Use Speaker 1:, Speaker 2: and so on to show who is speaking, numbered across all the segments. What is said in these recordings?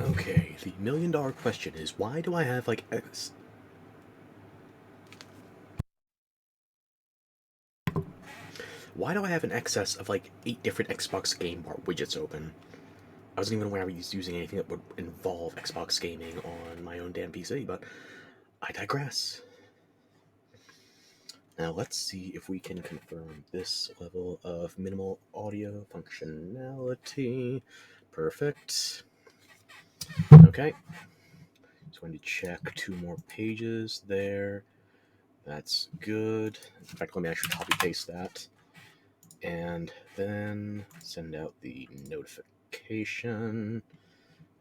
Speaker 1: Okay, the million-dollar question is, why do I have, like, Why do I have an excess of, like, 8 different Xbox Game Bar widgets open? I wasn't even aware I was using anything that would involve Xbox gaming on my own damn PC, but I digress. Now let's see if we can confirm this level of minimal audio functionality. Perfect. Okay. Just going to check 2 more pages there. That's good. In fact, let me actually copy paste that. And then send out the notification.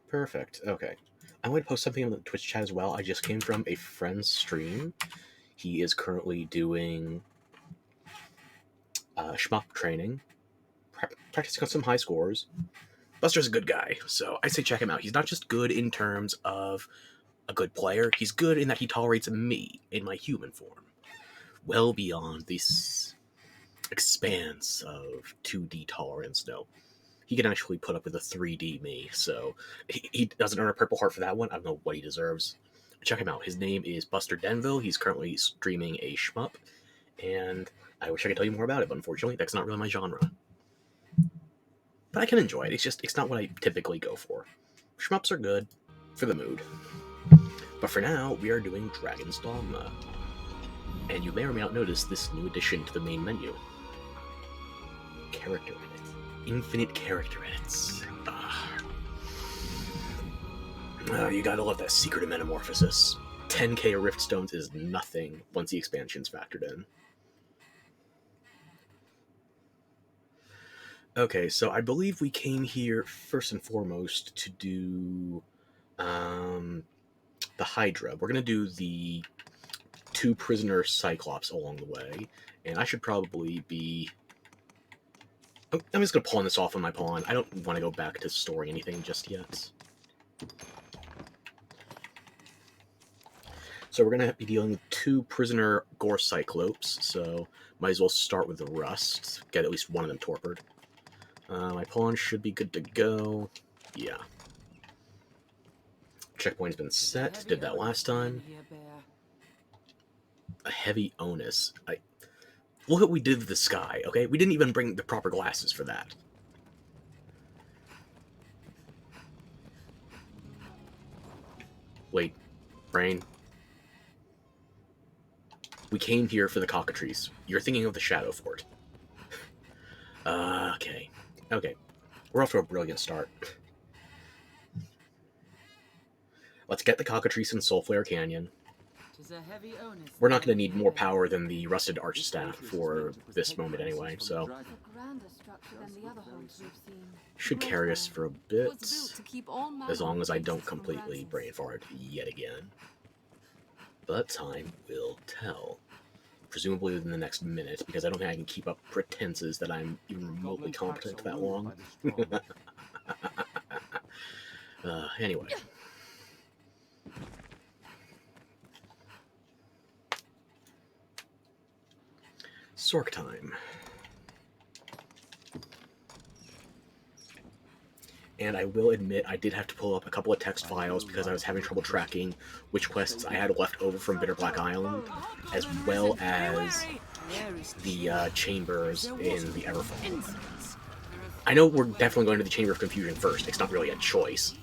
Speaker 1: Perfect. Okay. I'm going to post something on the Twitch chat as well. I just came from a friend's stream. He is currently doing shmup training, practicing on some high scores. Buster's a good guy, so I say check him out. He's not just good in terms of a good player, he's good in that he tolerates me in my human form. Well beyond this expanse of 2D tolerance, no. He can actually put up with a 3D me, so he doesn't earn a Purple Heart for that one. I don't know what he deserves. Check him out. His name is Buster Denville. He's currently streaming a shmup, and I wish I could tell you more about it, but unfortunately, that's not really my genre. But I can enjoy it. It's not what I typically go for. Shmups are good for the mood. But for now, we are doing Dragon's Dogma. And you may or may not notice this new addition to the main menu. Character edit. Infinite character edits. You gotta love that secret of metamorphosis. 10k Rift Stones is nothing once the expansion's factored in. Okay, so I believe we came here first and foremost to do the Hydra. We're going to do the 2 prisoner Cyclops along the way, and I should probably be... I'm just going to pawn this off on my pawn. I don't want to go back to storing anything just yet. So we're going to be dealing with 2 prisoner Gore Cyclopes, so might as well start with the Rust, get at least one of them torpid. My pawn should be good to go. Yeah. Checkpoint's been set. Did that last time. A heavy onus. Look what we did with the sky, okay? We didn't even bring the proper glasses for that. Wait. Brain. We came here for the cockatrice. You're thinking of the Shadow Fort. Okay. Okay. We're off to a brilliant start. Let's get the cockatrice in Soulflare Canyon. We're not going to need more power than the Rusted Arch Staff for this moment anyway, so... Should carry us for a bit, as long as I don't completely brain fart yet again. But time will tell. Presumably within the next minute, because I don't think I can keep up pretenses that I'm even remotely competent that long. Anyway. Sork time. And I will admit I did have to pull up a couple of text files because I was having trouble tracking which quests I had left over from Bitter Black Island, as well as the chambers in the Everfall. I know we're definitely going to the Chamber of Confusion first. It's not really a choice.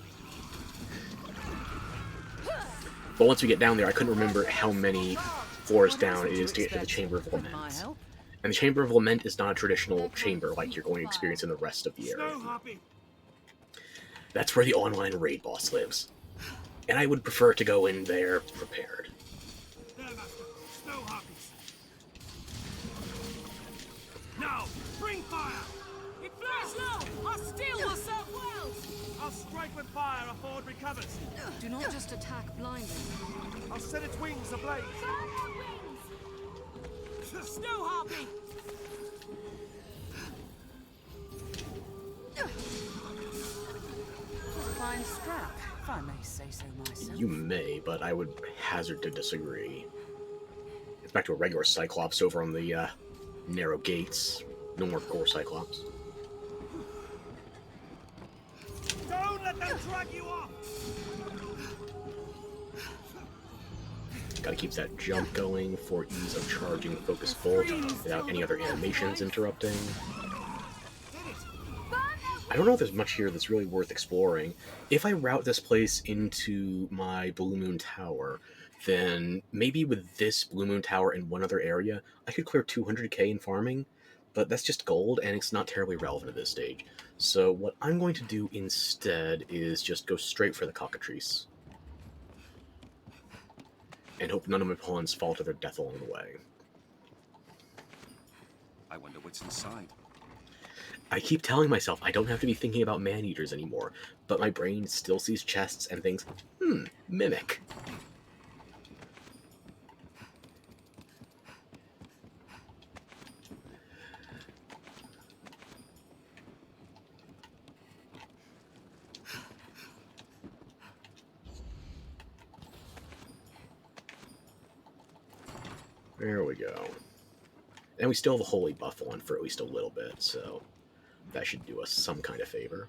Speaker 1: But once we get down there, I couldn't remember how many floors down it is to get to the Chamber of Lament. And the Chamber of Lament is not a traditional chamber like you're going to experience in the rest of the area. That's where the online raid boss lives. And I would prefer to go in there prepared.
Speaker 2: Now, bring fire! It flies low! Our steel will serve well! I'll strike with fire if Ford recovers.
Speaker 3: Do not just attack blindly.
Speaker 2: I'll set its wings ablaze. Snow Harpy!
Speaker 3: Fine scrap, if I may say so myself.
Speaker 1: You may, but I would hazard to disagree. It's back to a regular Cyclops over on the narrow gates. No more Gore Cyclops.
Speaker 2: Don't let them drag you off!
Speaker 1: Gotta keep that jump going for ease of charging Focus Bolt without any other animations interrupting. I don't know if there's much here that's really worth exploring. If I route this place into my Blue Moon Tower, then maybe with this Blue Moon Tower and one other area, I could clear 200k in farming, but that's just gold, and it's not terribly relevant at this stage. So what I'm going to do instead is just go straight for the Cockatrice, and hope none of my pawns fall to their death along the way.
Speaker 4: I wonder what's inside.
Speaker 1: I keep telling myself I don't have to be thinking about man-eaters anymore, but my brain still sees chests and thinks, mimic. There we go. And we still have a holy buff on for at least a little bit, so that should do us some kind of favor.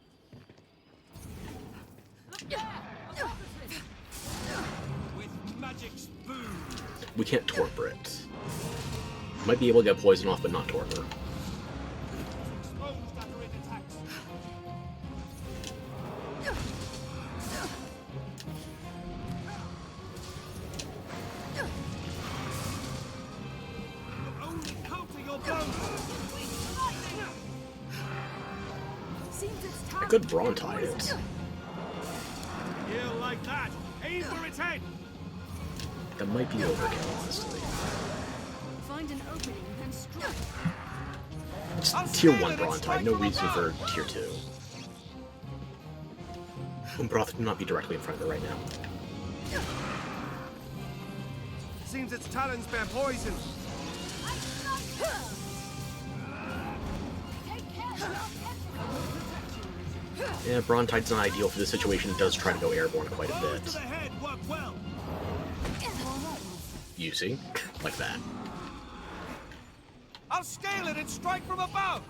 Speaker 2: With magic spoon!
Speaker 1: We can't torpor it. Might be able to get poison off, but not torpor.
Speaker 2: Exposed after it attacks. Only counter your blows!
Speaker 1: I could Bronti it.
Speaker 2: Heal like that! Aim for its head!
Speaker 1: That might be overkill, honestly.
Speaker 3: Find an opening and strike.
Speaker 1: It's tier 1 Bronti, no reason for tier 2. Umbroth do not be directly in front of it right now.
Speaker 2: Seems its talons bear poison.
Speaker 1: Yeah, Brontite's not ideal for this situation. It does try to go airborne quite a
Speaker 2: Blows to
Speaker 1: bit.
Speaker 2: the head work well.
Speaker 1: You see? Like that.
Speaker 2: I'll scale it and strike from above.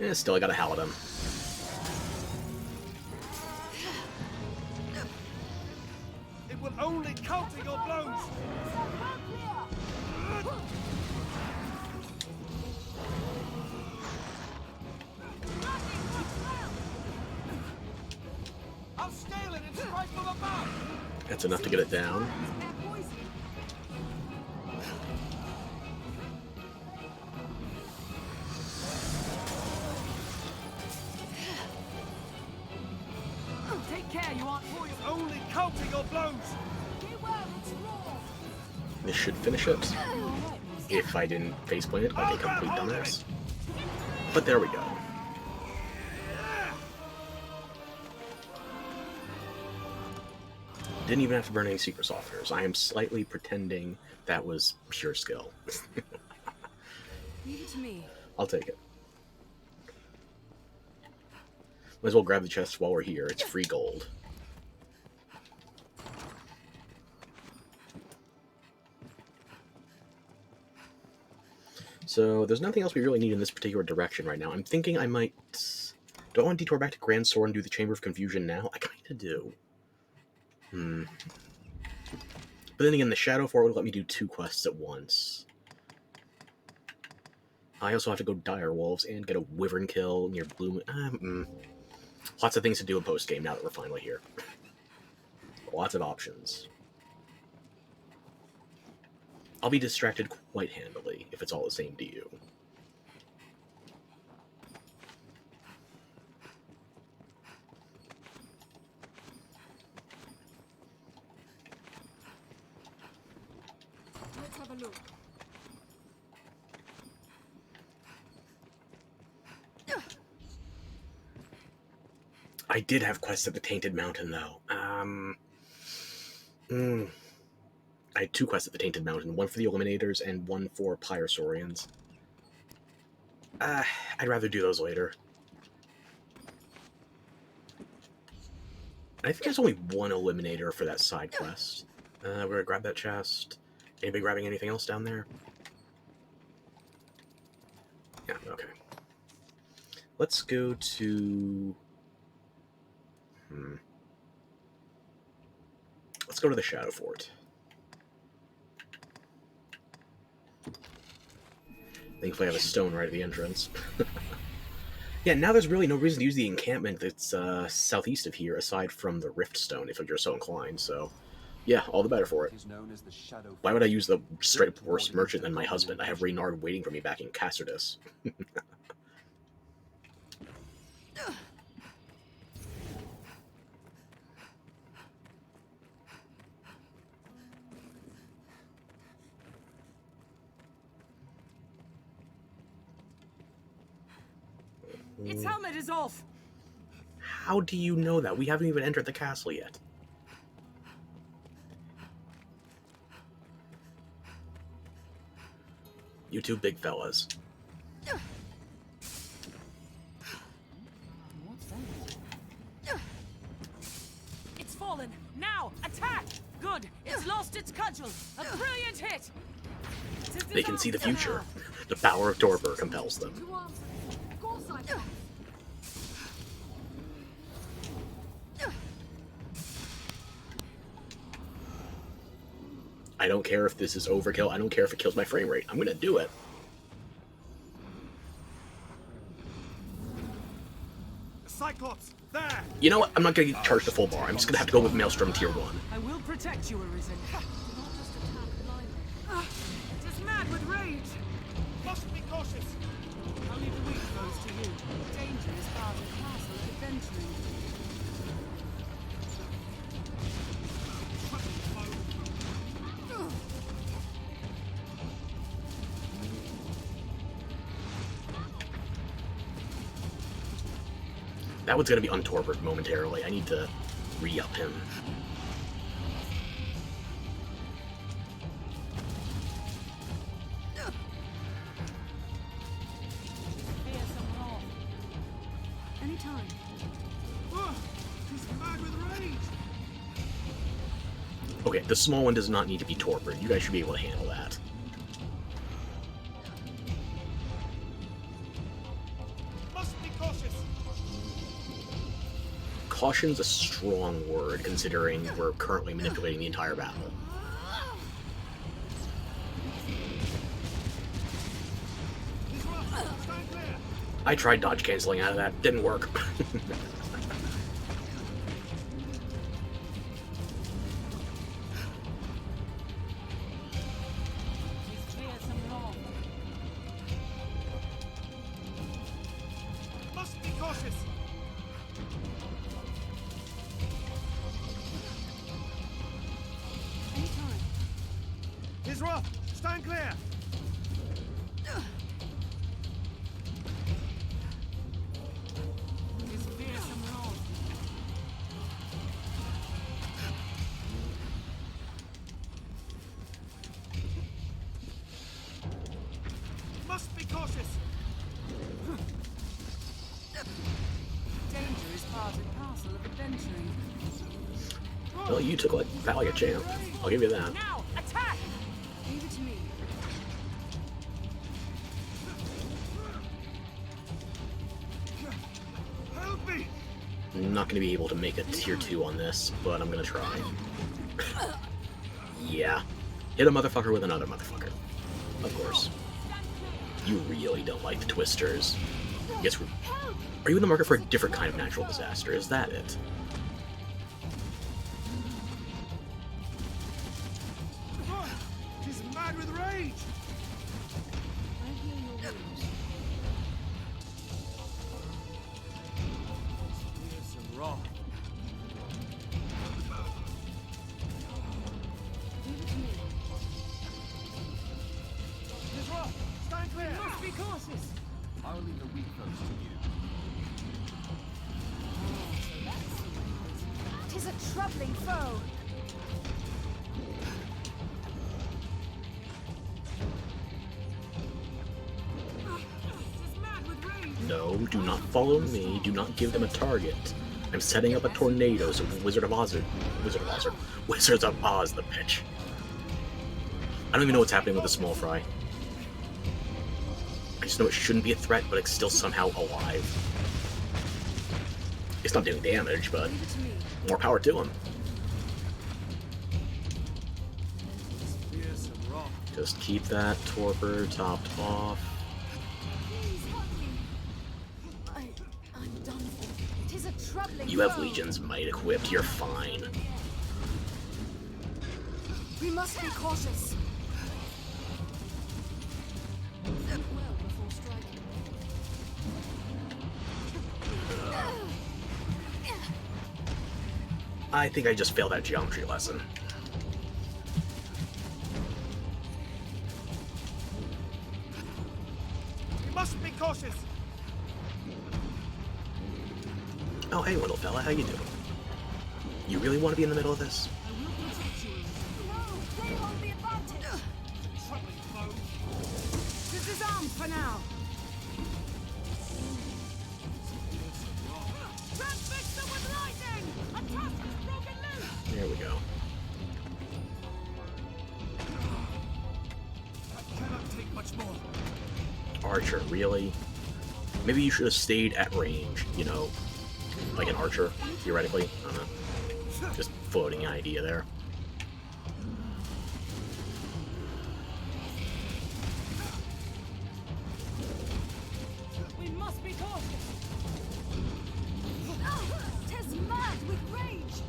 Speaker 1: Yeah, still I gotta howl at him.
Speaker 2: It will only counter your blows. I'll scale it and strike from above.
Speaker 1: That's enough to get it down.
Speaker 3: Take care, you aren't for your
Speaker 2: Only counter your blows.
Speaker 1: This should finish it. If I didn't faceplant it like a complete dumbass. But there we go. Didn't even have to burn any secret softeners. I am slightly pretending that was pure skill.
Speaker 3: Leave it to me.
Speaker 1: I'll take it. Might as well grab the chest while we're here. It's free gold. So there's nothing else we really need in this particular direction right now. I'm thinking I might... Do I want to detour back to Grand Sword and do the Chamber of Confusion now? I kind of do. But then again, the Shadow Fort would let me do 2 quests at once. I also have to go Dire Wolves and get a Wyvern kill near Blue... Lots of things to do in post-game now that we're finally here. Lots of options. I'll be distracted quite handily if it's all the same to you.
Speaker 3: Let's have a look.
Speaker 1: I did have quests at the Tainted Mountain, though. I had 2 quests at the Tainted Mountain, one for the Eliminators and one for Pyrosaurians. I'd rather do those later. I think there's only one Eliminator for that side quest. We're gonna grab that chest. Anybody grabbing anything else down there? Yeah, okay. Let's go to... Let's go to the Shadow Fort. Thankfully, I have a stone right at the entrance. Yeah, now there's really no reason to use the encampment that's southeast of here, aside from the Rift Stone, if you're so inclined, so... Yeah, all the better for it. Why would I use the straight worse merchant than my husband? I have Reynard waiting for me back in Cassardus.
Speaker 3: Its helmet is off!
Speaker 1: How do you know that? We haven't even entered the castle yet. You two big fellas.
Speaker 3: What's that? It's fallen! Now! Attack! Good! It's lost its cudgel! A brilliant hit!
Speaker 1: They can see the future. The power of torpor compels them. I don't care if this is overkill. I don't care if it kills my frame rate. I'm gonna do it.
Speaker 2: Cyclops, there!
Speaker 1: You know what? I'm not gonna get charged to full bar. I'm just gonna have to go with Maelstrom Tier 1.
Speaker 3: I will protect you, Arisen. Do not just attack blindly. It is mad with rage!
Speaker 2: Must be cautious!
Speaker 3: Only the weak goes to you. Danger is part and parcel of adventuring.
Speaker 1: That one's gonna be untorpered momentarily. I need to re-up him.
Speaker 3: Anytime.
Speaker 2: He's mad with rage!
Speaker 1: Okay, the small one does not need to be torpered. You guys should be able to handle that.
Speaker 2: Must be cautious!
Speaker 1: Caution's a strong word, considering we're currently manipulating the entire battle. I tried dodge canceling out of that. Didn't work.
Speaker 2: Must be cautious!
Speaker 3: Anytime.
Speaker 2: He's rough! Stand clear!
Speaker 3: His fearsome wrath.
Speaker 2: Must be cautious!
Speaker 3: Danger is part and parcel of adventuring.
Speaker 1: Well, you took that like a champ. I'll give you that.
Speaker 3: Now, attack! Leave it to me.
Speaker 2: Help me!
Speaker 1: I'm not going to be able to make a tier 2 on this, but I'm going to try. Yeah. Hit a motherfucker with another motherfucker. Of course. You really don't like the twisters. Guess are you in the market for a different kind of natural disaster? Is that it?
Speaker 2: He's mad with rage!
Speaker 3: I hear your wounds.
Speaker 2: Fearsome rock.
Speaker 3: Leave it to me.
Speaker 2: He's rough! Stand clear!
Speaker 3: Must be cautious.
Speaker 4: I'll leave the weak folks to you.
Speaker 3: Tis a troubling foe. Tis mad with rage.
Speaker 1: No, do not follow me. Do not give them a target. I'm setting up a tornado so Wizards of Oz the pitch. I don't even know what's happening with the small fry. I just know it shouldn't be a threat, but it's still somehow alive. It's not doing damage, but
Speaker 3: Leave it to me.
Speaker 1: more power to him.
Speaker 2: Fierce and raw.
Speaker 1: Just keep that torpor topped off.
Speaker 3: Please help me. I'm done for. It is a troubling
Speaker 1: You have
Speaker 3: foe.
Speaker 1: Legion's Might equipped, you're fine.
Speaker 3: We must be cautious. Think well before striking.
Speaker 1: I think I just failed that geometry lesson.
Speaker 2: You must be cautious.
Speaker 1: Oh, hey, little fella, how you doing? You really want to be in the middle of this?
Speaker 3: I will protect you. No, they hold the advantage.
Speaker 2: Troubling foe.
Speaker 3: Disarmed for now. Transfix them with lightning! Attack has broken loose!
Speaker 1: There we go.
Speaker 2: I cannot take much more.
Speaker 1: Archer, really? Maybe you should have stayed at range, you know, like an archer, theoretically. I don't know. Just floating idea there.
Speaker 3: We must be cautious. Tis mad with rage.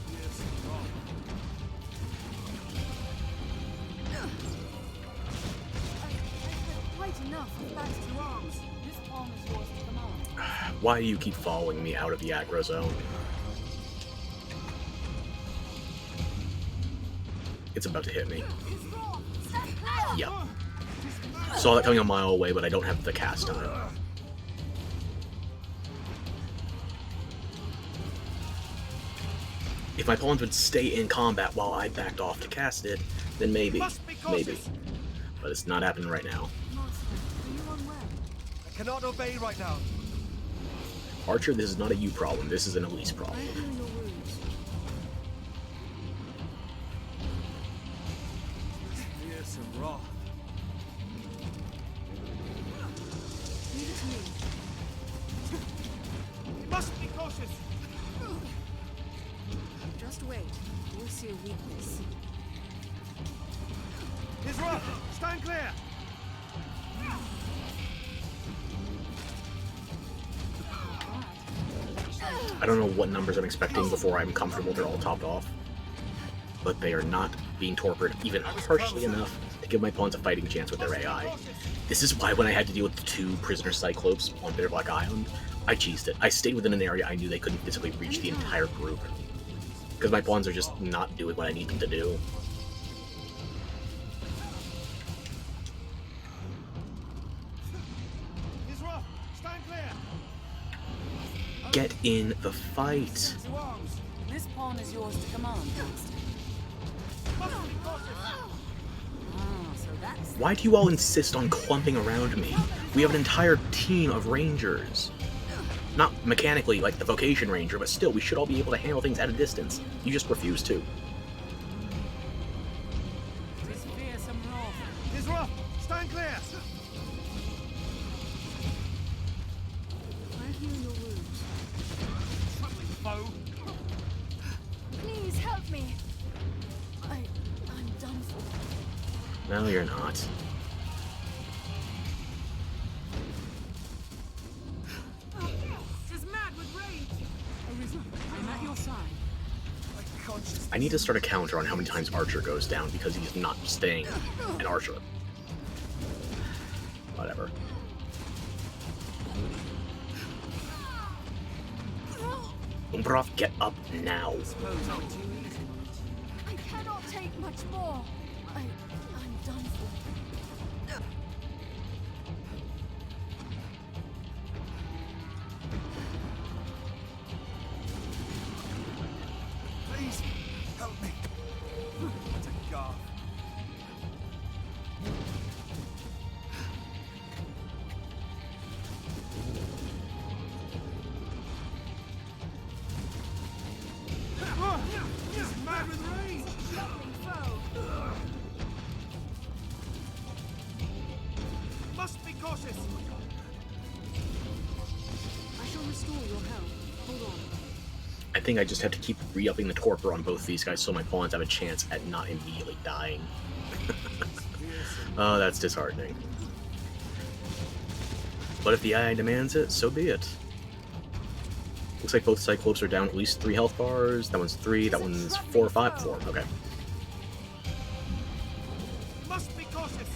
Speaker 2: Fierce and raw.
Speaker 3: I've had quite enough of backs to arms. This pawn is yours to command.
Speaker 1: Why do you keep following me out of the aggro zone? It's about to hit me.
Speaker 3: It's raw. Stand clear.
Speaker 1: Yep. Saw that coming a mile away, but I don't have the cast time. If my pawns would stay in combat while I backed off to cast it, then maybe.
Speaker 2: Must be
Speaker 1: Maybe.
Speaker 2: cautious.
Speaker 1: But it's not happening right now.
Speaker 3: Master, are you unwell?
Speaker 2: I cannot obey right now.
Speaker 1: Archer, this is not a you problem, this is an Elise
Speaker 3: I
Speaker 1: problem.
Speaker 3: heal your wounds.
Speaker 2: Fierce and raw.
Speaker 3: Leave it to me.
Speaker 2: You must be cautious.
Speaker 3: Just wait. You'll see a weakness.
Speaker 2: He's rough. Stand clear.
Speaker 1: I don't know what numbers I'm expecting before I'm comfortable they're all topped off. But they are not being torpid even harshly enough to give my pawns a fighting chance with their AI. This is why when I had to deal with the 2 prisoner Cyclopes on Bitter Black Island, I cheesed it. I stayed within an area I knew they couldn't physically reach the entire group. Because my pawns are just not doing what I need them to do.
Speaker 2: He's rough. Stand clear.
Speaker 1: Get in the fight!
Speaker 2: To arms.
Speaker 3: This pawn is yours to command, Master.
Speaker 2: Must be cautious.
Speaker 3: Ah, so that's...
Speaker 1: Why do you all insist on clumping around me? We have an entire team of rangers. Not mechanically like the vocation ranger, but still, we should all be able to handle things at a distance. You just refuse to.
Speaker 3: This fearsome wrath.
Speaker 2: He's rough. Stand clear.
Speaker 3: I heal your wounds.
Speaker 2: Troubling foe.
Speaker 3: Please help me. I'm done for.
Speaker 1: No, you're not.
Speaker 3: Tis mad with rage. Arisen, I'm at your side.
Speaker 2: My conscience.
Speaker 1: I need to start a counter on how many times Archer goes down because he's not staying an Archer. Whatever. Umbrov, get up now.
Speaker 2: Suppose I'm too easy.
Speaker 3: I cannot take much more. I'm done for.
Speaker 2: Please help me. What a guard. He's mad with rage.
Speaker 3: Troubling foe.
Speaker 1: think I just have to keep re-upping the torpor on both these guys so my pawns have a chance at not immediately dying. Oh, that's disheartening. But if the AI demands it, so be it. Looks like both Cyclopes are down at least 3 health bars. That one's 3, that one's 4 or 5. 4, okay.
Speaker 2: Must be cautious.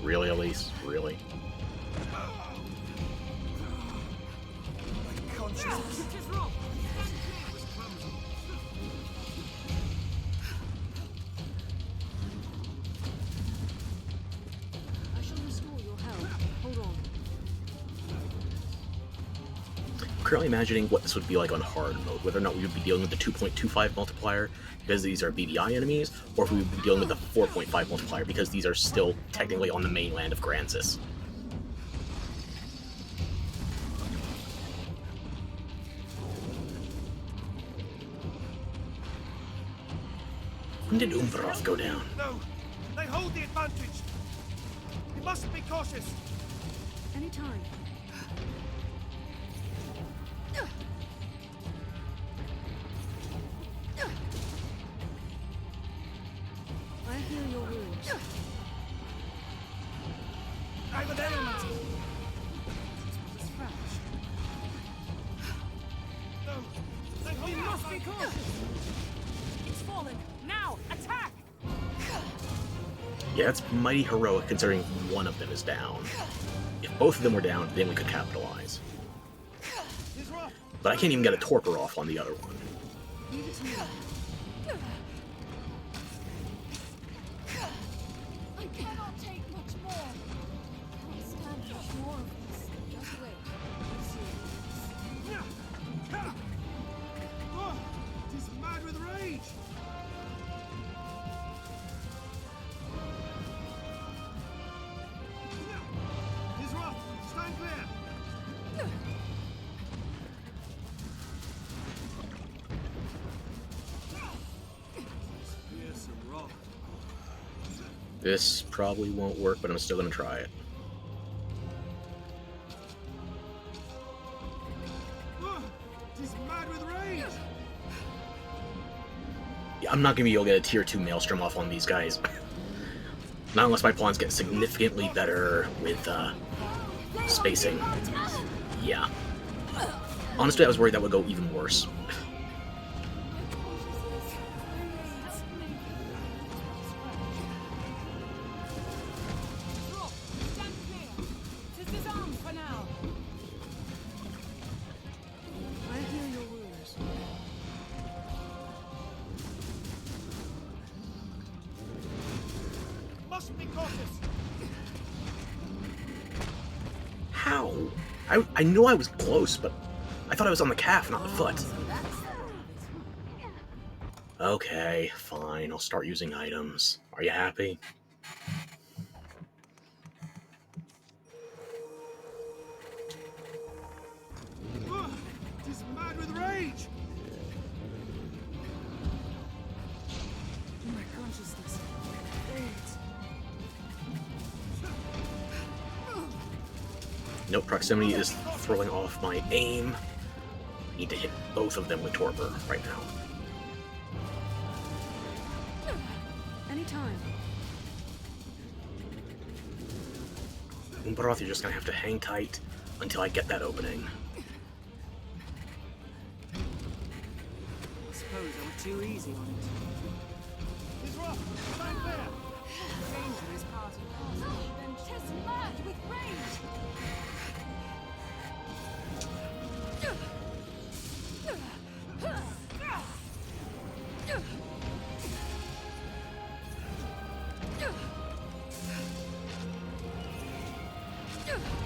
Speaker 1: Really, Elise? Really?
Speaker 3: I shall restore your health. Hold on.
Speaker 1: I'm currently imagining what this would be like on hard mode, whether or not we would be dealing with the 2.25 multiplier because these are BBI enemies, or if we would be dealing with the 4.5 multiplier because these are still technically on the mainland of Grancis. When did Umvaroth go down?
Speaker 2: No, they hold the advantage. We must be cautious.
Speaker 3: Anytime. I heal your wounds.
Speaker 2: I have an ailment. No, they hold
Speaker 3: You
Speaker 2: the
Speaker 3: must be
Speaker 2: advantage.
Speaker 3: cautious. It's fallen. Now, attack!
Speaker 1: Yeah, it's mighty heroic considering one of them is down. If both of them were down, then we could capitalize.
Speaker 2: He's rough.
Speaker 1: But I can't even get a torpor off on the other one.
Speaker 3: Leave it to me.
Speaker 5: I cannot take much more. I can't stand much more of this. Just wait.
Speaker 2: Oh, he's mad with rage. He's rough. Stand clear. Here's some rock.
Speaker 1: This probably won't work, but I'm still gonna try it.
Speaker 2: Oh, he's mad with rage.
Speaker 1: Yeah, I'm not gonna be able to get a tier 2 Maelstrom off on these guys. Not unless my pawns get significantly better with spacing. Yeah. Honestly, I was worried that would go even worse.
Speaker 3: Drop. Stand clear. Tis disarmed for now. I heal your wounds.
Speaker 2: Must be cautious.
Speaker 1: How? I knew I was close, but I thought I was on the calf, not the foot. Okay, fine. I'll start using items. Are you happy?
Speaker 2: Oh, he's mad with rage.
Speaker 3: My consciousness. Fades.
Speaker 1: Nope, proximity is throwing off my aim. I need to hit both of them with torpor right now.
Speaker 3: Anytime.
Speaker 1: Umbaroth, you're just gonna have to hang tight until I get that opening.
Speaker 3: I suppose I was too easy on it.
Speaker 2: He's rough. Stand clear.
Speaker 3: Danger is part and parcel.
Speaker 5: Then 'tis mad with rage.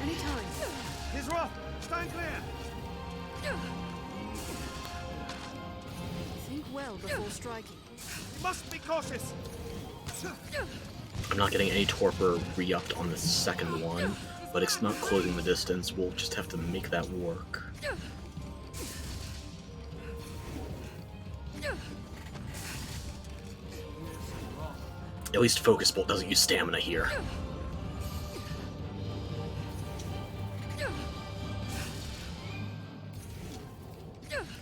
Speaker 3: Anytime.
Speaker 2: He's rough. Stand clear.
Speaker 3: Think well before striking.
Speaker 2: You must be cautious.
Speaker 1: I'm not getting any torpor re-upped on the second one, but it's not closing the distance. We'll just have to make that work. At least Focus Bolt doesn't use stamina here.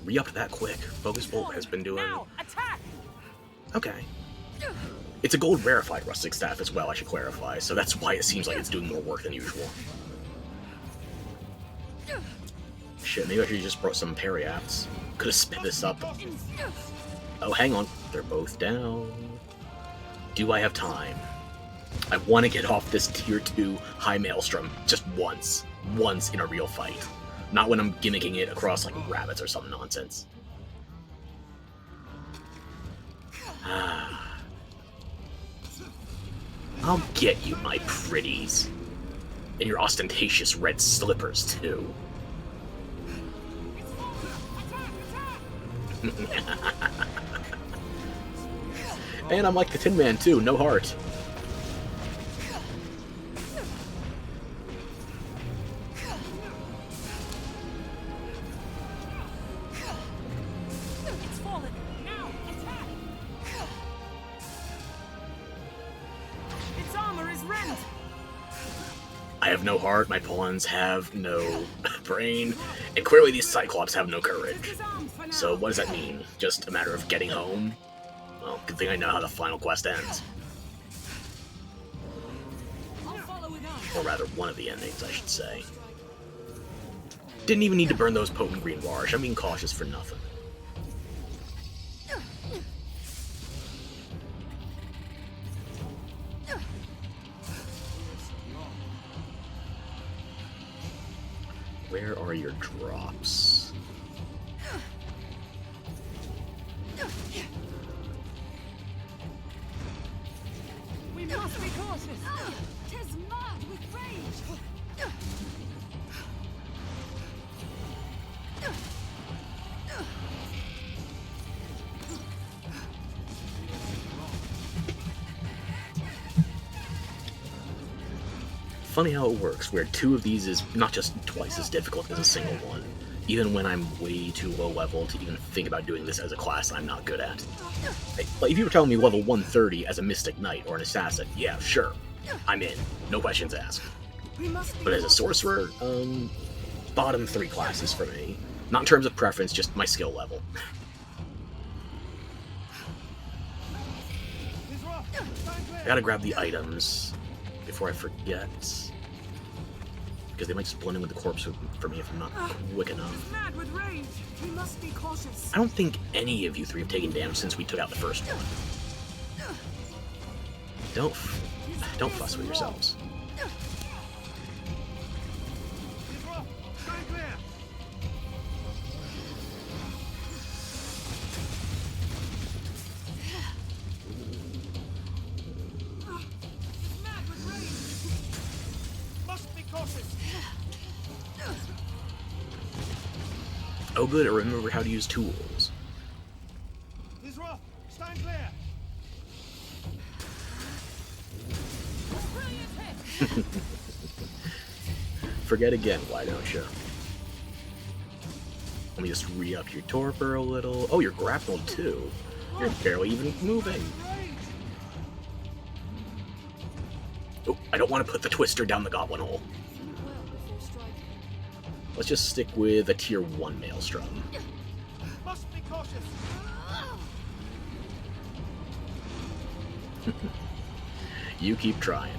Speaker 1: re-upped that quick. Focus Bolt has been doing...
Speaker 3: Now, attack!
Speaker 1: Okay. It's a gold rarefied rustic staff as well, I should clarify, so that's why it seems like it's doing more work than usual. Shit, maybe I should have just brought some parry-apps. Could have sped this up. Oh, hang on. They're both down. Do I have time? I want to get off this tier 2 high maelstrom just once. Once in a real fight. Not when I'm gimmicking it across like rabbits or some nonsense. I'll get you, my pretties. And your ostentatious red slippers, too. And I'm like the Tin Man, too. No heart.
Speaker 3: It's fallen. Now, attack! Its armor is rent.
Speaker 1: I have no heart, my pawns have no brain, and clearly these Cyclops have no courage. So what does that mean? Just a matter of getting home? Well, good thing I know how the final quest ends. Or rather, one of the endings, I should say. Didn't even need to burn those potent green bars. I'm being cautious for nothing. Where are your drops?
Speaker 3: We must be cautious.
Speaker 5: Tis mad with rage.
Speaker 1: Funny how it works, where 2 of these is not just twice as difficult as a single one, even when I'm way too low level to even think about doing this as a class I'm not good at. Like, if you were telling me level 130 as a Mystic Knight or an Assassin, yeah, sure, I'm in, no questions asked. But as a Sorcerer, bottom 3 classes for me. Not in terms of preference, just my skill level. I gotta grab the items before I forget. Because they might just blend in with the corpse for me if I'm not quick enough.
Speaker 3: Mad with rage. We must be cautious.
Speaker 1: I don't think any of you 3 have taken damage since we took out the first one. Don't fuss with yourselves. Oh good, I remember how to use tools.
Speaker 2: He's rough. Stand clear.
Speaker 1: Forget again, why don't you? Let me just re-up your torpor a little. Oh, you're grappled too. You're barely even moving. Oh, I don't want to put the twister down the goblin hole. Let's just stick with a tier 1 maelstrom.
Speaker 2: Must be cautious.
Speaker 1: You keep trying.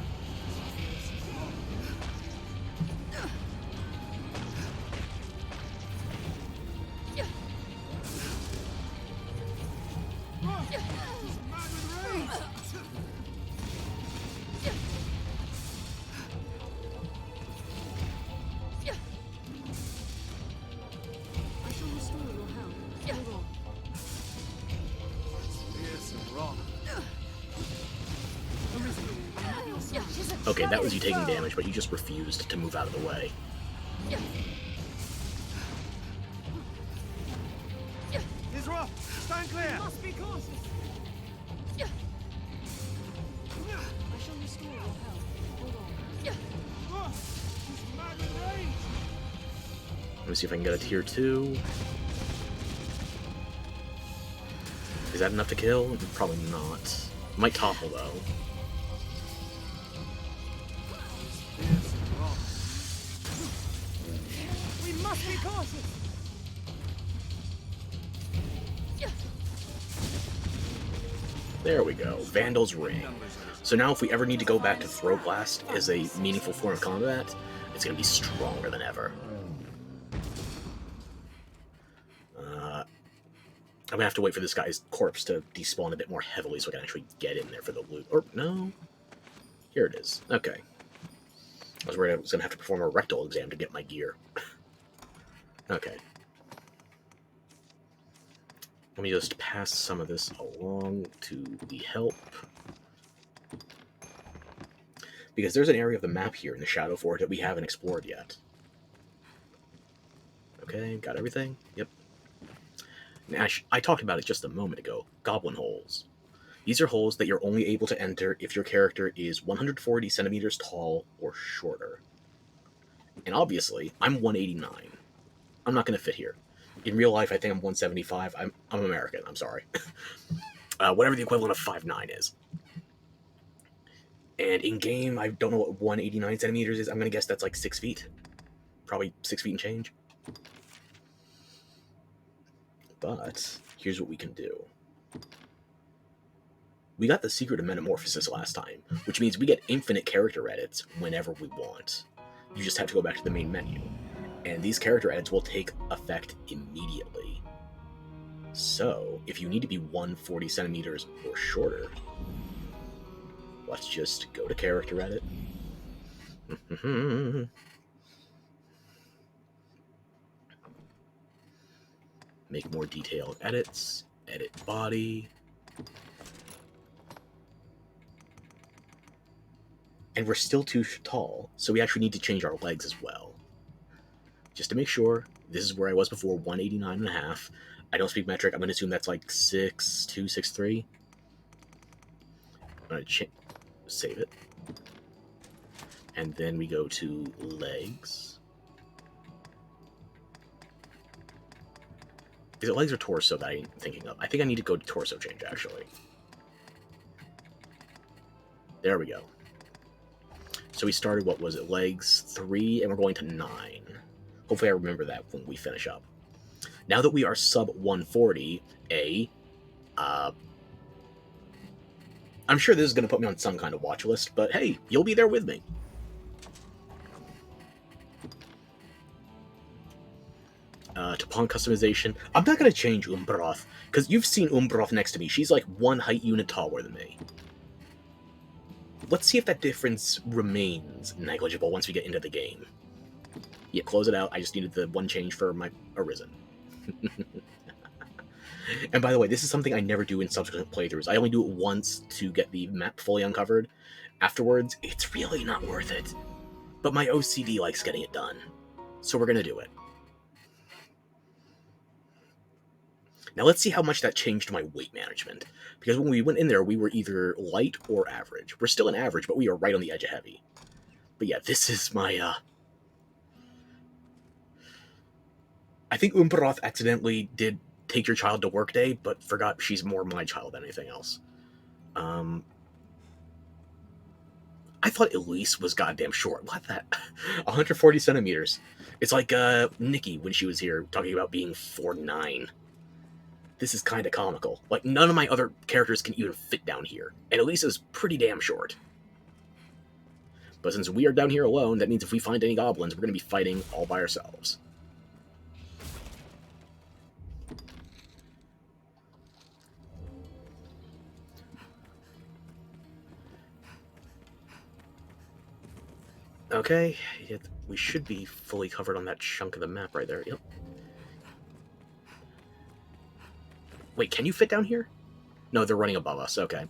Speaker 1: Okay, that was you taking damage, but you just refused to move out of the way.
Speaker 2: He's rough. Stand clear.
Speaker 3: Must be cautious.
Speaker 5: I shall restore your health. Hold on.
Speaker 2: He's mad with rage.
Speaker 1: Let me see if I can get a tier 2. Is that enough to kill? Probably not. Might topple though.
Speaker 3: We must be cautious.
Speaker 1: There we go. Vandal's Ring. So now if we ever need to go back to Throw Blast as a meaningful form of combat, it's going to be stronger than ever. I'm going to have to wait for this guy's corpse to despawn a bit more heavily so I can actually get in there for the loot. Or, no. Here it is. Okay. I was worried I was going to have to perform a rectal exam to get my gear. Okay. Let me just pass some of this along to the help. Because there's an area of the map here in the Shadow Forge that we haven't explored yet. Okay, got everything? Yep. Now, I talked about it just a moment ago. Goblin holes. These are holes that you're only able to enter if your character is 140 centimeters tall or shorter. And obviously, I'm 189. I'm not going to fit here. In real life, I think I'm 175. I'm American. I'm sorry. Whatever the equivalent of 5'9" is. And in game, I don't know what 189 centimeters is. I'm going to guess that's like 6 feet. Probably 6 feet and change. But here's what we can do. We got the Secret of Metamorphosis last time, which means we get infinite character edits whenever we want. You just have to go back to the main menu. And these character edits will take effect immediately. So, if you need to be 140 centimeters or shorter, let's just go to character edit. Make more detailed edits. Edit body. And we're still too tall, so we actually need to change our legs as well. Just to make sure, this is where I was before, 189 and a half. I don't speak metric. I'm going to assume that's like 6'2", 6'3". I'm going to save it. And then we go to legs. Is it legs or torso that I'm thinking of? I think I need to go to torso change, actually. There we go. So we started, what was it, legs 3, and we're going to 9. Hopefully I remember that when we finish up. Now that we are sub 140, I'm sure this is going to put me on some kind of watch list, but hey, you'll be there with me. To pawn customization, I'm not going to change Umbroth, because you've seen Umbroth next to me. She's like 1 height unit taller than me. Let's see if that difference remains negligible once we get into the game. Yeah, close it out. I just needed the one change for my Arisen. And by the way, this is something I never do in subsequent playthroughs. I only do it once to get the map fully uncovered. Afterwards, it's really not worth it. But my OCD likes getting it done. So we're going to do it. Now let's see how much that changed my weight management. Because when we went in there, we were either light or average. We're still an average, but we are right on the edge of heavy. But yeah, this is my... I think Umbroth accidentally did take your child to work day, but forgot she's more my child than anything else. I thought Elise was goddamn short. What that? 140 centimeters. It's like Nikki when she was here talking about being 4'9". This is kind of comical. Like, none of my other characters can even fit down here. And Elise is pretty damn short. But since we are down here alone, that means if we find any goblins, we're going to be fighting all by ourselves. Okay, we should be fully covered on that chunk of the map right there. Yep. Wait, can you fit down here? No, they're running above us. Okay.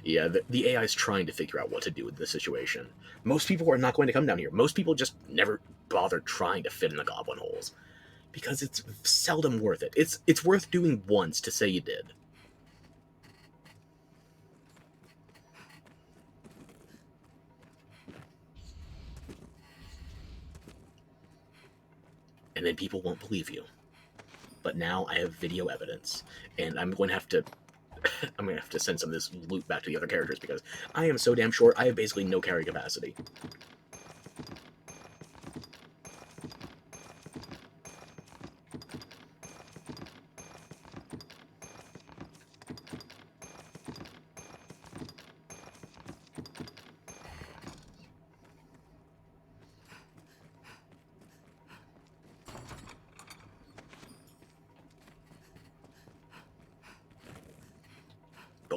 Speaker 1: Yeah, the AI is trying to figure out what to do with this situation. Most people are not going to come down here. Most people just never bother trying to fit in the goblin holes. Because it's seldom worth it. It's worth doing once to say you did. And then people won't believe you. But now I have video evidence, and I'm going to have to send some of this loot back to the other characters because I am so damn short. I have basically no carry capacity.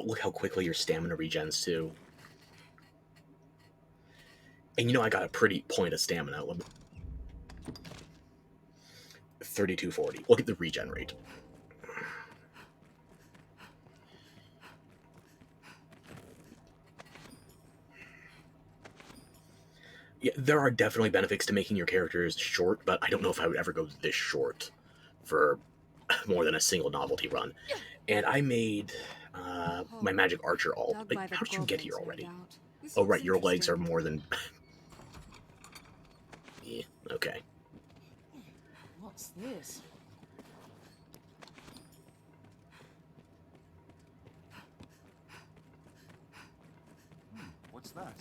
Speaker 1: look how quickly your stamina regens, too. And you know I got a pretty point of stamina. 3240. Look at the regen rate. Yeah, there are definitely benefits to making your characters short, but I don't know if I would ever go this short for more than a single novelty run. And I made my magic archer alt.
Speaker 5: Dug
Speaker 1: Like,
Speaker 5: by the
Speaker 1: how did you get here
Speaker 5: goblins, no
Speaker 1: already?
Speaker 5: doubt. This
Speaker 1: Oh,
Speaker 5: looks
Speaker 1: right, your legs are
Speaker 5: interesting.
Speaker 1: more than... Yeah, okay.
Speaker 3: What's this?
Speaker 4: What's that?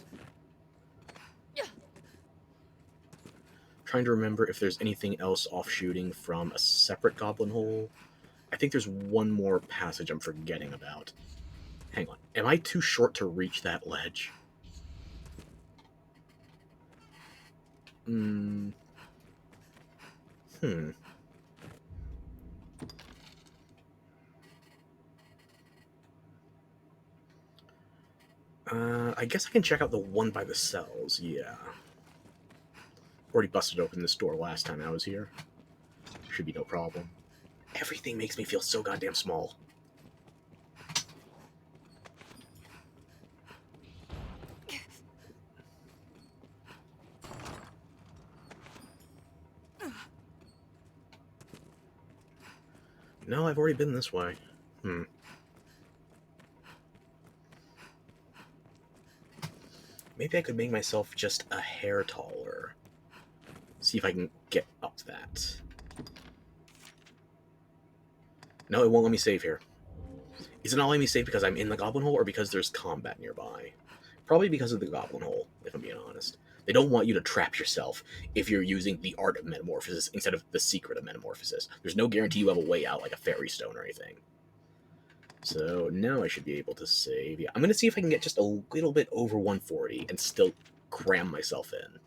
Speaker 1: Trying to remember if there's anything else offshooting from a separate goblin hole. I think there's one more passage I'm forgetting about. Hang on. Am I too short to reach that ledge? Hmm. I guess I can check out the one by the cells, yeah. Already busted open this door last time I was here. Should be no problem. Everything makes me feel so goddamn small. No, I've already been this way. Maybe I could make myself just a hair taller. See if I can get up that. No, it won't let me save here. Is it not letting me save because I'm in the goblin hole or because there's combat nearby? Probably because of the goblin hole, if I'm being honest. They don't want you to trap yourself if you're using the art of metamorphosis instead of the secret of metamorphosis. There's no guarantee you have a way out like a fairy stone or anything. So now I should be able to save. Yeah, I'm going to see if I can get just a little bit over 140 and still cram myself in.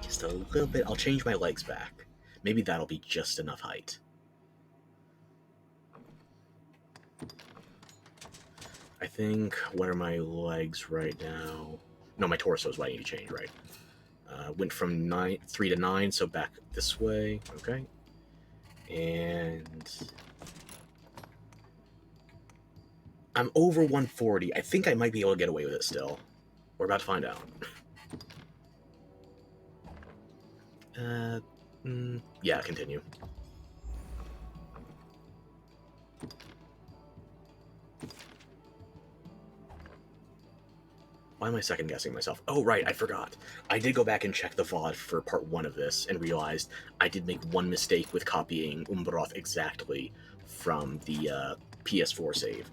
Speaker 1: Just a little bit. I'll change my legs back. Maybe that'll be just enough height. I think, what are my legs right now? No, my torso is what I need to change, right? Went from 3 to 9, so back this way. Okay. And I'm over 140. I think I might be able to get away with it still. We're about to find out. Yeah, continue. Why am I second guessing myself? Oh, right, I forgot. I did go back and check the VOD for part 1 of this and realized I did make one mistake with copying Umbroth exactly from the PS4 save.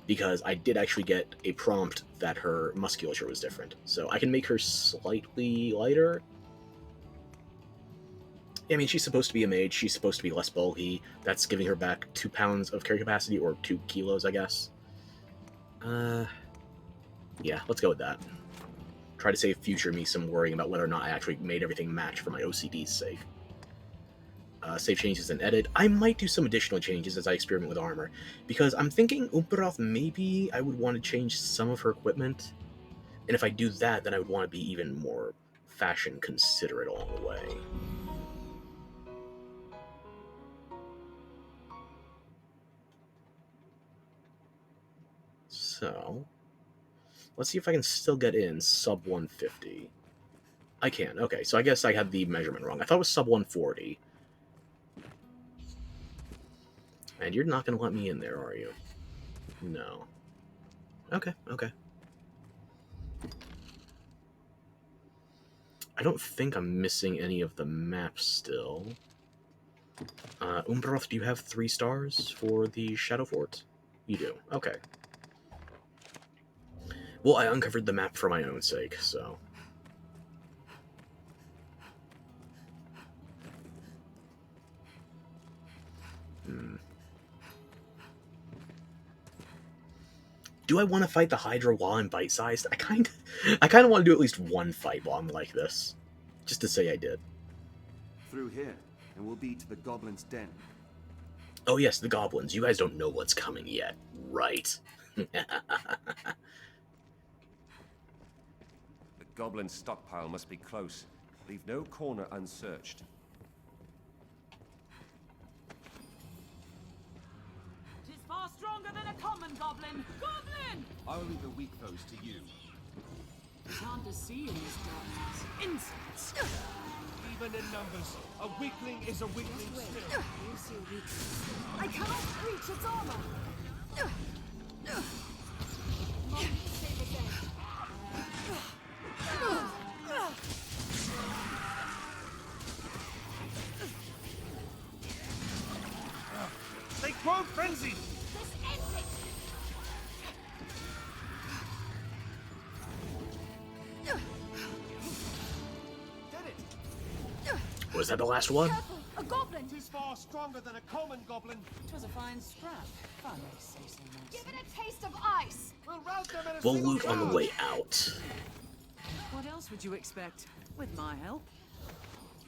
Speaker 1: Because I did actually get a prompt that her musculature was different. So I can make her slightly lighter. I mean, she's supposed to be a mage. She's supposed to be less bulky. That's giving her back 2 pounds of carry capacity, or 2 kilos, I guess. Yeah, let's go with that. Try to save future me some worrying about whether or not I actually made everything match for my OCD's sake. Save changes and edit. I might do some additional changes as I experiment with armor, because I'm thinking Umperoth, maybe I would want to change some of her equipment, and if I do that, then I would want to be even more fashion considerate along the way. So, let's see if I can still get in sub 150. I can, okay, so I guess I had the measurement wrong. I thought it was sub 140. And you're not going to let me in there, are you? No. Okay, okay. I don't think I'm missing any of the maps still. Umbroth, do you have 3 stars for the Shadow Fort? You do, okay. Well, I uncovered the map for my own sake, so... Do I want to fight the Hydra while I'm bite-sized? I kind of want to do at least one fight while I'm like this, just to say I did.
Speaker 4: Through here, and we'll be to the goblin's den.
Speaker 1: Oh yes, the goblins. You guys don't know what's coming yet, right?
Speaker 4: The goblin stockpile must be close. Leave no corner unsearched.
Speaker 3: Tis far stronger than a common goblin. Goblin!
Speaker 4: I will leave the weak foes to you.
Speaker 3: Can't see in this darkness. Insects.
Speaker 2: Even in numbers, a weakling is a weakling still.
Speaker 3: Here's your weakness.
Speaker 5: I cannot reach its armor. Mopping save again.
Speaker 2: They grow frenzied.
Speaker 5: This ends it.
Speaker 2: Get it.
Speaker 1: Was that the last one?
Speaker 5: Careful, a goblin.
Speaker 2: Tis far stronger than a common goblin.
Speaker 3: 'Twas a fine scrap, if I may say so myself.
Speaker 5: Give it a taste of ice.
Speaker 2: We'll rout them in a
Speaker 1: We'll
Speaker 2: single
Speaker 1: loot on the
Speaker 2: charge.
Speaker 1: way out.
Speaker 3: What else would you expect? With my help?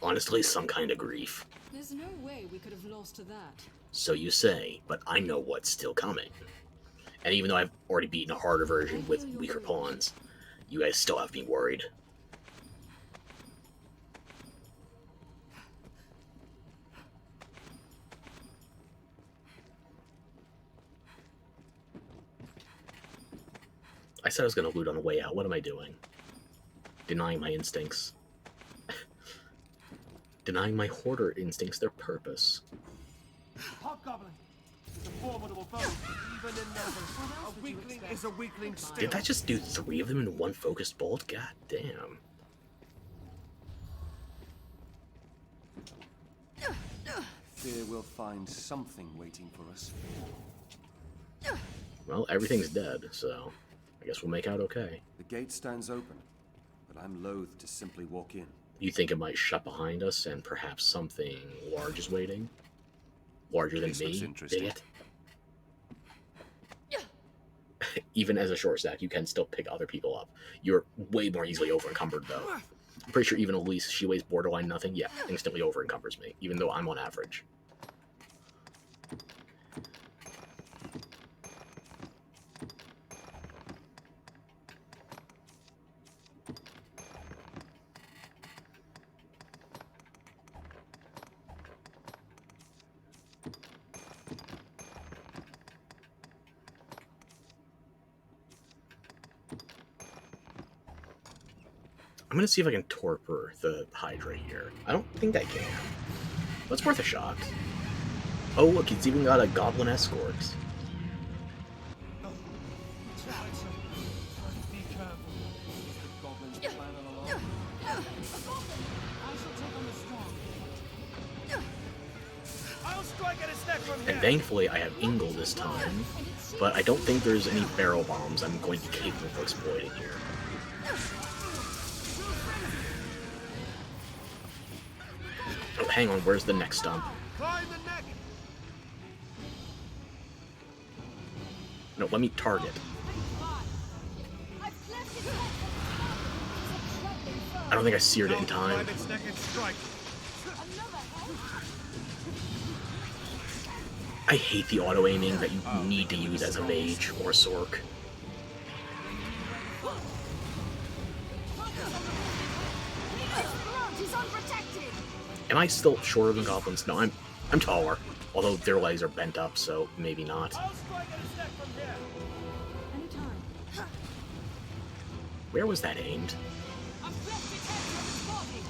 Speaker 1: Honestly, some kind of grief.
Speaker 6: There's no way we could have lost to that.
Speaker 1: So you say, but I know what's still coming. And even though I've already beaten a harder version with weaker pawns, you guys still have me worried. I said I was going to loot on the way out. What am I doing? Denying my instincts. Denying my hoarder instincts their purpose.
Speaker 2: Hobgoblin is a formidable foe, even in numbers. A weakling is a weakling still.
Speaker 1: Did that just do 3 of them in one focused bolt? God damn.
Speaker 4: Fear we'll find something waiting for us.
Speaker 1: Well, everything's dead, so I guess we'll make out okay.
Speaker 4: The gate stands open, but I'm loath to simply walk in.
Speaker 1: You think it might shut behind us and perhaps something large is waiting? Larger than
Speaker 4: This looks
Speaker 1: me?
Speaker 4: interesting.
Speaker 1: Dang it. Even as a short stack, you can still pick other people up. You're way more easily over encumbered, though. I'm pretty sure even Elise, she weighs borderline nothing, yeah, instantly over encumbers me, even though I'm on average. I'm gonna see if I can torpor the Hydra here. I don't think I can. But it's worth a shot. Oh look, it's even got a goblin escort.
Speaker 2: Be careful.
Speaker 4: The goblin's plan all along.
Speaker 3: I shall take on the strong.
Speaker 2: I'll strike at his neck from here.
Speaker 1: And thankfully I have Ingle this time, but I don't think there's any barrel bombs I'm going to be capable of exploiting here. Oh, hang on, where's the next stump?
Speaker 2: Climb the neck.
Speaker 1: No, let me target.
Speaker 5: I've cleft its head from its mouth. It's a trembling foe.
Speaker 1: I don't think I seared it in
Speaker 2: Climb
Speaker 1: time.
Speaker 2: its neck and strike.
Speaker 5: Another head.
Speaker 1: I hate the auto-aiming that you need to use as a mage or Sork.
Speaker 5: His throat is unprotected.
Speaker 1: Am I still shorter than goblins? No, I'm taller. Although their legs are bent up, so maybe not.
Speaker 2: I'll strike at his neck from here.
Speaker 6: Anytime.
Speaker 1: Where was that aimed?
Speaker 3: I've cleft its head from its body.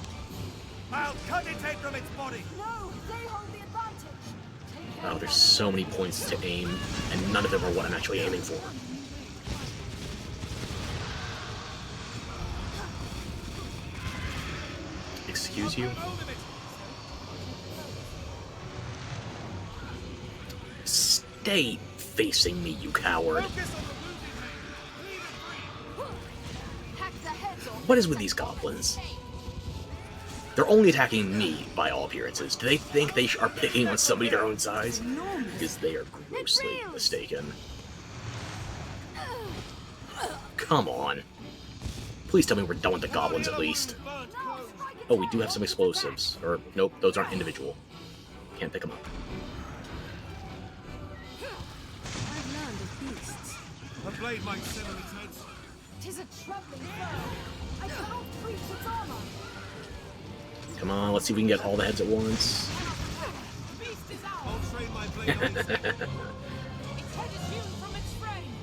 Speaker 2: I'll cut its head from its body.
Speaker 5: No, they hold the advantage.
Speaker 1: Oh, there's so many points to aim, and none of them are what I'm actually aiming for. Excuse you?
Speaker 2: Hold him it.
Speaker 1: Stay facing me, you coward.
Speaker 2: Focus on the wounded man. Leave it free.
Speaker 5: Hack the heads off.
Speaker 1: What is with these goblins? They're only attacking me, by all appearances. Do they think they are picking on somebody their own size? Because they are grossly mistaken. Come on. Please tell me we're done with the goblins at least. Oh, we do have some explosives. Or, nope, those aren't individual. Can't pick them up.
Speaker 6: I've learned of beasts.
Speaker 2: A blade might sever its heads.
Speaker 5: 'Tis a troubling foe. I cannot breach its armor.
Speaker 1: Come on, let's see if we can get all the heads at once.
Speaker 3: Beast is
Speaker 2: I'll
Speaker 3: out!
Speaker 2: train my blade on its head.
Speaker 3: Its head is hewn from its frame!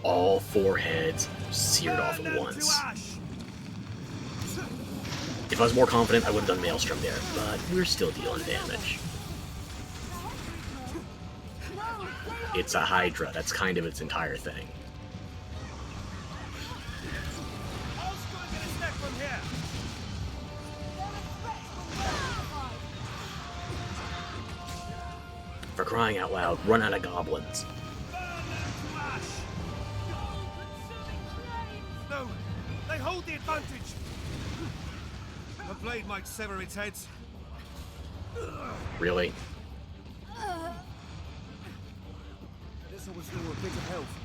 Speaker 1: All 4 heads seared off
Speaker 2: Burn
Speaker 1: at
Speaker 2: them
Speaker 1: once.
Speaker 2: to ash.
Speaker 1: If I was more confident, I would have done Maelstrom there, but we're still dealing damage. It's a Hydra, that's kind of its entire thing.
Speaker 2: I'll strike at its neck from here.
Speaker 1: For crying out loud, run out of goblins.
Speaker 2: Burn them to ash. No, they hold the advantage. A blade might sever its heads.
Speaker 1: Really?
Speaker 4: This will restore a bit of health.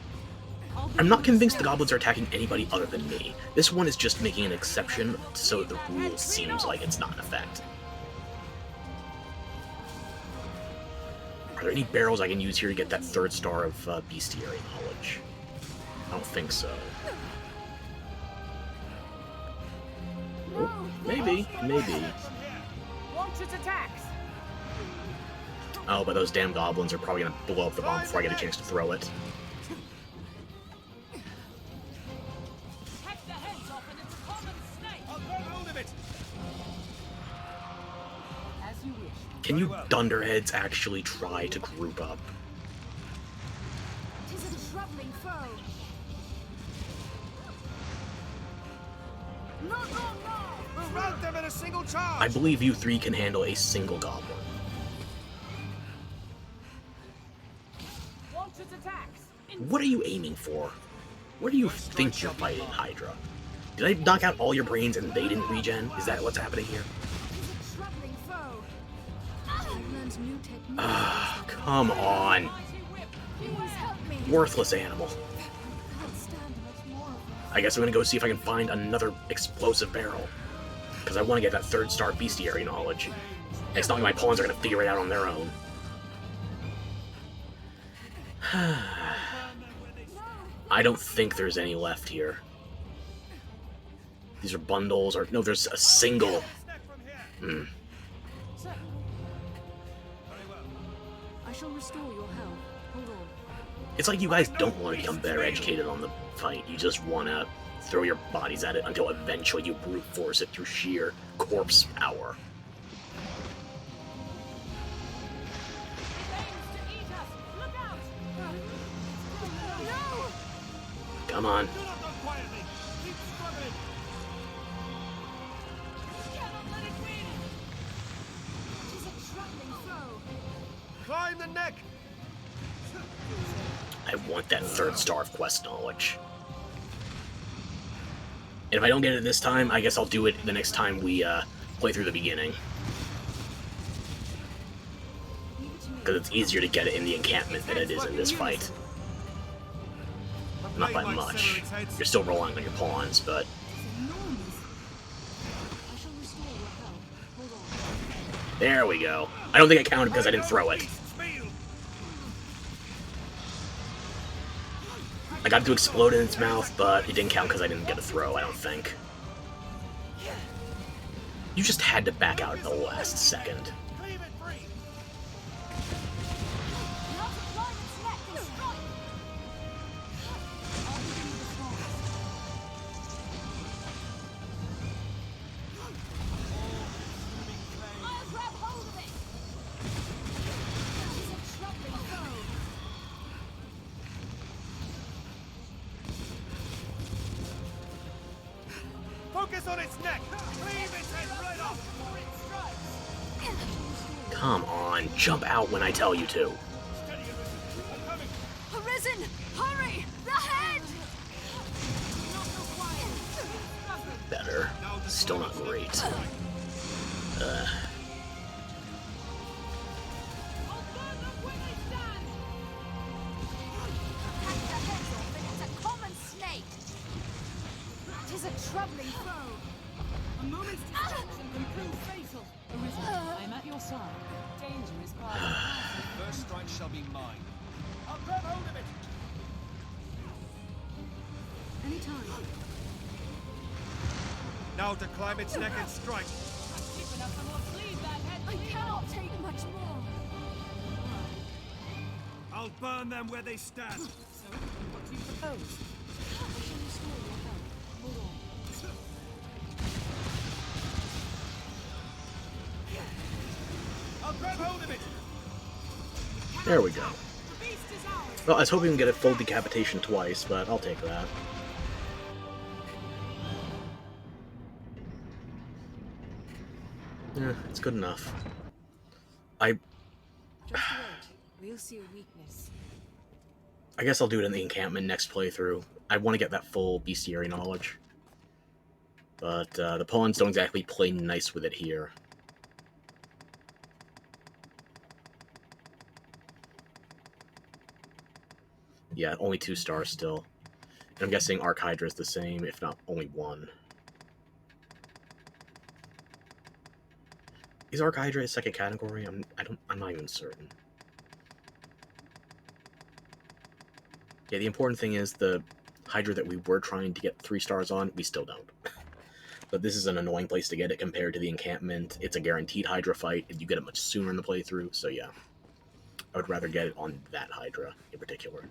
Speaker 1: I'm not convinced the goblins are attacking anybody other than me. This one is just making an exception, so the rule seems like it's not in effect. Are there any barrels I can use here to get that 3rd star of bestiary knowledge? I don't think so. Oh, maybe.
Speaker 3: Launch its attacks!
Speaker 1: Oh, but those damn goblins are probably gonna blow up the bomb before I get a chance to throw it.
Speaker 3: Hack the heads off and it's a common snake!
Speaker 2: I'll grab hold of it.
Speaker 3: As you wish.
Speaker 1: Can you dunderheads actually try to group up?
Speaker 5: 'Tis a troubling foe. No!
Speaker 2: We'll rout them in a single charge.
Speaker 1: I believe you 3 can handle a single goblin.
Speaker 3: Launch its attacks!
Speaker 1: What are you aiming for? Where do you think you're fighting, Hydra? Did I knock out all your brains and they didn't regen? Is that what's happening here?
Speaker 5: 'Tis a troubling foe.
Speaker 6: I've learned new techniques.
Speaker 1: Ah, come on.
Speaker 3: Mighty whip!
Speaker 5: Please help me.
Speaker 1: Worthless animal.
Speaker 5: I can't stand much more of this.
Speaker 1: I guess I'm gonna go see if I can find another explosive barrel. Because I want to get that 3rd star bestiary knowledge. And it's not like my pawns are gonna figure it out on their own. I don't think there's any left here. These are bundles, or no, there's a single. Hmm.
Speaker 6: I shall restore your health. Hold on.
Speaker 1: It's like you guys don't want to become better educated on the fight. You just want to throw your bodies at it until eventually you brute force it through sheer corpse power.
Speaker 3: It aims to eat us! Look out!
Speaker 5: No!
Speaker 1: Come on.
Speaker 2: Do not go quietly. Keep struggling.
Speaker 3: Cannot let it win!
Speaker 5: 'Tis a troubling foe.
Speaker 2: Climb the neck.
Speaker 1: I want that 3rd star of quest knowledge. And if I don't get it this time, I guess I'll do it the next time we play through the beginning. Because it's easier to get it in the encampment than it is in this fight.
Speaker 2: A
Speaker 1: Not
Speaker 2: blade
Speaker 1: by
Speaker 2: might
Speaker 1: much.
Speaker 2: sever its heads.
Speaker 1: You're still relying on your pawns, but
Speaker 6: Enormous. I shall restore your health. Hold on.
Speaker 1: there we go. I don't think I counted because I didn't throw it.
Speaker 2: Spiel.
Speaker 1: I got it to explode in its mouth, but it didn't count because I didn't get a throw, I don't think. You just had to back out at the last second.
Speaker 2: Cleave it free.
Speaker 5: Not to climb its neck and strike. I'll give you the response. I'll grab hold of it. 'Tis a troubling foe.
Speaker 2: Focus on its neck. Cleave its head right off.
Speaker 5: For it strikes.
Speaker 1: Come on, jump out when I tell you to.
Speaker 2: Steady, Arisen. I'm coming.
Speaker 5: Arisen! Hurry! The head!
Speaker 1: Better. Still not great.
Speaker 3: I'll burn them where they stand!
Speaker 5: Hack the heads off and it's a common snake. troubling foe.
Speaker 3: A moment's distraction can prove fatal. Arisen, I'm at your side. Danger is part of the path.
Speaker 4: First strike shall be mine.
Speaker 2: I'll grab hold of it.
Speaker 6: Anytime.
Speaker 2: Now to climb its neck and strike.
Speaker 3: Deep enough and we'll cleave that head
Speaker 5: I
Speaker 3: clear.
Speaker 5: cannot take much more.
Speaker 2: I'll burn them where they stand.
Speaker 3: So, what do you propose?
Speaker 6: I shall restore your health. Hold on.
Speaker 2: I'll grab hold of it.
Speaker 1: There we go.
Speaker 3: The beast is ours.
Speaker 1: Well, I was hoping we can get a full decapitation twice, but I'll take that. Yeah, it's good enough.
Speaker 6: Just wait. We'll see a weakness.
Speaker 1: I guess I'll do it in the encampment next playthrough. I want to get that full bestiary knowledge. But the pawns don't exactly play nice with it here. Yeah, only 2 stars still. And I'm guessing Archhydra is the same, if not only 1. Is Archhydra a second category? I'm not even certain. Yeah, the important thing is the Hydra that we were trying to get 3 stars on, we still don't. But this is an annoying place to get it compared to the encampment. It's a guaranteed Hydra fight, and you get it much sooner in the playthrough, so yeah. I would rather get it on that Hydra in particular.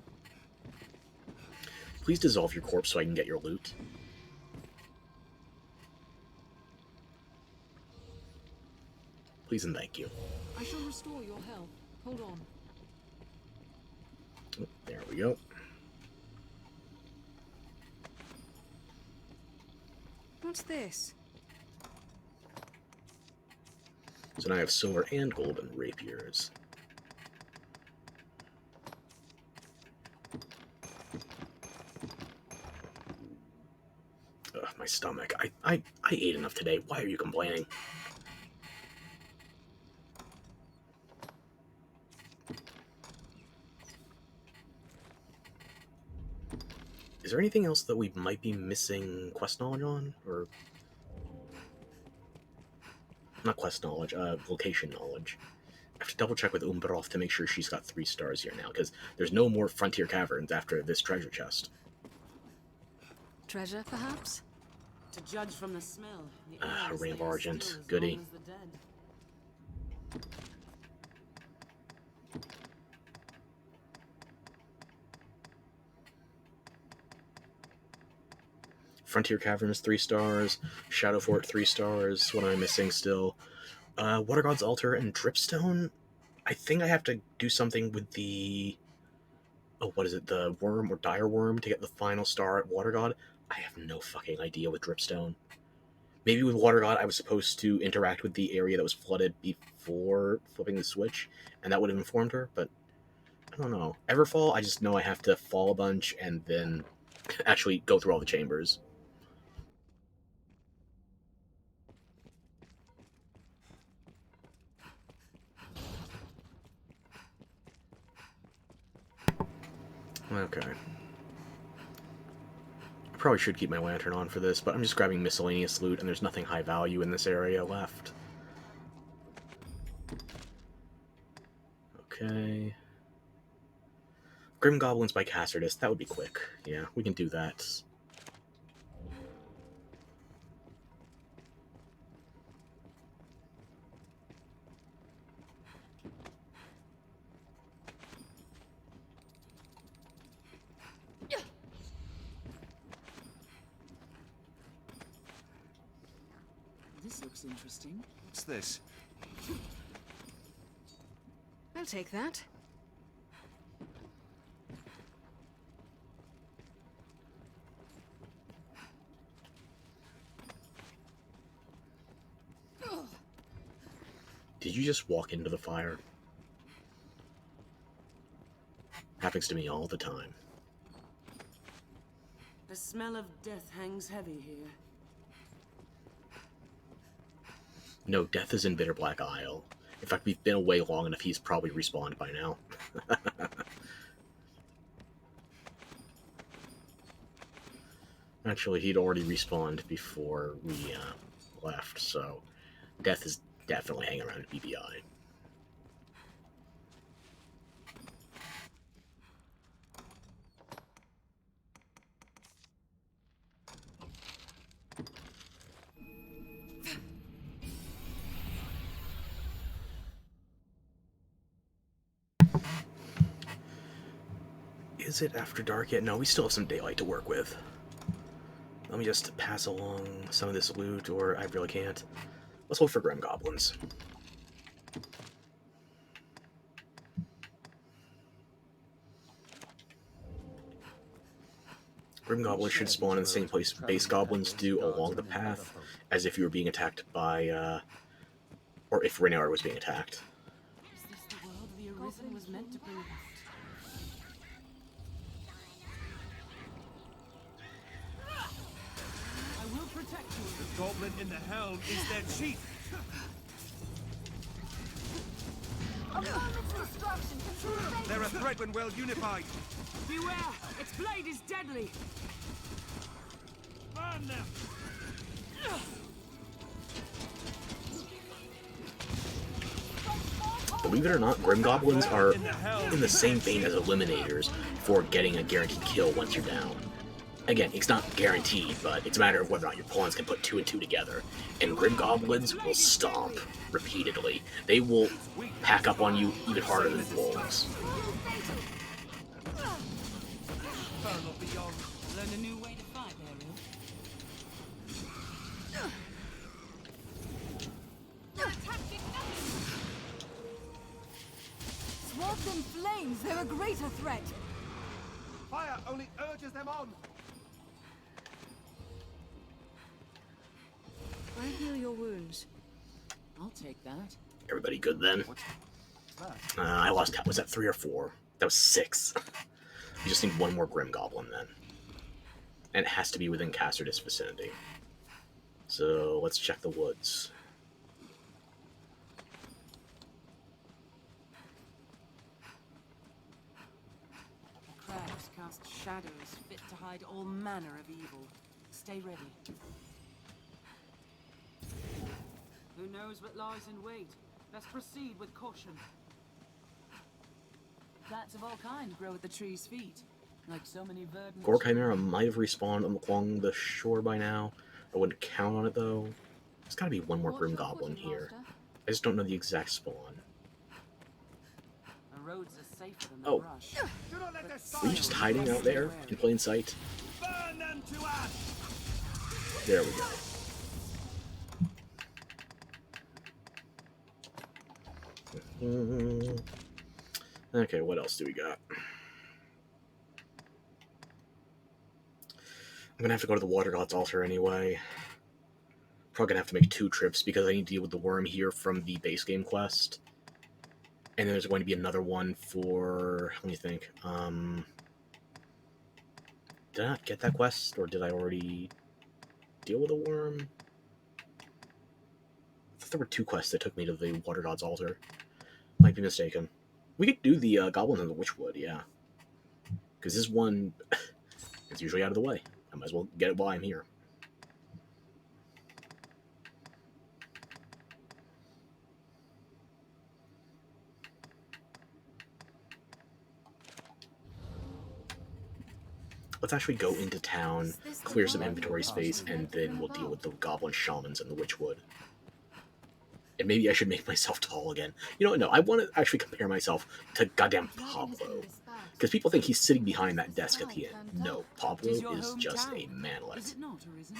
Speaker 1: Please dissolve your corpse so I can get your loot. Please and thank you.
Speaker 6: I shall restore your health. Hold on.
Speaker 1: Oh, there we go.
Speaker 6: What's this?
Speaker 1: So now I have silver and golden rapiers. Ugh, my stomach. I ate enough today. Why are you complaining? Is there anything else that we might be missing quest knowledge on? Or... not quest knowledge, location knowledge. I have to double check with Umbroth to make sure she's got 3 stars here now, because there's no more Frontier Caverns after this treasure chest.
Speaker 6: Treasure, perhaps?
Speaker 3: To judge from the smell, the
Speaker 1: Ah,
Speaker 3: air is
Speaker 1: Ring of
Speaker 3: still
Speaker 1: Argent.
Speaker 3: as
Speaker 1: Goody.
Speaker 3: long as the dead.
Speaker 1: Frontier Caverns 3 stars, Shadow Fort 3 stars. What am I missing still? Water God's Altar and Dripstone. I think I have to do something with the... oh, what is it? The worm or dire worm to get the final star at Water God? I have no fucking idea with Dripstone. Maybe with Water God I was supposed to interact with the area that was flooded before flipping the switch, and that would have informed her, but I don't know. Everfall, I just know I have to fall a bunch and then actually go through all the chambers. Okay. I probably should keep my lantern on for this, but I'm just grabbing miscellaneous loot, and there's nothing high value in this area left. Okay. Grim Goblins by Cassardus, that would be quick. Yeah, we can do that.
Speaker 3: This looks interesting.
Speaker 4: What's this?
Speaker 6: I'll take that.
Speaker 1: Did you just walk into the fire? Happens to me all the time.
Speaker 3: The smell of death hangs heavy here.
Speaker 1: No, Death is in Bitter Black Isle. In fact, we've been away long enough, he's probably respawned by now. Actually, he'd already respawned before we left, so Death is definitely hanging around BBI. Is it after dark yet? No, we still have some daylight to work with. Let me just pass along some of this loot, or I really can't. Let's look for Grim Goblins. Grim Goblins should spawn in the same place base goblins do along the path, as if you were being attacked by, or if Rhaenyra was being attacked.
Speaker 3: Is this the world the Arisen was meant to bring about? I will protect you.
Speaker 2: The goblin in the helm is their chief.
Speaker 5: A moment's distraction can prevent
Speaker 2: They're a threat when well unified.
Speaker 3: Beware! Its blade is deadly!
Speaker 2: Burn them!
Speaker 1: Believe it or not, Grim Goblins are in the same vein as Eliminators for getting a guaranteed kill once you're down. Again, it's not guaranteed, but it's a matter of whether or not your pawns can put 2 and 2 together. And Grim Goblins will stomp repeatedly. They will pack up on you even harder than wolves.
Speaker 2: Infernal beyond.
Speaker 3: Learn a new way to fight, Ariel.
Speaker 5: Swathed in flames, they're a greater threat.
Speaker 2: Fire only urges them on.
Speaker 6: I heal your wounds.
Speaker 3: I'll take that.
Speaker 1: Everybody good then? I lost count. Was that 3 or 4? That was 6. You just need one more Grim Goblin then. And it has to be within Caster's vicinity. So let's check the woods.
Speaker 3: Crags cast shadows fit to hide all manner of evil. Stay ready. Who knows what lies in wait? Let's proceed with caution. Plants of all kinds grow at the tree's feet, like so many verdant...
Speaker 1: Gore Chimera might have respawned along the shore by now. I wouldn't count on it though. There's gotta be one more Grim Goblin here. I just don't know the exact spawn.
Speaker 3: The roads are safer than the
Speaker 1: Oh.
Speaker 3: brush.
Speaker 2: Do not let their
Speaker 1: Were you just hiding out there in plain sight?
Speaker 2: burn them to ash.
Speaker 1: There we go. Okay, what else do we got? I'm gonna have to go to the Water God's altar anyway. Probably gonna have to make 2 trips because I need to deal with the worm here from the base game quest. And then there's going to be another one for... let me think. Did I not get that quest? Or did I already deal with a worm? I thought there were 2 quests that took me to the Water God's altar. Might be mistaken. We could do the Goblins in the Witchwood, yeah. Because this one is usually out of the way. I might as well get it while I'm here. Let's actually go into town, clear some inventory space, and then we'll deal with the Goblin Shamans in the Witchwood. And maybe I should make myself tall again. You know what? No, I want to actually compare myself to goddamn Pablo. Because people think he's sitting behind that desk at the end. No, Pablo is just a
Speaker 3: Is
Speaker 1: manlet.
Speaker 3: it not, Arisen?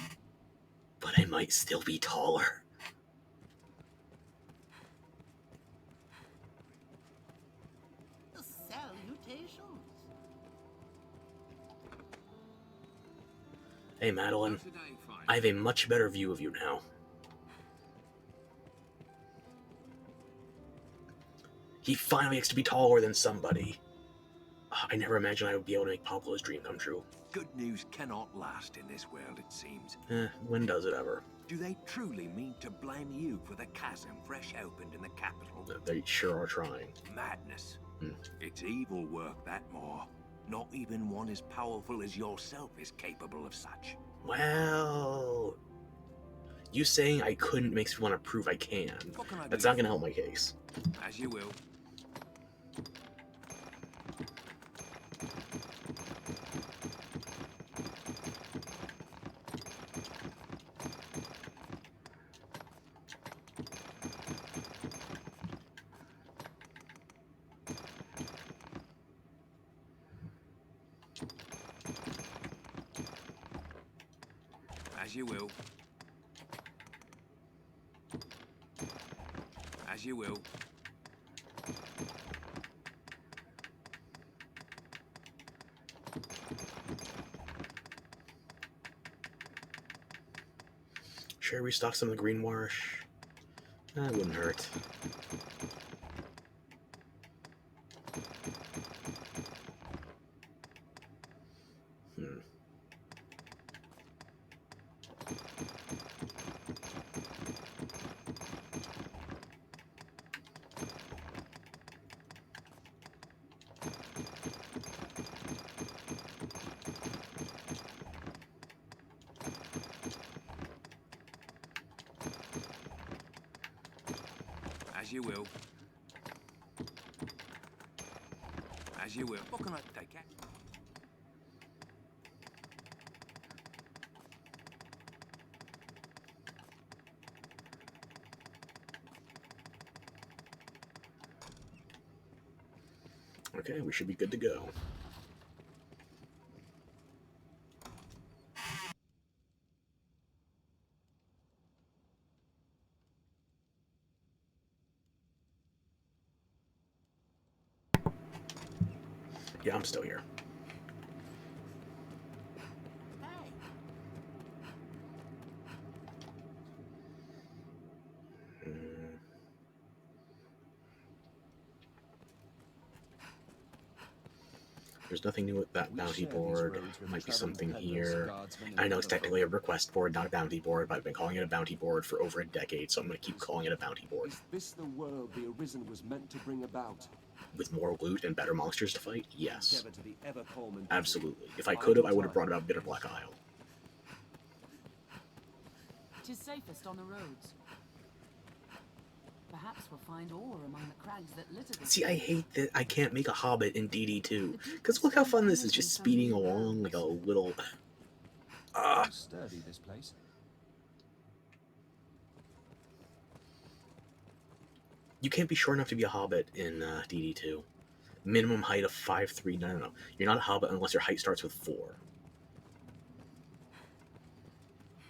Speaker 1: But I might still be taller.
Speaker 7: Salutations.
Speaker 1: Hey, Madeline. I have a much better view of you now. He finally gets to be taller than somebody. I never imagined I would be able to make Pablo's dream come true.
Speaker 8: Good news cannot last in this world, it seems.
Speaker 1: When does it ever?
Speaker 8: Do they truly mean to blame you for the chasm fresh opened in the capital?
Speaker 1: They sure are trying.
Speaker 8: Madness. It's evil work, that more. Not even one as powerful as yourself is capable of such.
Speaker 1: Well, you saying I couldn't makes me want to prove I can.
Speaker 8: What can I do?
Speaker 1: That's not going to help my case.
Speaker 8: As you will. As you will. As you will.
Speaker 1: Should I restock some of the green wash? That wouldn't hurt.
Speaker 8: As you will. As you will. What can I take it?
Speaker 1: Okay, we should be good to go. Yeah, I'm still here. There's nothing new with that bounty board. Might be something here. I know it's technically a request board, not a bounty board, but I've been calling it a bounty board for over a decade, so I'm going to keep calling it a bounty board.
Speaker 4: Is this the world the Arisen was meant to bring about?
Speaker 1: With more loot and better monsters to fight? Yes.
Speaker 4: Endeavor to the Everfall mentality.
Speaker 1: Absolutely. If I could have, I would have brought about Bitter Black Isle.
Speaker 3: It is safest on the roads. Perhaps we'll find ore among the crags that litter the
Speaker 1: See, I hate that I can't make a hobbit in DD2. Because look how fun this is, just speeding along like a little...
Speaker 4: Sturdy, this place.
Speaker 1: You can't be short enough to be a hobbit in DD2. Minimum height of 5'3". No. You're not a hobbit unless your height starts with 4.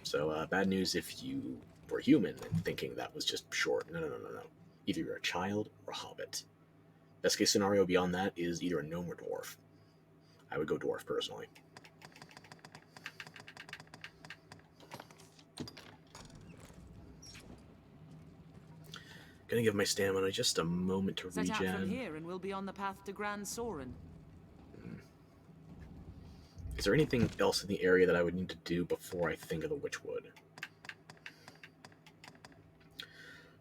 Speaker 1: So, bad news if you were human and thinking that was just short. No. Either you're a child or a hobbit. Best case scenario beyond that is either a gnome or dwarf. I would go dwarf, personally. Gonna give my stamina just a moment to
Speaker 3: Set out from
Speaker 1: regen.
Speaker 3: here and we'll be on the path to Grand Soren.
Speaker 1: Is there anything else in the area that I would need to do before I think of the Witchwood?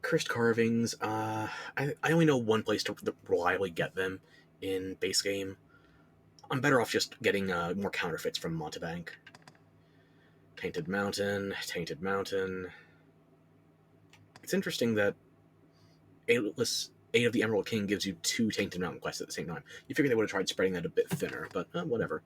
Speaker 1: Cursed carvings. I only know one place to reliably get them in base game. I'm better off just getting more counterfeits from Montebank. Tainted Mountain. It's interesting that 8 of the Emerald King gives you 2 Tainted Mountain quests at the same time. You figure they would have tried spreading that a bit thinner, but whatever.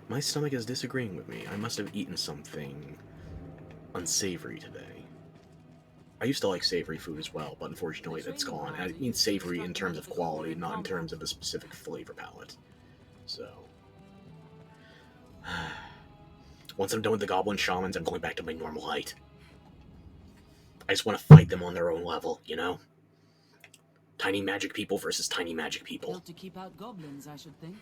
Speaker 1: My stomach is disagreeing with me. I must have eaten something unsavory today. I used to like savory food as well, but unfortunately that's gone. And I mean savory in terms of quality, not in terms of a specific flavor palette. So... once I'm done with the goblin shamans, I'm going back to my normal height. I just want to fight them on their own level, you know? Tiny magic people versus tiny magic people.
Speaker 3: Built to keep out goblins, I should think.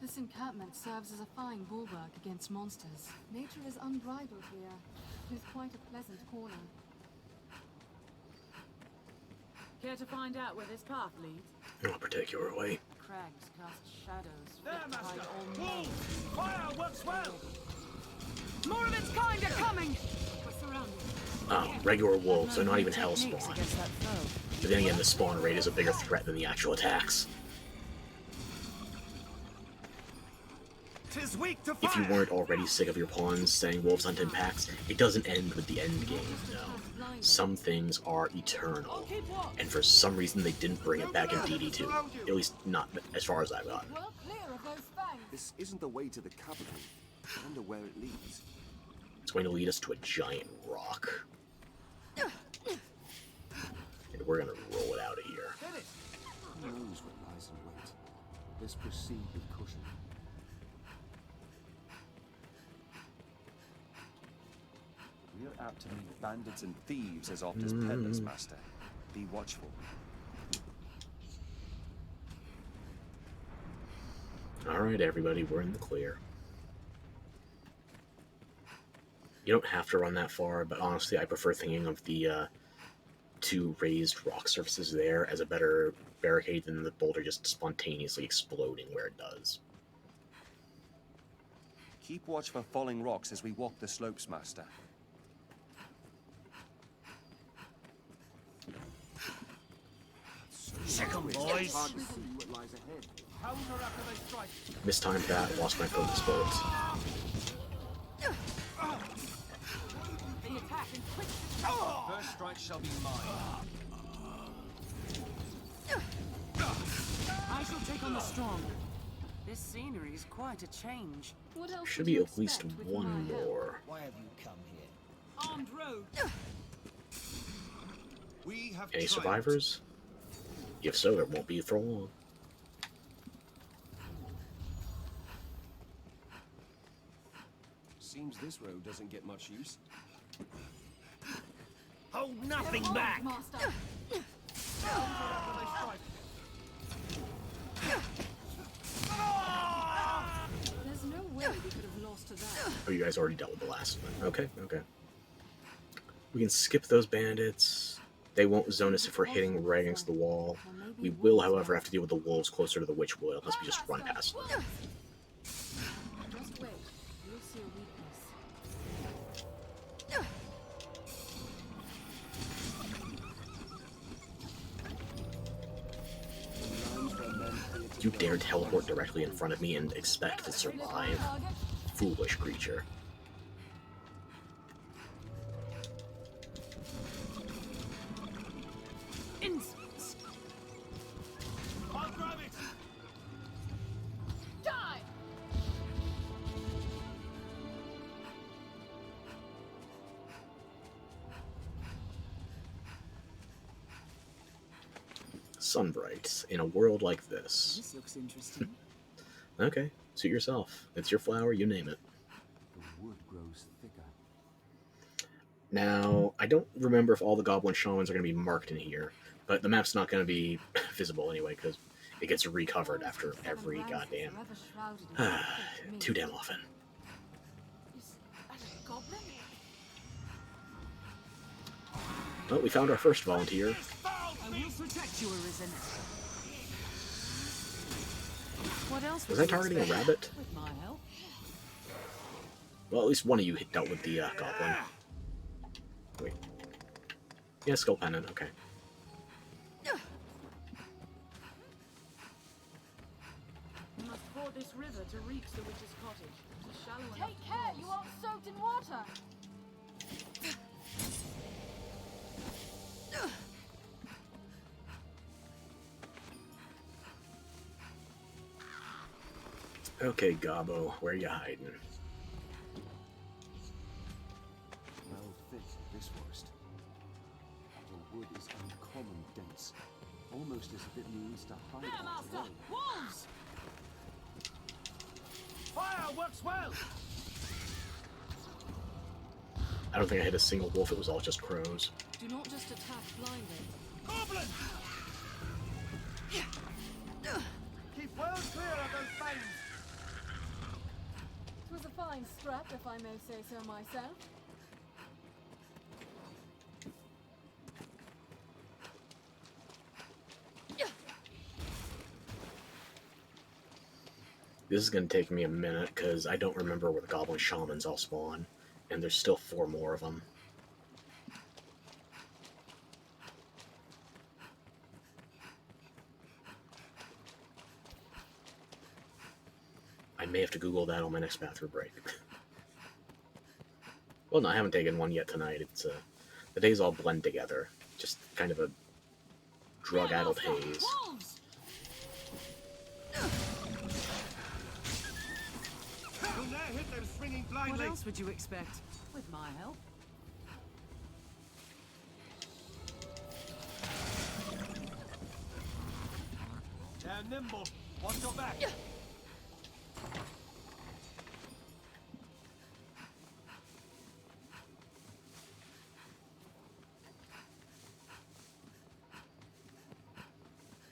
Speaker 6: This encampment serves as a fine bulwark against monsters. Nature is unbridled here. It is quite a pleasant corner.
Speaker 3: Care to find out where this path leads?
Speaker 1: No particular way.
Speaker 3: Crags cast shadows
Speaker 2: There,
Speaker 3: fit to hide
Speaker 2: Master!
Speaker 3: all
Speaker 2: Wolves!
Speaker 3: moles.
Speaker 2: Fire works well!
Speaker 3: More of its kind are coming! We're surrounded.
Speaker 1: Regular wolves, they're not even hell
Speaker 3: Techniques
Speaker 1: spawn.
Speaker 3: against that foe.
Speaker 1: But then again, the spawn rate is a bigger threat than the actual attacks.
Speaker 2: 'Tis weak to
Speaker 1: If
Speaker 2: fire!
Speaker 1: you weren't already sick of your pawns saying wolves hunt in packs, it doesn't end with the end game, no. Some things are eternal, and for some reason they didn't bring it back in DD2. At least not as far as I've gotten.
Speaker 5: Well clear of those fangs.
Speaker 4: This isn't the way to the capital. I wonder where it leads.
Speaker 1: It's going to lead us to a giant rock. And we're going to roll it out of here.
Speaker 4: Who knows what lies in wait? Let's proceed with caution. We're out to meet bandits and thieves as oft as peddlers, Master. Be watchful.
Speaker 1: Alright, everybody, we're in the clear. You don't have to run that far, but honestly, I prefer thinking of the two raised rock surfaces there as a better barricade than the boulder just spontaneously exploding where it does.
Speaker 4: Keep watch for falling rocks as we walk the slopes, Master.
Speaker 2: Second, boys!
Speaker 4: Hard to see what lies ahead.
Speaker 2: Counter after they strike.
Speaker 1: Mistimed that, lost my focus bullets.
Speaker 3: The attack in quick
Speaker 4: First strike shall be mine.
Speaker 3: I shall take on the strong. This scenery is quite a change.
Speaker 6: What else
Speaker 1: Should
Speaker 6: would you
Speaker 1: be at least
Speaker 6: expect with
Speaker 1: one
Speaker 6: my help?
Speaker 1: more.
Speaker 2: Why have you come here?
Speaker 3: Armed rogue.
Speaker 2: We have
Speaker 1: Any
Speaker 2: triumphed.
Speaker 1: survivors? If so, it won't be for long.
Speaker 4: Seems this road doesn't get much use.
Speaker 2: Hold nothing
Speaker 6: Hold,
Speaker 2: back!
Speaker 6: Master.
Speaker 2: Counter after they strike.
Speaker 6: There's no way we could have lost to that.
Speaker 1: Oh, you guys already dealt with the last one. Okay, okay. We can skip those bandits. They won't zone us if we're hitting right against the wall. We will, however, have to deal with the wolves closer to the Witchwood unless we just run past them.
Speaker 6: Just wait. You'll see a weakness.
Speaker 1: You dare teleport directly in front of me and expect to survive? Foolish creature.
Speaker 2: I'll grab it!
Speaker 5: Die!
Speaker 1: Sunbright, in a world like this.
Speaker 3: This looks interesting.
Speaker 1: Okay, suit yourself. It's your flower, you name it.
Speaker 4: The wood grows thicker.
Speaker 1: Now, I don't remember if all the Goblin Shamans are going to be marked in here, but the map's not going to be visible anyway, because it gets recovered after every goddamn... too damn often.
Speaker 5: Is that a goblin?
Speaker 1: Well, we found our first volunteer.
Speaker 3: I will protect you, Arisen. What else
Speaker 1: Was
Speaker 3: would
Speaker 1: I
Speaker 3: you
Speaker 1: targeting a
Speaker 3: expect?
Speaker 1: rabbit?
Speaker 3: With my help.
Speaker 1: Well, at least one of you dealt with the Goblin. Wait. Yeah, Skull Pendant, okay.
Speaker 3: We must ford this river to reach the witch's cottage. It is shallow enough
Speaker 5: Take
Speaker 3: to
Speaker 5: care,
Speaker 3: cross.
Speaker 5: you aren't soaked in water.
Speaker 1: Okay, Gobbo, where you hiding?
Speaker 4: Well thick, this forest. The wood is uncommon dense. Almost as if it means to hide
Speaker 3: There,
Speaker 4: out
Speaker 3: Master!
Speaker 4: away.
Speaker 3: Wolves!
Speaker 2: Fire works well!
Speaker 1: I don't think I hit a single wolf, it was all just crows.
Speaker 6: Do not just attack blindly.
Speaker 2: Goblin! Keep well clear of those fangs!
Speaker 5: It was a fine scrap, if I may say so myself.
Speaker 1: This is going to take me a minute because I don't remember where the goblin shamans all spawn, and there's still 4 more of them. I may have to Google that on my next bathroom break. Well, no, I haven't taken one yet tonight. It's the days all blend together. Just kind of a drug-addled haze.
Speaker 2: You'll now hit them swinging
Speaker 3: What
Speaker 2: blindly.
Speaker 3: else would you expect? With my help.
Speaker 2: They're nimble. Watch your back.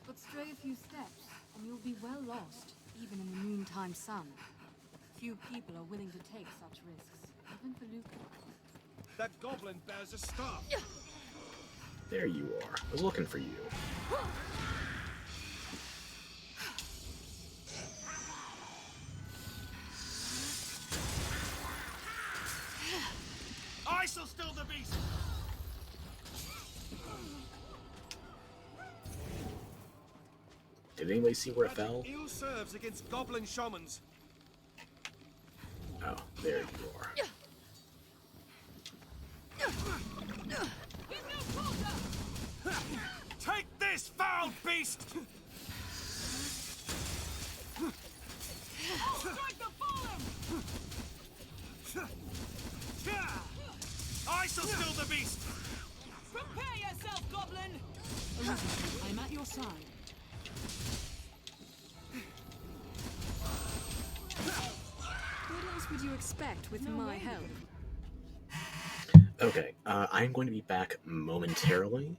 Speaker 6: But stray a few steps, and you'll be well lost, even in the noontime sun. Few people are willing to take such risks, even for Luca.
Speaker 2: That goblin bears a staff.
Speaker 1: There you are. I was looking for you.
Speaker 2: I shall still the beast.
Speaker 1: Did anybody see where it fell?
Speaker 2: Ill serves against goblin shamans.
Speaker 1: Oh, there you are.
Speaker 2: Take this, foul beast!
Speaker 3: Strike the fallen!
Speaker 2: I shall still the beast!
Speaker 3: Prepare yourself, goblin! I'm at your side. What else would you expect with my help?
Speaker 1: Okay, I'm going to be back momentarily.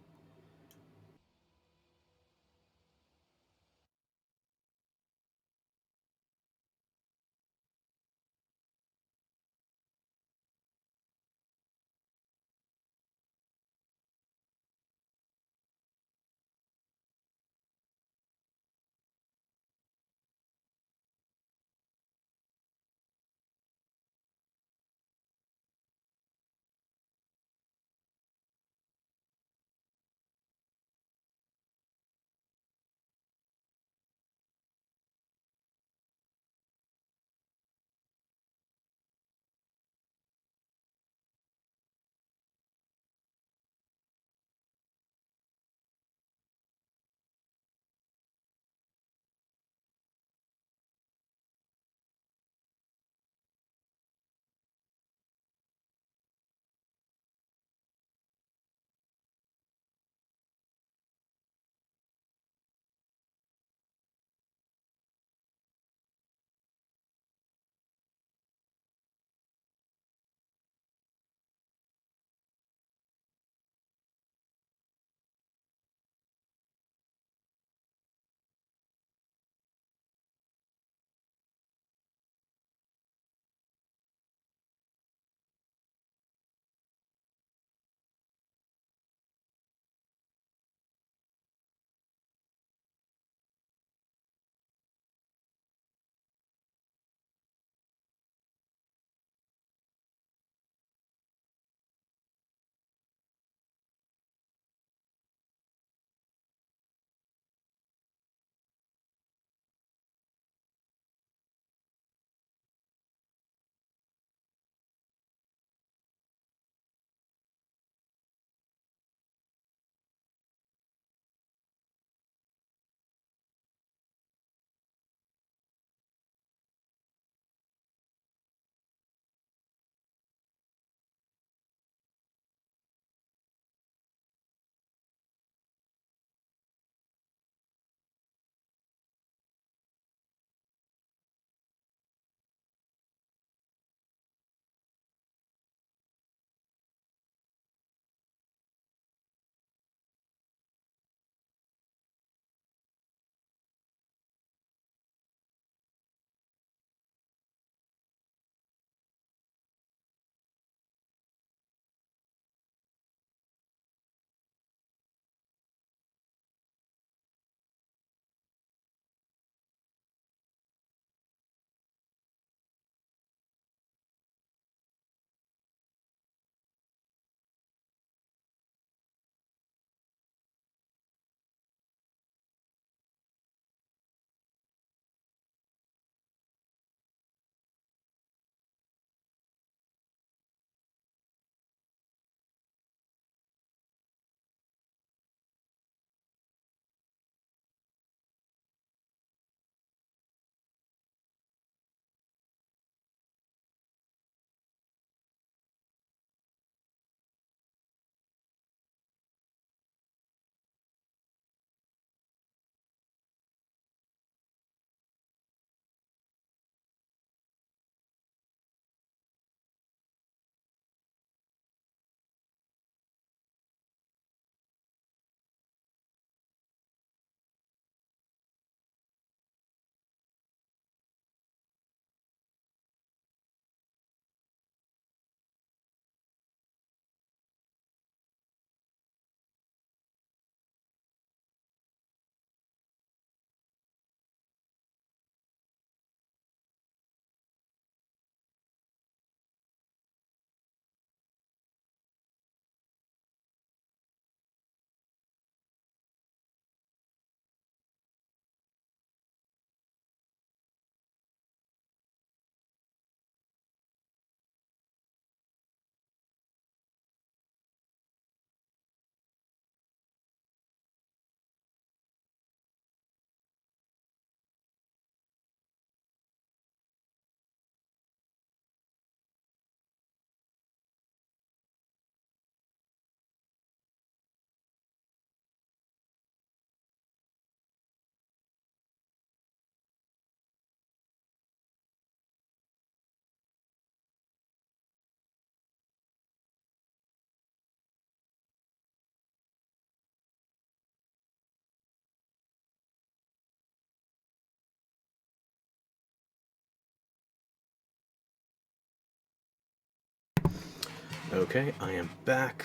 Speaker 1: Okay, I am back.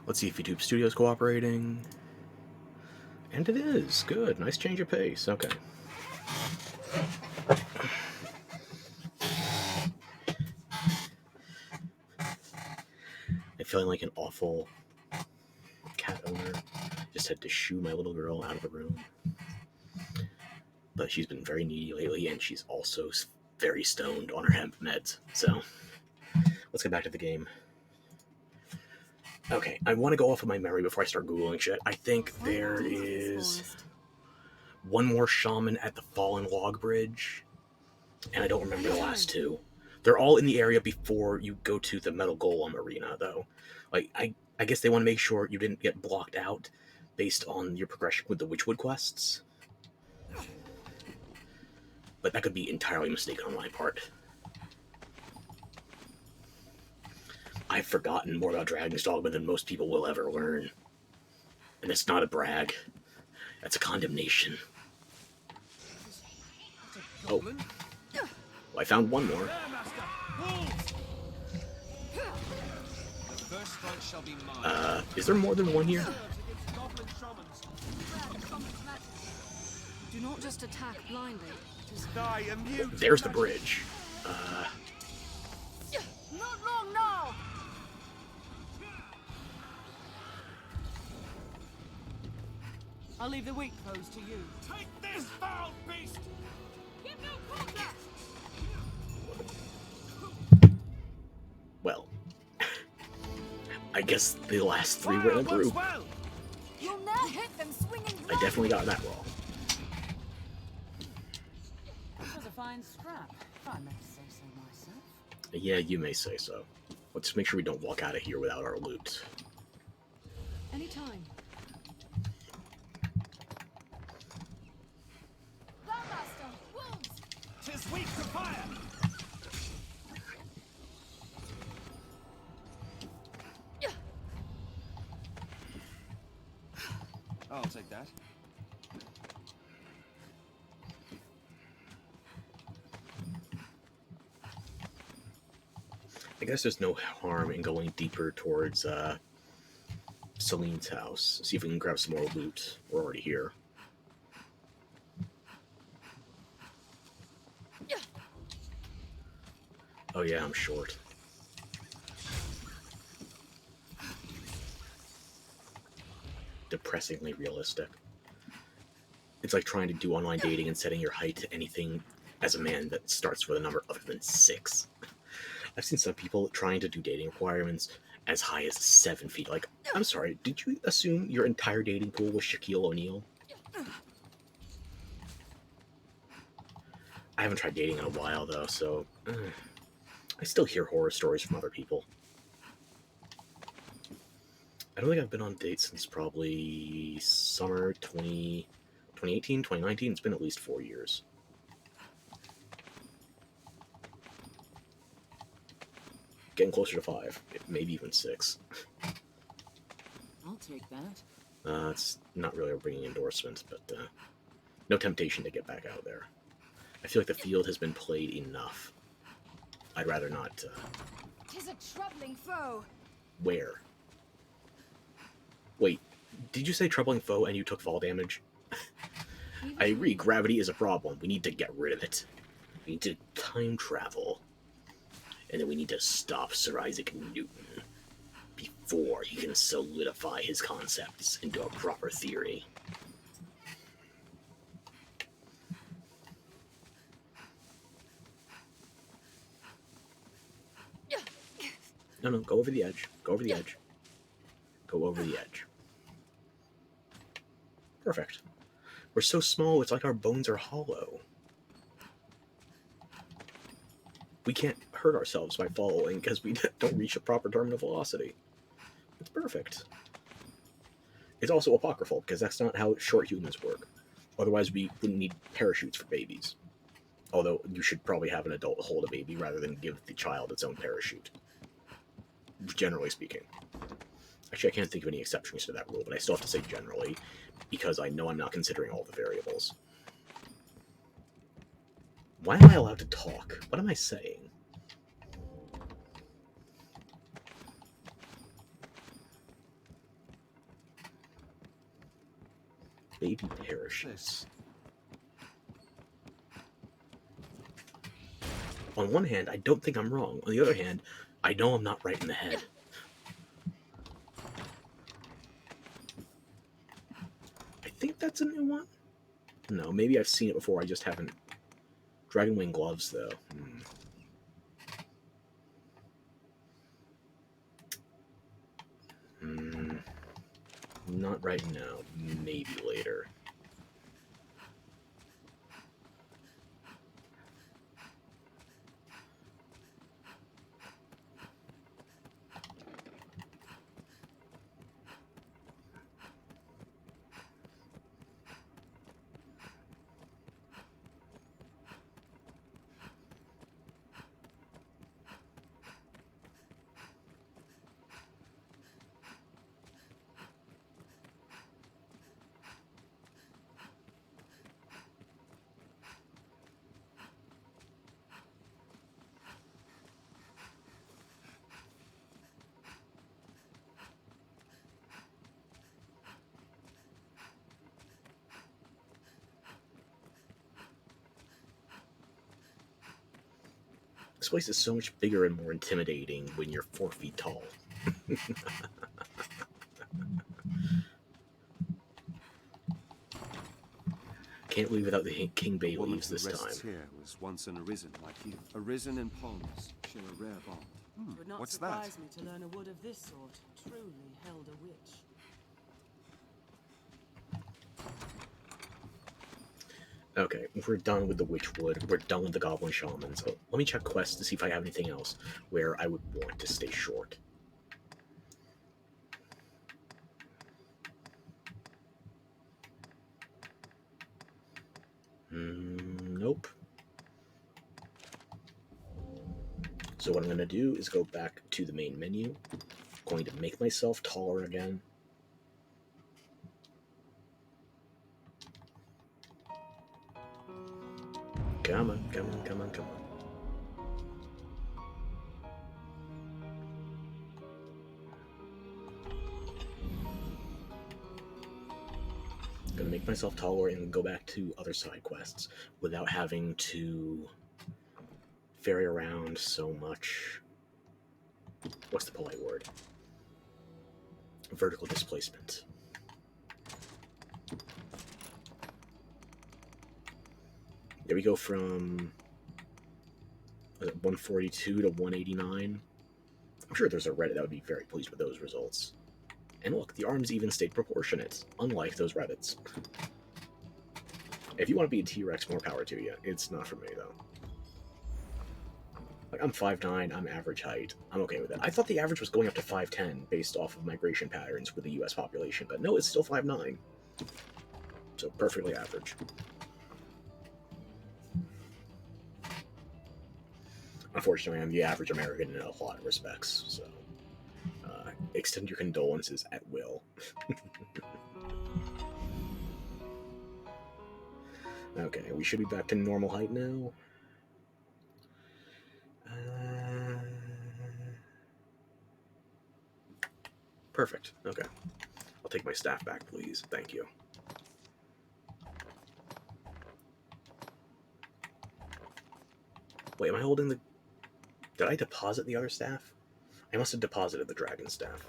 Speaker 1: Let's see if YouTube Studio's cooperating. And it is. Good. Nice change of pace. Okay. I'm feeling like an awful cat owner. Just had to shoo my little girl out of the room. But she's been very needy lately, and she's also very stoned on her hemp meds. So, let's get back to the game. Okay, I want to go off of my memory before I start Googling shit. I think there is one more shaman at the Fallen Log Bridge, and I don't remember the last two. They're all in the area before you go to the Metal Golem arena, though. Like, I guess they want to make sure you didn't get blocked out based on your progression with the Witchwood quests. But that could be entirely mistaken on my part. I've forgotten more about Dragon's Dogma than most people will ever learn. And it's not a brag. That's a condemnation. Oh. Well, I found one more. Is there more than one here?
Speaker 6: Do not just attack blindly.
Speaker 1: There's the bridge.
Speaker 3: Not long now! I'll leave the weak foes to you.
Speaker 2: Take this, foul beast!
Speaker 3: Give no combat!
Speaker 1: Well, I guess the last three were in a group.
Speaker 2: Well.
Speaker 5: You'll now hit them swinging.
Speaker 1: I definitely got that wrong.
Speaker 3: That was a fine scrap, if I may say so myself.
Speaker 1: Yeah, you may say so. Let's make sure we don't walk out of here without our loot.
Speaker 6: Anytime.
Speaker 5: Master, wolves.
Speaker 2: 'Tis weak to fire!
Speaker 4: I'll take that.
Speaker 1: I guess there's no harm in going deeper towards Celine's house. See if we can grab some more loot. We're already here. Oh yeah, I'm short. Depressingly realistic. It's like trying to do online dating and setting your height to anything as a man that starts with a number other than 6. I've seen some people trying to do dating requirements as high as 7 feet. Like, I'm sorry, did you assume your entire dating pool was Shaquille O'Neal? I haven't tried dating in a while, though, so I still hear horror stories from other people. I don't think I've been on dates since probably summer 2018, 2019. It's been at least 4 years. Getting closer to 5, maybe even 6.
Speaker 3: I'll take that.
Speaker 1: It's not really a ringing endorsement, but no temptation to get back out there. I feel like the field has been played enough. I'd rather not.
Speaker 5: 'Tis a troubling foe.
Speaker 1: Where? Wait, did you say troubling foe and you took fall damage? I agree, gravity is a problem. We need to get rid of it. We need to time travel. And then we need to stop Sir Isaac Newton before he can solidify his concepts into a proper theory. No, go over the edge. Go over the edge. Go over the edge. Perfect. We're so small, it's like our bones are hollow. We can't hurt ourselves by falling because we don't reach a proper terminal velocity. It's perfect. It's also apocryphal because that's not how short humans work. Otherwise, we wouldn't need parachutes for babies. Although, you should probably have an adult hold a baby rather than give the child its own parachute. Generally speaking. Actually, I can't think of any exceptions to that rule, but I still have to say generally, because I know I'm not considering all the variables. Why am I allowed to talk? What am I saying? Baby parachutes. On one hand, I don't think I'm wrong. On the other hand, I know I'm not right in the head. I think that's a new one. No, maybe I've seen it before, I just haven't. Dragon Wing gloves, though. Not right now. Maybe later. This place is so much bigger and more intimidating when you're 4 feet tall. Can't leave without the King Bay
Speaker 4: Woman
Speaker 1: leaves
Speaker 4: who
Speaker 1: this
Speaker 4: rests
Speaker 1: time.
Speaker 4: here was once an Arisen like you. Arisen and Palms share a rare bond.
Speaker 3: It would not
Speaker 4: What's
Speaker 3: surprise
Speaker 4: that?
Speaker 3: me to learn a wood of this sort truly held a witch.
Speaker 1: Okay, we're done with the Witchwood. We're done with the Goblin Shamans. Oh, let me check quests to see if I have anything else where I would want to stay short. Nope. So what I'm going to do is go back to the main menu. I'm going to make myself taller again. Come on, come on, come on, come on. Gonna make myself taller and go back to other side quests without having to ferry around so much. What's the polite word? Vertical displacement. There we go from 142 to 189. I'm sure there's a Reddit that would be very pleased with those results. And look, the arms even stayed proportionate, unlike those Reddits. If you want to be a T-Rex, more power to you. It's not for me, though. Like, I'm 5'9", I'm average height. I'm okay with that. I thought the average was going up to 5'10", based off of migration patterns with the US population, but no, it's still 5'9". So, perfectly average. Unfortunately, I'm the average American in a lot of respects, so extend your condolences at will. Okay, we should be back to normal height now. Perfect. Okay. I'll take my staff back, please. Thank you. Wait, am I holding the... Did I deposit the other staff? I must have deposited the dragon staff.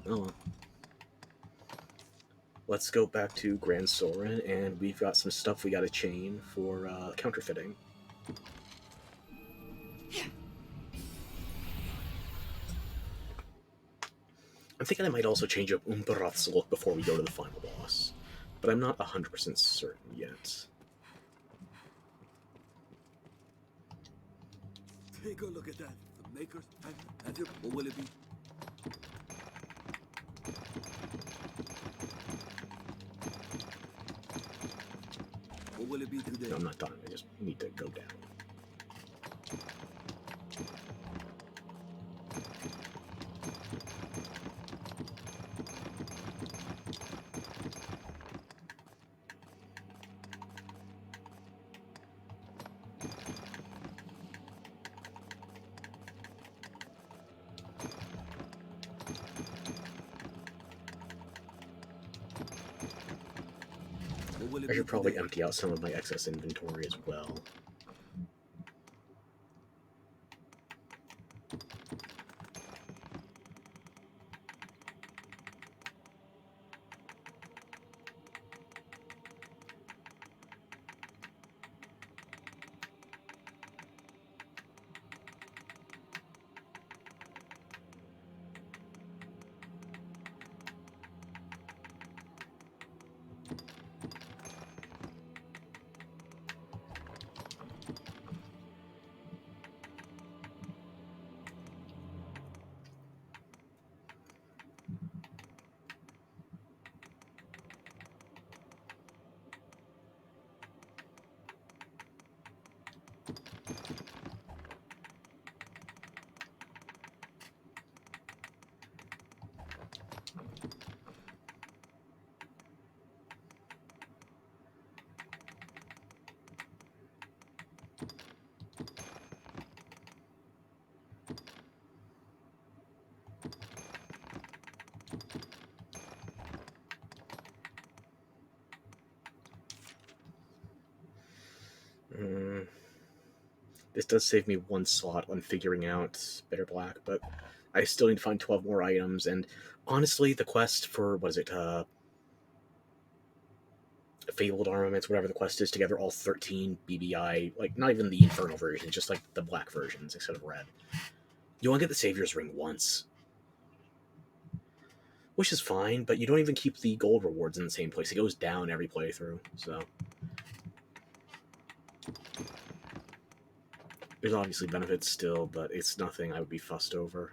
Speaker 1: Oh well. Let's go back to Grand Soren, and we've got some stuff we gotta chain for counterfeiting. I'm thinking I might also change up Umbarath's look before we go to the final boss, but I'm not 100% certain yet.
Speaker 8: Take a look at that. The makers have it, or will it be? What will it be today?
Speaker 1: No, I'm not done. I just need to go down.
Speaker 8: will it
Speaker 1: I
Speaker 8: be
Speaker 1: should probably
Speaker 8: today?
Speaker 1: empty out some of my excess inventory as well. This does save me one slot on figuring out Bitter Black, but I still need to find 12 more items, and honestly, the quest for, what is it, Fabled Armaments, whatever the quest is, to gather all 13 BBI, like, not even the Infernal version, just like the black versions instead of red. You only get the Savior's Ring once. Which is fine, but you don't even keep the gold rewards in the same place. It goes down every playthrough, so... There's obviously benefits still, but it's nothing I would be fussed over.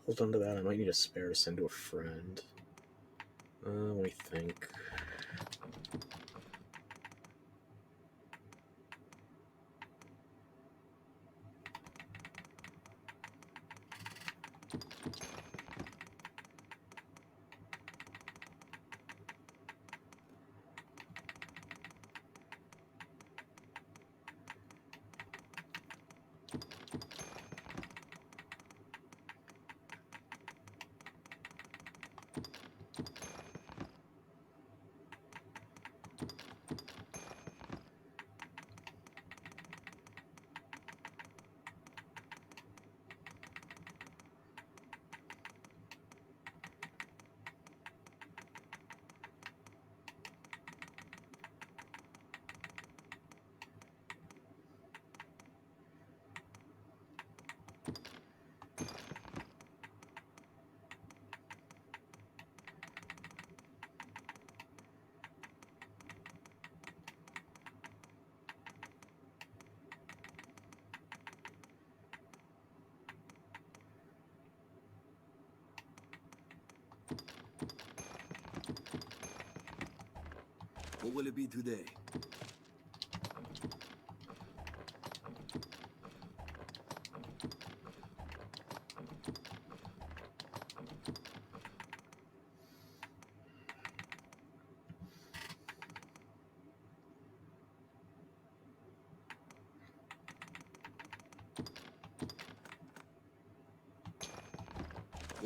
Speaker 1: Hold on to that, I might need a spare to send to a friend. Let me think.
Speaker 8: What will it be today?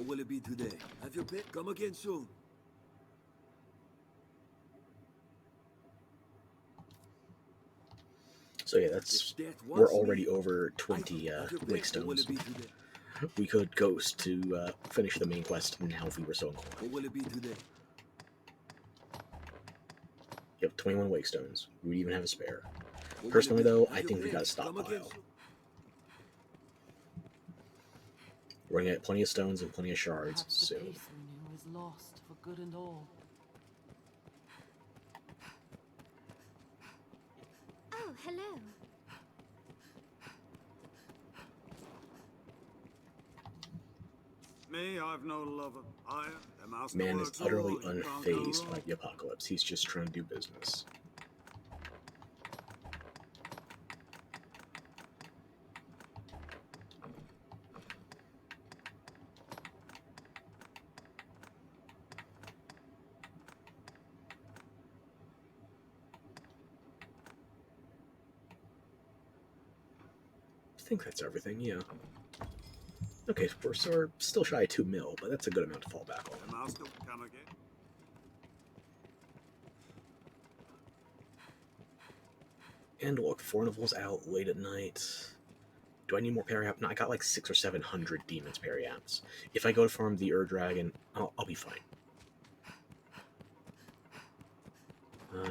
Speaker 8: What will it be today? Have your pick. Come again soon.
Speaker 1: So yeah, that's we're already over 20 wake stones. We could ghost to finish the main quest now if we were so inclined.
Speaker 8: What will it be today?
Speaker 1: You have 21 wake stones. We would even have a spare. Personally, though, I think we got a stockpile. We're gonna get plenty of stones and plenty of shards
Speaker 3: Perhaps the
Speaker 1: soon.
Speaker 3: peace we knew is lost for good and all.
Speaker 5: Oh, hello.
Speaker 2: Me, I've no lover. I am master.
Speaker 1: Man is
Speaker 2: works
Speaker 1: utterly
Speaker 2: all, you can't go
Speaker 1: unfazed
Speaker 2: wrong.
Speaker 1: by the apocalypse. He's just trying to do business. I think that's everything, yeah. Okay, so we're still shy of 2 mil, but that's a good amount to fall back
Speaker 2: The
Speaker 1: on.
Speaker 2: master, come again.
Speaker 1: And look, Fornival's out late at night. Do I need more Periaps? No, I got like 600 or 700 demons Periaps. If I go to farm the Dragon, I'll be fine.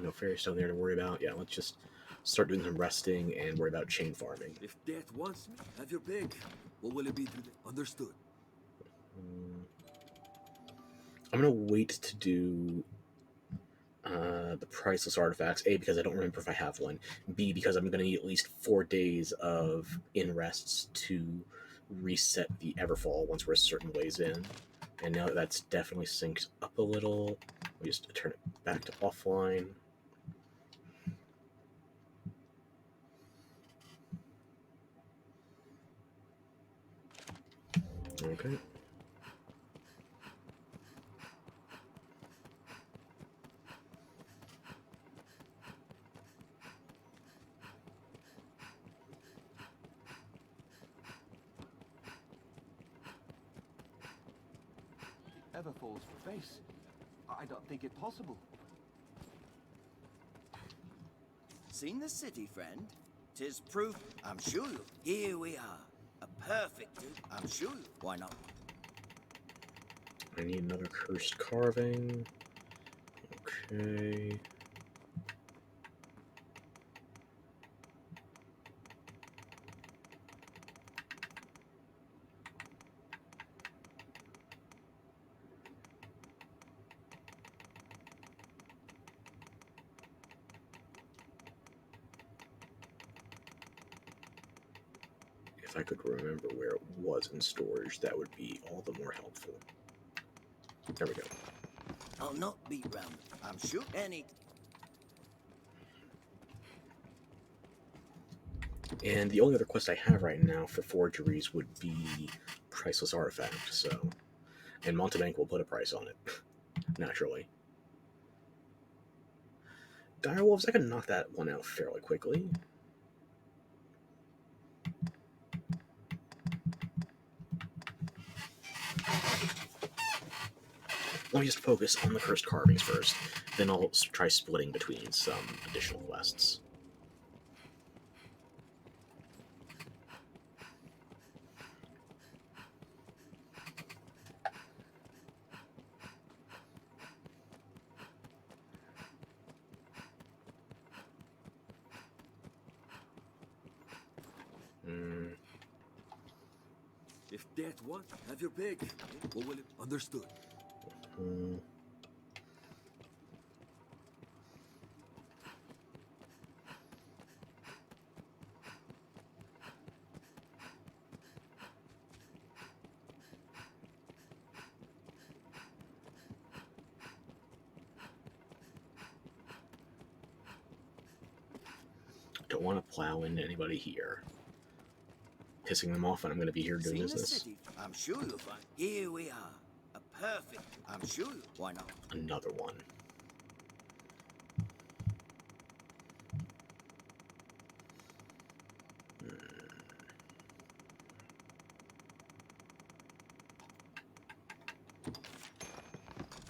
Speaker 1: No fairy stone there to worry about. Yeah, let's just start doing some resting and worry about chain farming.
Speaker 8: If death wants me, have your pick. What will it be today? Understood.
Speaker 1: I'm gonna wait to do the priceless artifacts. A, because I don't remember if I have one. B, because I'm gonna need at least 4 days of in-rests to reset the Everfall once we're a certain ways in. And now that that's definitely synced up a little, we just turn it back to offline. Okay.
Speaker 4: Everfall's face. I don't think it possible.
Speaker 7: Seen the city, friend? 'Tis proof, I'm sure. Here we are. A perfect dude, I'm sure. Why not?
Speaker 1: I need another cursed carving. Okay. If I could remember where it was in storage, that would be all the more helpful. There we go.
Speaker 7: I'll not beat round. I'm sure any.
Speaker 1: And the only other quest I have right now for forgeries would be Priceless Artifact, so... And Montebank will put a price on it, naturally. Direwolves, I can knock that one out fairly quickly. Let me just focus on the cursed carvings first, then I'll try splitting between some additional quests.
Speaker 8: If death wants, have your pick. What will it? Understood.
Speaker 1: Don't want to plow into anybody here. Pissing them off, and I'm going to be here doing
Speaker 7: Seen the
Speaker 1: business.
Speaker 7: city? I'm sure you'll find. Here we are. A perfect. I'm sure. Why not?
Speaker 1: Another one.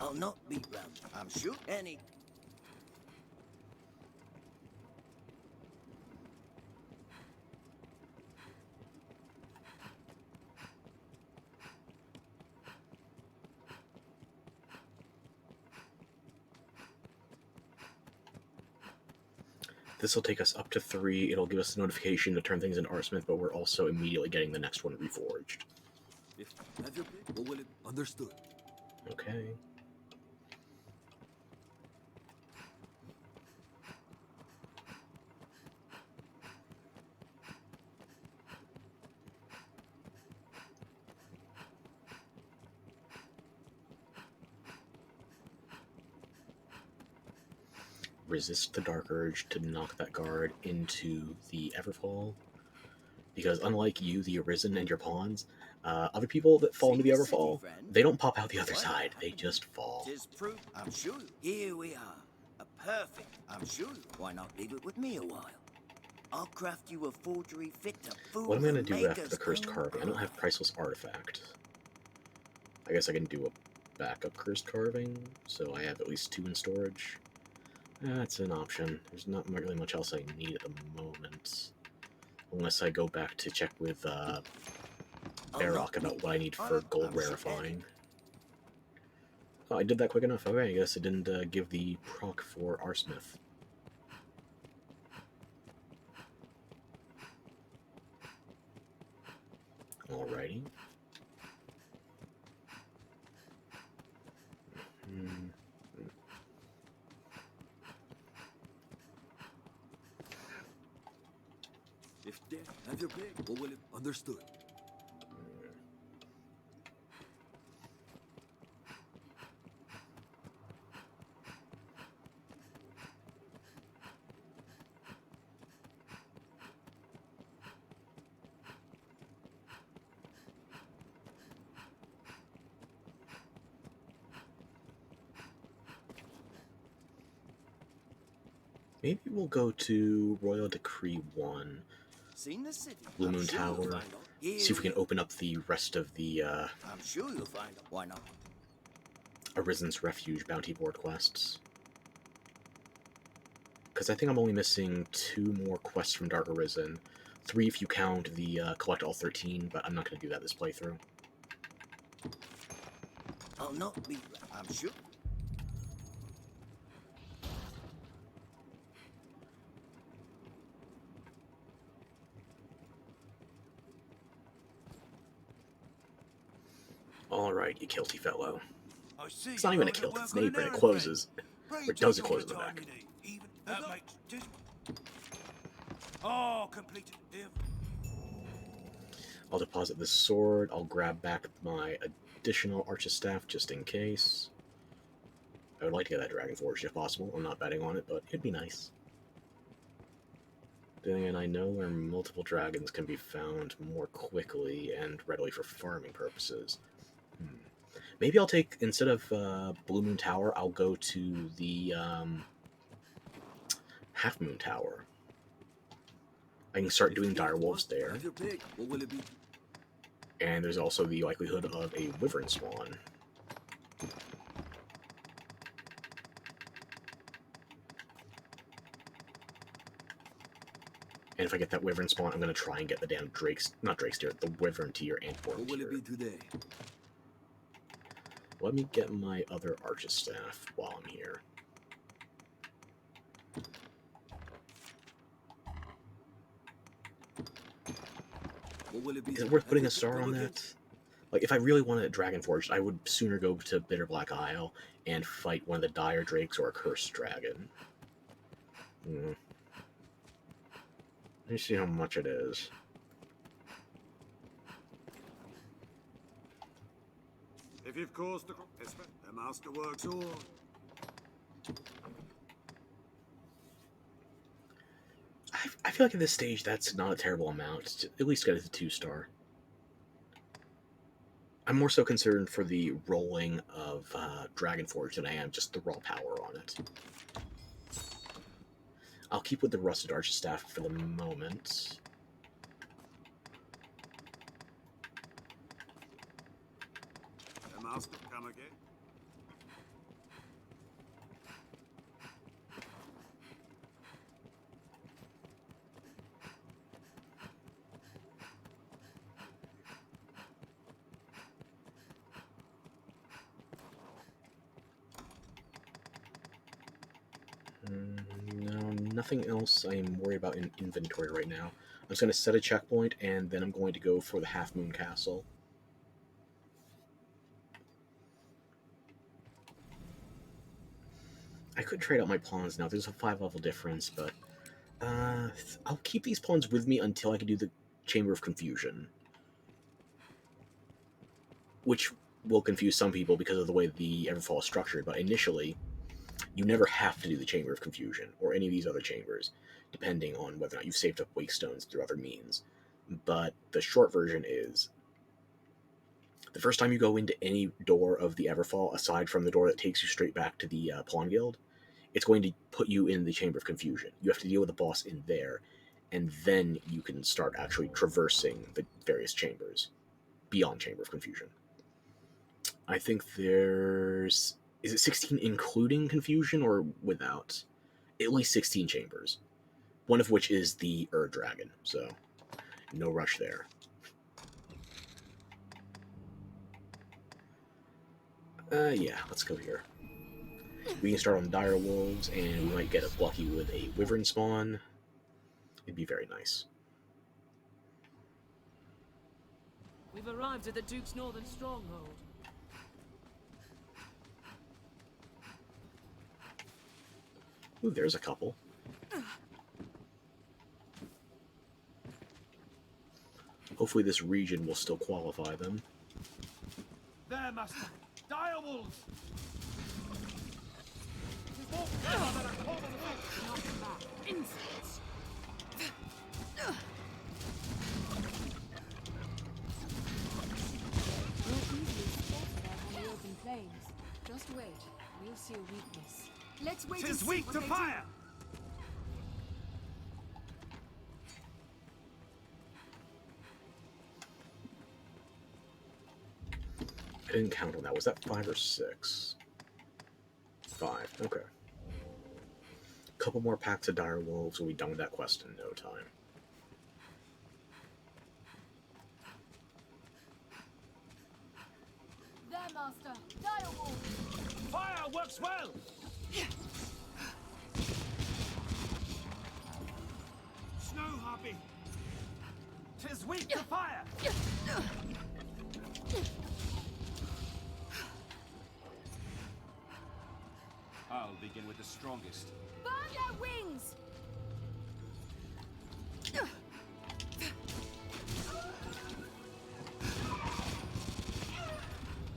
Speaker 7: I'll not beat round. I'm sure any.
Speaker 1: This will take us up to 3. It'll give us a notification to turn things into arsmith, but we're also immediately getting the next one reforged.
Speaker 8: Understood.
Speaker 1: Okay. Resist the Dark Urge to knock that guard into the Everfall. Because unlike you, the Arisen, and your pawns, other people that fall into the Everfall, they don't pop out the other side. They just fall.
Speaker 7: Tis proof. I'm sure. Here we are. A perfect. I'm sure. Why not leave it with me a while? I'll craft you a forgery fit to fool
Speaker 1: What am I going to
Speaker 7: the
Speaker 1: do after
Speaker 7: makers,
Speaker 1: the Cursed
Speaker 7: King.
Speaker 1: Carving? I don't have Priceless Artifact. I guess I can do a backup Cursed Carving, so I have at least 2 in storage. That's an option. There's not really much else I need at the moment. Unless I go back to check with Barrock about what I need for gold rarefying. Oh, I did that quick enough. Okay, I guess it didn't give the proc for Arsmith. Alrighty.
Speaker 8: If dead, have your pick. Or will it? Understood.
Speaker 1: Maybe we'll go to Royal Decree 1.
Speaker 7: Seen the city.
Speaker 1: Blue
Speaker 7: I'm
Speaker 1: Moon
Speaker 7: sure you'll
Speaker 1: Tower.
Speaker 7: find out. Here
Speaker 1: See if we
Speaker 7: we
Speaker 1: can open up the rest of the
Speaker 7: I'm sure you'll find out. Why not?
Speaker 1: Arisen's Refuge bounty board quests. Because I think I'm only missing 2 more quests from Dark Arisen. 3 if you count the collect all 13, but I'm not going to do that this playthrough.
Speaker 7: I'll not be. I'm sure.
Speaker 1: Alright, you kilty fellow.
Speaker 2: I see.
Speaker 1: It's not even a kilt, it's an apron, it closes. Or does it close in the back?
Speaker 2: Even that makes just. Oh, completed. Here.
Speaker 1: I'll deposit this sword, I'll grab back my additional Archer's Staff just in case. I would like to get that Dragon Forge if possible. I'm not betting on it, but it'd be nice. Then again, I know where multiple dragons can be found more quickly and readily for farming purposes. Maybe I'll take, instead of Blue Moon Tower, I'll go to the Half Moon Tower. I can start doing direwolves there.
Speaker 8: Have your pick. Or will it be?
Speaker 1: And there's also the likelihood of a Wyvern Spawn. And if I get that Wyvern Spawn, I'm going to try and get the damn not Drake's Tear, the Wyvern Tear and
Speaker 8: Or
Speaker 1: Pork
Speaker 8: will it
Speaker 1: Tear.
Speaker 8: be today?
Speaker 1: Let me get my other Archer's Staff while I'm here.
Speaker 8: Or will it be?
Speaker 1: Is it worth putting a star on that? Like, if I really wanted a Dragon Forged, I would sooner go to Bitter Black Isle and fight one of the Dire Drakes or a Cursed Dragon. Let me see how much it is.
Speaker 4: If you've caused the master works all.
Speaker 1: I feel like at this stage, that's not a terrible amount. To at least get it to 2-star. I'm more so concerned for the rolling of Dragon Forge than I am just the raw power on it. I'll keep with the Rusted Archer Staff for the moment.
Speaker 2: ask to come again.
Speaker 1: No, nothing else I am worried about in inventory right now. I'm just going to set a checkpoint, and then I'm going to go for the Half Moon Castle. I could trade out my pawns now. There's a 5-level difference, but I'll keep these pawns with me until I can do the Chamber of Confusion, which will confuse some people because of the way the Everfall is structured, but initially, you never have to do the Chamber of Confusion, or any of these other chambers, depending on whether or not you've saved up wake stones through other means. But the short version is, the first time you go into any door of the Everfall, aside from the door that takes you straight back to the Pawn Guild, it's going to put you in the Chamber of Confusion. You have to deal with the boss in there, and then you can start actually traversing the various chambers beyond Chamber of Confusion. I think there's... Is it 16 including Confusion or without? At least 16 chambers. One of which is the Dragon, so no rush there. Yeah, let's go here. We can start on Dire Wolves, and we might get lucky with a Wyvern spawn. It'd be very nice.
Speaker 3: We've arrived at the Duke's northern stronghold.
Speaker 1: Ooh, there's a couple. Hopefully this region will still qualify them.
Speaker 2: There, Master. Dire wolves!
Speaker 3: Insects!
Speaker 6: You're easily spotted out on the open plains. Just wait. We'll see a weakness. Let's wait and
Speaker 2: Tis
Speaker 6: see
Speaker 2: weak
Speaker 6: what
Speaker 2: to
Speaker 6: they
Speaker 2: fire!
Speaker 1: I didn't count on that. Was that 5 or 6? 5. Okay. Couple more packs of Dire Wolves. We'll be done with that quest in no time.
Speaker 5: There, Master. Dire wolf.
Speaker 2: Fire works well! Snow harpy! Tis weak to fire!
Speaker 4: I'll begin with the strongest.
Speaker 5: Burn their wings!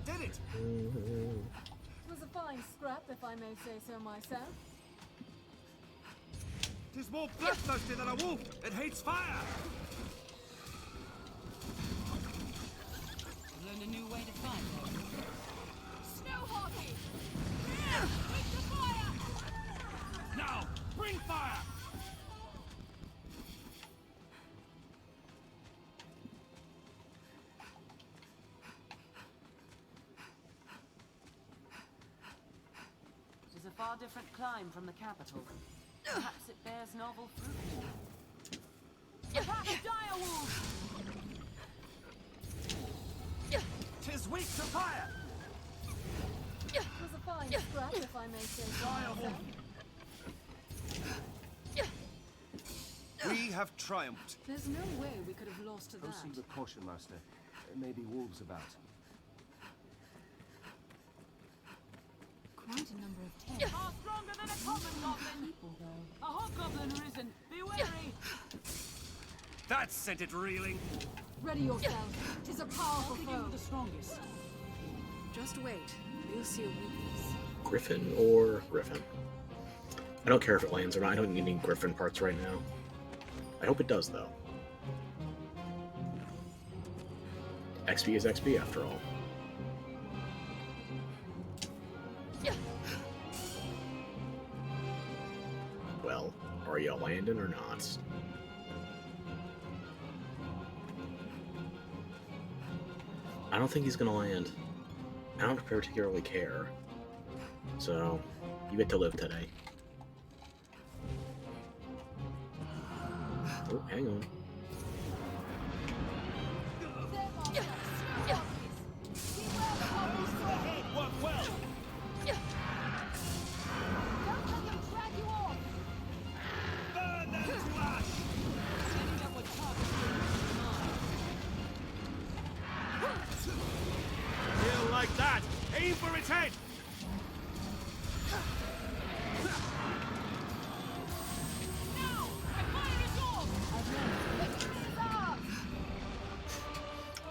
Speaker 2: Did it!
Speaker 5: It was a fine scrap, if I may say so myself.
Speaker 2: Tis more bloodthirsty than a wolf! It hates fire!
Speaker 3: Learned a new way to fight.
Speaker 5: Snow hockey! Take the fire!
Speaker 2: Now, bring fire!
Speaker 3: It is a far different climb from the capital. Perhaps it bears novel fruit.
Speaker 5: Attack the dire wolves!
Speaker 2: Tis weak to fire!
Speaker 5: It was a fine scrap, if I may say so myself.
Speaker 4: We have triumphed.
Speaker 6: There's no way we could have lost to that.
Speaker 4: Proceed with caution, Master. There may be wolves about.
Speaker 6: Quite a number of tents.
Speaker 3: Far stronger than a common goblin.
Speaker 6: People, though.
Speaker 3: A hobgoblin arisen. Be wary.
Speaker 2: That sent it reeling!
Speaker 6: Ready yourself. Tis a powerful
Speaker 3: Begin
Speaker 6: foe.
Speaker 3: with the strongest.
Speaker 6: Just wait. We'll see a weakness.
Speaker 1: Griffin or Griffin? I don't care if it lands or not. I don't need any Griffin parts right now. I hope it does, though. XP is XP, after all. Well, are you landing or not? I don't think he's gonna land. I don't particularly care. So, you get to live today. Oh, hang on.
Speaker 2: Work well. Burn them to ash. Feel like that. Aim for its head.
Speaker 3: Now! I fire us all!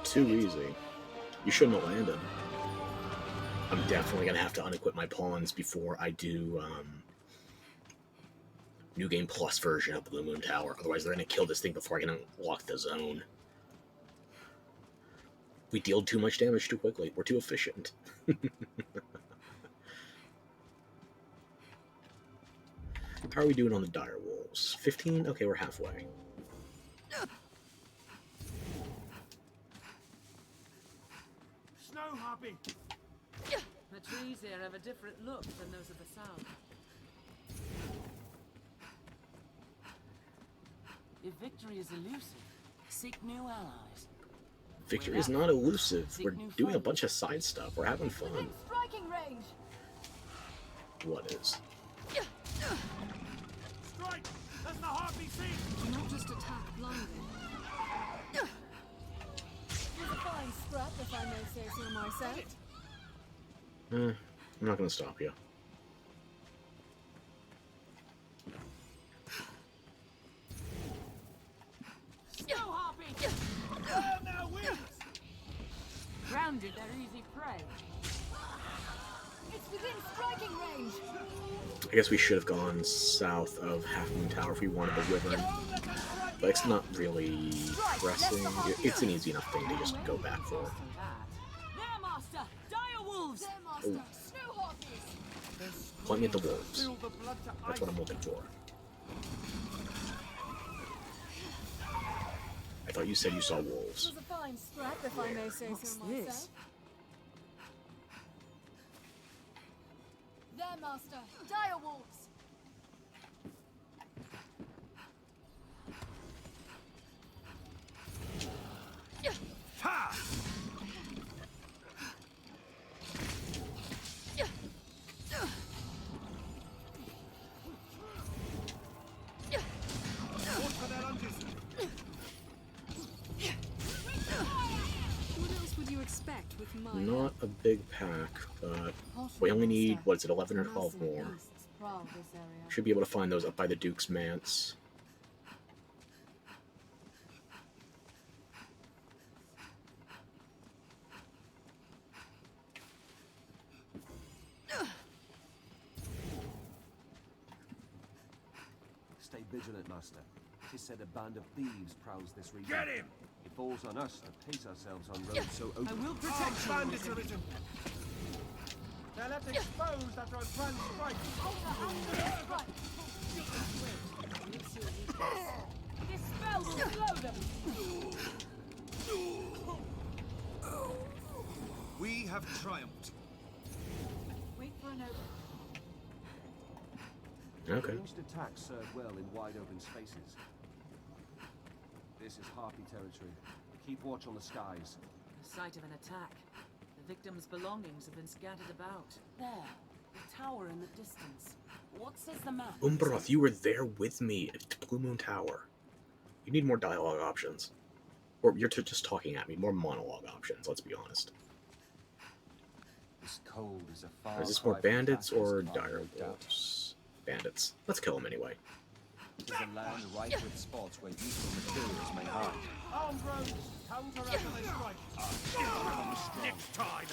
Speaker 1: Too easy. You shouldn't have landed. I'm definitely gonna have to unequip my pawns before I do New Game Plus version of Blue Moon Tower. Otherwise, they're gonna kill this thing before I can unlock the zone. We deal too much damage too quickly. We're too efficient. How are we doing on the dire wolves? 15? Okay, we're halfway.
Speaker 2: Snow harpy.
Speaker 3: The trees here have a different look than those of the south. If victory is elusive, seek new allies.
Speaker 1: Victory is not elusive. We're doing a bunch of side stuff. We're having fun.
Speaker 5: Striking range.
Speaker 1: What is?
Speaker 2: Strike. As the harpy sees.
Speaker 6: Do not just attack blindly.
Speaker 5: It was a fine scrap, if I may say so myself.
Speaker 1: I'm not gonna stop you.
Speaker 3: Snow harpy!
Speaker 2: Burn their wings.
Speaker 3: Grounded, they're easy prey.
Speaker 5: It's within striking range.
Speaker 1: I guess we should have gone south of Half Moon Tower if we wanted the Wyvern. But it's not really pressing. It's an easy enough thing to just go back for.
Speaker 3: There, master! Dire wolves!
Speaker 5: Their master, snow harpies.
Speaker 1: Plenty of the wolves.
Speaker 2: Feel the blood to
Speaker 1: That's what I'm looking for. I thought you said you saw
Speaker 5: It
Speaker 1: wolves.
Speaker 5: was a fine scrap, if I may say
Speaker 3: What's
Speaker 5: so
Speaker 3: this?
Speaker 5: myself. Their master, dire wolves.
Speaker 2: Ha! Watch for their lunges.
Speaker 6: What else would you expect with my
Speaker 1: Not a big pack, but
Speaker 6: help?
Speaker 1: we only need, what is it, 11 or
Speaker 6: Massive
Speaker 1: 12 more.
Speaker 6: beasts prowl this area.
Speaker 1: Should be able to find those up by the Duke's Manse.
Speaker 4: Stay vigilant, Master. Tis said a band of thieves prowls this region.
Speaker 2: Get him!
Speaker 4: It falls on us to pace ourselves on roads so open.
Speaker 3: I will
Speaker 2: Armed
Speaker 3: protect you.
Speaker 2: bandits arisen. They're left exposed after a grand strike.
Speaker 3: This spell will slow them.
Speaker 2: We have triumphed.
Speaker 6: Wait for an open.
Speaker 1: Okay.
Speaker 4: Ranged attacks serve well in wide open spaces. This is Harpy territory. Keep watch on the skies.
Speaker 3: The site of an attack. The victim's belongings have been scattered about. There, the tower in the distance. What says the map?
Speaker 1: Umbroth, you were there with me at Blue Moon Tower. You need more dialogue options. Or you're just talking at me. More monologue options, let's be honest.
Speaker 4: This cold is a far
Speaker 1: Is this more
Speaker 4: cry from
Speaker 1: bandits
Speaker 4: fastest
Speaker 1: or
Speaker 4: time
Speaker 1: dire
Speaker 4: of doubt.
Speaker 1: wolves? Bandits. Let's kill them anyway.
Speaker 4: It is a land rife with spots where useful materials may hide.
Speaker 2: Armed rogues, counter after they strike. Next time.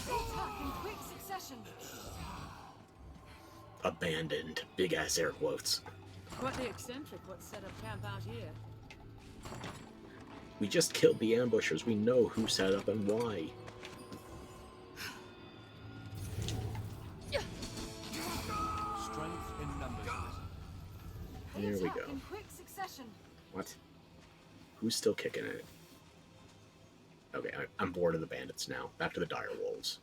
Speaker 5: Attack in quick succession.
Speaker 1: Abandoned. Big ass air quotes.
Speaker 3: Quite the eccentric what's set up camp out here.
Speaker 1: We just killed the ambushers. We know who set up and why.
Speaker 4: Strength in numbers.
Speaker 1: Here we
Speaker 5: Attack
Speaker 1: go.
Speaker 5: in quick succession.
Speaker 1: What? Who's still kicking it? Okay, I'm bored of the bandits now. Back to the dire wolves.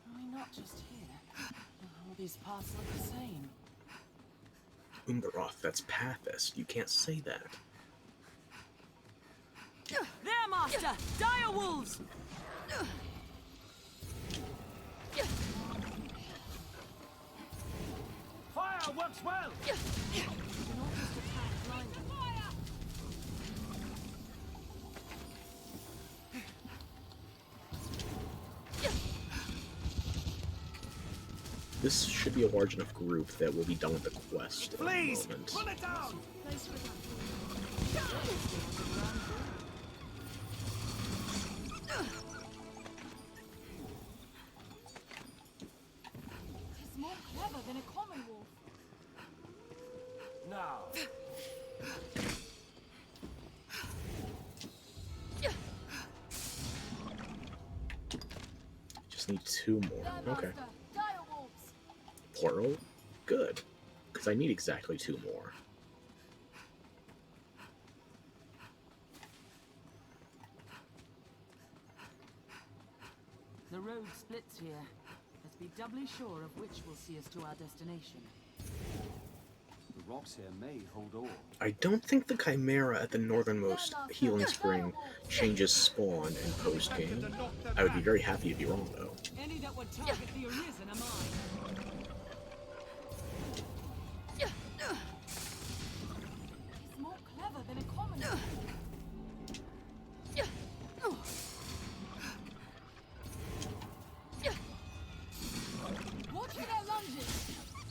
Speaker 3: Are we not just here? All these paths look the same.
Speaker 1: Umbaroth, that's Pathist. You can't say that.
Speaker 3: There, Master! Dire wolves!
Speaker 2: Fire works well!
Speaker 1: This should be a large enough group that we'll be done with the quest in a
Speaker 2: Please,
Speaker 1: moment.
Speaker 2: pull it down!
Speaker 5: It's more clever than a common wolf.
Speaker 2: Now,
Speaker 1: Just need 2 more.
Speaker 5: There,
Speaker 1: Okay.
Speaker 5: Master. Dire wolves.
Speaker 1: Plural? Good. Because I need exactly 2 more.
Speaker 3: The road splits here. Let's be doubly sure of which will see us to our destination.
Speaker 4: The rocks here may hold ore.
Speaker 1: I don't think the Chimera at the northernmost healing spring changes spawn in post-game. I would be very happy to be wrong, though.
Speaker 3: Any that would target the Arisen are mine.
Speaker 5: It's more clever than a common wolf. Watch for their lunges.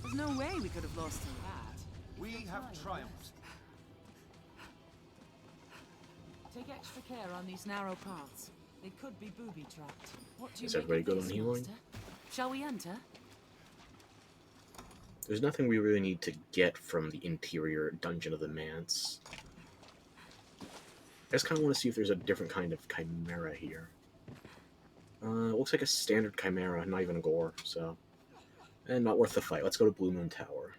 Speaker 3: There's no way we could have lost to that.
Speaker 2: we have triumphed.
Speaker 3: Take extra care on these narrow paths. They could be booby-trapped. What do you
Speaker 1: Is
Speaker 3: make
Speaker 1: everybody
Speaker 3: of
Speaker 1: good
Speaker 3: this,
Speaker 1: on healing?
Speaker 3: Master? Shall we enter?
Speaker 1: There's nothing we really need to get from the interior dungeon of the Manse. I just kind of want to see if there's a different kind of Chimera here. It looks like a standard Chimera, not even a gore, so... And not worth the fight. Let's go to Blue Moon Tower.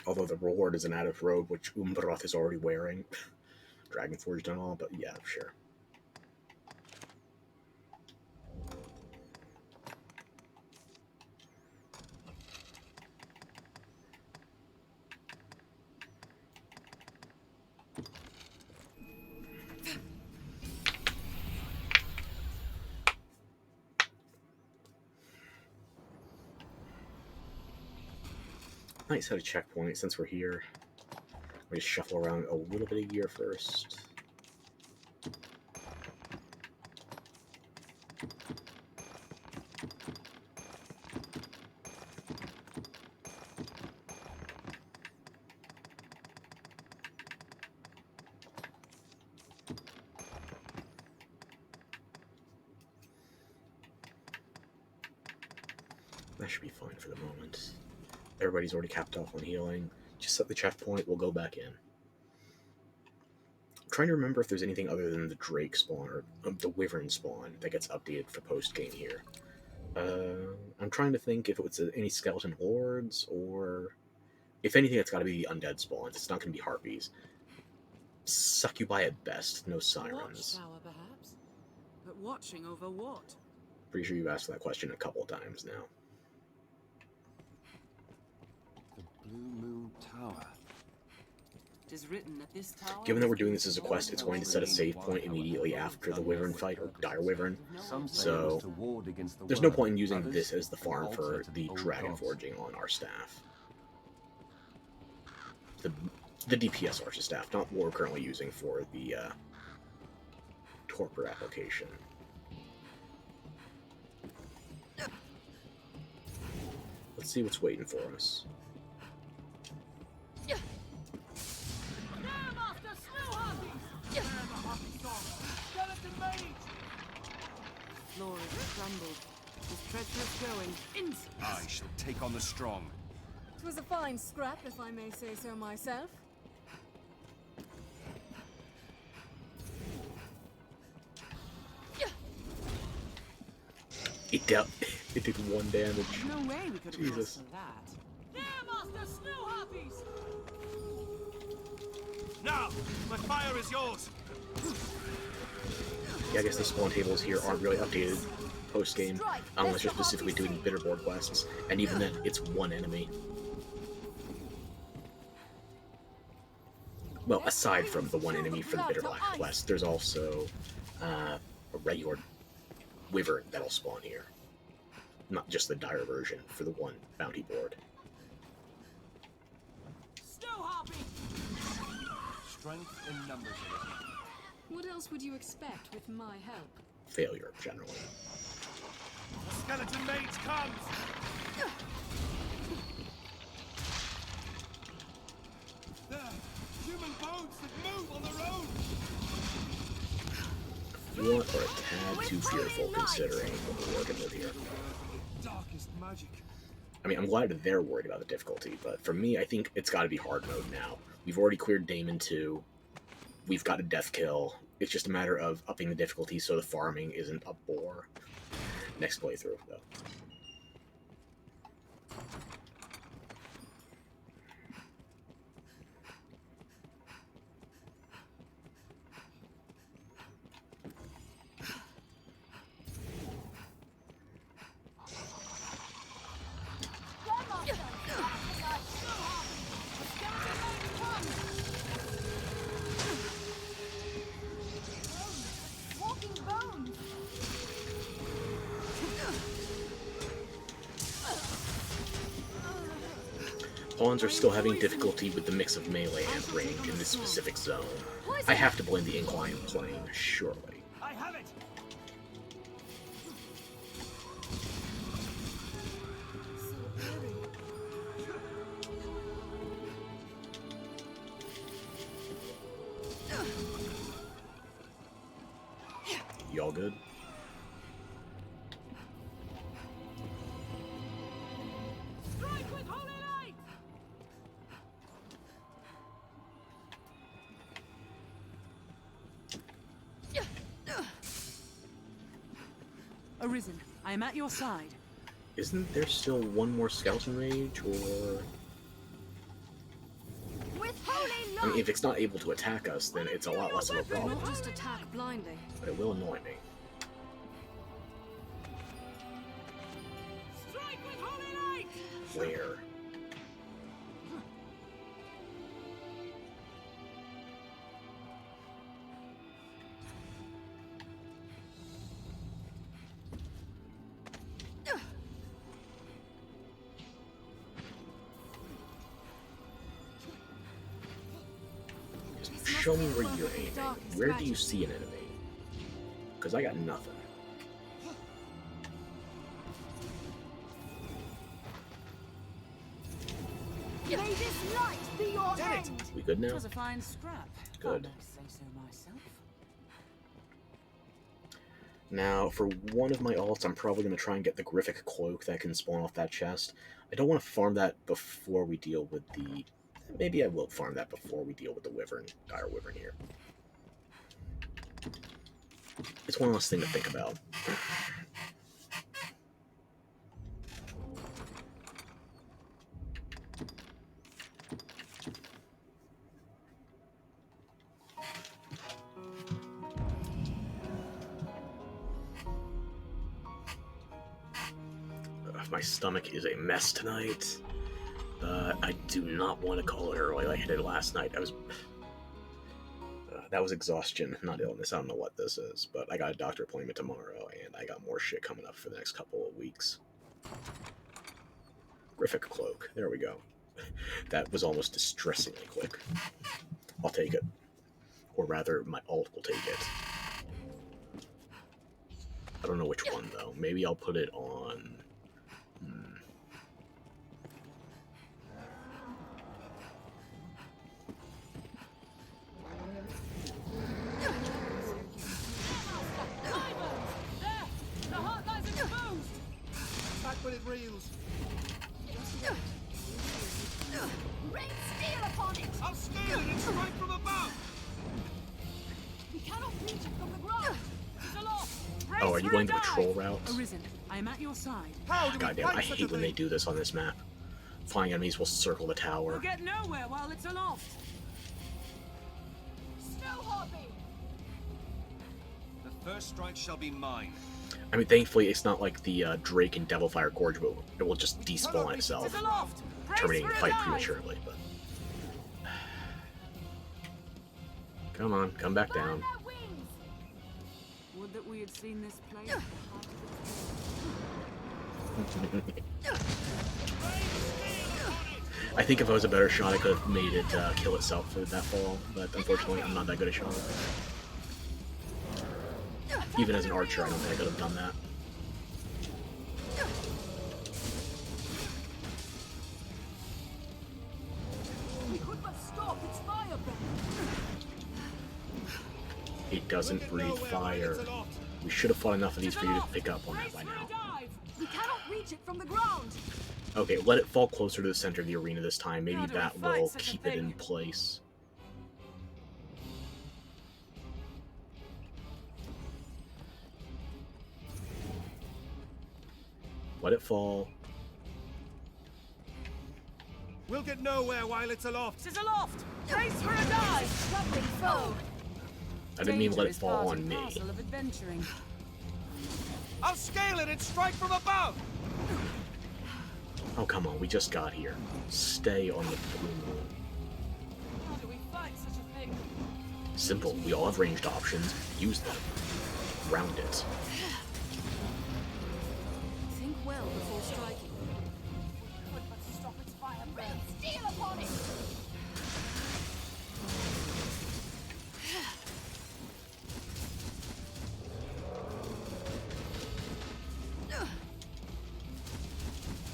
Speaker 1: Although the reward is an added robe, which Umbaroth is already wearing. Dragonforged and all, but yeah, sure. Nice set of checkpoints since we're here. We just shuffle around a little bit of gear first. That should be fine for the moment. Everybody's already capped off on healing. Just set the checkpoint, we'll go back in. I'm trying to remember if there's anything other than the Drake spawn, or the Wyvern spawn, that gets updated for post-game here. I'm trying to think if it was any Skeleton Lords, or... If anything, it's gotta be Undead spawns. It's not gonna be Harpies. Succubi at best, no Sirens.
Speaker 3: Watchtower, perhaps? But watching over what?
Speaker 1: Pretty sure you've asked that question a couple of times now.
Speaker 4: The Blue Moon Tower.
Speaker 3: It is written that this tower...
Speaker 1: Given that we're doing this as a quest, it's going to set a save point immediately after the Wyvern fight, or Dire Wyvern.
Speaker 4: Some say
Speaker 1: So,
Speaker 4: it was to ward against the
Speaker 1: There's no
Speaker 4: worm,
Speaker 1: point in using
Speaker 4: others
Speaker 1: this as the farm
Speaker 4: an
Speaker 1: for
Speaker 4: altar to
Speaker 1: the
Speaker 4: old
Speaker 1: Dragon
Speaker 4: gods.
Speaker 1: Forging on our staff. The DPS Archer staff, not what we're currently using for the Torpor application. Let's see what's waiting for us.
Speaker 3: There, Master! Snow Harpies!
Speaker 2: There the hoppy song! Skeleton mage!
Speaker 3: Floor is crumbled. This treacherous going. In!
Speaker 8: I shall take on the strong.
Speaker 6: 'Twas a fine scrap, if I may say so myself.
Speaker 1: It did 1 damage.
Speaker 3: No way we could have
Speaker 1: Jesus.
Speaker 3: passed that.
Speaker 2: Here, Master Snow Harpies! Now, my fire is yours.
Speaker 1: Yeah, I guess the spawn tables here aren't really updated post-game, unless you're specifically doing Bitterboard quests, and even then, it's 1 enemy. Well, aside from the 1 enemy for the Bitterboard quest, there's also a regular wyvern that'll spawn here. Not just the dire version for the 1 bounty board.
Speaker 2: Snow Harpy!
Speaker 4: Strength in numbers.
Speaker 6: What else would you expect with my help?
Speaker 1: Failure, generally.
Speaker 2: The skeleton mage comes! There! Human bones that move on their own!
Speaker 1: You are a tad too fearful considering what we're working with here.
Speaker 2: Darkest magic.
Speaker 1: I mean, I'm glad that they're worried about the difficulty, but for me, I think it's got to be hard mode now. We've already cleared Daemon 2. We've got a death kill. It's just a matter of upping the difficulty so the farming isn't a bore. Next playthrough, though.
Speaker 5: Walking bones!
Speaker 1: Pawns are still having difficulty with the mix of melee and range in this specific zone. I have to blame the incline plane, surely.
Speaker 2: I have it!
Speaker 1: Y'all good?
Speaker 2: Strike with holy light!
Speaker 3: Arisen, I am at your side.
Speaker 1: Isn't there still 1 more skeleton mage, or...
Speaker 5: With holy light!
Speaker 1: I mean, if it's not able to attack us, then it's a lot less of a problem.
Speaker 6: Not just attack blindly.
Speaker 1: But it will annoy me.
Speaker 2: Strike with holy light!
Speaker 1: Where? Just show me where you're aiming. Where do you see an enemy? Because I got nothing.
Speaker 5: May this light be your end!
Speaker 1: We good
Speaker 3: It
Speaker 1: now?
Speaker 3: was a fine scrap.
Speaker 1: Good.
Speaker 3: If I say so myself.
Speaker 1: Now, for one of my alts, I'm probably going to try and get the Griffic Cloak that can spawn off that chest. I don't want to farm that before we deal with the... Maybe I will farm that before we deal with the Wyvern, Dire Wyvern here. It's one less thing to think about. My stomach is a mess tonight, but I do not want to call it early like I did last night. That was exhaustion, not illness. I don't know what this is, but I got a doctor appointment tomorrow, and I got more shit coming up for the next couple of weeks. Griffic Cloak, there we go. That was almost distressingly quick. I'll take it. Or rather, my alt will take it. I don't know which one, though. Maybe I'll put it on...
Speaker 2: The heart lies exposed! Back when it reels!
Speaker 1: you going the patrol route?
Speaker 3: Arisen, I am at your side.
Speaker 2: How do we
Speaker 1: Goddamn,
Speaker 2: fight
Speaker 1: I
Speaker 2: such
Speaker 1: hate
Speaker 2: a
Speaker 1: when they
Speaker 2: thing?
Speaker 1: do this on this map. Flying enemies will circle the
Speaker 3: We'll
Speaker 1: tower.
Speaker 3: get nowhere while it's aloft.
Speaker 5: Snow Hobby!
Speaker 9: The first strike shall be mine.
Speaker 1: I mean, thankfully, it's not like the Drake and Devilfire Gorge, but it will just despawn itself,
Speaker 3: It's aloft. Brace
Speaker 1: terminating
Speaker 3: for
Speaker 1: the
Speaker 3: a
Speaker 1: fight
Speaker 3: dive.
Speaker 1: prematurely. But come on, come back down.
Speaker 5: Their wings!
Speaker 3: Would that we had seen this place.
Speaker 1: I think if I was a better shot, I could have made it kill itself for that fall, but unfortunately, I'm not that good a shot. Even as an archer, I don't think I could have done that.
Speaker 5: We could but stop its fire breath.
Speaker 1: It doesn't breathe fire. We should have fought enough of these for you to pick up on that by now.
Speaker 5: We cannot reach it from the ground.
Speaker 1: Okay, let it fall closer to the center of the arena this time. Maybe
Speaker 3: How do we
Speaker 1: that
Speaker 3: fight
Speaker 1: will
Speaker 3: such a
Speaker 1: keep it
Speaker 3: thing?
Speaker 1: in place. Let it fall.
Speaker 2: We'll get nowhere while it's aloft.
Speaker 3: It's aloft. Brace for a dive.
Speaker 5: Troubling foe.
Speaker 1: I didn't mean to let it
Speaker 3: Danger is
Speaker 1: fall
Speaker 3: part
Speaker 1: on
Speaker 3: and
Speaker 1: me.
Speaker 3: parcel of adventuring.
Speaker 2: I'll scale it and strike from above.
Speaker 1: Oh, come on, we just got here. Stay on the pool.
Speaker 3: How do we fight such a thing?
Speaker 1: Simple, we all have ranged options. Use them. Round it.
Speaker 6: Think well before striking.
Speaker 5: Could but stop its fire breath. Steel upon it.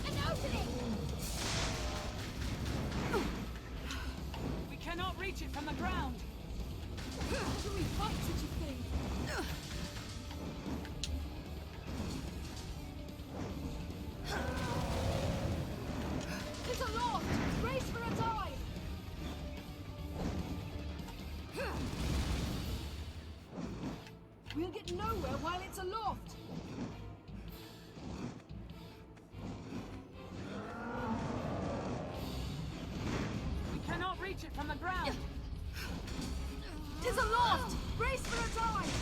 Speaker 5: An opening.
Speaker 3: We cannot reach it from the ground.
Speaker 5: How do we fight such a thing? It's aloft! Brace for a dive! We'll get nowhere while it's aloft!
Speaker 3: We cannot reach it from the ground.
Speaker 5: It's aloft! Brace for a dive!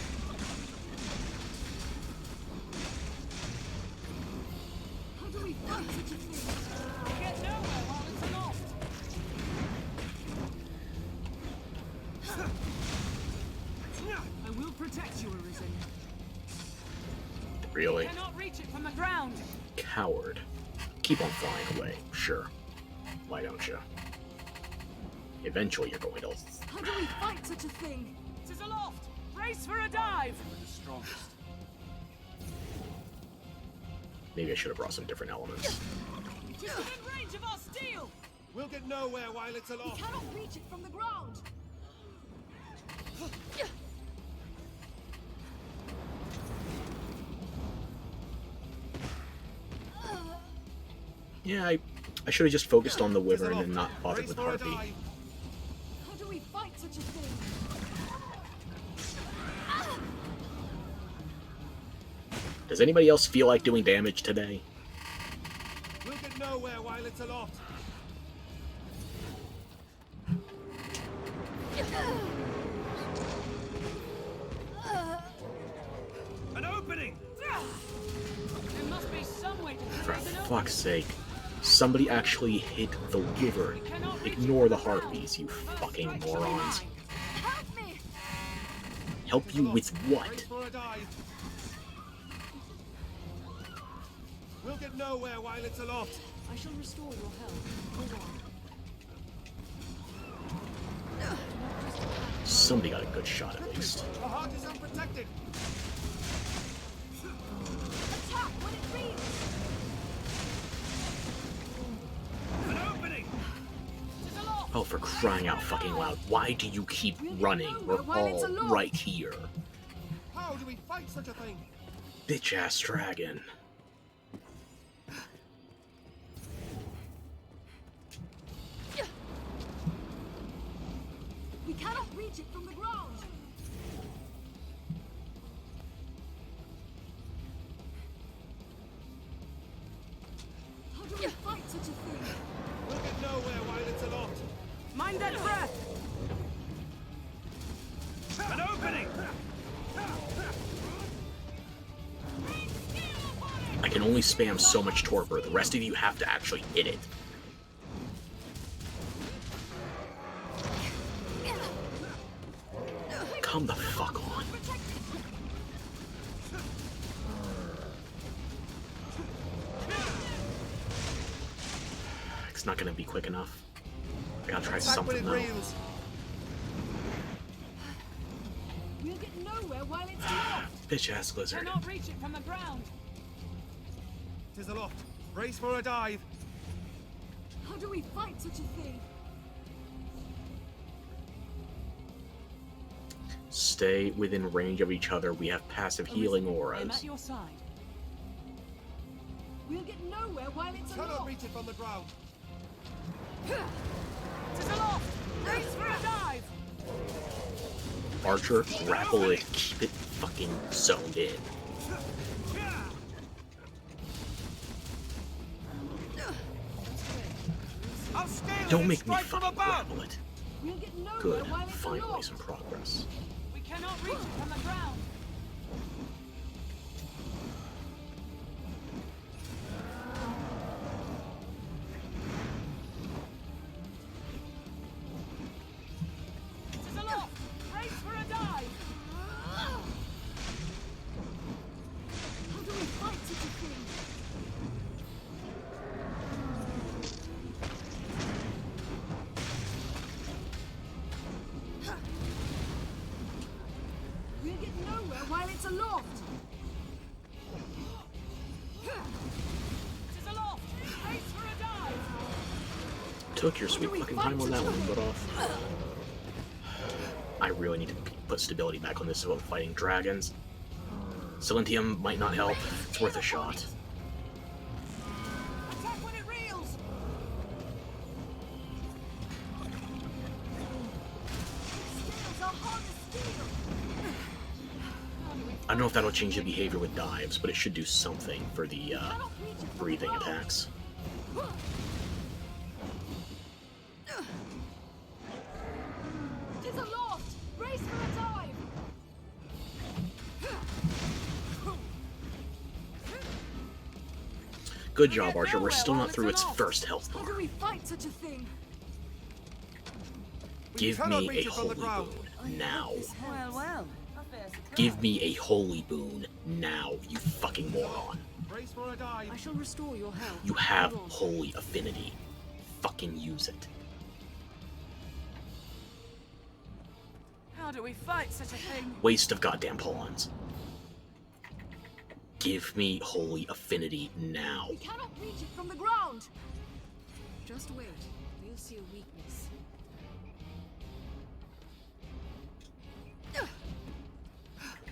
Speaker 5: How do we fight such a thing?
Speaker 3: We get nowhere while it's aloft. I will protect you, Arisen.
Speaker 1: Really?
Speaker 3: Cannot reach it from the ground.
Speaker 1: Coward. Keep on flying away, sure. Why don't you? Eventually you're going to...
Speaker 5: How do we fight such a thing?
Speaker 3: It is aloft. Brace for a dive.
Speaker 9: We're the strongest.
Speaker 1: Maybe I should have brought some different elements.
Speaker 3: It is within range of our steel.
Speaker 2: We'll get nowhere while it's
Speaker 5: We
Speaker 2: aloft.
Speaker 5: cannot reach it from the ground!
Speaker 1: Yeah, I should have just focused on the
Speaker 2: It's
Speaker 1: Wyvern
Speaker 2: aloft.
Speaker 1: and not bothered
Speaker 2: Brace
Speaker 1: with
Speaker 2: for a
Speaker 1: Harpy.
Speaker 2: dive.
Speaker 5: How do we fight such a thing?
Speaker 1: Does anybody else feel like doing damage today?
Speaker 2: We'll get nowhere while it's aloft. An opening!
Speaker 3: There must be some way to
Speaker 1: For
Speaker 3: create an opening.
Speaker 1: fuck's sake. Somebody actually hit the Wyvern. Ignore the Harpies, you fucking morons.
Speaker 5: Help me!
Speaker 1: Help you with what?
Speaker 2: Brace for a dive. We'll get nowhere while it's aloft.
Speaker 6: I shall restore your health. Hold on.
Speaker 1: Somebody got a good shot at least.
Speaker 2: The heart is unprotected.
Speaker 5: Attack when it reads!
Speaker 2: An opening!
Speaker 3: It is aloft.
Speaker 1: Oh, for crying out fucking loud. Why do you keep running? We're all right here.
Speaker 2: How do we fight such a thing?
Speaker 1: Bitch ass dragon.
Speaker 5: We cannot reach it from the ground!
Speaker 3: Find that breath!
Speaker 2: An opening!
Speaker 1: I can only spam so much torpor. The rest of you have to actually hit it. Come the fuck on. It's not gonna be quick enough. I gotta try something though.
Speaker 5: We'll get nowhere while it's locked.
Speaker 1: Bitch ass lizard.
Speaker 3: Cannot reach it from the ground.
Speaker 2: Tis aloft. Brace for a dive.
Speaker 5: How do we fight such a thing?
Speaker 1: Stay within range of each other. We have passive healing
Speaker 3: I'm
Speaker 1: auras.
Speaker 3: at your side.
Speaker 5: We'll get nowhere while it's
Speaker 2: Cannot
Speaker 5: aloft.
Speaker 2: reach it from the ground.
Speaker 3: Tis aloft! Brace for a dive!
Speaker 1: Archer, grapple it, keep it fucking zoned in.
Speaker 2: I'll scale
Speaker 1: Don't
Speaker 2: and
Speaker 1: make me
Speaker 2: strike from
Speaker 1: fucking
Speaker 2: above.
Speaker 1: grapple it.
Speaker 5: We'll get nowhere
Speaker 1: Good,
Speaker 5: while it's
Speaker 1: finally
Speaker 5: aloft.
Speaker 1: some progress.
Speaker 3: We cannot reach it from the ground. Tis aloft! Brace for a dive!
Speaker 5: How do we fight such a thing? We'll get nowhere while it's aloft.
Speaker 3: Tis aloft! Brace for a dive!
Speaker 1: Took your sweet fucking time on that one, but off. I really need to put stability back on this while fighting dragons. Silentium might not help. It's worth a shot.
Speaker 3: Attack when it reels!
Speaker 5: Scales are hard to steal.
Speaker 1: I don't know if that'll change the behavior with dives, but it should do something for the
Speaker 5: Cannot reach it from the
Speaker 1: breathing
Speaker 5: ground.
Speaker 1: attacks.
Speaker 5: Tis aloft. Brace for a dive.
Speaker 1: Good job, Archer. We're still not through its first health
Speaker 5: How do
Speaker 1: bar.
Speaker 5: we fight such a thing?
Speaker 1: Give
Speaker 2: cannot
Speaker 1: me
Speaker 2: reach
Speaker 1: a
Speaker 2: it from the
Speaker 1: holy
Speaker 2: ground.
Speaker 1: boon now.
Speaker 3: Well, well.
Speaker 1: Give me a holy boon now, you fucking moron.
Speaker 2: Brace for a dive.
Speaker 6: I shall restore your health.
Speaker 1: You have
Speaker 6: Hold on.
Speaker 1: holy affinity. Fucking use it.
Speaker 3: How do we fight such a thing?
Speaker 1: Waste of goddamn pawns. Give me holy affinity now.
Speaker 5: We cannot reach it from the ground.
Speaker 6: Just wait. We'll see a weakness.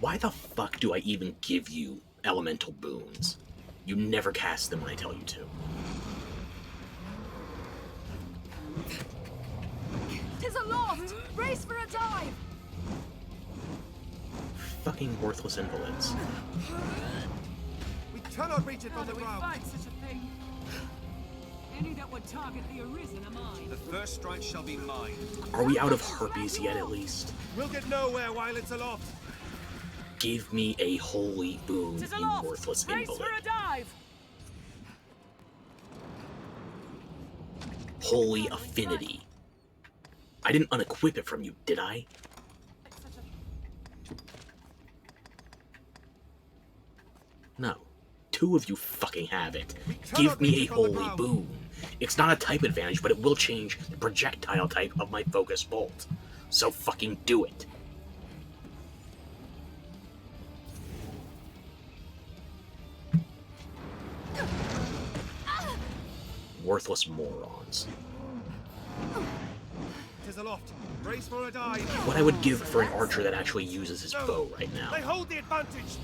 Speaker 1: Why the fuck do I even give you elemental boons? You never cast them when I tell you to.
Speaker 5: Tis aloft. Brace for a dive.
Speaker 1: Fucking worthless invalids.
Speaker 2: We cannot reach it
Speaker 3: How
Speaker 2: from
Speaker 3: do
Speaker 2: the
Speaker 3: we
Speaker 2: ground.
Speaker 3: fight such a thing? Any that would target the Arisen are mine.
Speaker 9: The first strike shall be mine.
Speaker 1: Are we out of herpes yet at least?
Speaker 2: We'll get nowhere while it's aloft.
Speaker 1: Give me a holy boon,
Speaker 3: Tis
Speaker 1: you
Speaker 3: aloft!
Speaker 1: worthless
Speaker 3: Brace
Speaker 1: invalid.
Speaker 3: for a dive!
Speaker 1: Holy affinity. I didn't unequip it from you, did I? No. Two of you fucking have it. Give me a holy boon. It's not a type advantage, but it will change the projectile type of my focus bolt. So fucking do it. Worthless morons.
Speaker 2: Tis aloft. Brace for a dive.
Speaker 1: What I would give for an archer that actually uses his bow right now.
Speaker 2: They hold the advantage.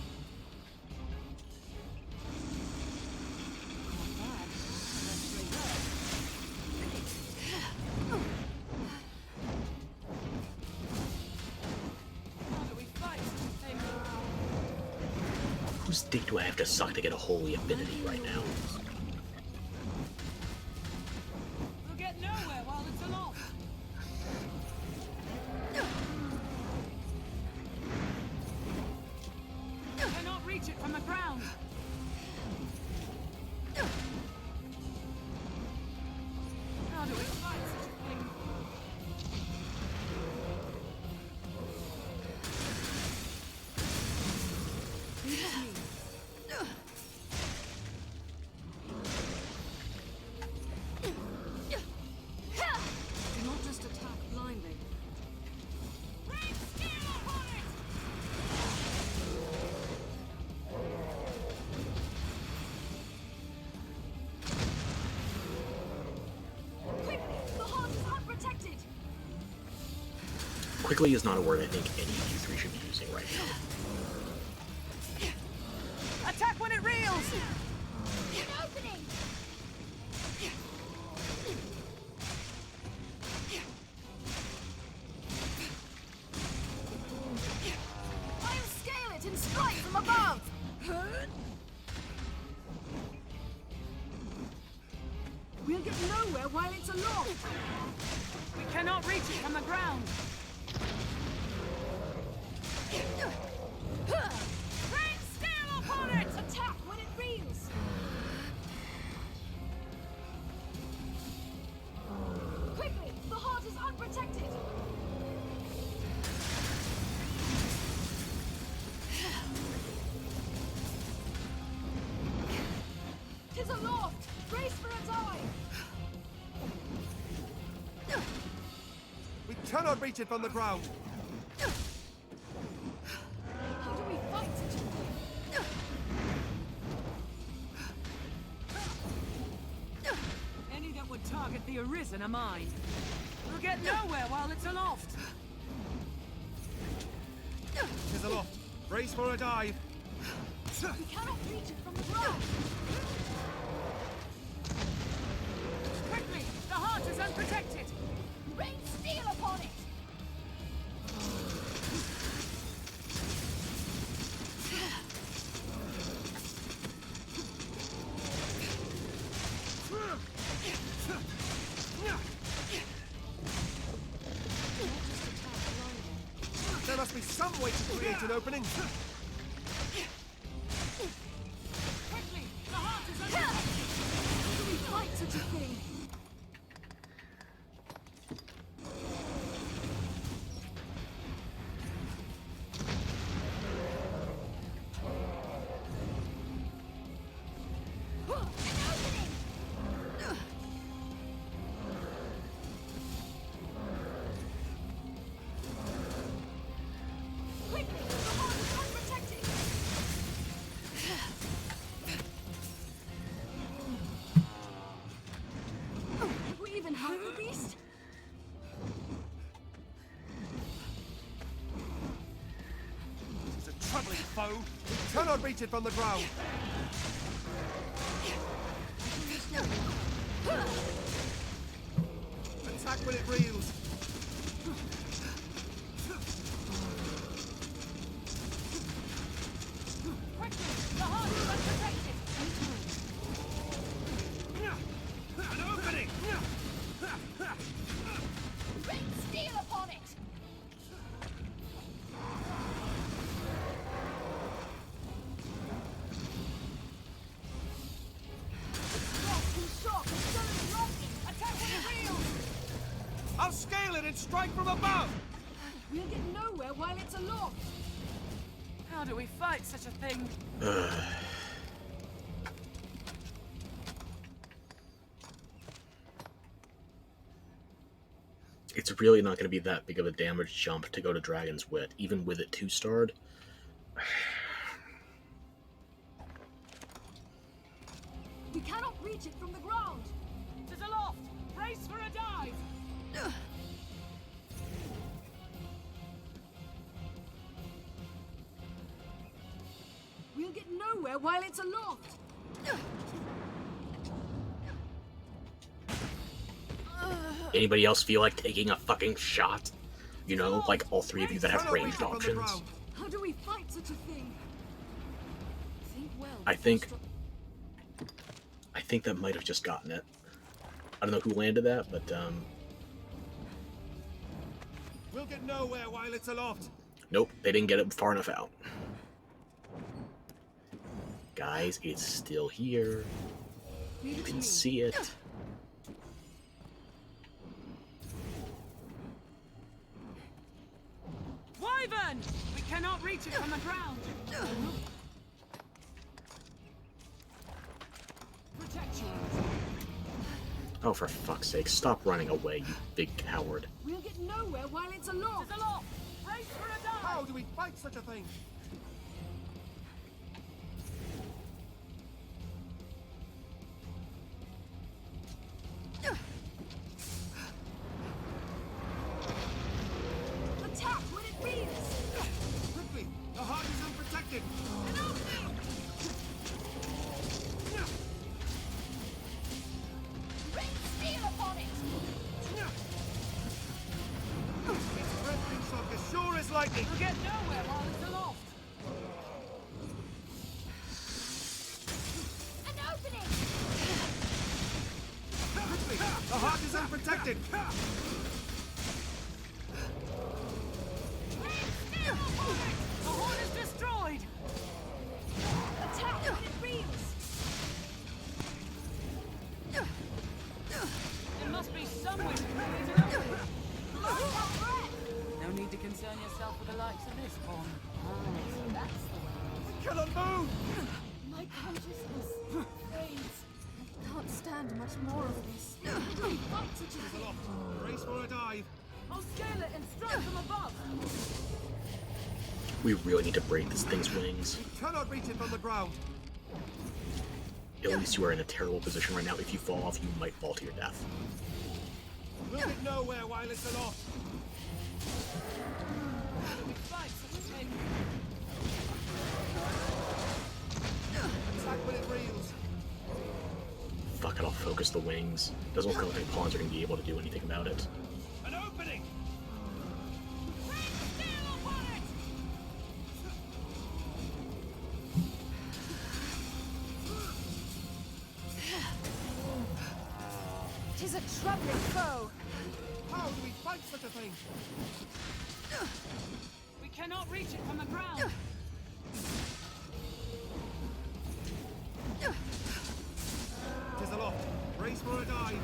Speaker 3: How do we fight such a thing?
Speaker 1: Whose dick do I have to suck to get a holy affinity right now?
Speaker 3: We'll get nowhere while it's aloft.
Speaker 1: Quickly is not a word I think any of you three should be using right now.
Speaker 3: Attack when it reels!
Speaker 5: An opening! I'll scale it and strike from above! We'll get nowhere while it's aloft!
Speaker 3: We cannot reach it from the ground! Rain steel upon it!
Speaker 5: Attack when it reels! Quickly! The heart is unprotected! Tis aloft! Brace for a dive!
Speaker 9: We cannot reach it from the ground.
Speaker 5: How do we fight such a thing?
Speaker 3: Any that would target the Arisen are mine. We'll get nowhere while it's aloft.
Speaker 9: Tis aloft. Brace for a dive.
Speaker 5: We cannot reach it from the ground!
Speaker 3: Quickly! The heart is unprotected!
Speaker 5: Rain steel upon it!
Speaker 9: There must be some way to create an opening.
Speaker 3: Quickly! The heart is unprotected!
Speaker 5: How do we fight such a thing? An opening! Quickly! The heart is unprotected! Have we even had the beast?
Speaker 9: It's a troubling foe. We cannot reach it from the ground. Attack when it reels.
Speaker 3: Quickly! The heart is unprotected!
Speaker 9: An opening.
Speaker 5: Rain steel upon it! Lost in shock and suddenly rocking!
Speaker 3: Attack when it reels!
Speaker 9: I'll scale it and strike from above.
Speaker 5: We'll get nowhere while it's aloft!
Speaker 3: How do we fight such a thing?
Speaker 1: It's really not going to be that big of a damage jump to go to Dragon's Wit, even with it 2-starred.
Speaker 5: We cannot reach it from the ground!
Speaker 3: Tis aloft! Brace for a dive!
Speaker 5: We'll get nowhere while it's aloft!
Speaker 1: Anybody else feel like taking a fucking shot? You know, like all three of you that have
Speaker 9: Cannot reach
Speaker 1: ranged
Speaker 9: it from the
Speaker 1: options.
Speaker 9: ground.
Speaker 5: How do we fight such a thing? Think well.
Speaker 1: I think that might have just gotten it. I don't know who landed that, but
Speaker 9: We'll get nowhere while it's aloft.
Speaker 1: nope, they didn't get it far enough out. Guys, it's still here. You can see it.
Speaker 3: Wyvern! We cannot reach it from the ground! Protect you!
Speaker 1: Oh, for fuck's sake, stop running away, you big coward.
Speaker 5: We'll get nowhere while it's aloft!
Speaker 3: Tis aloft! Brace for a dive!
Speaker 9: How do we fight such a thing?
Speaker 5: Attack
Speaker 9: lightning!
Speaker 3: We'll get nowhere while it's aloft.
Speaker 5: An opening!
Speaker 9: Quickly! The heart is unprotected!
Speaker 3: The horn is destroyed.
Speaker 5: Attack when it reels!
Speaker 3: There must be some way to create an opening. No need to concern yourself with the likes of this pawn.
Speaker 5: So that's the way.
Speaker 9: I cannot move!
Speaker 5: My consciousness fades. I can't stand much more of this. Oxygen!
Speaker 9: Aloft. Brace for a dive.
Speaker 3: I'll scale it and strike from above.
Speaker 1: We really need to break this thing's wings.
Speaker 9: You cannot reach it from the ground.
Speaker 1: At least you are in a terrible position right now. If you fall off, you might fall to your death.
Speaker 9: We'll get nowhere while it's aloft.
Speaker 3: Fight such a thing.
Speaker 9: Attack when it reels.
Speaker 1: Fuck it, I'll focus the wings. Doesn't look like my pawns are going to be able to do anything about it.
Speaker 2: An opening!
Speaker 5: Tis a troubling foe.
Speaker 9: How do we fight such a thing?
Speaker 3: We cannot reach it from the ground.
Speaker 9: Tis aloft. Brace for a dive.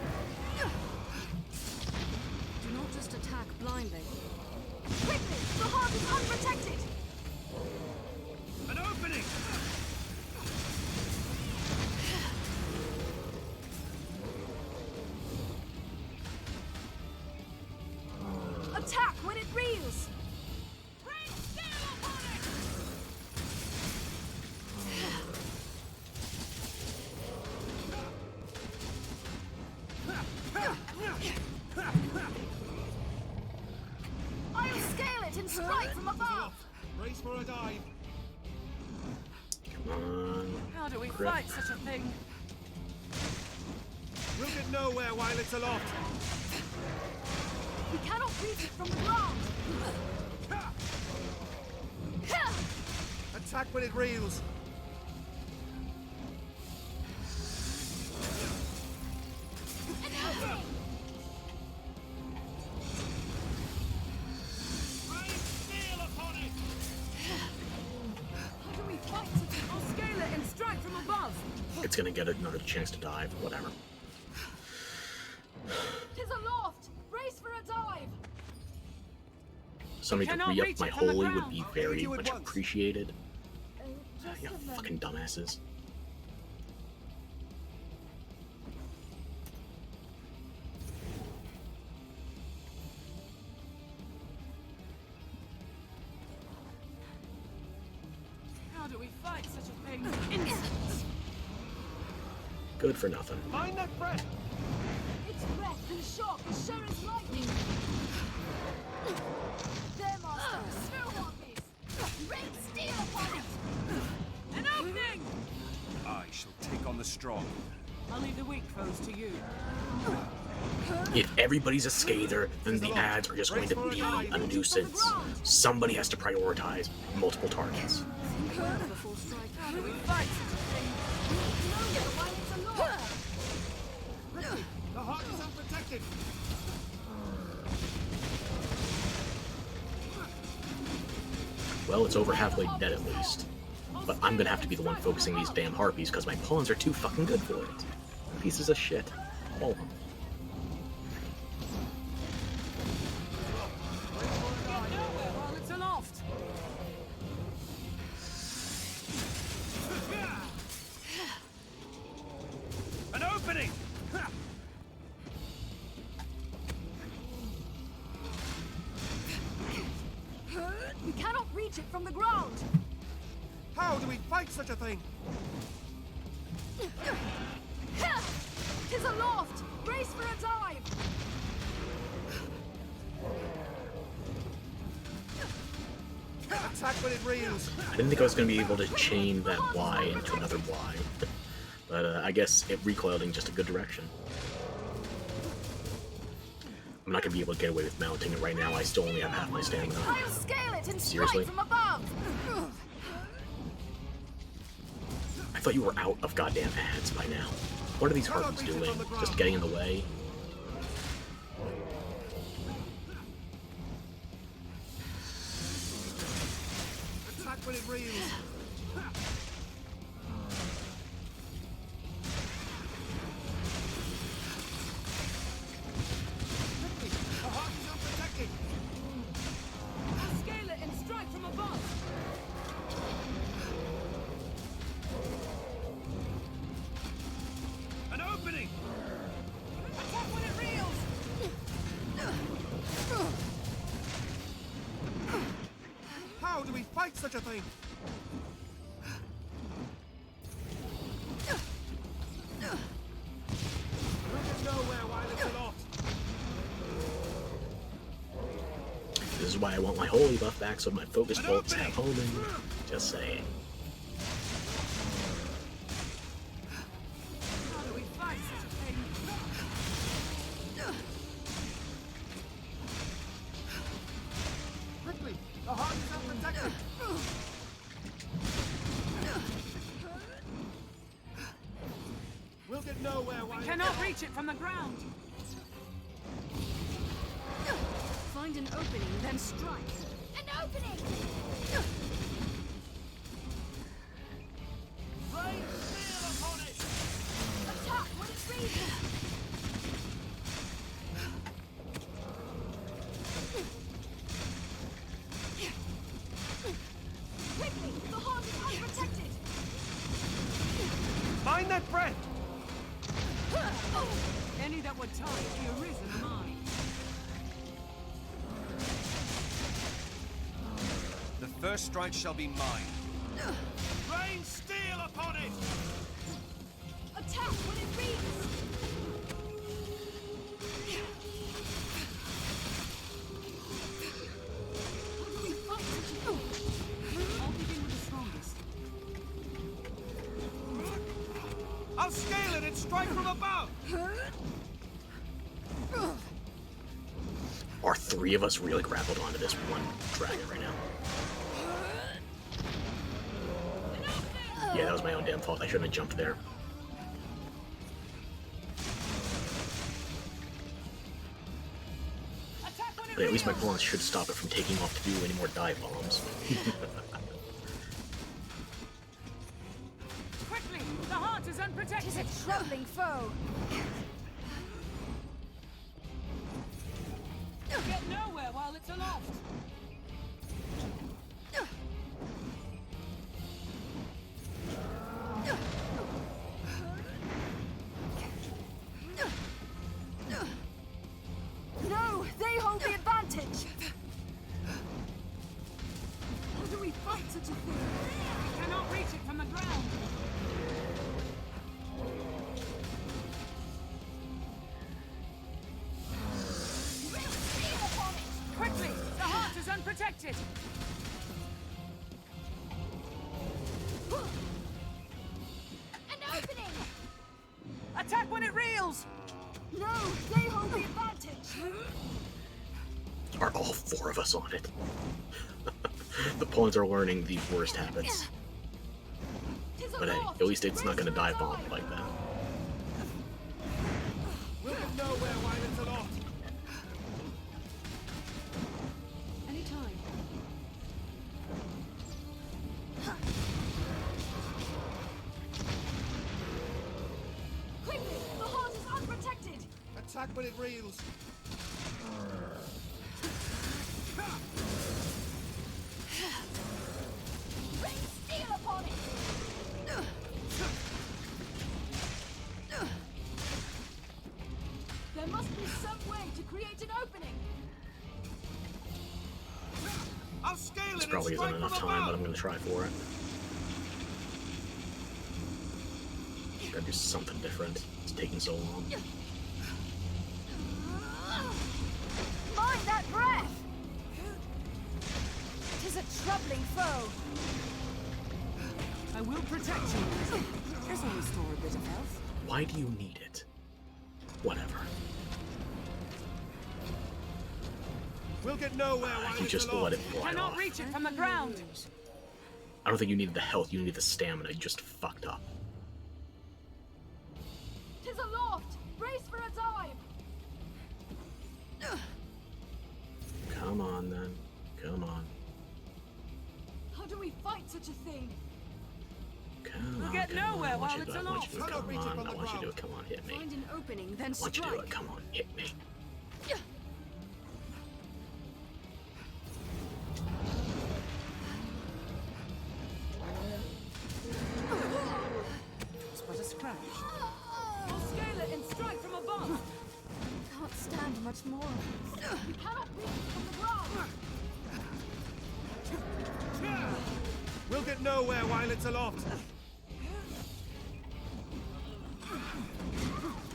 Speaker 6: Do not just attack blindly.
Speaker 5: Quickly! The heart is unprotected!
Speaker 2: An opening!
Speaker 5: Attack when it reels!
Speaker 3: Bring steel upon it.
Speaker 5: I'll scale it and strike from above!
Speaker 9: Brace for a dive.
Speaker 1: Come on.
Speaker 3: How do we
Speaker 1: Grip.
Speaker 3: fight such a thing?
Speaker 9: We'll get nowhere while it's aloft.
Speaker 5: We cannot reach it from the ground!
Speaker 9: Attack when it reels.
Speaker 5: An opening!
Speaker 2: Raise steel upon it!
Speaker 5: How do we fight such a...
Speaker 3: I'll scale it and strike from above.
Speaker 1: It's going to get another chance to dive. Whatever.
Speaker 5: Tis aloft! Brace for a dive!
Speaker 1: Somebody to
Speaker 3: cannot
Speaker 1: re-up
Speaker 3: reach
Speaker 1: my
Speaker 3: it from the
Speaker 1: holy would
Speaker 3: ground.
Speaker 1: be
Speaker 9: I'll
Speaker 1: very
Speaker 9: aid you at
Speaker 1: much
Speaker 9: once.
Speaker 1: appreciated.
Speaker 5: Just
Speaker 1: You
Speaker 5: a moment.
Speaker 1: fucking dumbasses.
Speaker 3: How do we fight such a thing? Insects.
Speaker 1: Good for nothing.
Speaker 9: Mind that breath.
Speaker 5: Its breath and shock as sure as lightning! There, Master! Snow harpies! Rain steel upon it!
Speaker 3: An opening!
Speaker 8: I shall take on the strong.
Speaker 3: I'll leave the weak foes to you.
Speaker 1: If everybody's a scather, then the ads are just going to be a nuisance. Somebody has to prioritize multiple targets.
Speaker 6: Before striking.
Speaker 3: How do we fight such a thing?
Speaker 5: While it's aloft!
Speaker 9: Quickly! The heart is unprotected.
Speaker 1: Well, it's over halfway dead at least. But I'm gonna have to be the one focusing these damn harpies because my pawns are too fucking good for it. Pieces of shit. All of them.
Speaker 3: Get nowhere while it's aloft.
Speaker 2: An opening!
Speaker 5: We cannot reach it from the ground!
Speaker 9: How do we fight such a thing?
Speaker 5: Tis aloft! Brace for a dive!
Speaker 9: Attack when it reels.
Speaker 1: I didn't think I was gonna be able to chain that Y into another Y. But I guess it recoiled in just a good direction. I'm not gonna be able to get away with mounting it right now. I still only have half my stamina.
Speaker 5: I'll scale it and
Speaker 1: Seriously?
Speaker 5: strike from above.
Speaker 1: I thought you were out of goddamn ads by now. What are these harpies doing? Just getting in the way?
Speaker 9: Attack when it reels. The heart is unprotected.
Speaker 3: I'll scale it and strike from above.
Speaker 2: An opening!
Speaker 3: Attack when it reels.
Speaker 9: How do we fight such a thing? We'll get nowhere while it's aloft.
Speaker 1: This is why I want my holy buff back so my focus bolts have homing. Just saying.
Speaker 3: How do we fight such a thing?
Speaker 9: Quickly, the heart is unprotected. We'll get nowhere while
Speaker 3: Cannot reach it from the ground.
Speaker 6: Find an opening, then strike.
Speaker 5: An opening.
Speaker 2: Rain steel upon it!
Speaker 5: Attack when it reaches. Quickly, the heart is unprotected.
Speaker 9: Mind that breath!
Speaker 3: Any that would tie the Arisen are mine.
Speaker 9: The first strike shall be mine.
Speaker 2: Rain steel upon it!
Speaker 5: Attack when it reaches.
Speaker 3: I'll begin with the strongest.
Speaker 9: I'll scale it and strike from above!
Speaker 1: Are three of us really grappled onto this one dragon right now? Yeah, that was my own damn fault. I shouldn't have jumped there.
Speaker 3: Attack when it
Speaker 1: But at least my
Speaker 3: reels.
Speaker 1: pawns should stop it from taking off to do any more dive bombs.
Speaker 3: Quickly, the heart is unprotected.
Speaker 5: Tis a troubling foe.
Speaker 3: Get nowhere while it's aloft.
Speaker 5: No, they hold the advantage. How do we fight such a thing?
Speaker 3: Cannot reach it from the ground. Quickly, the heart is unprotected.
Speaker 5: An opening.
Speaker 3: Attack when it reels.
Speaker 5: No, they hold the advantage.
Speaker 1: Are all four of us on it? The pawns are learning the worst habits.
Speaker 5: Tis
Speaker 1: But hey,
Speaker 5: aloft.
Speaker 1: at least it's not going to dive bomb like that.
Speaker 9: We'll get nowhere while it's aloft.
Speaker 6: Anytime.
Speaker 5: Quickly, the heart is unprotected.
Speaker 9: Attack when it reels.
Speaker 5: Rain steel upon it. There must be some way to create an opening.
Speaker 9: I'll scale
Speaker 1: This
Speaker 9: it
Speaker 1: probably
Speaker 9: and
Speaker 1: isn't
Speaker 9: strike
Speaker 1: enough
Speaker 9: from
Speaker 1: time, but
Speaker 9: above.
Speaker 1: I'm going to try for it. Gotta do something different. It's taking so long.
Speaker 5: Mind that breath. Tis a troubling foe.
Speaker 3: I will protect you. This will restore a bit of health.
Speaker 1: Why do you need it? Whatever.
Speaker 9: We'll get nowhere while
Speaker 1: You
Speaker 9: it's
Speaker 1: just
Speaker 9: aloft.
Speaker 1: let it fly
Speaker 3: Cannot
Speaker 1: off.
Speaker 3: reach it from the ground.
Speaker 1: I don't think you needed the health, you needed the stamina. You just fucked up.
Speaker 5: Tis aloft! Brace for a dive!
Speaker 1: Come on, then. Come on.
Speaker 5: How do we fight such a thing?
Speaker 1: Come
Speaker 3: We'll
Speaker 1: on,
Speaker 3: get
Speaker 1: come on.
Speaker 3: nowhere
Speaker 1: I want
Speaker 3: while
Speaker 1: you
Speaker 3: it's
Speaker 1: to do it. I want you to do it.
Speaker 9: aloft.
Speaker 1: Come
Speaker 9: Reach it
Speaker 1: on.
Speaker 9: from
Speaker 1: I
Speaker 9: the
Speaker 1: want you to do
Speaker 9: ground.
Speaker 1: it. Come on, hit me.
Speaker 6: Find an opening, then
Speaker 1: I want you to do
Speaker 6: strike.
Speaker 1: it. Come on, hit me.
Speaker 3: It's but a scratch.
Speaker 5: We'll scale it and strike from above! Can't stand much more of this. We cannot reach it from the ground!
Speaker 9: We'll get nowhere while it's aloft.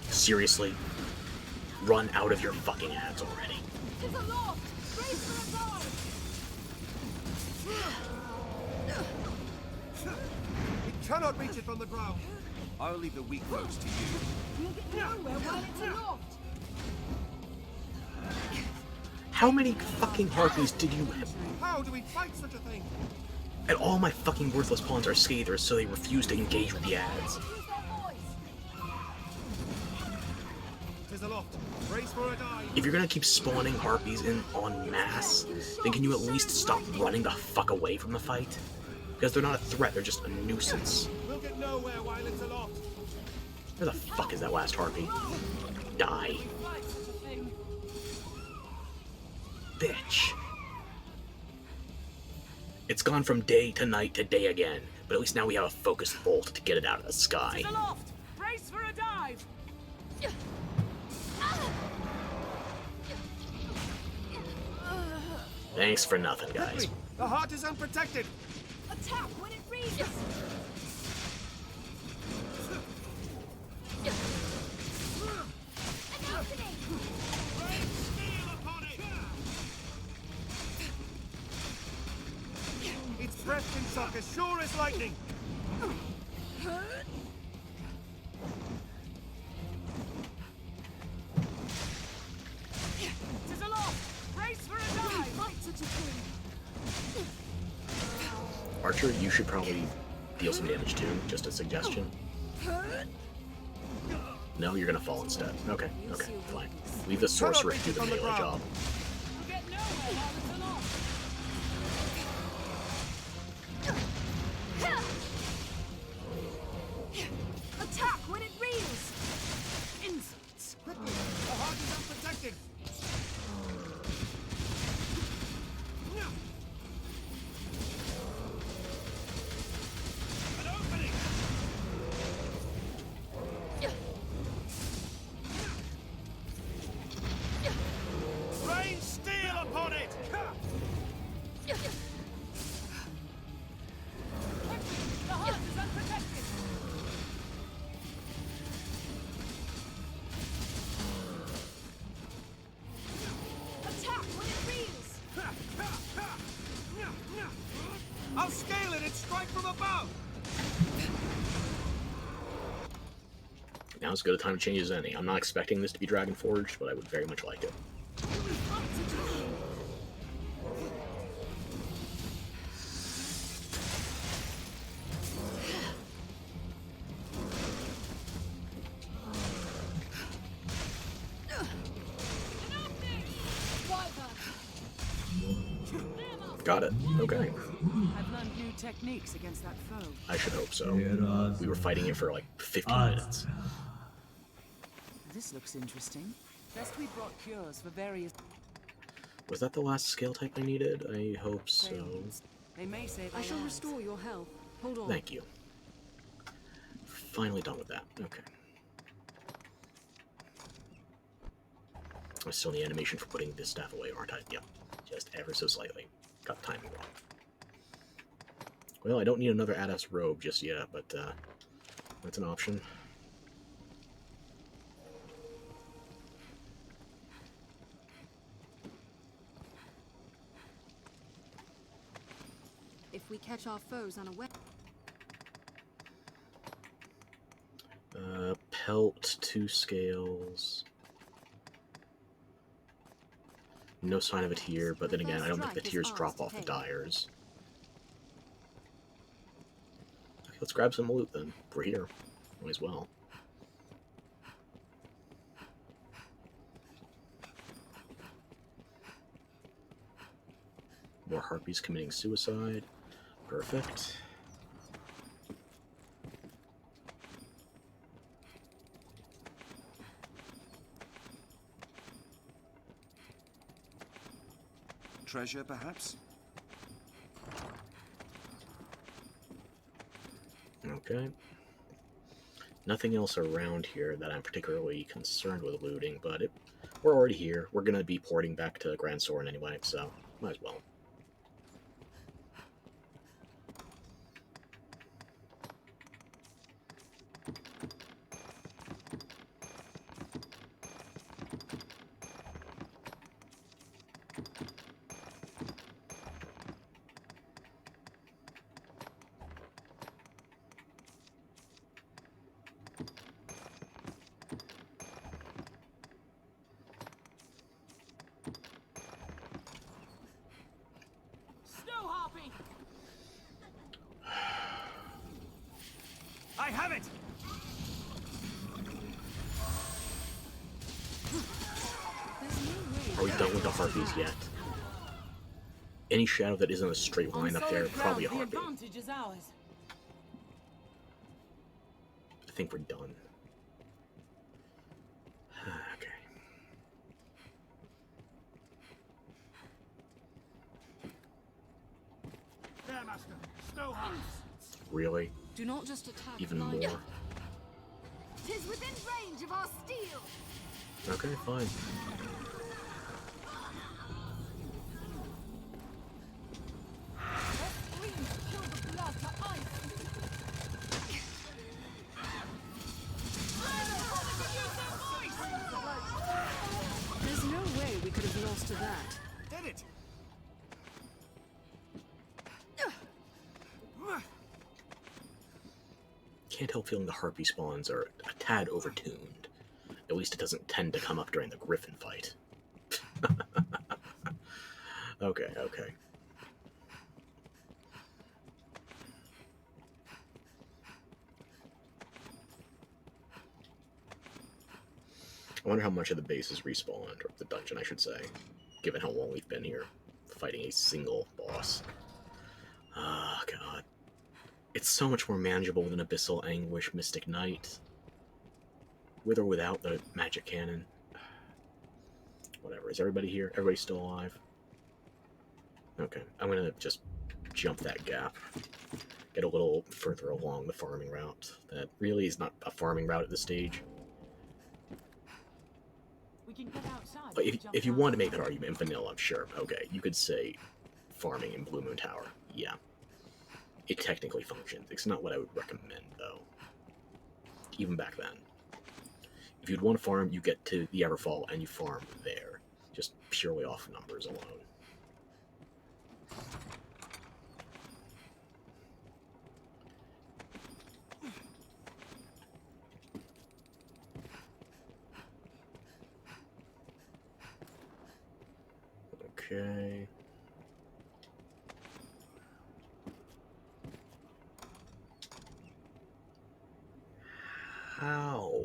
Speaker 1: Seriously? Run out of your fucking ads already.
Speaker 5: Tis aloft! Brace for a dive!
Speaker 9: We cannot reach it from the ground.
Speaker 8: I'll leave the weak ropes to you.
Speaker 5: We'll get nowhere while it's aloft!
Speaker 1: How many fucking harpies did you have?
Speaker 9: How do we fight such a thing?
Speaker 1: And all my fucking worthless pawns are scathers, so they refuse to engage with the ads.
Speaker 5: Use their voice!
Speaker 9: Tis aloft. Brace for a dive.
Speaker 1: If you're gonna keep spawning harpies in en masse, then can you at least stop running the fuck away from the fight? Because they're not a threat, they're just a nuisance.
Speaker 9: We'll get nowhere while it's aloft.
Speaker 1: Where the fuck is that last harpy? Die.
Speaker 3: Fight such a thing.
Speaker 1: Bitch. It's gone from day to night to day again, but at least now we have a focused bolt to get it out of the sky.
Speaker 3: It's aloft. Brace for a dive.
Speaker 1: Thanks for nothing, guys.
Speaker 9: Quickly, the heart is unprotected.
Speaker 5: Attack when it reads! An opening!
Speaker 9: Its breath can suck as sure as lightning.
Speaker 3: It's aloft. Brace for a dive.
Speaker 5: Fight such a thing!
Speaker 1: Archer, you should probably deal some damage too, just a suggestion. No, you're gonna fall instead. Okay, okay, fine. Leave the sorcerer to do the melee job.
Speaker 3: We'll get nowhere while it's aloft.
Speaker 5: Attack when it reels!
Speaker 3: Insults.
Speaker 9: Quickly, the heart is unprotected. An opening. Rain steel upon it.
Speaker 3: The heart is unprotected.
Speaker 5: Attack when it reels!
Speaker 9: I'll scale it and strike from above.
Speaker 1: Now's as good a time to change as any. I'm not expecting this to be Dragon Forged, but I would very much like it. Got it. Okay.
Speaker 3: I've learned new techniques against that foe.
Speaker 1: I should hope so. We were fighting it for like 15 minutes.
Speaker 3: This looks interesting. Best we brought cures for various
Speaker 1: Was that the last scale type I needed? I hope so.
Speaker 3: ailments. They may save
Speaker 6: I
Speaker 3: our
Speaker 6: shall
Speaker 3: lives.
Speaker 6: restore your health. Hold on.
Speaker 1: Thank you. Finally done with that. Okay. I still need animation for putting this staff away, aren't I? Yep. Just ever so slightly. Got the timing wrong. Well, I don't need another Adas robe just yet, but that's an option.
Speaker 6: If we catch our foes unaware.
Speaker 1: Pelt, 2 scales. No sign of it here, but then again, I don't think the tears drop off the dyers. Okay, let's grab some loot then. We're here. Might as well. More harpies committing suicide. Perfect.
Speaker 4: Treasure, perhaps?
Speaker 1: Okay. Nothing else around here that I'm particularly concerned with looting, but we're already here. We're going to be porting back to Grand Soren anyway, so might as well.
Speaker 3: Snow harpy!
Speaker 2: I have it!
Speaker 1: Are we done with the harpies yet? Any shadow that isn't a straight line up there, probably a harpy.
Speaker 3: The advantage is ours.
Speaker 1: I think we're done. Okay.
Speaker 2: There, Master. Snow harps.
Speaker 1: Really?
Speaker 6: Do not just attack
Speaker 1: Even
Speaker 6: blind.
Speaker 1: more?
Speaker 5: Tis within range of our steel.
Speaker 1: Okay, fine.
Speaker 5: Let breeze kill the blood to ice.
Speaker 6: There's no way we could have lost to that.
Speaker 2: Did it!
Speaker 1: Can't help feeling the harpy spawns are a tad overtuned. At least it doesn't tend to come up during the griffin fight. Okay, okay. I wonder how much of the base is respawned, or the dungeon, I should say, given how long we've been here, fighting a single boss. Ah, God. It's so much more manageable than Abyssal Anguish Mystic Knight. With or without the magic cannon. Whatever. Is everybody here? Everybody still alive? Okay. I'm gonna just jump that gap. Get a little further along the farming route. That really is not a farming route at this stage.
Speaker 3: We can get outside.
Speaker 1: But if you want to make that argument in vanilla, I'm sure. Okay, you could say farming in Blue Moon Tower. Yeah. It technically functions. It's not what I would recommend, though. Even back then. If you'd want to farm, you get to the Everfall and you farm there. Just purely off numbers alone. Okay. How?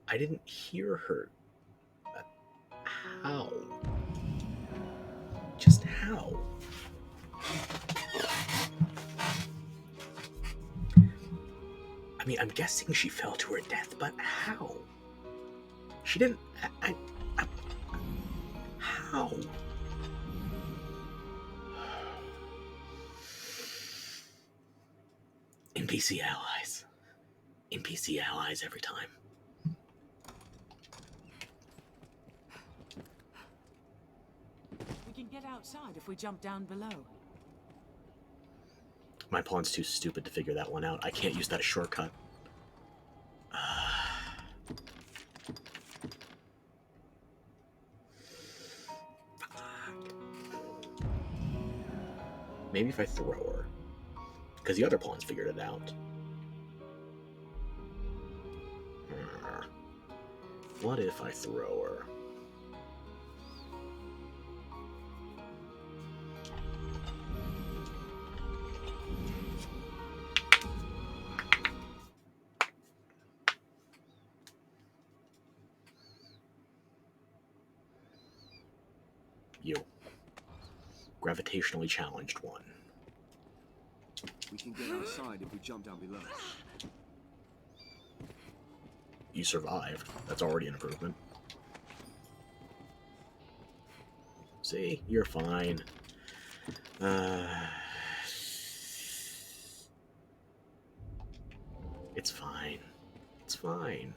Speaker 1: I didn't hear her. How? Just how? I mean, I'm guessing she fell to her death, but how? She didn't. How? NPC allies. NPC allies every time.
Speaker 3: We can get outside if we jump down below.
Speaker 1: My pawn's too stupid to figure that one out. I can't use that as shortcut. Maybe if I throw her. Because the other pawns figured it out. What if I throw her? You. Gravitationally challenged one.
Speaker 4: We can get outside if we jump down below.
Speaker 1: You survived. That's already an improvement. See? You're fine. It's fine. It's fine.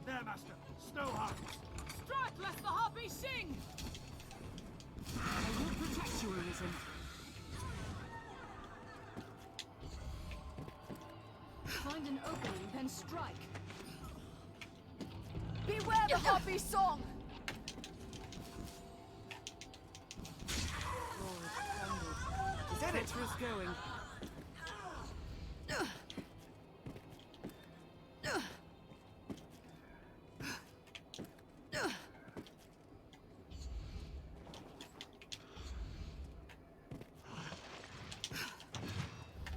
Speaker 2: There, Master. Snow harpies.
Speaker 3: Strike lest the harpies sing! I will protect you, Arisen.
Speaker 6: Find an opening, then strike.
Speaker 5: Beware the harpy song!
Speaker 2: Is that it?
Speaker 3: Treacherous going.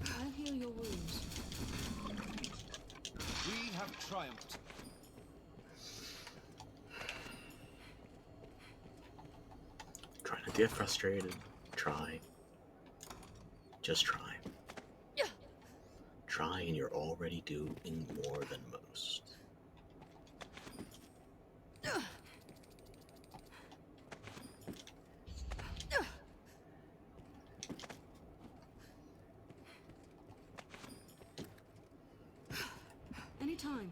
Speaker 6: I'll heal your wounds.
Speaker 9: We have triumphed.
Speaker 1: Try not to get frustrated. Try. Just try. Try and you're already doing more than most.
Speaker 6: Anytime.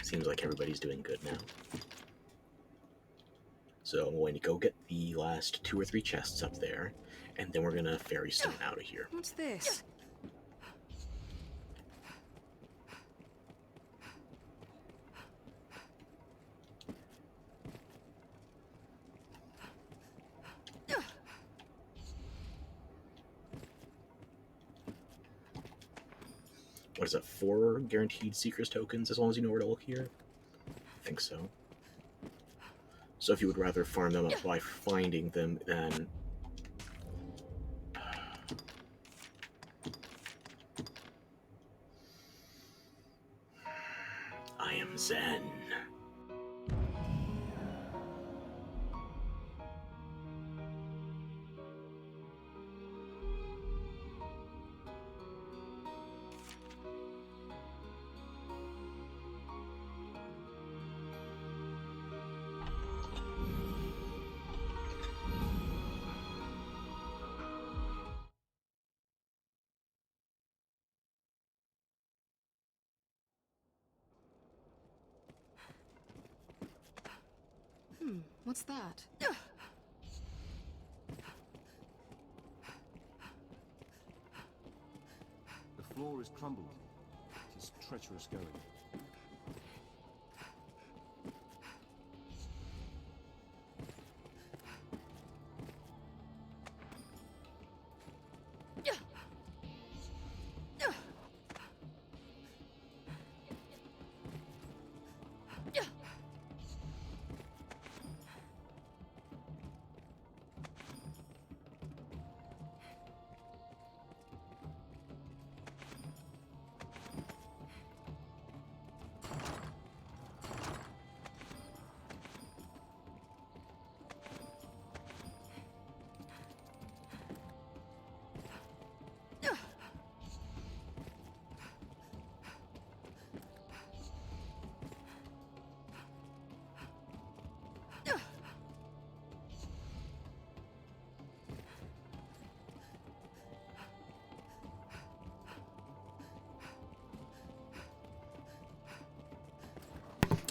Speaker 1: Seems like everybody's doing good now. So I'm going to go get the last 2 or 3 chests up there, and then we're gonna ferry stone out of here.
Speaker 6: What's this?
Speaker 1: What is it, 4 guaranteed Seeker's tokens as long as you know where to look here? I think so. So if you would rather farm them up by finding them, then... I am Zen.
Speaker 6: What's that?
Speaker 4: The floor is crumbled. It is treacherous going.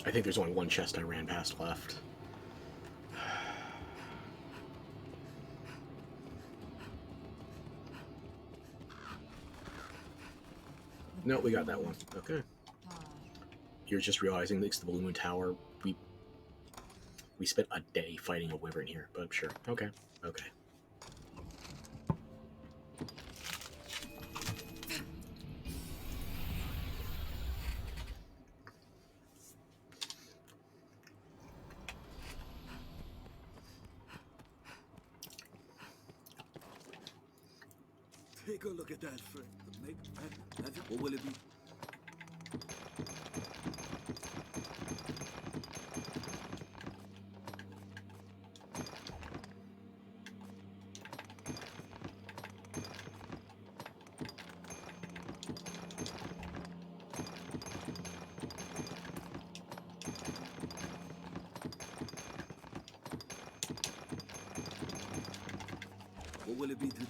Speaker 1: I think there's only one chest I ran past left. No, we got that one. Okay. You're just realizing it's the Blue Moon Tower. We spent a day fighting a wyvern here, but sure. Okay. Okay.
Speaker 8: Take a look at that, friend. What will it be? What will it be today?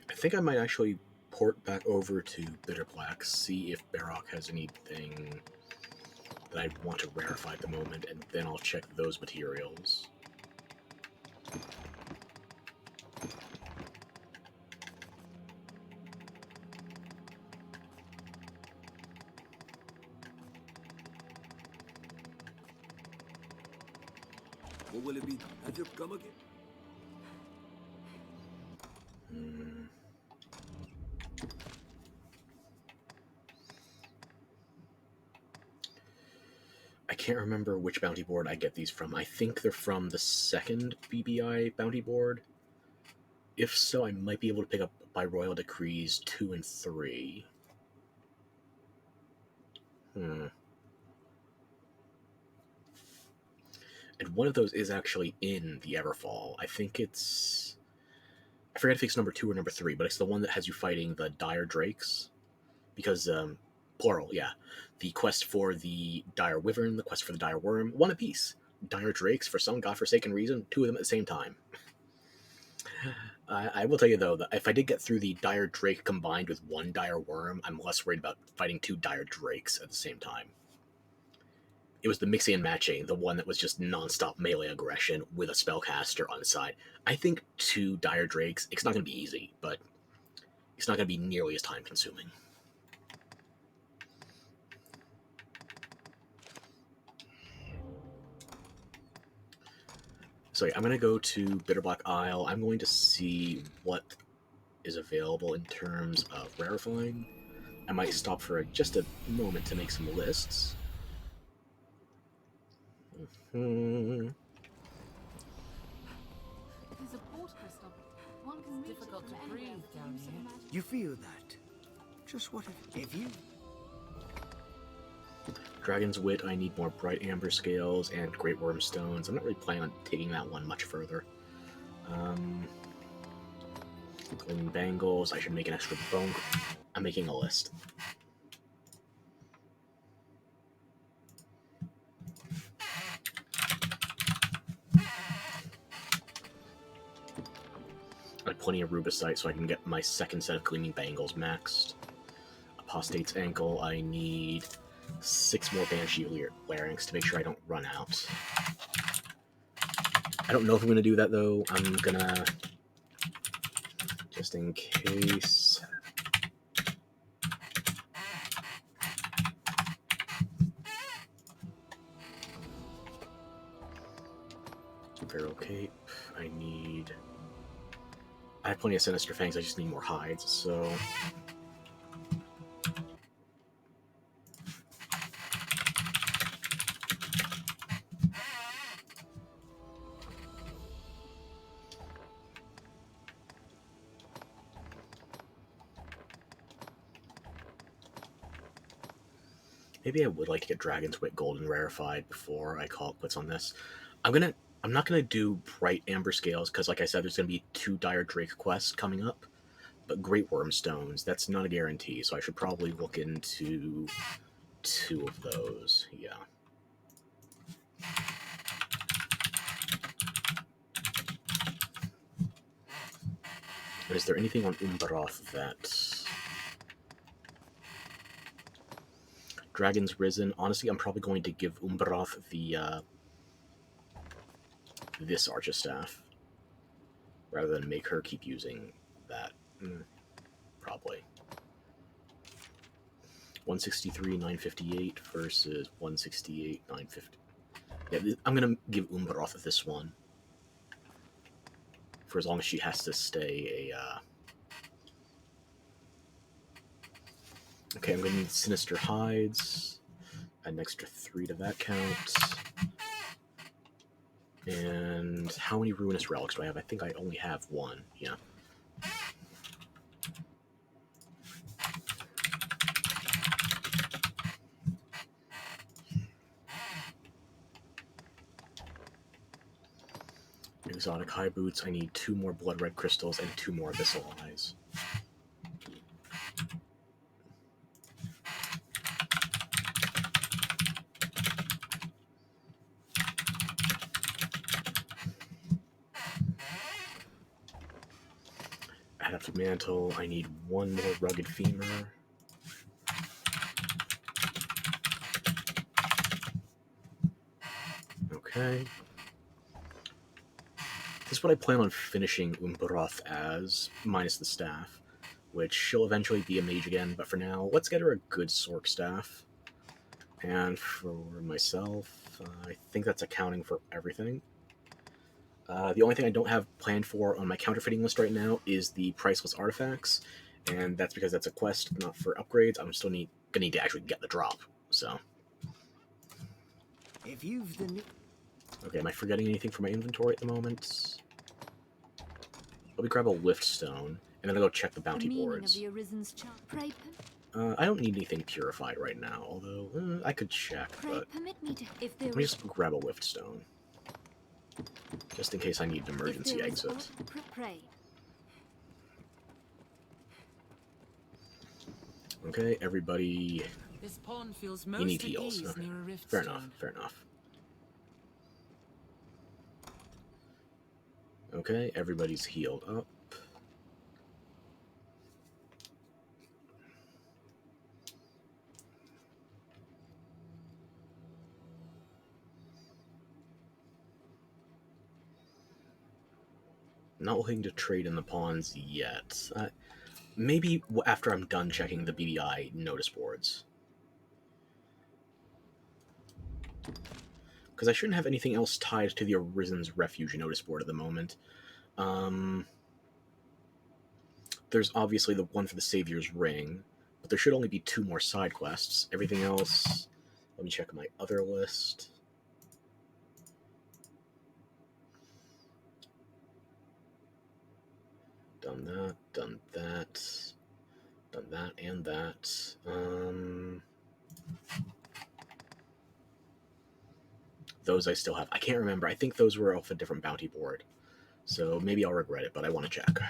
Speaker 1: I think I might actually port back over to Bitterblack, see if Barrock has anything that I want to rarefy at the moment, and then I'll check those materials.
Speaker 8: What will it be? Have you come again?
Speaker 1: I can't remember which bounty board I get these from. I think they're from the second BBI bounty board. If so, I might be able to pick up by Royal Decrees 2 and 3. And one of those is actually in the Everfall. I think it's... I forget if it's number 2 or number 3, but it's the one that has you fighting the Dire Drakes. Because, plural, yeah. The quest for the Dire Wyvern, the quest for the Dire Worm, one apiece. Dire Drakes, for some godforsaken reason, 2 of them at the same time. I will tell you, though, that if I did get through the Dire Drake combined with one Dire Worm, I'm less worried about fighting 2 Dire Drakes at the same time. It was the mixing and matching, the one that was just non-stop melee aggression with a spellcaster on the side. I think 2 Dire Drakes, it's not going to be easy, but it's not going to be nearly as time-consuming. So yeah, I'm going to go to Bitterblack Isle. I'm going to see what is available in terms of rarefying. I might stop for just a moment to make some lists.
Speaker 6: There's a port crystal. One can reach
Speaker 3: difficult
Speaker 6: it
Speaker 3: to
Speaker 6: from
Speaker 3: breathe
Speaker 6: anywhere with the
Speaker 3: down
Speaker 6: use of
Speaker 3: here.
Speaker 6: imagination.
Speaker 7: You feel that? Just what if you...
Speaker 1: Dragon's Wit, I need more Bright Amber Scales and Great Worm Stones. I'm not really planning on taking that one much further. Gleaming Bangles, I should make an extra bone. I'm making a list. I have plenty of Rubicite so I can get my second set of Gleaming Bangles maxed. Apostate's Ankle, I need 6 more Banshee Larynx to make sure I don't run out. I don't know if I'm going to do that, though. I'm going to... just in case... Feral Cape, I need... I have plenty of Sinister Fangs, I just need more hides, so... Maybe I would like to get Dragon's Wit Golden rarefied before I call it quits on this. I'm not gonna do Bright Amber Scales, because like I said, there's gonna be 2 Dire Drake quests coming up. But Great Worm Stones, that's not a guarantee, so I should probably look into 2 of those. Yeah. And is there anything on Umbaroth that... Dragon's Risen. Honestly, I'm probably going to give Umbaroth the, this Archistaff, rather than make her keep using that. Probably. 163, 958 versus 168, 950. Yeah, I'm going to give Umbaroth this one. For as long as she has to stay a... Okay, I'm going to need Sinister Hides. Add an extra 3 to that count. And how many Ruinous Relics do I have? I think I only have 1. Yeah. Exotic High Boots. I need 2 more Blood Red Crystals and 2 more Abyssal Eyes. Adaptive Mantle. I need 1 more Rugged Femur. Okay. This is what I plan on finishing Umbaroth as, minus the staff, which she'll eventually be a mage again, but for now, let's get her a good Sork staff. And for myself, I think that's accounting for everything. The only thing I don't have planned for on my counterfeiting list right now is the priceless artifacts, and that's because that's a quest, not for upgrades. I'm still gonna need to actually get the drop, so.
Speaker 7: If you've the new...
Speaker 1: Okay, am I forgetting anything from my inventory at the moment? Let me grab a lift stone, and then I'll go check the bounty boards.
Speaker 5: Of the Arisen's Pray,
Speaker 1: I don't need anything purified right now, although I could check, but
Speaker 5: permit me to, if there
Speaker 1: let me just grab a lift stone. Just in case I need an emergency exit.
Speaker 5: Pray.
Speaker 1: Okay, everybody...
Speaker 3: This pond feels
Speaker 1: You
Speaker 3: most
Speaker 1: need
Speaker 3: at
Speaker 1: heals.
Speaker 3: ease
Speaker 1: Okay.
Speaker 3: near a rift
Speaker 1: Fair
Speaker 3: stone.
Speaker 1: enough, fair enough. Okay, everybody's healed up. Not looking to trade in the pawns yet. Maybe after I'm done checking the BBI notice boards. Because I shouldn't have anything else tied to the Arisen's Refuge notice board at the moment. There's obviously the one for the Savior's Ring, but there should only be 2 more side quests. Everything else... Let me check my other list. Done that, done that, done that, and that. Those I still have. I can't remember. I think those were off a different bounty board. So maybe I'll regret it, but I want to check.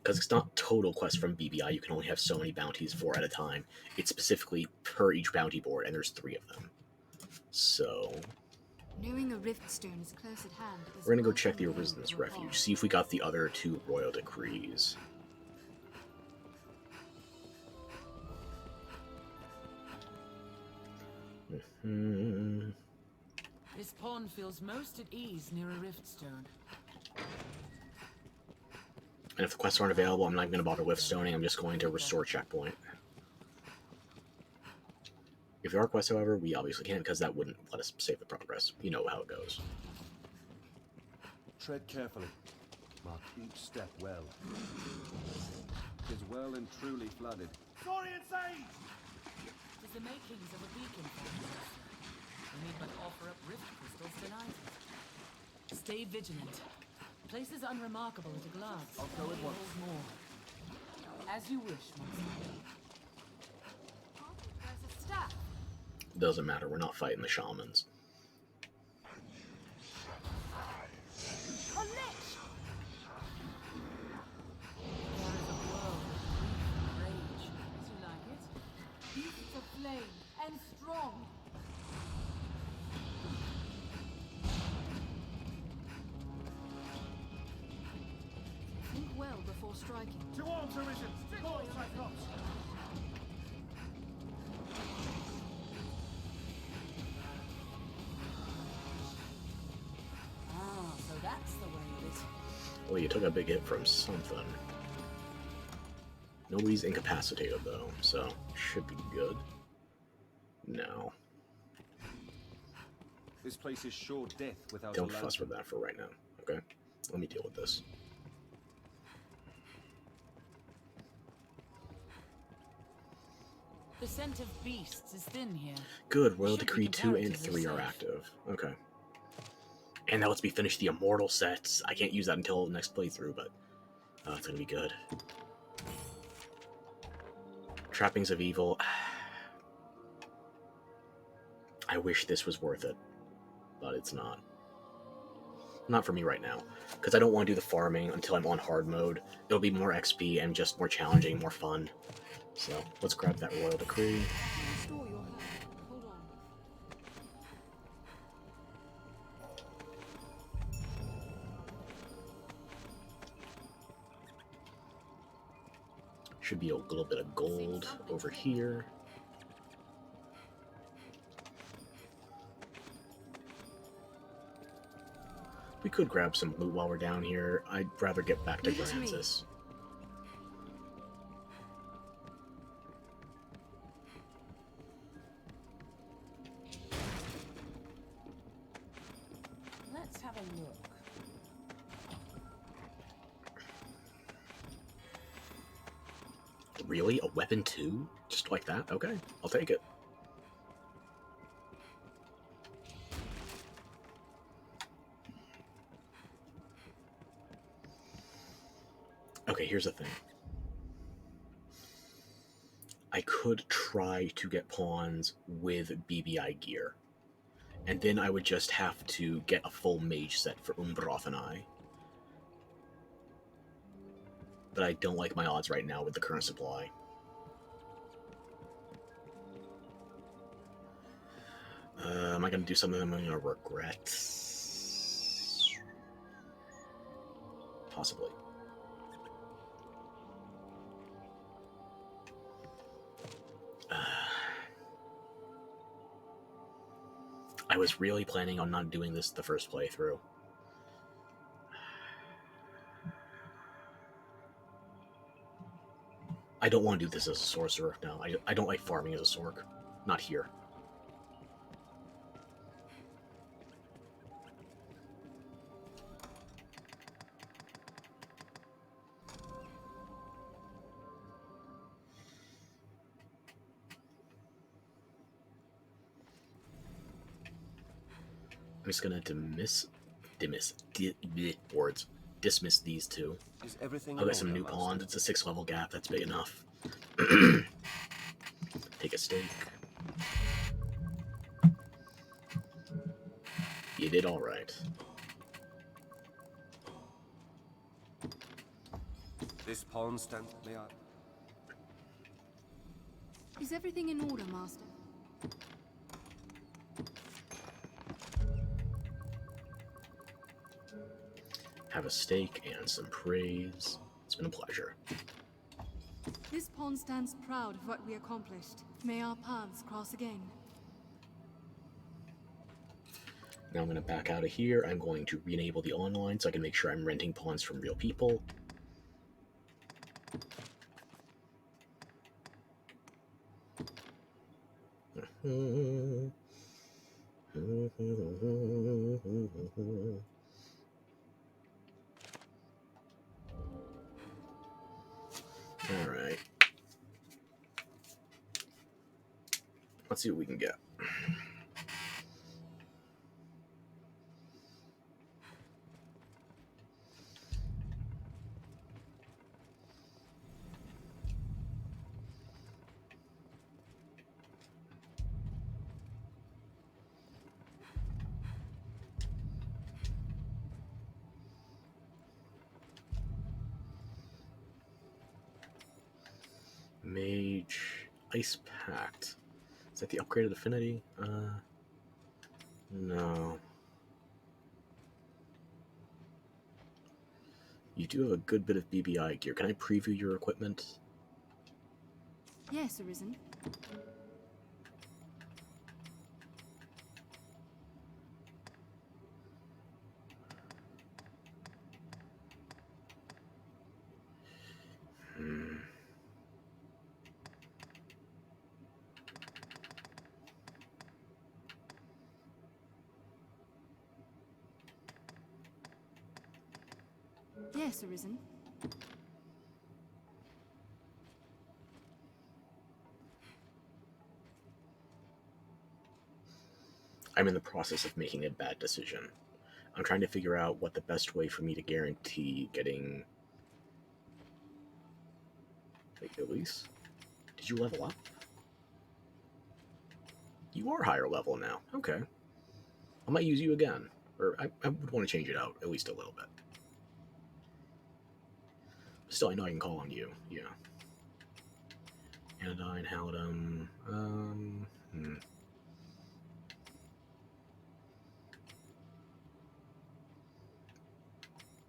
Speaker 1: Because it's not total quests from BBI. You can only have so many bounties 4 at a time. It's specifically per each bounty board, and there's 3 of them. So...
Speaker 6: Knowing a rift stone is close at hand.
Speaker 1: We're going to go check the Arisen's Refuge, see if we got the other 2 Royal Decrees.
Speaker 3: This pond feels most at ease near a rift stone.
Speaker 1: And if the quests aren't available, I'm not going to bother with stoning. I'm just going to restore checkpoint. If there are quests, however, we obviously can't, because that wouldn't let us save the progress. You know how it goes.
Speaker 4: Tread carefully. Mark each step well. It is well and truly flooded.
Speaker 2: Sorry and sage!
Speaker 3: Tis the makings of a beacon for us. We need but offer up rift crystals tonight. Stay vigilant. Place is unremarkable at a glance.
Speaker 4: I'll go at once.
Speaker 3: More. As you wish, Master.
Speaker 5: There's a staff.
Speaker 1: Doesn't matter, we're not fighting the shamans.
Speaker 6: flame and strong. Think well before striking.
Speaker 9: To arms, Arisen! Call Cyclops!
Speaker 3: Ah, so that's the way it is.
Speaker 1: Well, you took a big hit from something. Nobody's incapacitated, though, so should be good. No.
Speaker 4: This place is sure death without
Speaker 1: Don't
Speaker 4: a
Speaker 1: fuss with
Speaker 4: lantern.
Speaker 1: that for right now, okay? Let me deal with this.
Speaker 3: The scent of beasts is thin here.
Speaker 1: Good, Royal
Speaker 3: Should be
Speaker 1: Decree 2 and
Speaker 3: comparatively
Speaker 1: 3 are
Speaker 3: safe.
Speaker 1: active. Okay. And that lets me finish the Immortal sets. I can't use that until next playthrough, but it's gonna be good. Trappings of Evil. I wish this was worth it, but it's not. Not for me right now, because I don't want to do the farming until I'm on hard mode. It'll be more XP and just more challenging, more fun. So let's grab that Royal Decree.
Speaker 6: Restore your health. Hold on.
Speaker 1: Should be a little bit of gold over here. We could grab some loot while we're down here. I'd rather get back to
Speaker 6: Leave it to me.
Speaker 1: Francis.
Speaker 3: Let's have a look.
Speaker 1: Really? A weapon too? Just like that? Okay, I'll take it. Okay, here's the thing. I could try to get pawns with BBI gear. And then I would just have to get a full mage set for Umbroth and I. But I don't like my odds right now with the current supply. Am I going to do something I'm going to regret? Possibly. I was really planning on not doing this the first playthrough. I don't want to do this as a sorcerer. No, I don't like farming as a sorc. Not here. I'm just gonna dismiss these two.
Speaker 4: Is everything
Speaker 1: I'll
Speaker 4: in
Speaker 1: get some
Speaker 4: order,
Speaker 1: new
Speaker 4: Master?
Speaker 1: pawns. It's a 6-level gap. That's big enough. Take a stake. You did all right.
Speaker 4: This pawn stand, may I?
Speaker 6: Is everything in order, Master?
Speaker 1: Have a stake and some praise. It's been a pleasure.
Speaker 6: This pawn stands proud of what we accomplished. May our paths cross again.
Speaker 1: Now I'm going to back out of here. I'm going to re-enable the online so I can make sure I'm renting pawns from real people. Alright. Let's see what we can get. Mage, Ice Pact. Is that the upgraded affinity? No. You do have a good bit of BBI gear. Can I preview your equipment?
Speaker 6: Yes, Arisen. Yes, Arisen.
Speaker 1: I'm in the process of making a bad decision. I'm trying to figure out what the best way for me to guarantee getting... Wait, Elise? Did you level up? You are higher level now. Okay. I might use you again. Or I would want to change it out, at least a little bit. Still, I know I can call on you. Yeah. Anodyne, Halidum...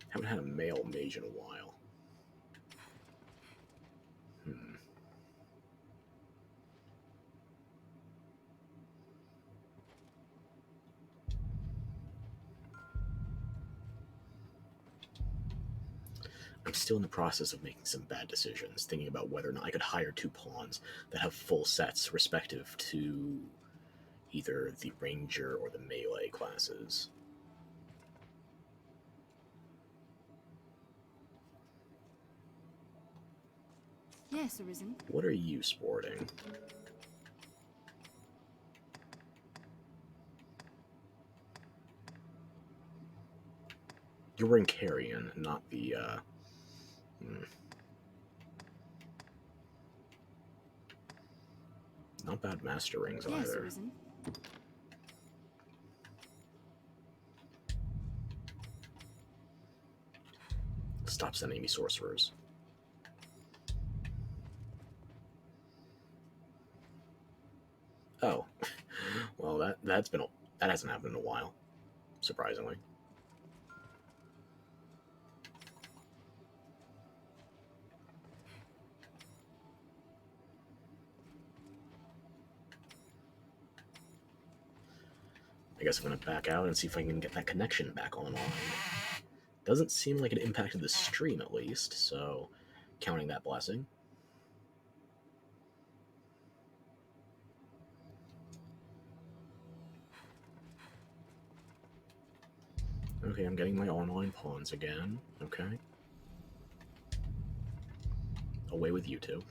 Speaker 1: Haven't had a male mage in a while. I'm still in the process of making some bad decisions, thinking about whether or not I could hire 2 pawns that have full sets respective to either the ranger or the melee classes.
Speaker 6: Yes, Arisen.
Speaker 1: What are you sporting? You're wearing Carrion, not the, Not bad master rings
Speaker 6: Yes,
Speaker 1: either.
Speaker 6: Arisen.
Speaker 1: Stop sending me sorcerers. Oh. Well, that hasn't happened in a while, surprisingly. I guess I'm going to back out and see if I can get that connection back online. Doesn't seem like it impacted the stream, at least, so counting that blessing. Okay, I'm getting my online pawns again. Okay. Away with you two.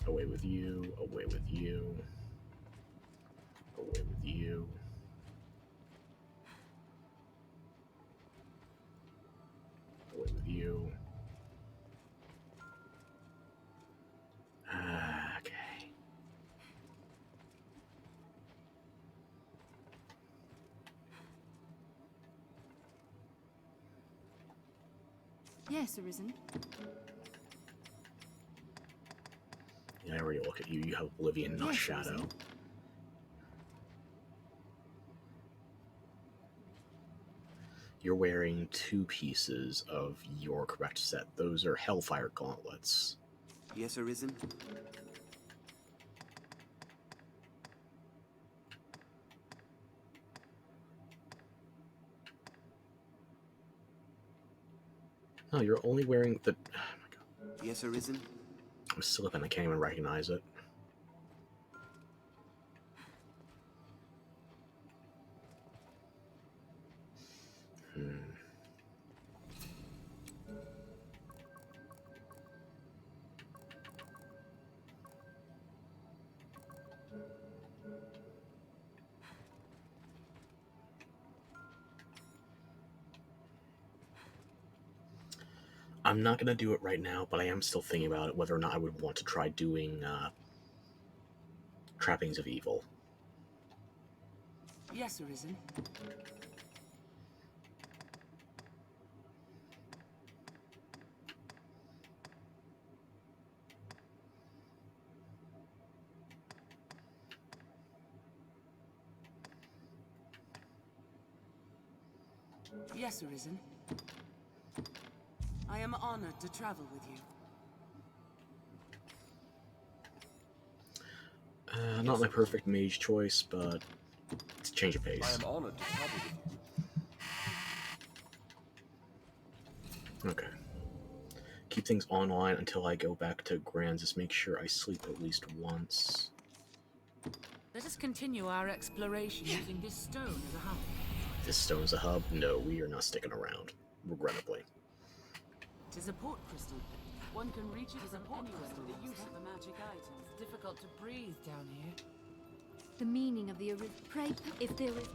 Speaker 1: Away with you, away with you. Away with you. Away with you. Okay.
Speaker 6: Yes, Arisen.
Speaker 1: Yeah, I already look at you. You have Oblivion, not
Speaker 6: Yes,
Speaker 1: Shadow.
Speaker 6: Arisen.
Speaker 1: You're wearing 2 pieces of your correct set. Those are Hellfire Gauntlets.
Speaker 4: Yes, Arisen?
Speaker 1: No, you're only wearing the... Oh my god.
Speaker 4: Yes, Arisen?
Speaker 1: I'm slipping. I can't even recognize it. I'm not going to do it right now, but I am still thinking about it, whether or not I would want to try doing Trappings of Evil.
Speaker 3: Yes, Arisen. Yes, Arisen. I am honored to travel with you.
Speaker 1: Not my perfect mage choice, but it's a change of
Speaker 4: I
Speaker 1: pace.
Speaker 4: am honored to travel with you.
Speaker 1: Okay. Keep things online until I go back to Grand. Just make sure I sleep at least once.
Speaker 3: Let us continue our exploration using this stone as a hub.
Speaker 1: This stone is a hub? No, we are not sticking around. Regrettably.
Speaker 3: It is a port crystal. One can reach it from anywhere with the use of a magic item. It's difficult to breathe down here.
Speaker 5: The meaning of the pray if there is.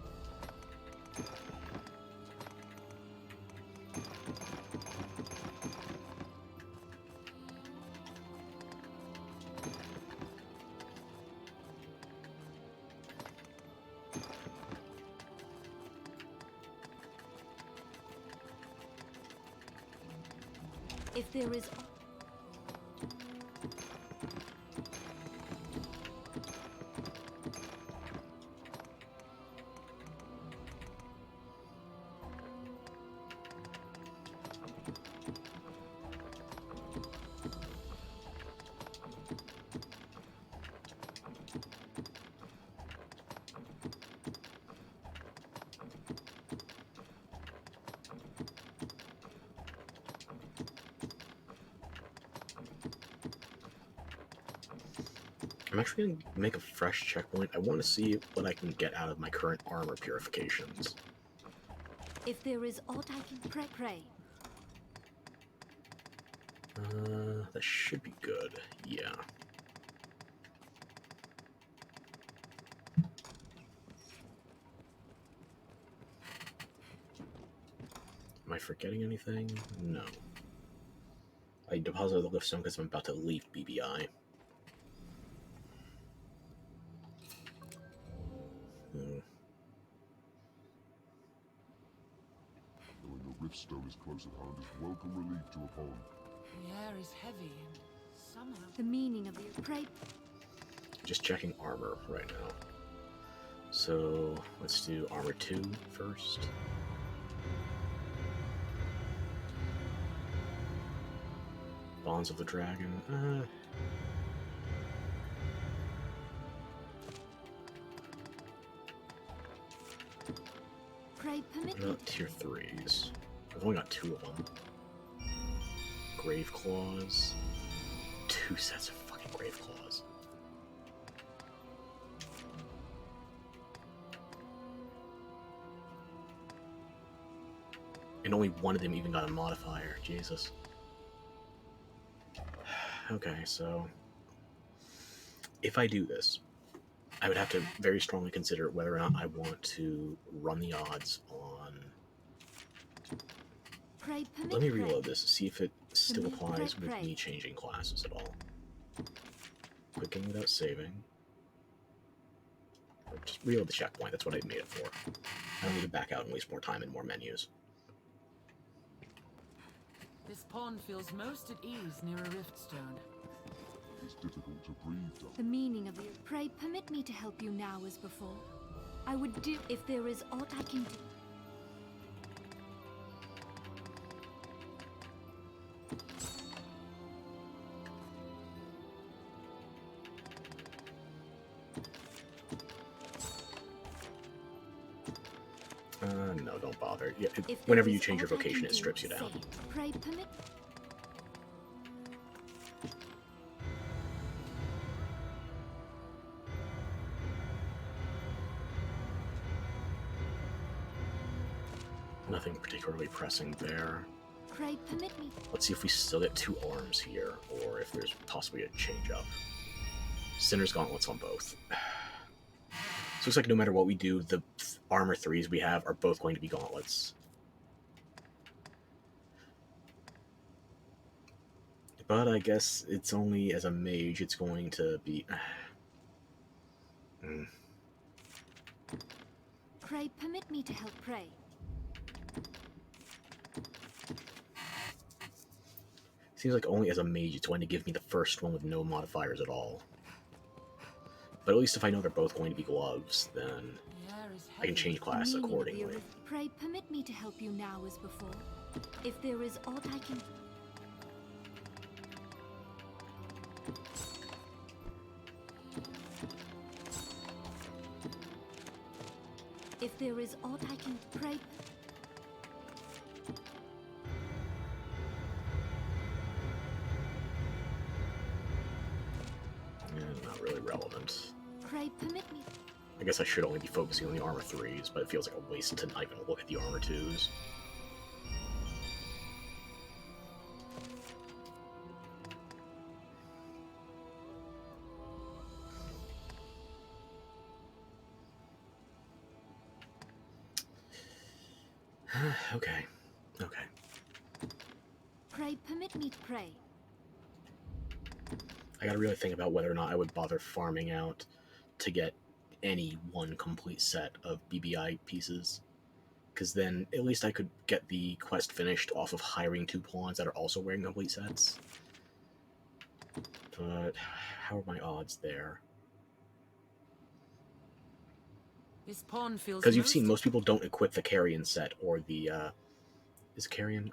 Speaker 5: If there is.
Speaker 1: I'm actually going to make a fresh checkpoint. I want to see what I can get out of my current armor purifications.
Speaker 5: If there is aught I can pray.
Speaker 1: That should be good. Yeah. Am I forgetting anything? No. I deposited the lift stone because I'm about to leave BBI.
Speaker 10: Knowing the rift stone is close at hand is welcome relief to a pond.
Speaker 3: The air is heavy and somehow...
Speaker 5: The meaning of the pray.
Speaker 1: Just checking armor right now. So let's do armor 2 first. Bonds of the Dragon.
Speaker 5: Pray permit
Speaker 1: What about tier 3s? I've only got 2 of them. Grave Claws. 2 sets of fucking Grave Claws. And only one of them even got a modifier. Jesus. Okay, so if I do this, I would have to very strongly consider whether or not I want to run the odds on...
Speaker 5: pray permit.
Speaker 1: Let me reload this to see if it still applies with me changing classes at all. Clicking without saving. Or just reload the checkpoint, that's what I made it for. I don't need to back out and waste more time in more menus.
Speaker 3: This pond feels most at ease near a rift stone.
Speaker 10: It's difficult to breathe down.
Speaker 5: The meaning of the pray permit me to help you now as before. I would do if there is aught I can do.
Speaker 1: No, don't bother. Yeah,
Speaker 5: If there
Speaker 1: whenever you
Speaker 5: is
Speaker 1: change your
Speaker 5: aught I
Speaker 1: vocation,
Speaker 5: can
Speaker 1: it
Speaker 5: do,
Speaker 1: strips you down.
Speaker 5: say, pray permit.
Speaker 1: Nothing particularly pressing there.
Speaker 5: Pray permit me.
Speaker 1: Let's see if we still get 2 arms here, or if there's possibly a change up. Sinner's Gauntlets on both. So looks like no matter what we do, the armor 3s we have are both going to be gauntlets. But I guess it's only as a mage it's going to be...
Speaker 5: Pray permit me to help pray.
Speaker 1: Seems like only as a mage it's going to give me the first one with no modifiers at all. But at least if I know they're both going to be gloves, then...
Speaker 3: The air
Speaker 1: I can change class
Speaker 5: The meaning of the
Speaker 1: accordingly.
Speaker 5: Pray permit me to help you now as before. If there is aught I can... If there is aught I can pray...
Speaker 1: Not really relevant.
Speaker 5: Pray permit me...
Speaker 1: I guess I should only be focusing on the armor 3s, but it feels like a waste to not even look at the armor 2s. Okay.
Speaker 5: Pray permit me to pray.
Speaker 1: I gotta really think about whether or not I would bother farming out to get any one complete set of BBI pieces. Because then at least I could get the quest finished off of hiring 2 pawns that are also wearing complete sets. But how are my odds there?
Speaker 3: This pawn feels
Speaker 1: Because you've seen most people don't equip the Carrion set or the is Carrion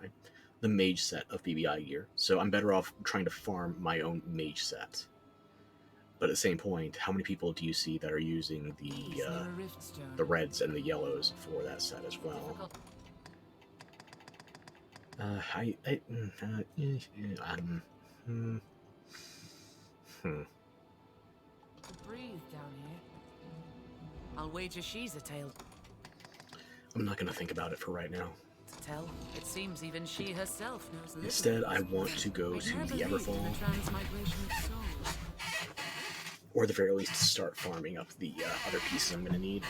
Speaker 1: the mage set of BBI gear. So I'm better off trying to farm my own mage set. But at the same point, how many people do you see that are using the reds and the yellows for that set as well?
Speaker 3: Breathe down here. I'll wager she's a tail.
Speaker 1: I'm not gonna think about it for right now.
Speaker 3: To tell, it seems even she herself knows little.
Speaker 1: Instead, I want to go to the Everfall,
Speaker 3: transmigration of souls.
Speaker 1: or at the very least start farming up the other pieces I'm gonna need.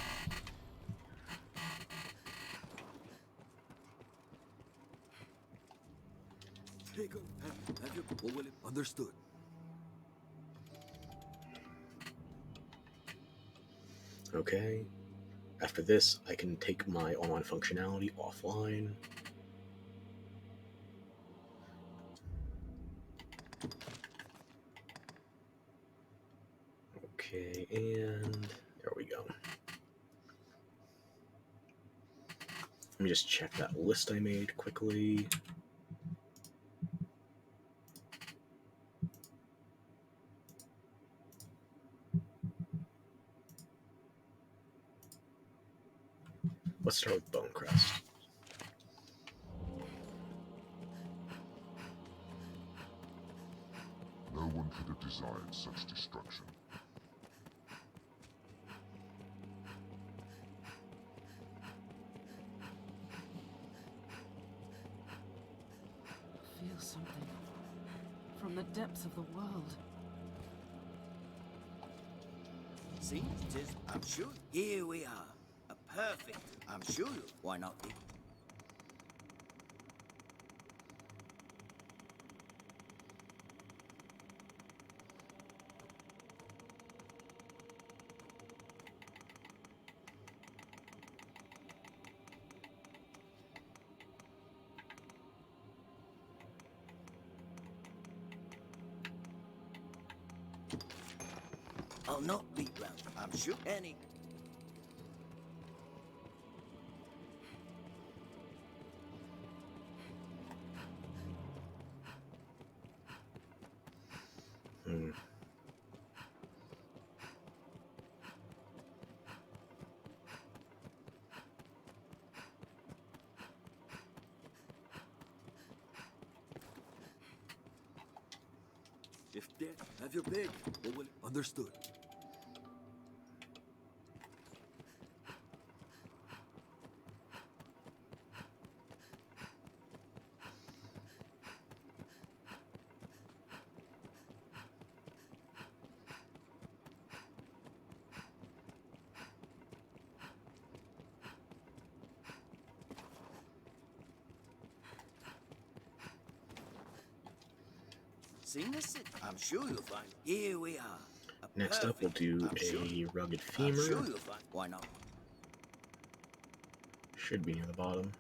Speaker 8: Understood.
Speaker 1: Okay. After this, I can take my online functionality offline. Okay, and there we go. Let me just check that list I made quickly. Let's start with Bonecrest.
Speaker 10: No one could have desired such destruction.
Speaker 6: Feel something from the depths of the world.
Speaker 7: See, tis, I'm sure. Here we are. A perfect, I'm sure. Why not be? I'll not beat round. I'm sure any.
Speaker 8: If dead, have your pick. Understood.
Speaker 7: Seen this city? I'm sure you'll find. Here we are. A
Speaker 1: Next up, we'll do a rugged femur.
Speaker 7: I'm sure you'll find. Why not?
Speaker 1: Should be near the bottom.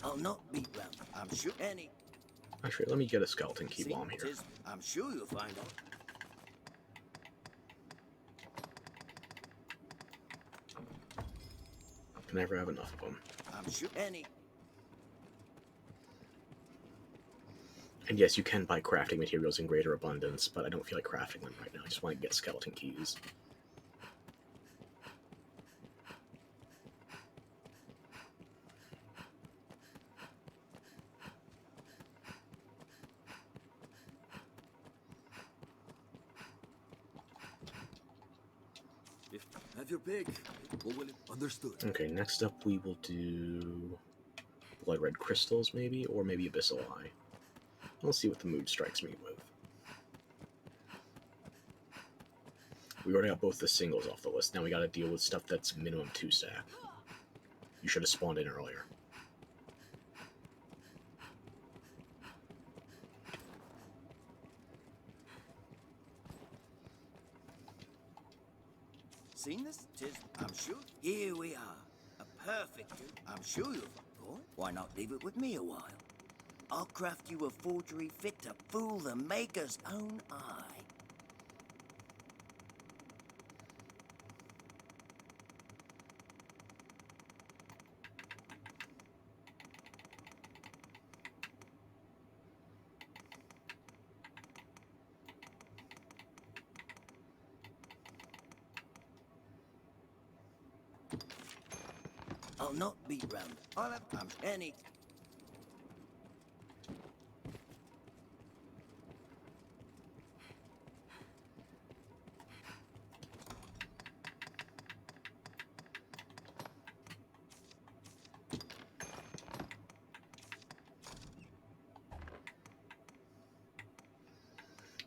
Speaker 7: I'll not beat round. I'm sure any.
Speaker 1: Actually, let me get a skeleton key while I'm here.
Speaker 7: I'm sure you'll find out.
Speaker 1: Can never have enough of them.
Speaker 7: I'm sure any.
Speaker 1: And yes, you can buy crafting materials in greater abundance, but I don't feel like crafting them right now. I just want to get skeleton keys.
Speaker 8: Have your pick. What will it? Understood.
Speaker 1: Okay, next up we will do blood red crystals, maybe, or maybe abyssal eye. We'll see what the mood strikes me with. We already got both the singles off the list. Now we gotta deal with stuff that's minimum 2 stack. You should have spawned in earlier.
Speaker 7: Seen this? I'm sure. Here we are. A perfect dude. I'm sure you'll find. Why not leave it with me a while? I'll craft you a forgery fit to fool the maker's own eye. I'll not beat round. I'll have any.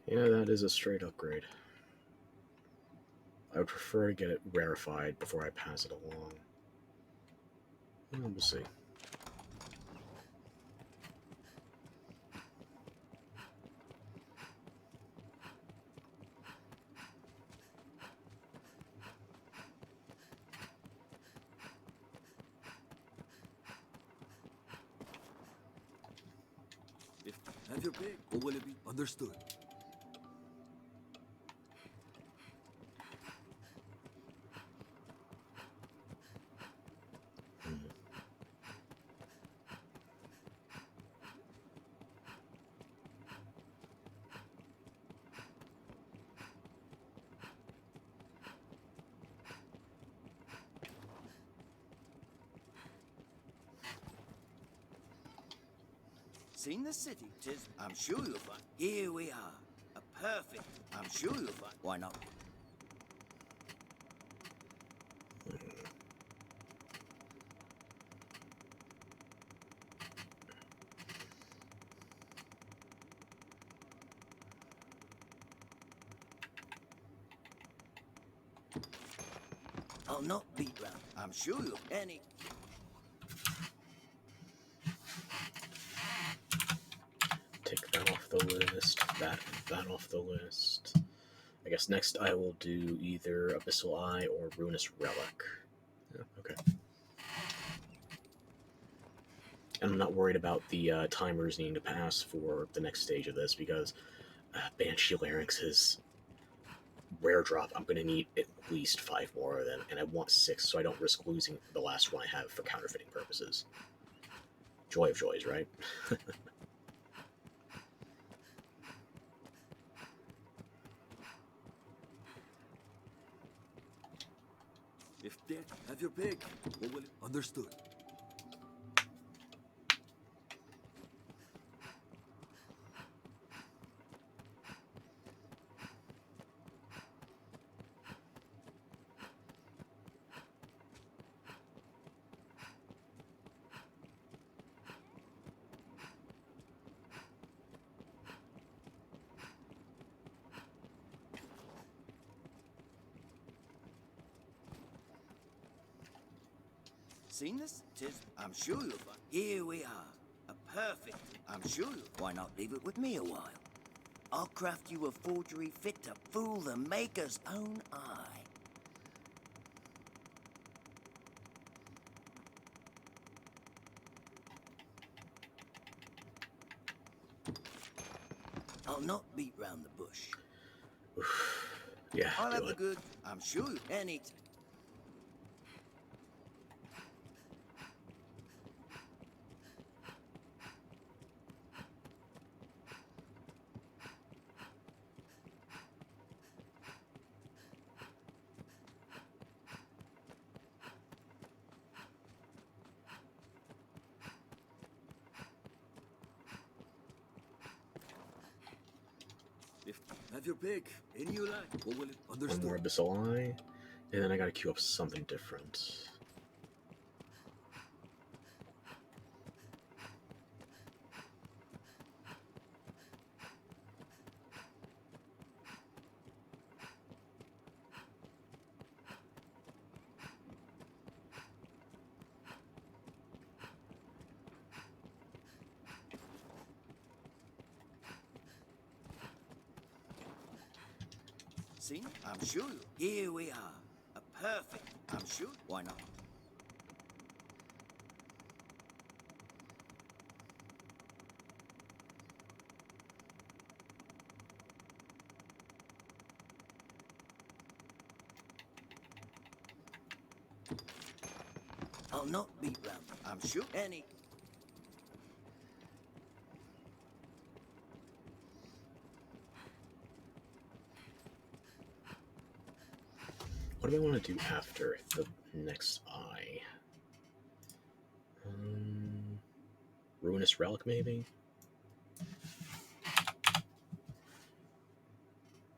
Speaker 1: Yeah, that is a straight upgrade. I would prefer to get it rarefied before I pass it along. Well, we'll see.
Speaker 8: Have your pick. Or will it be? Understood.
Speaker 7: Seen the city? I'm sure you'll find. Here we are. A perfect. I'm sure you'll find. Why not? I'll not beat round. I'm sure you'll any.
Speaker 1: Take that off the list, that off the list. I guess next I will do either Abyssal Eye or Ruinous Relic. Yeah, okay. And I'm not worried about the timers needing to pass for the next stage of this, because Banshee Larynx's rare drop, I'm going to need at least 5 more of them, and I want 6 so I don't risk losing the last one I have for counterfeiting purposes. Joy of joys, right?
Speaker 8: If dead, have your pick. Or will it? Understood.
Speaker 7: Seen this? I'm sure you'll find. Here we are. A perfect. I'm sure you'll. Why not leave it with me a while? I'll craft you a forgery fit to fool the maker's own eye. I'll not beat round the bush.
Speaker 1: Yeah,
Speaker 7: I'll
Speaker 1: do
Speaker 7: have the
Speaker 1: it.
Speaker 7: good, I'm sure, any time.
Speaker 8: If have your pick, any you like. What will it?
Speaker 1: One
Speaker 8: Understood.
Speaker 1: more Abyssal Eye, and then I gotta queue up something different.
Speaker 7: See? I'm sure. Here we are. A perfect. I'm sure. Why not? I'll not beat round. I'm sure. Any.
Speaker 1: What do I want to do after the next eye? Ruinous Relic, maybe? I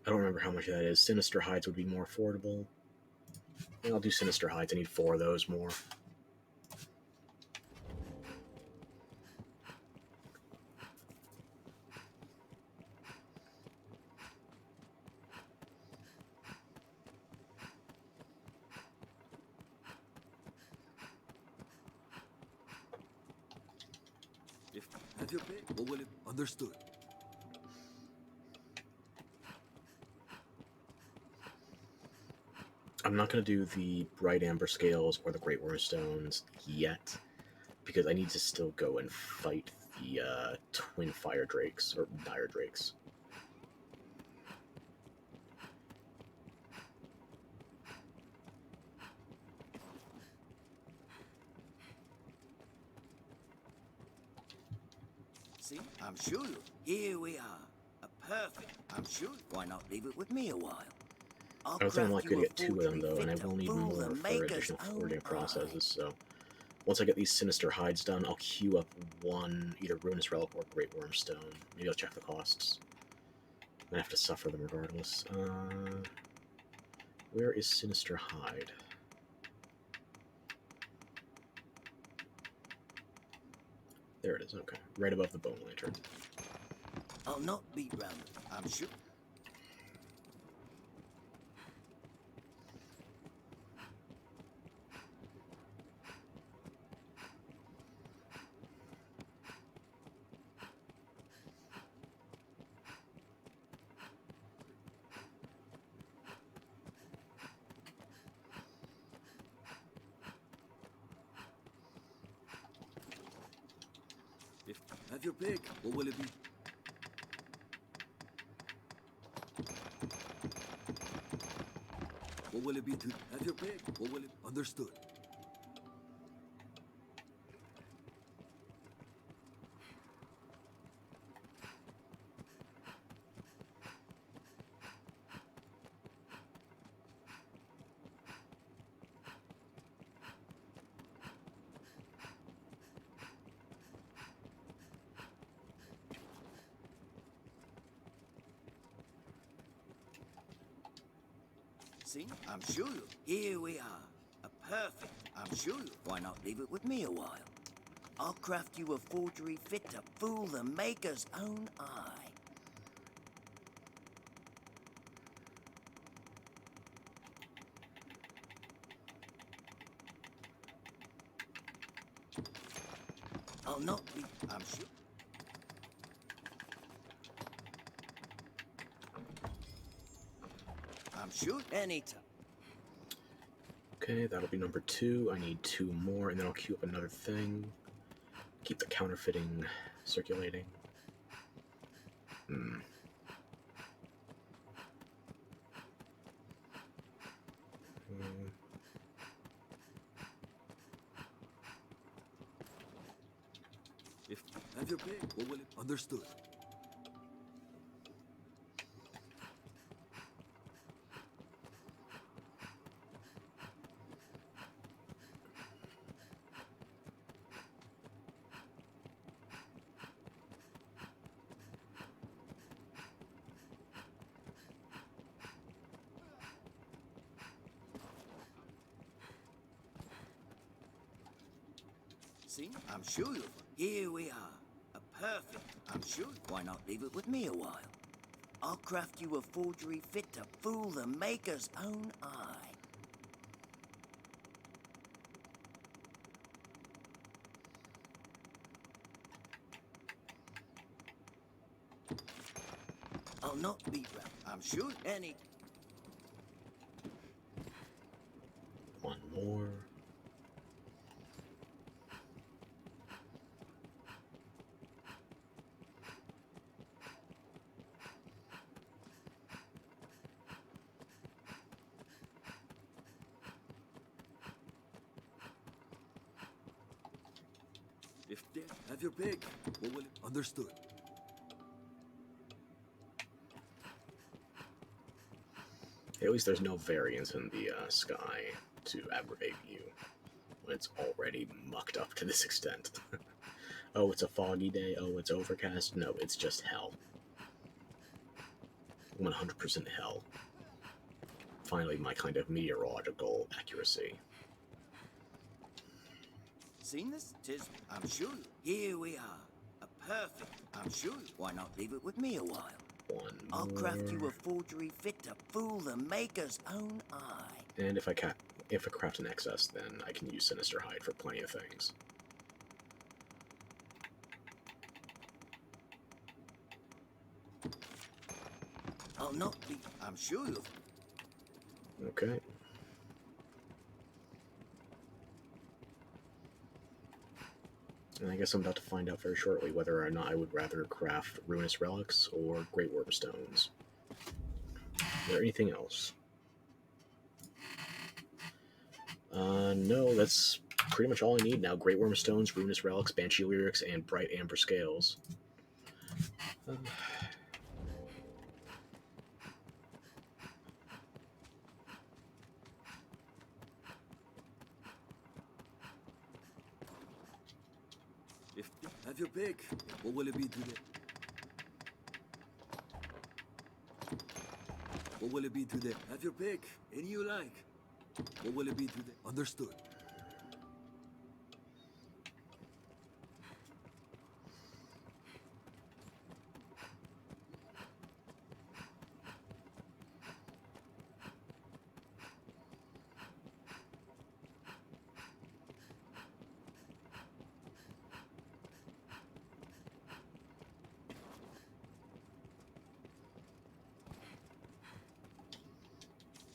Speaker 1: don't remember how much that is. Sinister Hides would be more affordable. Yeah, I'll do Sinister Hides. I need 4 of those more.
Speaker 8: If have your pick. What will it? Understood.
Speaker 1: I'm not going to do the Bright Amber Scales or the Great Worm Stones yet, because I need to still go and fight the Twin Fire Drakes, or Dire Drakes.
Speaker 7: See? I'm sure. Here we are. A perfect. I'm sure. Why not leave it with me a while? I'll
Speaker 1: I was only
Speaker 7: craft
Speaker 1: going
Speaker 7: you
Speaker 1: to
Speaker 7: a
Speaker 1: get 2 of them,
Speaker 7: forgery
Speaker 1: though, and I
Speaker 7: fit to
Speaker 1: will need
Speaker 7: fool
Speaker 1: more
Speaker 7: the
Speaker 1: for
Speaker 7: maker's
Speaker 1: additional
Speaker 7: own
Speaker 1: forging
Speaker 7: eye.
Speaker 1: processes, so once I get these Sinister Hides done, I'll queue up one, either Ruinous Relic or Great Worm Stone. Maybe I'll check the costs. I'm going to have to suffer them regardless. Where is Sinister Hide? There it is, okay. Right above the Bone Lantern.
Speaker 7: I'll not beat round it. I'm sure.
Speaker 8: If have your pick. What will it be? What will it be to have your pick? What will it? Understood.
Speaker 7: See? I'm sure. Here we are. A perfect. I'm sure. Why not leave it with me a while? I'll craft you a forgery fit to fool the maker's own eye. I'll not be. I'm sure. I'm sure. Anytime.
Speaker 1: Okay, that'll be number 2. I need 2 more, and then I'll queue up another thing. Keep the counterfeiting circulating.
Speaker 8: Have your pick. What will it? Understood.
Speaker 7: See? I'm sure you'll... Here we are. A perfect... I'm sure... Why not leave it with me a while? I'll craft you a forgery fit to fool the Maker's own eye. I'll not be... I'm sure any...
Speaker 1: One more.
Speaker 8: If dead, have your pick. What will it? Understood.
Speaker 1: At least there's no variance in the sky to aggravate you when it's already mucked up to this extent. Oh, it's a foggy day. Oh, it's overcast. No, it's just hell. 100% hell. Finally, my kind of meteorological accuracy.
Speaker 7: Seen this? Tis... I'm sure... Here we are. A perfect... I'm sure... Why not leave it with me a while? I'll craft you a forgery fit to fool the Maker's own eye.
Speaker 1: And if I craft an excess, then I can use Sinister Hide for plenty of things.
Speaker 7: I'll not be... I'm sure you'll...
Speaker 1: Okay. And I guess I'm about to find out very shortly whether or not I would rather craft Ruinous Relics or Great Worm Stones. Is there anything else? No, that's pretty much all I need now. Great Worm Stones, Ruinous Relics, Banshee Lyrics, and Bright Amber Scales.
Speaker 8: If have your pick. What will it be today? What will it be today? Have your pick. Any you like. What will it be today? Understood.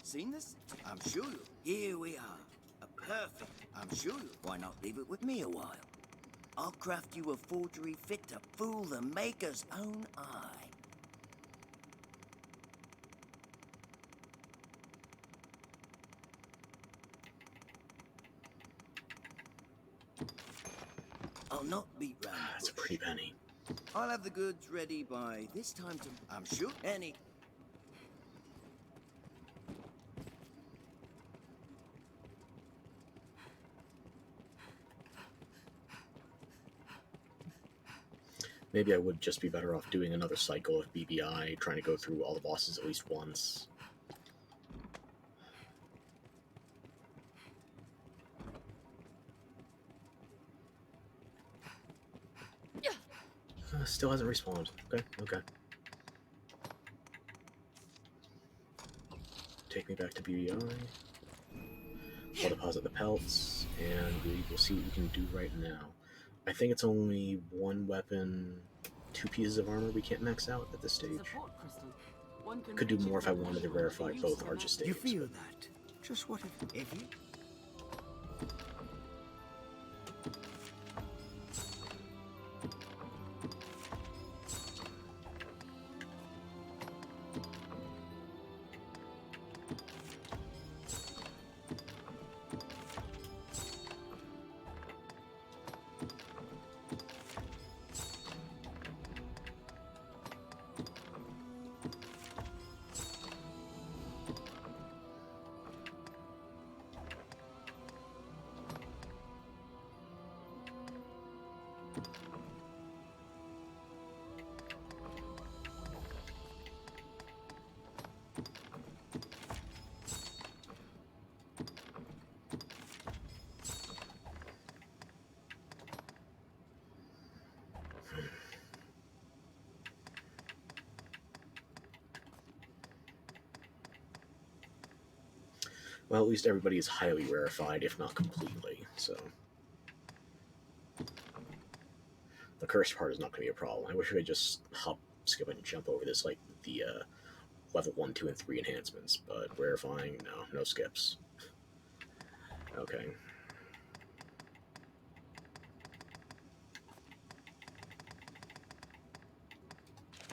Speaker 7: Seen this? I'm sure you'll... Here we are. A perfect... I'm sure you'll... Why not leave it with me a while? I'll craft you a forgery fit to fool the Maker's own eye. I'll not beat round the
Speaker 1: That's a
Speaker 7: bush.
Speaker 1: pretty penny.
Speaker 7: I'll have the goods ready by this time to... I'm sure any...
Speaker 1: Maybe I would just be better off doing another cycle of BBI, trying to go through all the bosses at least once. Still hasn't respawned. Okay, okay. Take me back to BBI. I'll deposit the pelts, and we will see what we can do right now. I think it's only one weapon, 2 pieces of armor we can't max out at this stage.
Speaker 3: Support crystal. One can
Speaker 1: Could do
Speaker 3: reach
Speaker 1: more
Speaker 3: it
Speaker 1: if I
Speaker 3: with
Speaker 1: wanted to
Speaker 3: visual
Speaker 1: verify
Speaker 3: use
Speaker 1: both
Speaker 3: in
Speaker 1: Arch
Speaker 3: that-
Speaker 1: Estates.
Speaker 7: You feel that? Just what if you...
Speaker 1: Well, at least everybody is highly rarefied, if not completely, so... The cursed part is not going to be a problem. I wish I could just hop, skip, and jump over this, like the level 1, 2, and 3 enhancements, but rarefying, no skips. Okay.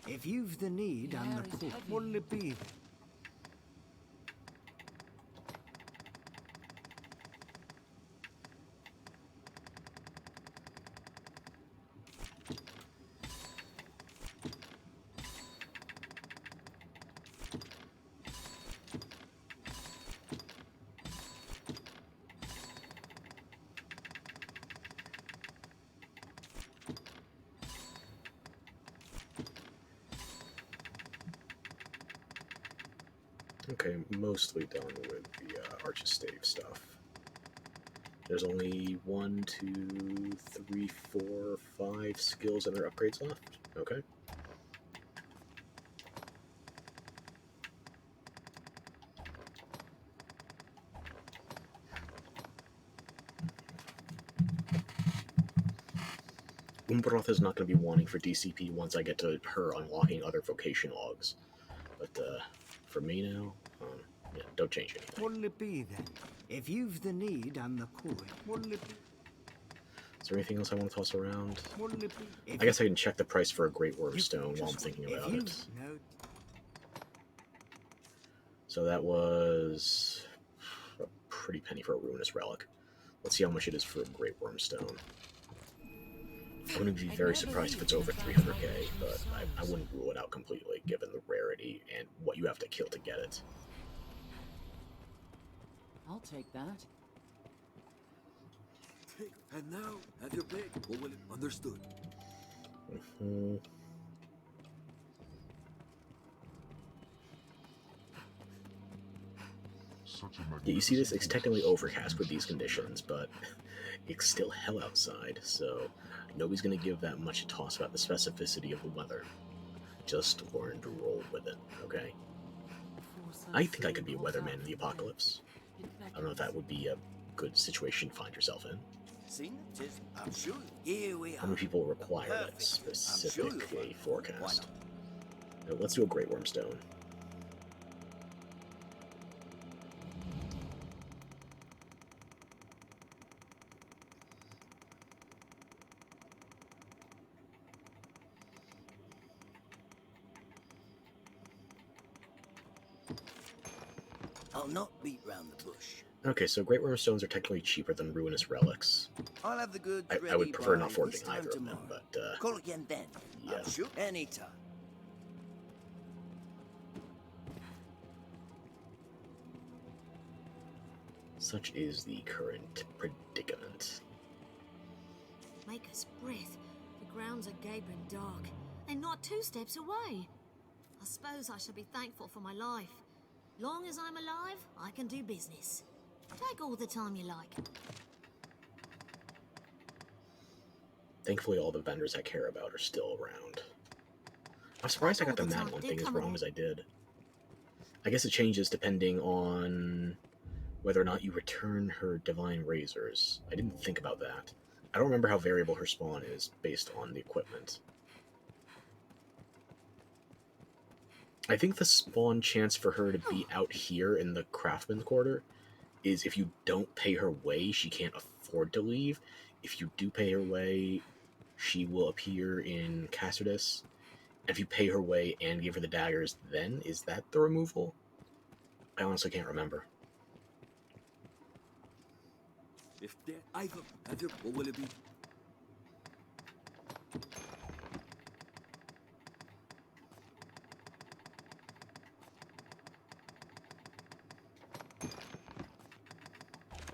Speaker 7: If you've the need and the pull, what'll it be?
Speaker 1: Okay, mostly done with the Arch's Stave stuff. There's only 1, 2, 3, 4, 5 skills and their upgrades left. Okay. Umbroth is not going to be wanting for DCP once I get to her unlocking other vocation logs. But for me now, yeah, don't change anything.
Speaker 7: What'll it be then? If you've the need and the coin, what'll it be?
Speaker 1: Is there anything else I want to toss around?
Speaker 7: What'll it be?
Speaker 1: I guess I can check the price for a Great Worm Stone while I'm thinking about it.
Speaker 7: No.
Speaker 1: So that was a pretty penny for a Ruinous Relic. Let's see how much it is for a Great Worm Stone. I'm going to be very surprised if it's over 300k, but I wouldn't rule it out completely, given the rarity and what you have to kill to get it.
Speaker 3: I'll take that.
Speaker 8: And now, have your pick. What will it? Understood.
Speaker 1: Yeah, you see this? It's technically overcast with these conditions, but it's still hell outside, so nobody's going to give that much a toss about the specificity of the weather. Just learn to roll with it, okay? I think I could be a weatherman in the apocalypse. I don't know if that would be a good situation to find yourself in.
Speaker 7: I'm sure. Here we are.
Speaker 1: How many people require that specific forecast? Now, let's do a Great Worm Stone.
Speaker 7: I'll not beat round the bush.
Speaker 1: Okay, so Great Worm Stones are technically cheaper than Ruinous Relics.
Speaker 7: I'll have the goods
Speaker 1: I would prefer not forging either of them, but
Speaker 7: call again then.
Speaker 1: Yeah.
Speaker 7: I'm sure. Anytime.
Speaker 1: Such is the current predicament.
Speaker 5: Make us breath. The grounds are gaping dark. And not 2 steps away. I suppose I should be thankful for my life. Long as I'm alive, I can do business. Take all the time you like.
Speaker 1: Thankfully, all the vendors I care about are still around. I'm surprised I got the Mad One thing as wrong as I did. I guess it changes depending on whether or not you return her Divine Razors. I didn't think about that. I don't remember how variable her spawn is based on the equipment. I think the spawn chance for her to be out here in the Craftsman's Quarter is if you don't pay her way, she can't afford to leave. If you do pay her way, she will appear in Castardus. And if you pay her way and give her the daggers, then is that the removal? I honestly can't remember.
Speaker 8: If there, either, have your, what will it be?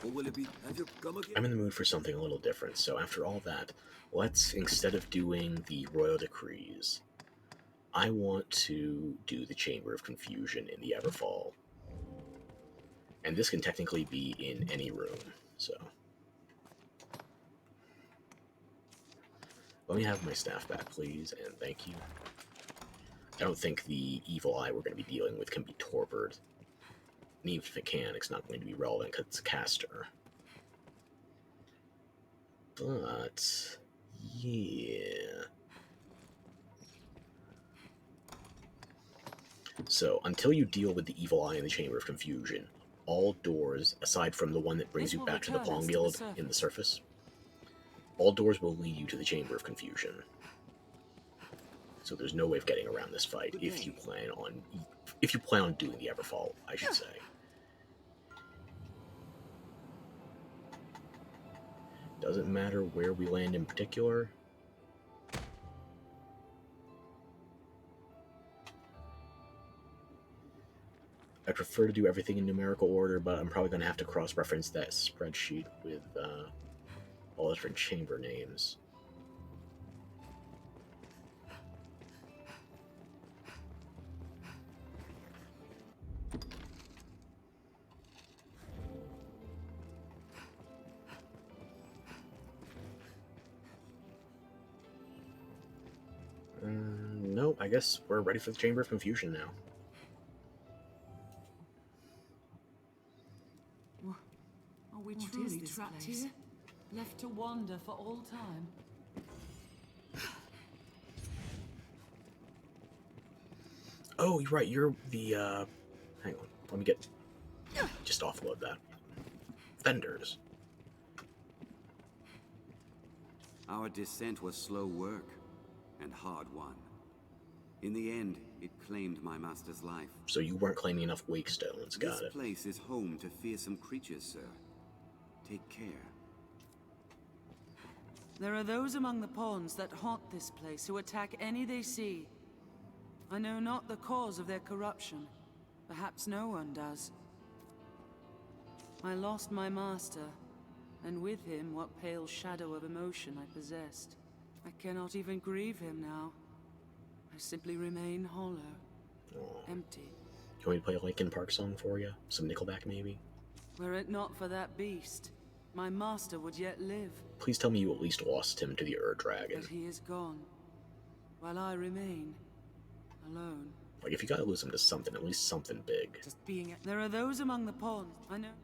Speaker 8: What will it be? Have you come again?
Speaker 1: I'm in the mood for something a little different, so after all that, let's, instead of doing the Royal Decrees, I want to do the Chamber of Confusion in the Everfall. And this can technically be in any room, so... Let me have my staff back, please, and thank you. I don't think the evil eye we're going to be dealing with can be torpid. even mechanic's not going to be relevant because it's a caster. But yeah. So until you deal with the evil eye in the Chamber of Confusion, all doors, aside from the one that brings you back to the Pawn Guild in the surface, all doors will lead you to the Chamber of Confusion. So there's no way of getting around this fight if you plan on doing the Everfall, I should say. Doesn't matter where we land in particular. I prefer to do everything in numerical order, but I'm probably going to have to cross-reference that spreadsheet with all the different chamber names. Nope, I guess we're ready for the Chamber of Confusion now.
Speaker 3: Are we truly trapped here? Left to wander for all time?
Speaker 1: Oh, you're right, you're the, hang on, let me just offload that. Vendors.
Speaker 11: Our descent was slow work, and hard won. In the end, it claimed my master's life.
Speaker 1: So you weren't claiming enough wake stones, got it.
Speaker 11: This place is home to fearsome creatures, sir. Take care.
Speaker 3: There are those among the pawns that haunt this place who attack any they see. I know not the cause of their corruption. Perhaps no one does. I lost my master, and with him what pale shadow of emotion I possessed. I cannot even grieve him now. I simply remain hollow, empty.
Speaker 1: You want me to play a Linkin Park song for you? Some Nickelback, maybe?
Speaker 3: Were it not for that beast, my master would yet live.
Speaker 1: Please tell me you at least lost him to the Ur-Dragon.
Speaker 3: But he is gone, while I remain alone.
Speaker 1: Like, if you gotta lose him to something, at least something big.
Speaker 3: Just being there are those among the pawns, I know.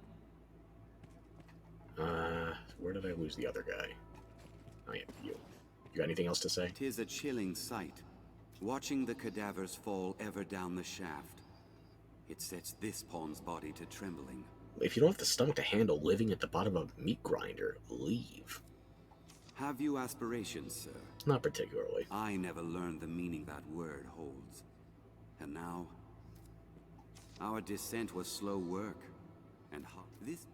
Speaker 1: Where did I lose the other guy? Oh yeah, you. You got anything else to say?
Speaker 11: 'Tis a chilling sight, watching the cadavers fall ever down the shaft. It sets this pawn's body to trembling.
Speaker 1: If you don't have the stomach to handle living at the bottom of a meat grinder, leave.
Speaker 11: Have you aspirations, sir?
Speaker 1: Not particularly.
Speaker 11: I never learned the meaning that word holds. And now, our descent was slow work, and this...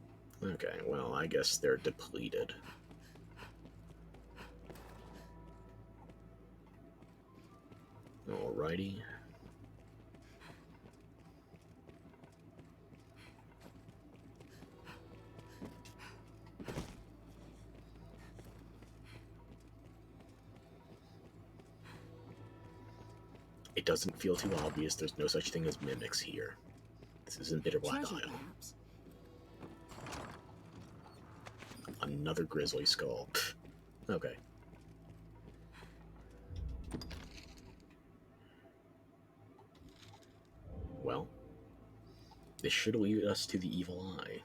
Speaker 1: Okay, well, I guess they're depleted. Alrighty. It doesn't feel too obvious. There's no such thing as mimics here. This isn't Bitter Black Isle. Another grizzly skull. Okay. Well, this should lead us to the Evil Eye.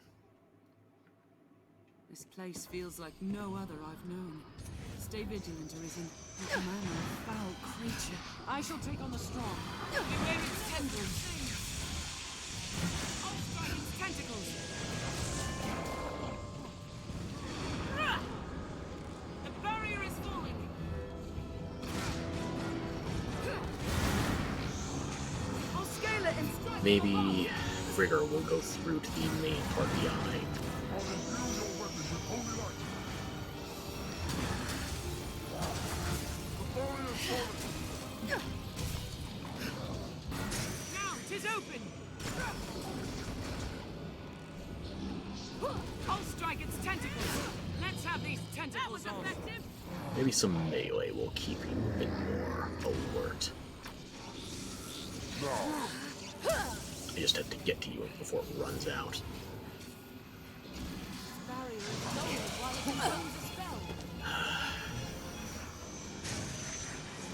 Speaker 3: This place feels like no other I've known. Stay vigilant, Arisen. Like a man or a foul creature. I shall take on the strong. Beware its tendrils. I'll strike its tentacles. The barrier is falling. I'll scale it and strike.
Speaker 1: Maybe Grigor will go through to the main part of the eye.
Speaker 2: Now, 'tis open! I'll strike its tentacles! Let's have these tentacles off! Effective!
Speaker 1: Maybe some melee will keep you a bit more alert. I just have to get to you before it runs out.
Speaker 3: Barrier is lowered while it consumes a spell.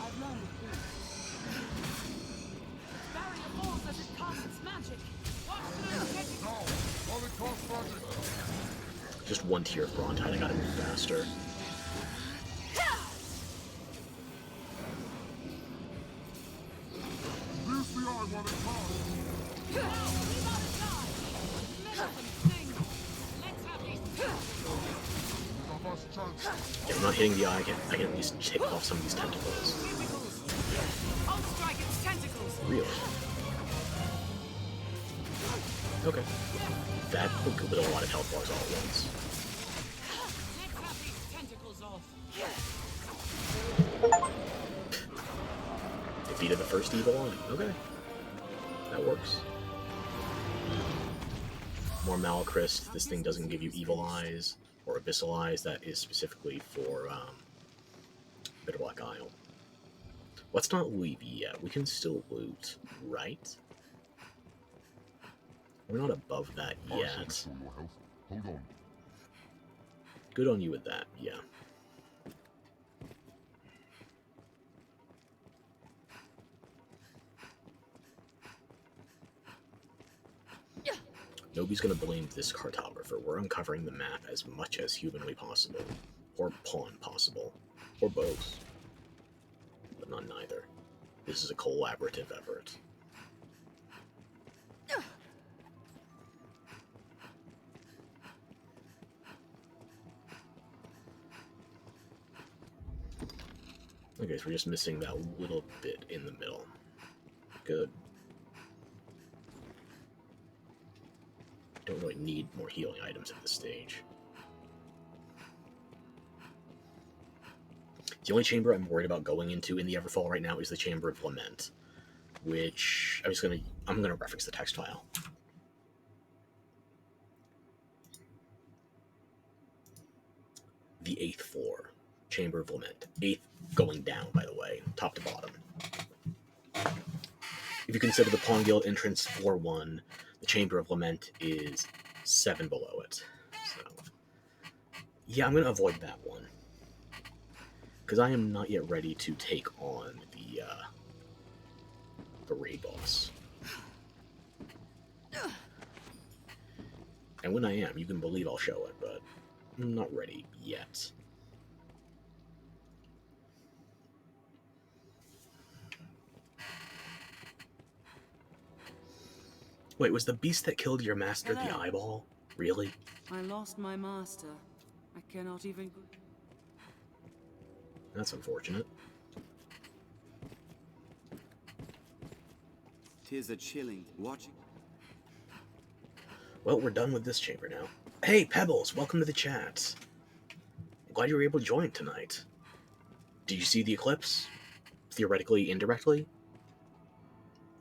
Speaker 3: I've learned it boost. Barrier falls as it casts its magic. Watch those tentacles!
Speaker 1: Just one tier of Brontide, I gotta move faster. Yeah, I'm not hitting the eye, I can at least chip off some of these tentacles.
Speaker 2: I'll strike its tentacles.
Speaker 1: Really? Okay. That will go with a lot of health bars all at once.
Speaker 2: Let's have these tentacles off.
Speaker 1: Defeated the first evil eye. Okay. That works. More Malachrist. This thing doesn't give you evil eyes or abyssal eyes. That is specifically for Bitter Black Isle. Let's not leave yet. We can still loot, right? We're not above that yet.
Speaker 10: Hold on.
Speaker 1: Good on you with that, yeah. Nobody's gonna blame this cartographer. We're uncovering the map as much as humanly possible. Or pawn possible. Or both. But not neither. This is a collaborative effort. Okay, so we're just missing that little bit in the middle. Good. Don't really need more healing items at this stage. The only chamber I'm worried about going into in the Everfall right now is the Chamber of Lament, which I'm gonna reference the text file. The 8th floor, Chamber of Lament. 8th going down, by the way, top to bottom. If you consider the Pawn Guild entrance floor 1, the Chamber of Lament is 7 below it. So, yeah, I'm gonna avoid that one. Because I am not yet ready to take on the raid boss. And when I am, you can believe I'll show it, but I'm not ready yet. Wait, was the beast that killed your master the eyeball? Really?
Speaker 3: I lost my master. I cannot even...
Speaker 1: That's unfortunate.
Speaker 11: 'Tis a chilling watching.
Speaker 1: Well, we're done with this chamber now. Hey, Pebbles, welcome to the chat. I'm glad you were able to join tonight. Did you see the eclipse? Theoretically, indirectly?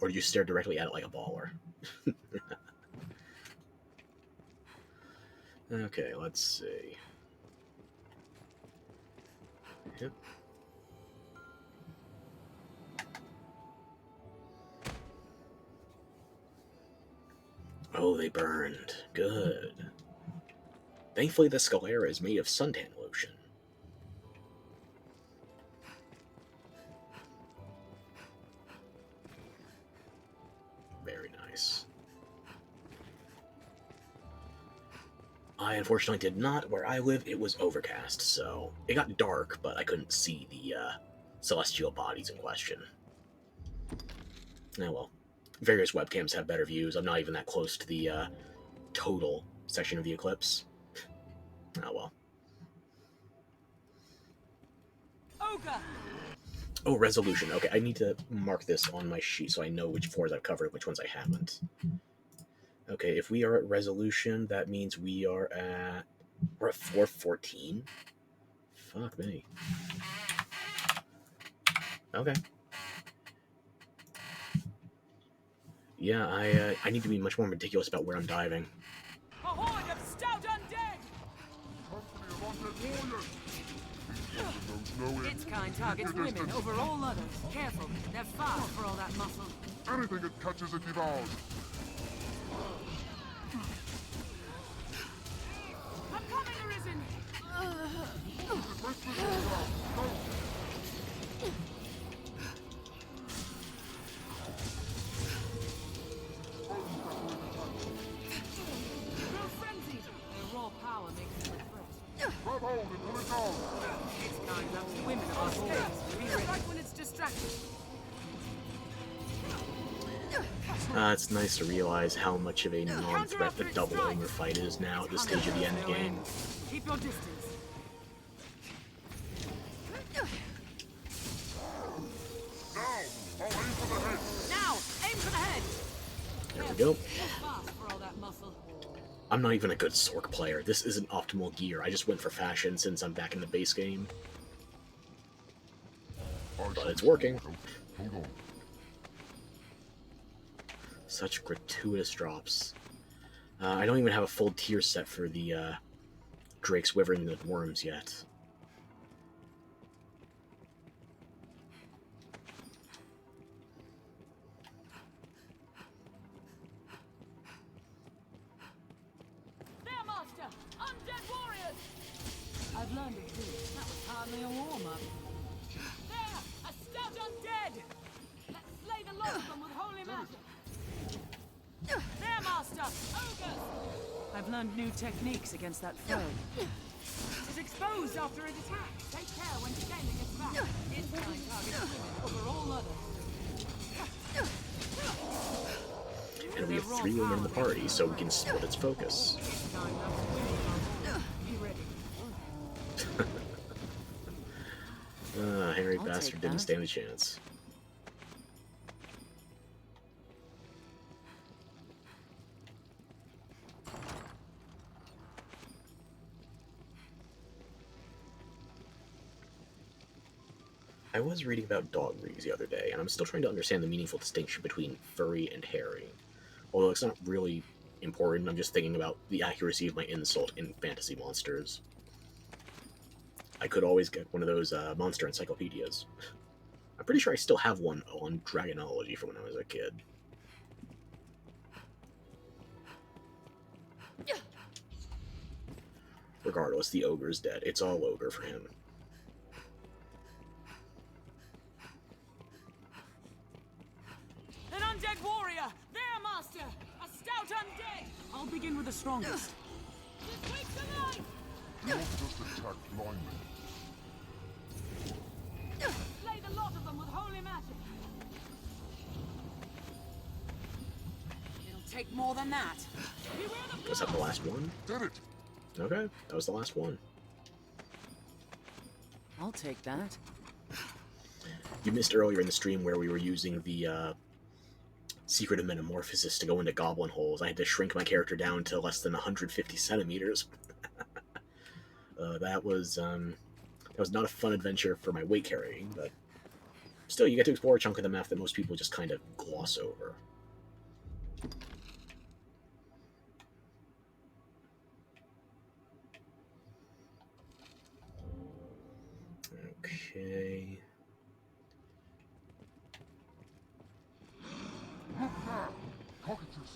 Speaker 1: Or did you stare directly at it like a baller? Okay, let's see. Yep. Oh, they burned. Good. Thankfully, the sclera is made of suntan lotion. Very nice. I unfortunately did not. Where I live, it was overcast, so it got dark, but I couldn't see the celestial bodies in question. Oh well. Various webcams have better views. I'm not even that close to the total section of the eclipse. Oh well.
Speaker 2: Ogre!
Speaker 1: Oh, resolution. Okay, I need to mark this on my sheet so I know which floors I've covered and which ones I haven't. Okay, if we are at resolution, that means we're at 414. Fuck me. Okay. Yeah, I need to be much more meticulous about where I'm diving.
Speaker 2: A horde of stout undead!
Speaker 3: Its kind targets women over all others. Careful, they're fast for all that muscle.
Speaker 10: Anything it catches it devours.
Speaker 2: I'm coming, Arisen!
Speaker 3: Grow frenzied. Their raw power makes It's kind of women of our days. Be right when it's distracted.
Speaker 1: It's nice to realize how much of a non-threat the double Omer fight is now at this stage of the end game.
Speaker 3: Keep your distance. Now, aim for the head.
Speaker 1: There we go.
Speaker 3: Fast for all that muscle.
Speaker 1: I'm not even a good Sork player. This isn't optimal gear. I just went for fashion since I'm back in the base game. But it's working.
Speaker 10: Hold on.
Speaker 1: Such gratuitous drops. I don't even have a full tier set for the Drake's Wyvern and Worms yet.
Speaker 3: I've learned it too. That was hardly a warm-up. There! A stout undead! Let's slay the lot of them with holy magic! There, Master! Ogres! I've learned new techniques against that foe. It's exposed after it attacks. Take care when standing its back. Its kind targets women over all others.
Speaker 1: And we have 3 women in the party, so we can split its focus.
Speaker 3: Its kind loves women above all. Be ready.
Speaker 1: Harry Bastard didn't stand a chance. I was reading about dog breeds the other day, and I'm still trying to understand the meaningful distinction between furry and hairy. Although it's not really important, I'm just thinking about the accuracy of my insult in fantasy monsters. I could always get one of those monster encyclopedias. I'm pretty sure I still have one on Dragonology from when I was a kid. Regardless, the ogre's dead. It's all ogre for him.
Speaker 3: An undead warrior! There, Master! A stout undead! I'll begin with the strongest. This week's alive!
Speaker 10: Don't just attack blindly.
Speaker 3: Slay the lot of them with holy magic. It'll take more than that.
Speaker 1: Was that the last one?
Speaker 10: Did it!
Speaker 1: Okay, that was the last one.
Speaker 3: I'll take that.
Speaker 1: You missed earlier in the stream where we were using the Secret of Metamorphosis to go into goblin holes. I had to shrink my character down to less than 150 centimeters. That was not a fun adventure for my weight carrying, but still, you get to explore a chunk of the map that most people just kind of gloss over. Okay.
Speaker 10: Look there! Cockatrice!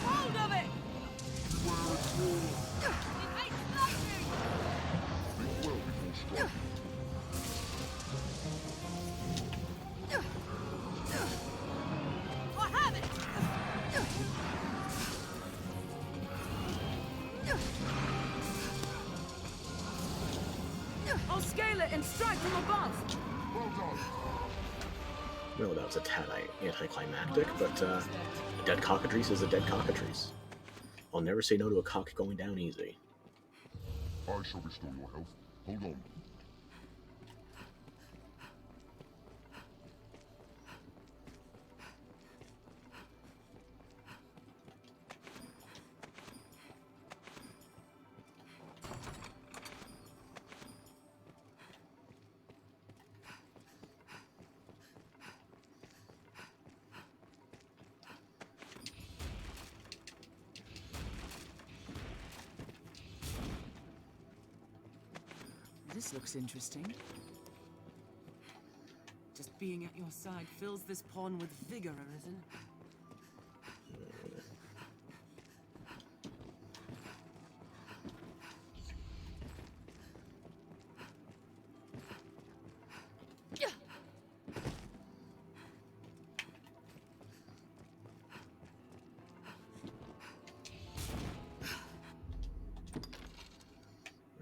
Speaker 3: Hold of it!
Speaker 10: Beware its roar!
Speaker 3: It hates lightning!
Speaker 10: Think well before striking.
Speaker 3: I have it! I'll scale it and strike from above!
Speaker 10: Well done!
Speaker 1: Well, that was a tad anticlimactic, but a dead cockatrice is a dead cockatrice. I'll never say no to a cock going down easy.
Speaker 10: I shall restore your health. Hold on.
Speaker 3: This looks interesting. Just being at your side fills this pawn with vigor, Arisen.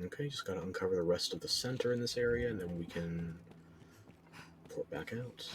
Speaker 1: Okay, just gotta uncover the rest of the center in this area, and then we can port back out.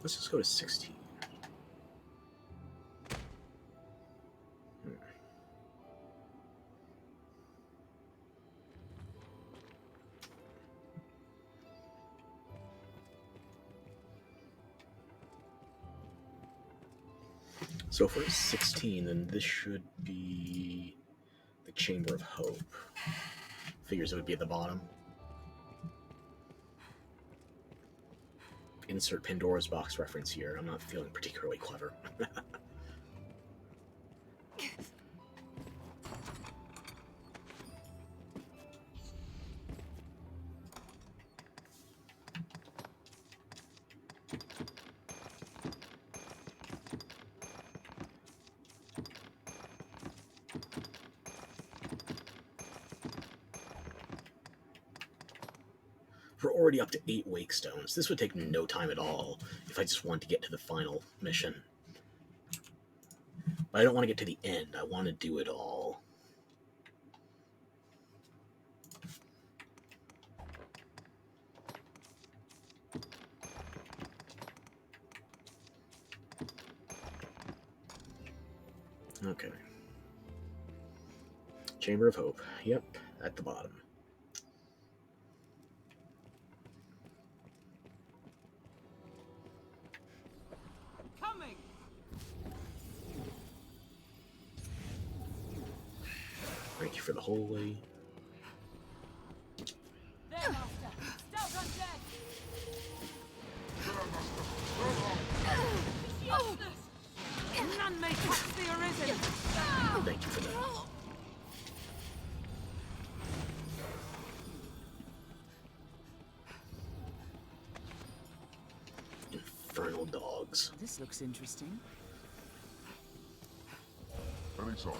Speaker 1: Let's just go to 16. So for 16, then this should be the Chamber of Hope. Figures it would be at the bottom. Insert Pandora's box reference here. I'm not feeling particularly clever. We're already up to 8 wake stones. This would take no time at all if I just wanted to get to the final mission. But I don't want to get to the end. I want to do it all. Okay. Chamber of Hope. Yep, at the bottom. Thank you for the holy.
Speaker 3: There, Master. Stout undead. None may touch the Arisen.
Speaker 1: Thank you for that. Infernal dogs.
Speaker 3: This looks interesting.
Speaker 10: Anytime.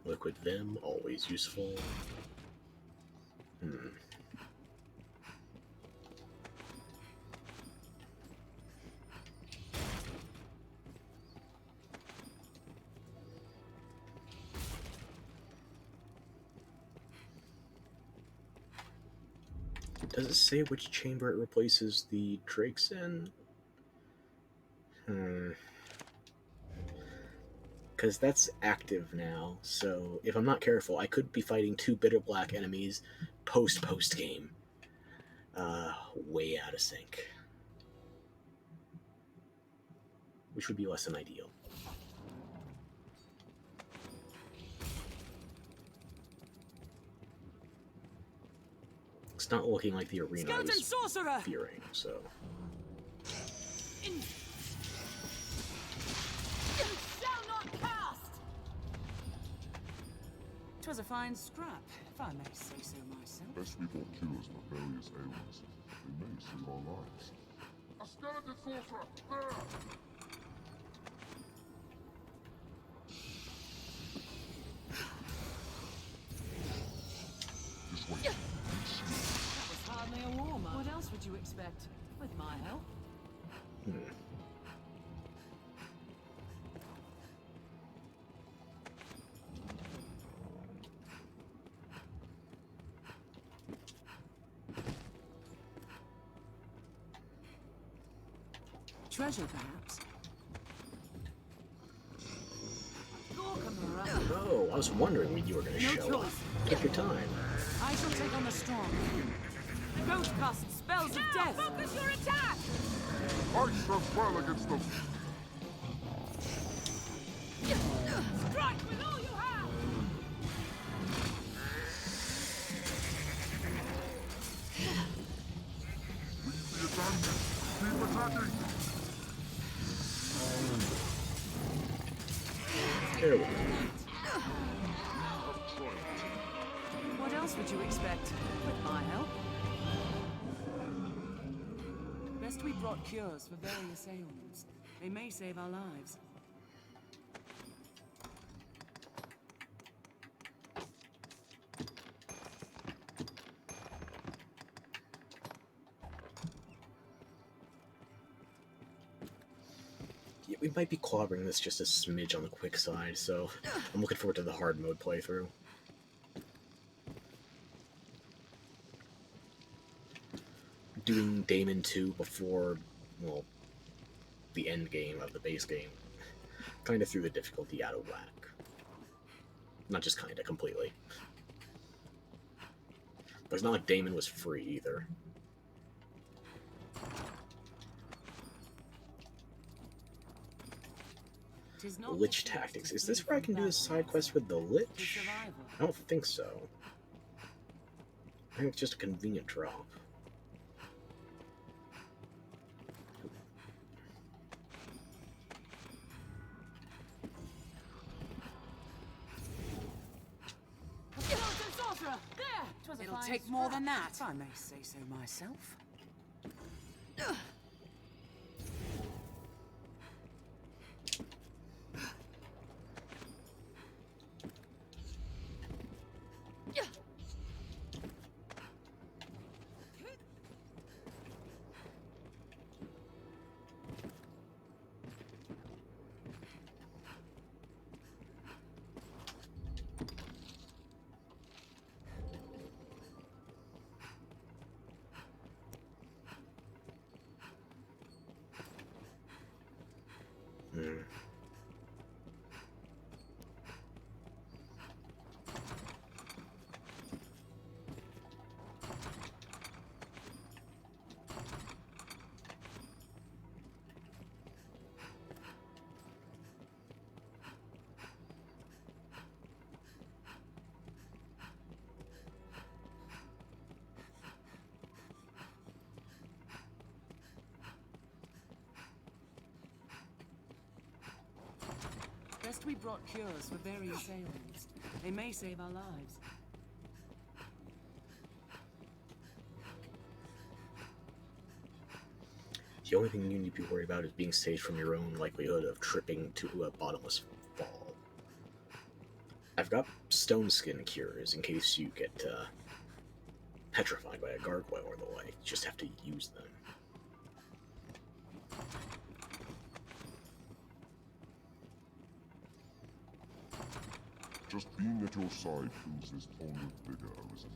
Speaker 1: Liquid Vim, always useful. Does it say which chamber it replaces the Drakes in? Because that's active now, so if I'm not careful, I could be fighting 2 bitter black enemies post-game. Way out of sync. Which would be less than ideal. It's not looking like the arena is fearing, so...
Speaker 3: Twas a fine scrap, if I may say so myself.
Speaker 10: Best we bought cures for various ailments. They may save our lives. A skeleton sorcerer! There! This way.
Speaker 3: That was hardly a warmer. What else would you expect? With my help? Treasure, perhaps?
Speaker 1: Oh, I was wondering when you were going to show up. Take your time.
Speaker 3: I shall take on the strong. Don't cast spells of death!
Speaker 2: Focus your attack!
Speaker 10: Ice does well against them.
Speaker 2: Strike with all you have!
Speaker 10: Reach the advantage. Keep attacking.
Speaker 1: There we go.
Speaker 3: What else would you expect? With my help? Best we brought cures for various ailments. They may save our lives.
Speaker 1: Yeah, we might be clobbering this just a smidge on the quick side, so I'm looking forward to the hard mode playthrough. Doing Damon 2 before, well, the end game of the base game kind of threw the difficulty out of whack. Not just kind of, completely. But it's not like Damon was free either. Lich tactics. Is this where I can do a side quest with the Lich? I don't think so. I think it's just a convenient drop.
Speaker 3: It'll take more than that, I may say so myself. Best we brought cures for various ailments. They may save our lives.
Speaker 1: The only thing you need to be worried about is being saved from your own likelihood of tripping to a bottomless fall. I've got stone skin cures in case you get petrified by a gargoyle or the like. You just have to use them.
Speaker 10: Just being at your side fills this tone with vigor, Arisen.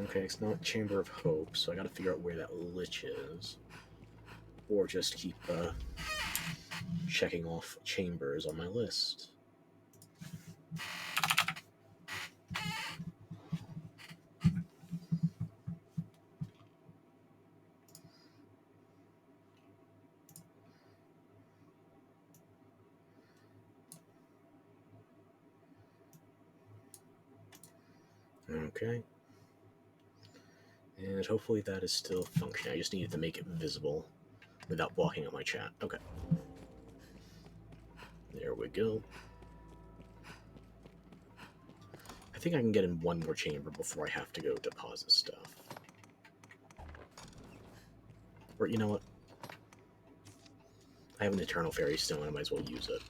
Speaker 1: Okay, it's not Chamber of Hope, so I gotta figure out where that Lich is. Or just keep checking off chambers on my list. Okay. And hopefully that is still functioning. I just needed to make it visible without blocking out my chat. Okay. There we go. I think I can get in one more chamber before I have to go deposit stuff. Or, you know what? I have an Eternal Fairy Stone, I might as well use it.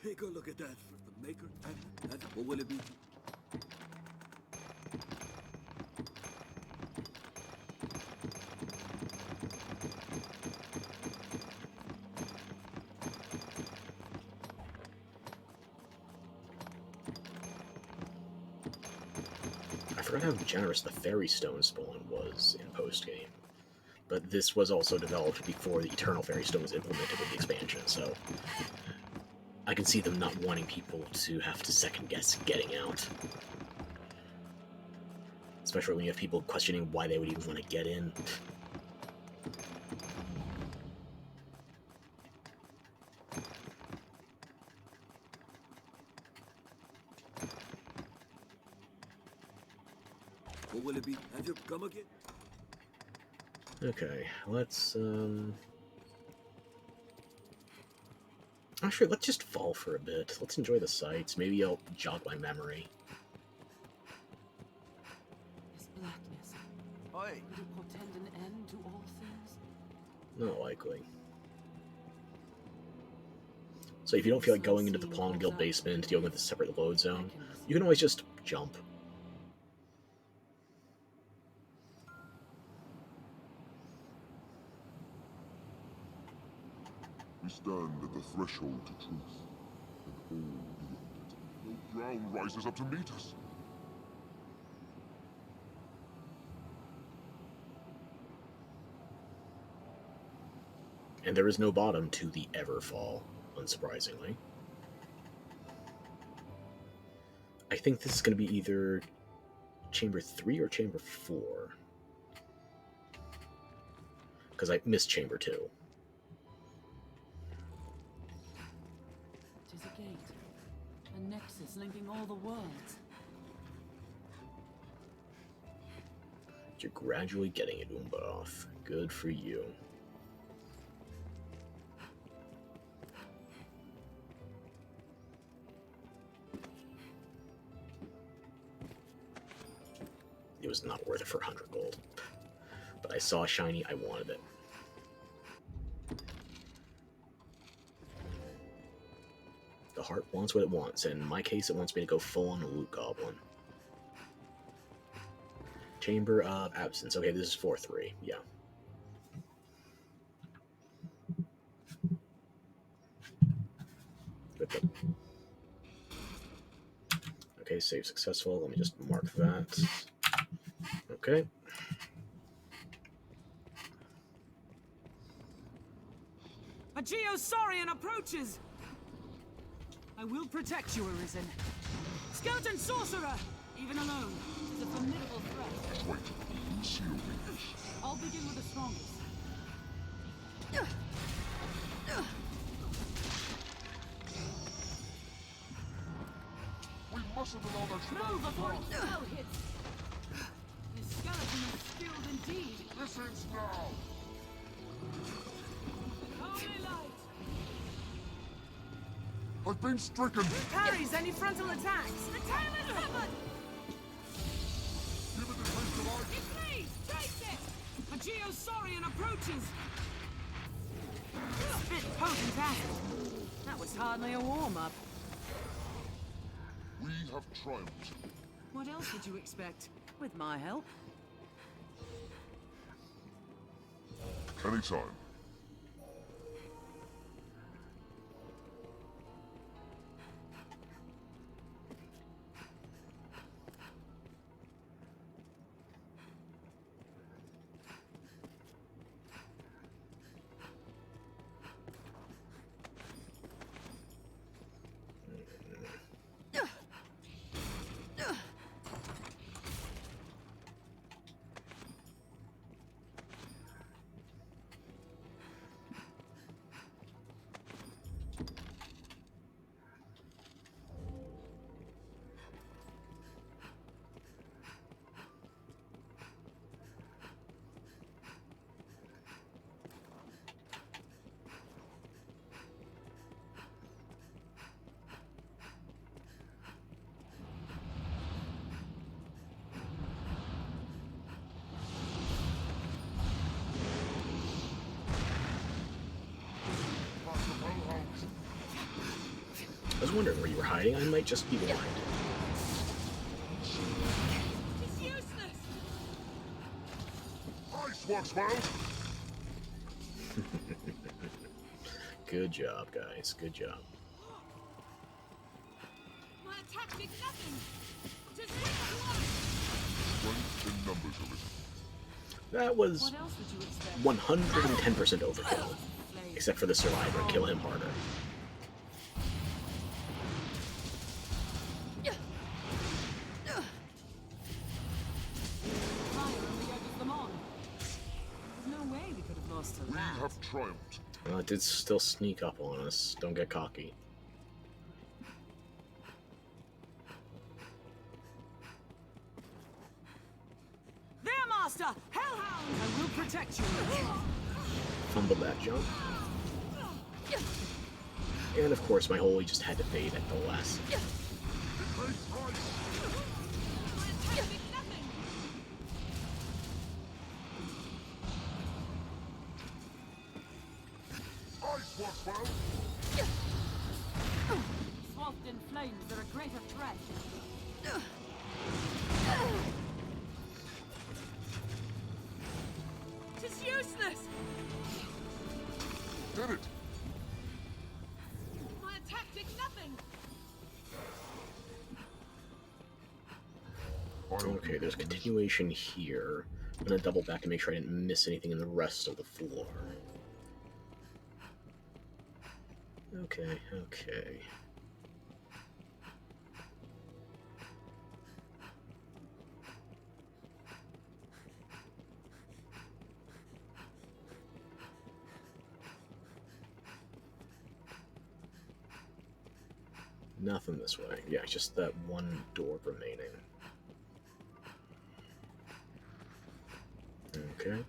Speaker 8: Take a look at that for the maker and what will it be?
Speaker 1: forgot how generous the Fairy Stone spawn was in post-game. But this was also developed before the Eternal Fairy Stone was implemented with the expansion, so I can see them not wanting people to have to second-guess getting out. Especially when you have people questioning why they would even want to get in.
Speaker 8: What will it be? Have you come again?
Speaker 1: Okay, let's, Actually, let's just fall for a bit. Let's enjoy the sights. Maybe I'll jog my memory.
Speaker 3: This blackness,
Speaker 9: Oi!
Speaker 3: would it portend an end to all things?
Speaker 1: Not likely. So if you don't feel like going into the Pawn Guild basement, dealing with a separate load zone, you can always just jump.
Speaker 10: We stand at the threshold to truth, and all beyond it. No ground rises up to meet us.
Speaker 1: And there is no bottom to the Everfall, unsurprisingly. I think this is going to be either Chamber 3 or Chamber 4. Because I missed Chamber 2.
Speaker 3: It is a gate, a nexus linking all the worlds.
Speaker 1: You're gradually getting it, Umbaroth. Good for you. It was not worth it for 100 gold. But I saw a shiny, I wanted it. The heart wants what it wants, and in my case, it wants me to go full on Loot Goblin. Chamber of Absence. Okay, this is 4-3. Yeah. Good. Okay, save successful. Let me just mark that. Okay.
Speaker 3: A Geosaurian approaches! I will protect you, Arisen. Skeleton Sorcerer! Even alone, is a formidable threat.
Speaker 10: Wait, Lucio Venus.
Speaker 3: I'll begin with the strongest.
Speaker 10: We mustn't allow that
Speaker 3: Move before it spell hits! This skeleton is skilled indeed.
Speaker 10: This ends now!
Speaker 3: Holy light!
Speaker 10: I've been stricken!
Speaker 3: Parries any frontal attacks! The tail is severed!
Speaker 10: Give it the taste of life!
Speaker 3: It's me! Taste it! A Geosaurian approaches! Spit potent acid! That was hardly a warm-up.
Speaker 10: We have triumphed.
Speaker 3: What else would you expect? With my help?
Speaker 10: Anytime.
Speaker 1: I was wondering where you were hiding. I might just be blind.
Speaker 3: It's useless!
Speaker 10: Ice works well!
Speaker 1: Good job, guys. Good job.
Speaker 3: My attack did nothing! Just life!
Speaker 1: That was
Speaker 3: What else would you expect?
Speaker 1: 110% overkill. Except for the survivor, kill him harder.
Speaker 10: We have triumphed.
Speaker 1: Well, it did still sneak up on us. Don't get cocky.
Speaker 3: There, Master! Hellhound! I will protect you.
Speaker 1: Fumbled that jump. And of course, my holy just had to fade at the last.
Speaker 3: Swathed in flames, they're a greater threat. Tis useless!
Speaker 10: Did it!
Speaker 3: My attack did nothing!
Speaker 1: Okay, there's continuation here. I'm gonna double back and make sure I didn't miss anything in the rest of the floor. Okay, okay. Nothing this way. Yeah, just that one door remaining. Okay.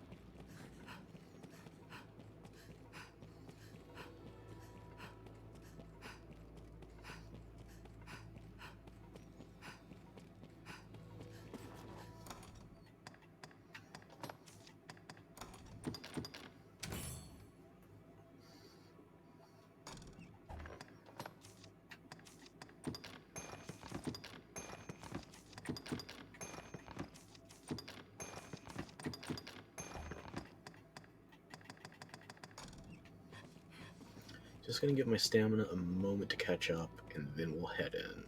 Speaker 1: Just gonna give my stamina a moment to catch up, and then we'll head in.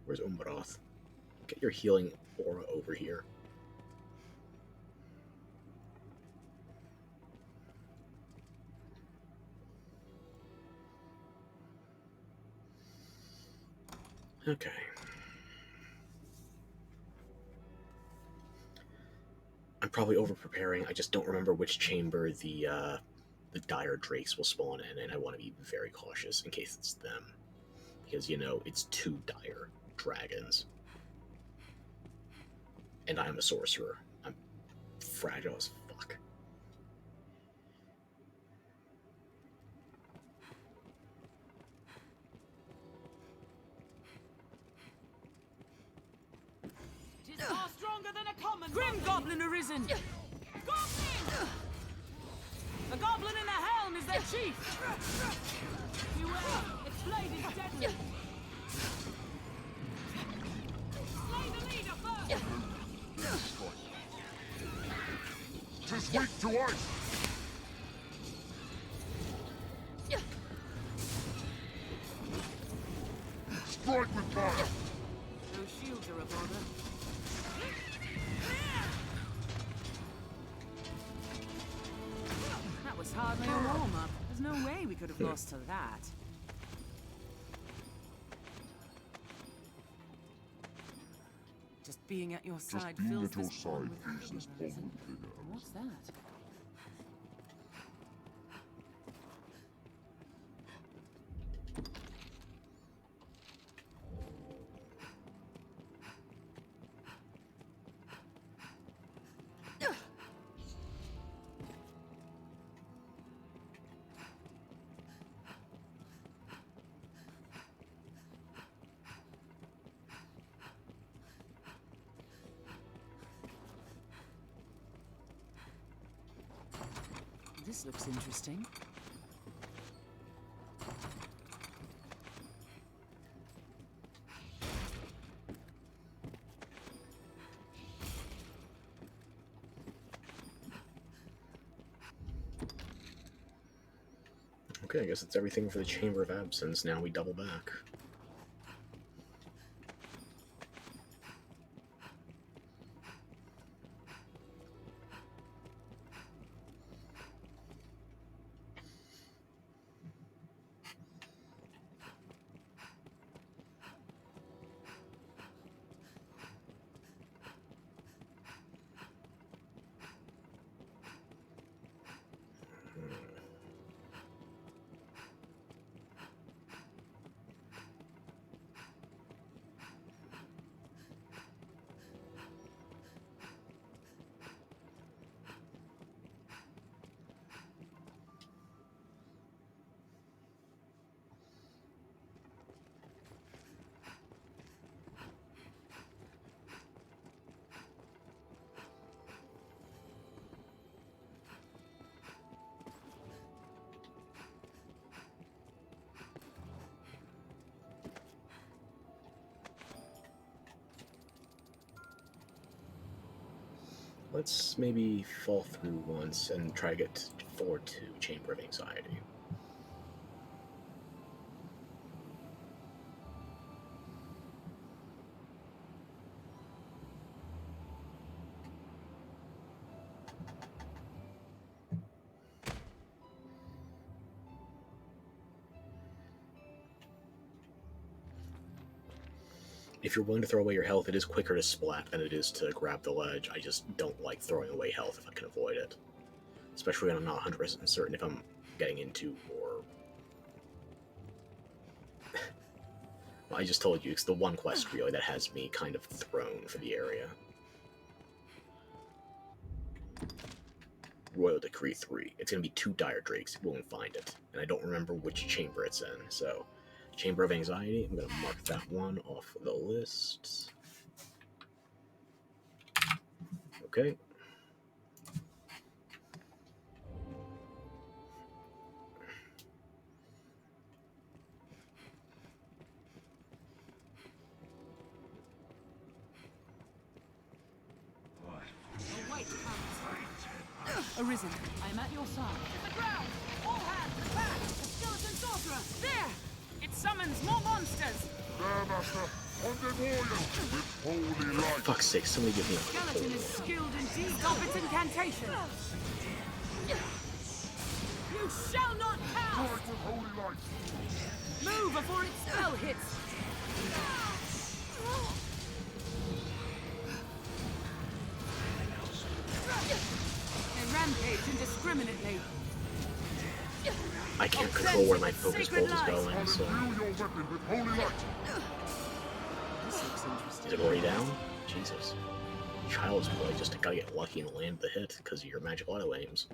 Speaker 1: Where's Umbaroth? Get your healing aura over here. Okay. I'm probably over-preparing. I just don't remember which chamber the dire drakes will spawn in, and I want to be very cautious in case it's them. Because, you know, it's 2 dire dragons. And I'm a sorcerer. I'm fragile as fuck.
Speaker 3: Tis far stronger than a common Grim Goblin arisen! Goblin! The goblin in the helm is their chief! Beware, its blade is deadly! Slay the leader first!
Speaker 10: Tis weak to ice! Strike with fire!
Speaker 3: Those shields are a bother. That was hardly a warm-up. There's no way we could have lost to that. Just being at your side
Speaker 10: Just being
Speaker 3: fills
Speaker 10: at your
Speaker 3: this bond
Speaker 10: side
Speaker 3: with
Speaker 10: fills this
Speaker 3: hunger,
Speaker 10: bond
Speaker 3: isn't
Speaker 10: with
Speaker 3: it?
Speaker 10: vigor.
Speaker 3: What's that? This looks interesting.
Speaker 1: Okay, I guess that's everything for the Chamber of Absence. Now we double back. let's maybe fall through once and try to get forward to Chamber of Anxiety. If you're willing to throw away your health, it is quicker to splat than it is to grab the ledge. I just don't like throwing away health if I can avoid it. Especially when I'm not 100% certain if I'm getting into or... Well, I just told you, it's the one quest really that has me kind of thrown for the area. Royal Decree 3. It's going to be 2 Dire Drakes. You won't find it. And I don't remember which chamber it's in, so... Chamber of Anxiety, I'm going to mark that one off the list. Okay.
Speaker 3: Arisen, I am at your side.
Speaker 2: To the ground! All hands, attack! The skeleton sorcerer! There! It summons more monsters!
Speaker 10: There, Master! On the warrior! With holy light!
Speaker 1: For fuck's sake, somebody give me a
Speaker 3: Skeleton is skilled indeed.
Speaker 2: Stop its incantation! You shall not pass!
Speaker 10: Light with holy light!
Speaker 2: Move before its spell hits!
Speaker 3: They rampage indiscriminately.
Speaker 1: I can't control where my focus bolt is going, so...
Speaker 10: Imbue your weapon with holy light!
Speaker 1: Is it already down? Jesus. Child's play, just gotta get lucky and land the hit because of your magic auto aims.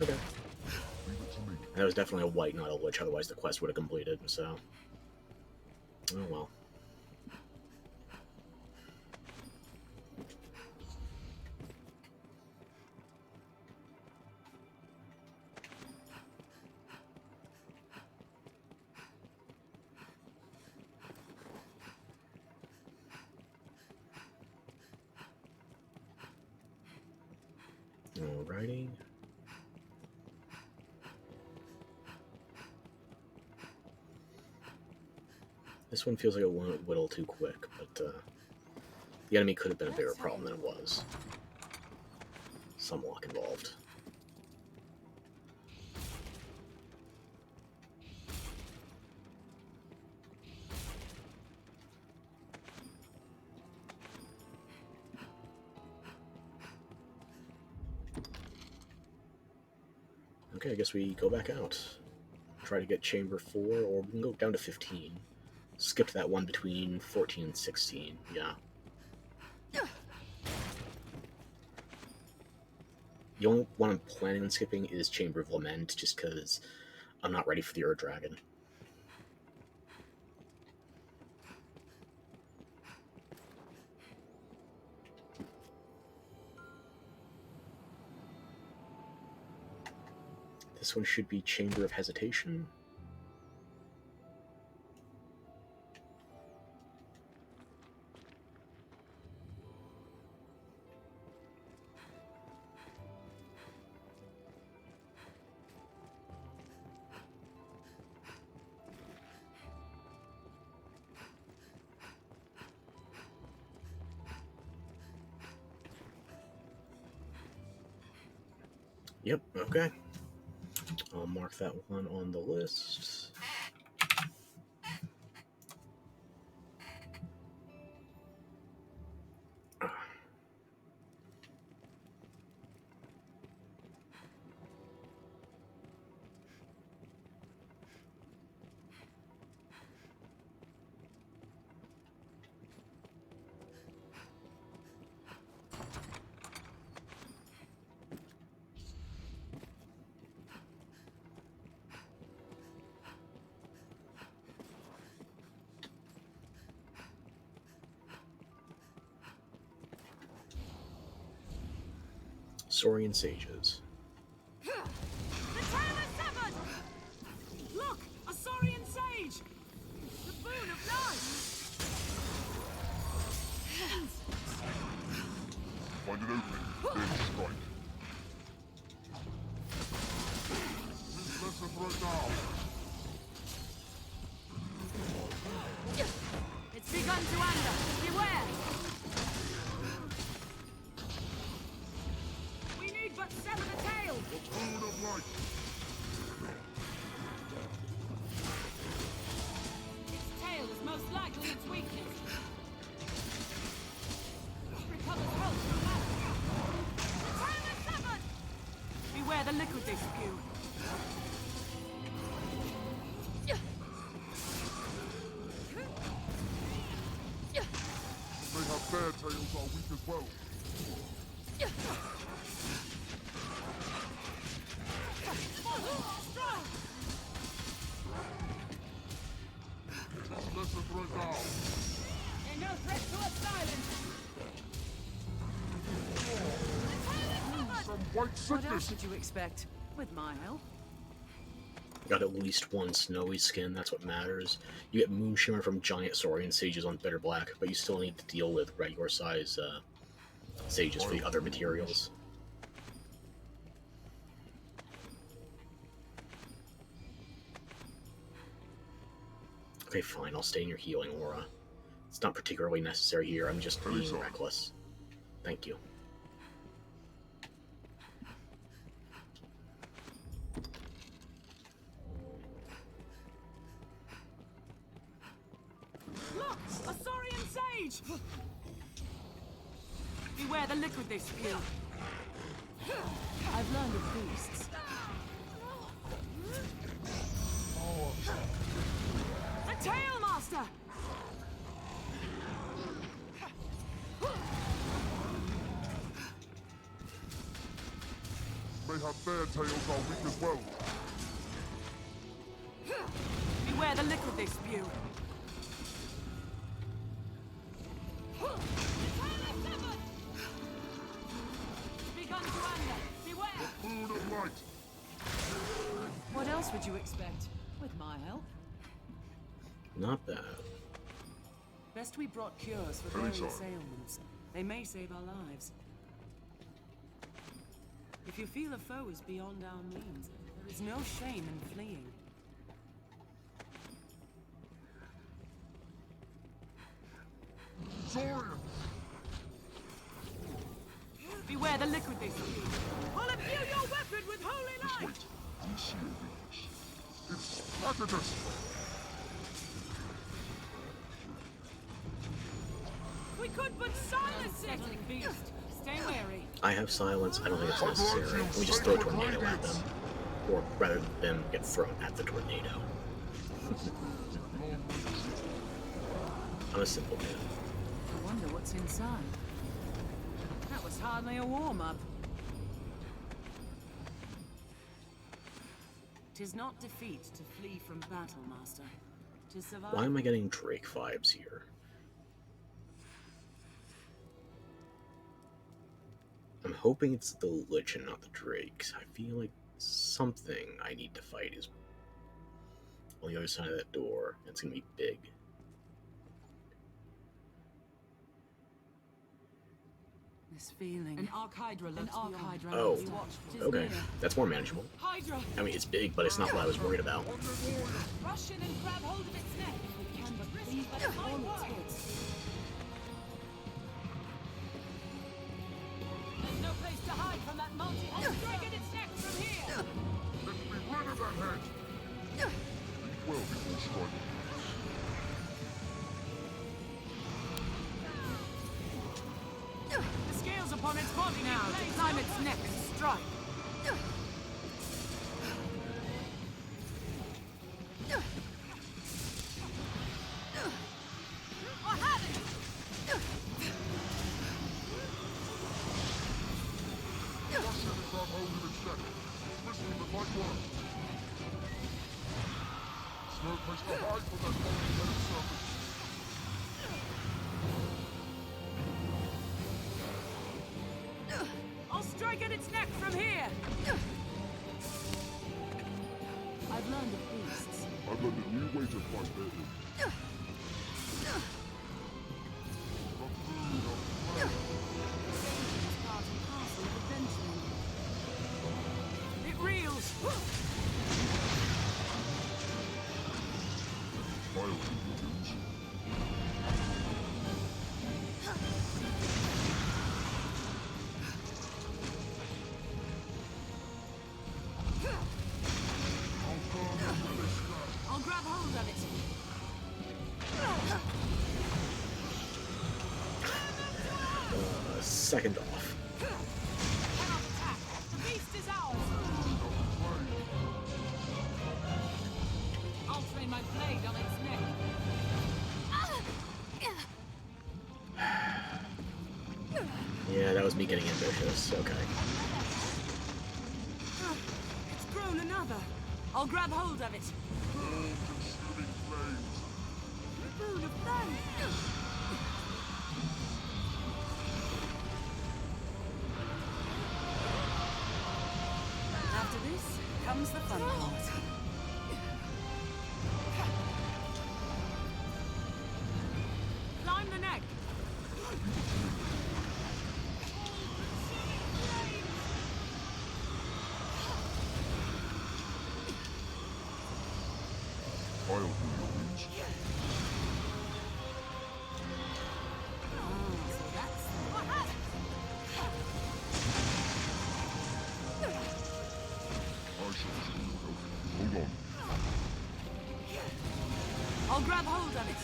Speaker 1: Okay. And that was definitely a white, not a lich, otherwise the quest would have completed, so... Oh well. Alrighty. This one feels like it went a little too quick, but the enemy could have been a bigger problem than it was. Some luck involved. Okay, I guess we go back out. Try to get Chamber 4, or we can go down to 15. Skip that one between 14 and 16, yeah. The only one I'm planning on skipping is Chamber of Lament, just because I'm not ready for the Ur Dragon. This one should be Chamber of Hesitation. Yep, okay. I'll mark that one on the list. Saurian Sages.
Speaker 2: The tail is severed! Look! A Saurian sage! The boon of life!
Speaker 10: Find an opening. strike. Lesson right now.
Speaker 3: It's begun to anger. Beware! We need but sever the tail!
Speaker 10: The food of light.
Speaker 3: Its tail is most likely its weakness. It recovers health from battle. The tail is severed! Beware the liquid they spew.
Speaker 10: They have bear tails are weak as well. Lesson right now.
Speaker 3: They're no threat to us, silence!
Speaker 10: Some white
Speaker 3: What else
Speaker 10: sickness.
Speaker 3: did you expect? With my help?
Speaker 1: Got at least one snowy skin, that's what matters. You get moon shimmer from giant saurian sages on bitter black, but you still need to deal with regular size sages for the other materials. Okay, fine, I'll stay in your healing aura. It's not particularly necessary here, I'm just being reckless. Thank you.
Speaker 3: Look! A saurian sage! Beware the liquid they spew. I've learned of beasts. The tail master!
Speaker 10: They have bear tails are weak as well.
Speaker 3: Beware the liquid they spew. Begun to anger. Beware!
Speaker 10: Food of light.
Speaker 3: What else would you expect? With my help?
Speaker 1: Not bad.
Speaker 3: Best we brought cures for
Speaker 10: Very
Speaker 3: various
Speaker 10: sorry.
Speaker 3: ailments. They may save our lives. If you feel a foe is beyond our means, there is no shame in fleeing.
Speaker 10: Saurian.
Speaker 3: Beware the liquid they spew. I'll imbue your weapon with holy light!
Speaker 10: Wait. Do you see your weakness? It's Spartacus.
Speaker 3: We could but silence it! Beast, stay wary.
Speaker 1: I have silence, I don't think it's necessary. We just throw a tornado at them. Or rather, them get thrown at the tornado. I'm a simple man.
Speaker 3: I wonder what's inside. That was hardly a warm-up. 'Tis not defeat to flee from battle, Master. 'Tis survival.
Speaker 1: Why am I getting Drake vibes here? I'm hoping it's the Lich and not the Drakes. I feel like something I need to fight is on the other side of that door. It's gonna be big.
Speaker 3: This feeling. An Archhydra lurks beyond.
Speaker 1: Oh, okay. That's more manageable.
Speaker 3: Hydra!
Speaker 1: I mean, it's big, but it's not what I was worried about.
Speaker 3: Rush in and grab hold of its neck. We can but leave but it might work. There's no place to hide from that multi. I'll strike at its neck from here.
Speaker 10: Let me rid of that head. Think well before striking.
Speaker 3: The scales upon its body now to climb its neck and strike. I have it!
Speaker 10: Rush in and grab hold of its neck. Risky but might work. There's no place to hide from that multi-headed serpent.
Speaker 3: I'll strike at its neck from here! I've learned of beasts.
Speaker 10: I've learned a new way to fight better.
Speaker 1: second off.
Speaker 3: Cannot attack. The beast is ours. I'll train my blade on its neck.
Speaker 1: Yeah, that was me getting ambitious. Okay.
Speaker 3: It's grown another. I'll grab hold of it.
Speaker 10: All-consuming flames.
Speaker 3: The boon of flame. After this comes the fun part. Climb the neck.
Speaker 10: I'll do your reach. I shall show you help. Hold on.
Speaker 3: I'll grab hold of it.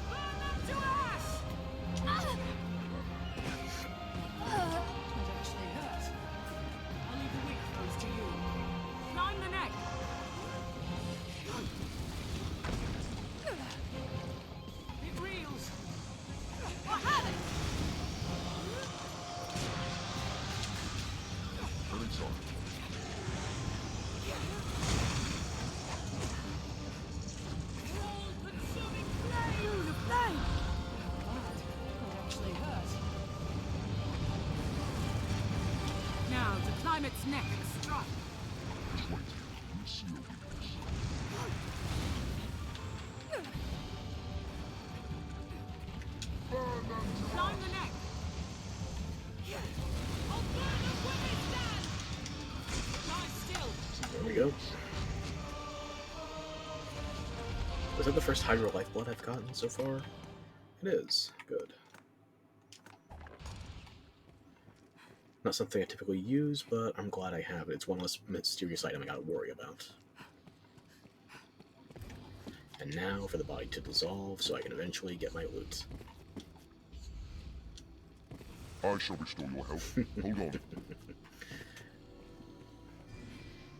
Speaker 3: Burn them to ash! It actually hurt. I'll leave the weak throws to you. Climb the neck. It reels. I have it!
Speaker 10: Anytime.
Speaker 3: All-consuming flame! Boon of flame! Bad. It actually hurt. Now to climb its neck and strike.
Speaker 10: Just wait. We'll see your weakness. Burn them to
Speaker 3: Climb the neck. I'll burn them when they stand! Lie still.
Speaker 1: There we go. Was that the first Hydro Lifeblood I've gotten so far? It is. Good. Not something I typically use, but I'm glad I have it. It's one less mysterious item I gotta worry about. And now for the body to dissolve, so I can eventually get my loot.
Speaker 10: I shall restore your health. Hold on.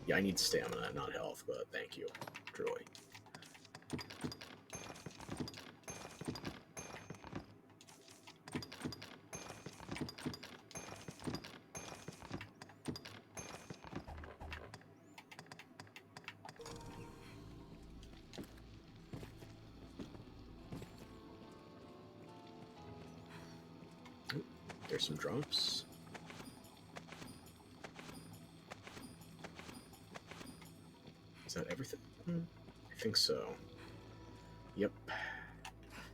Speaker 1: Yeah, I need stamina, not health, but thank you, truly. There's some drops. Is that everything? I think so. Yep.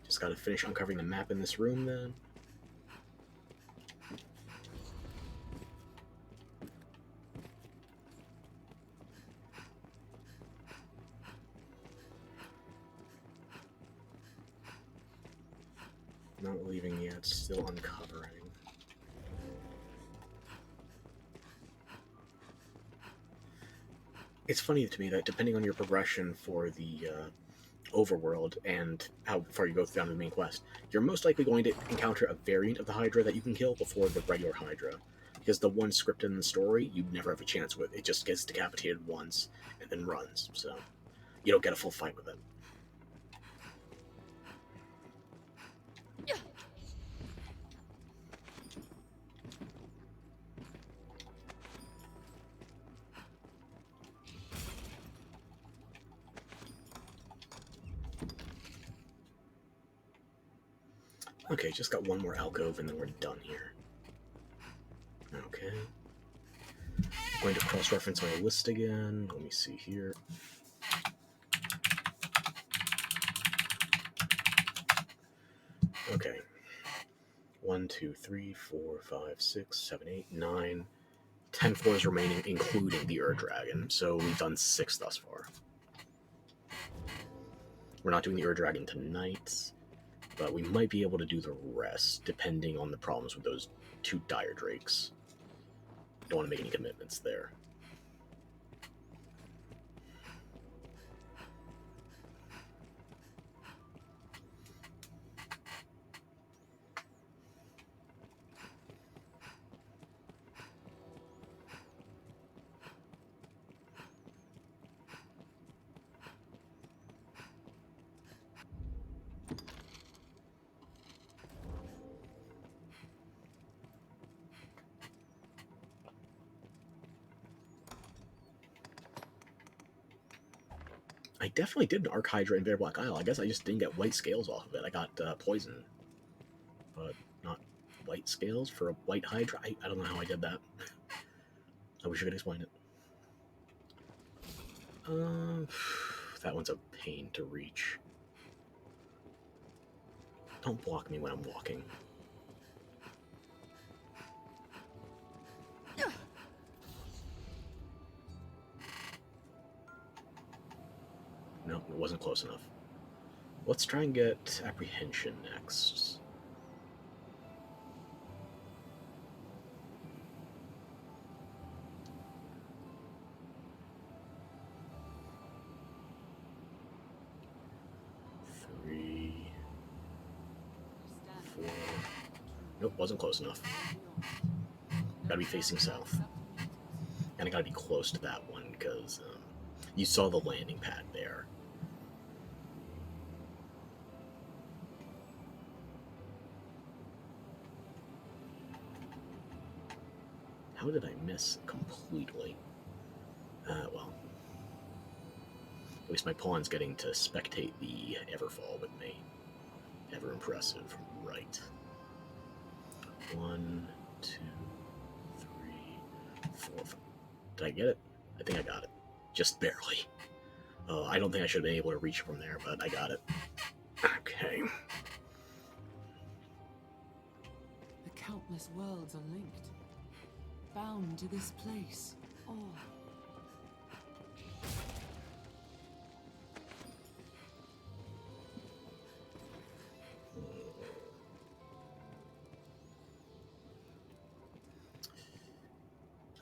Speaker 1: Just gotta finish uncovering the map in this room then. Not leaving yet, still uncovering. It's funny to me that depending on your progression for the overworld and how far you go down the main quest, you're most likely going to encounter a variant of the Hydra that you can kill before the regular Hydra. Because the one script in the story, you never have a chance with. It just gets decapitated once and then runs, so you don't get a full fight with it. Okay, just got one more alcove and then we're done here. Okay. Going to cross-reference my list again. Let me see here. Okay. 1, 2, 3, 4, 5, 6, 7, 8, 9. 10 floors remaining, including the Ur-Dragon. So we've done 6 thus far. We're not doing the Ur-Dragon tonight, but we might be able to do the rest, depending on the problems with those 2 Dire Drakes. Don't want to make any commitments there. I definitely did an Arc Hydra in Bare Black Isle. I guess I just didn't get white scales off of it. I got poison, but not white scales for a white Hydra. I don't know how I did that. I wish I could explain it. That one's a pain to reach. Don't block me when I'm walking. No, it wasn't close enough. Let's try and get apprehension next. Three, four. Nope, wasn't close enough. Gotta be facing south. And I gotta be close to that one because you saw the landing pad there. How did I miss completely? Well. At least my pawn's getting to spectate the Everfall with me. Ever impressive. Right. 1, 2, 3, 4, 5. Did I get it? I think I got it. Just barely. I don't think I should have been able to reach from there, but I got it. Okay.
Speaker 3: The countless worlds are linked, bound to this place. All.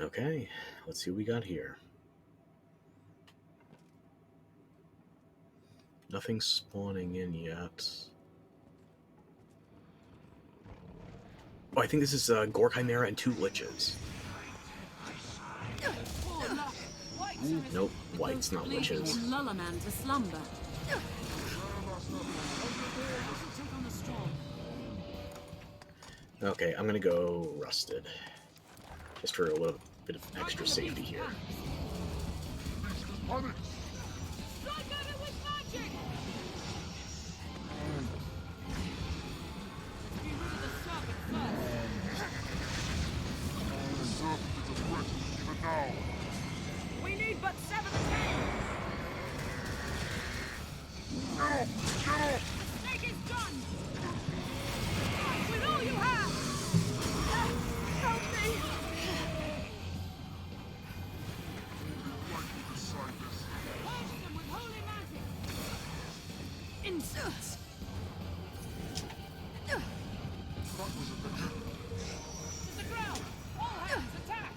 Speaker 1: Okay, let's see what we got here. Nothing spawning in yet. Oh, I think this is Gore Chimera and 2 Liches. Nope, white's not Liches.
Speaker 3: Lull a man to slumber.
Speaker 1: Okay, I'm gonna go Rusted. Just for a little bit of extra safety here.
Speaker 2: We need but 7 to 10.
Speaker 10: Get off! Get off!
Speaker 2: The snake is done. Fight with all you have. Help me. Purge them with holy magic.
Speaker 3: Insults.
Speaker 2: To the ground. All hands attack.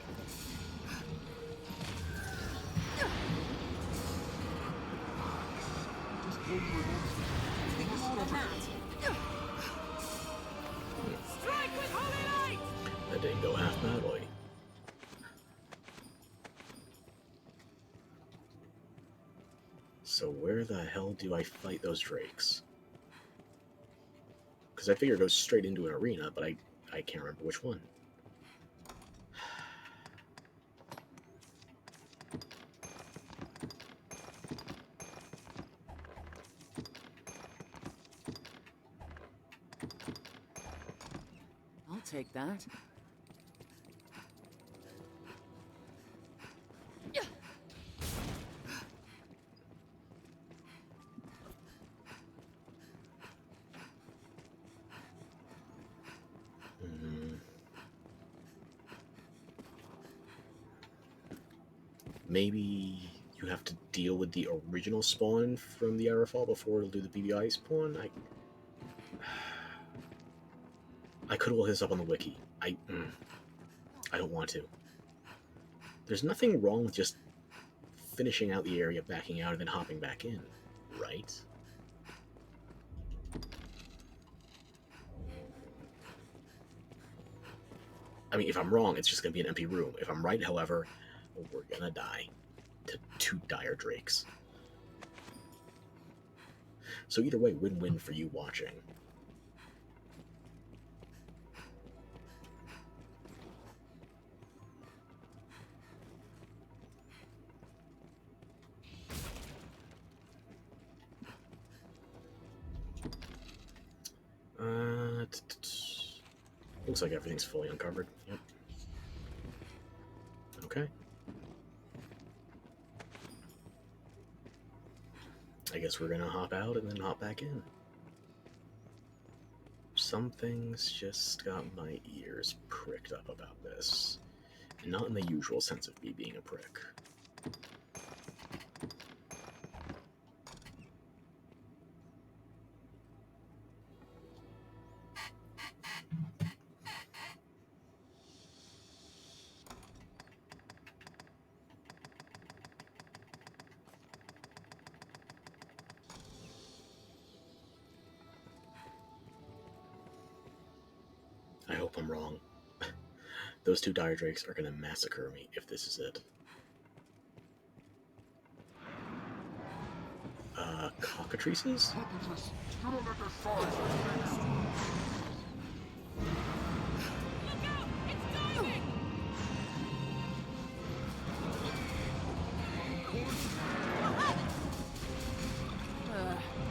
Speaker 2: Strike with holy light.
Speaker 1: That didn't go half badly. So where the hell do I fight those drakes? Because I figure it goes straight into an arena, but I can't remember which one.
Speaker 3: I'll take that.
Speaker 1: Maybe you have to deal with the original spawn from the Everfall before it'll do the BBI spawn? I could look this up on the wiki. I don't want to. There's nothing wrong with just finishing out the area, backing out, and then hopping back in, right? I mean, if I'm wrong, it's just going to be an empty room. If I'm right, however, we're going to die to 2 dire drakes. So either way, win-win for you watching. Looks like everything's fully uncovered. Yep. Okay. I guess we're gonna hop out and then hop back in. Some things just got my ears pricked up about this. And not in the usual sense of me being a prick. I hope I'm wrong. Those two dire drakes are gonna massacre me if this is it. Cockatrices?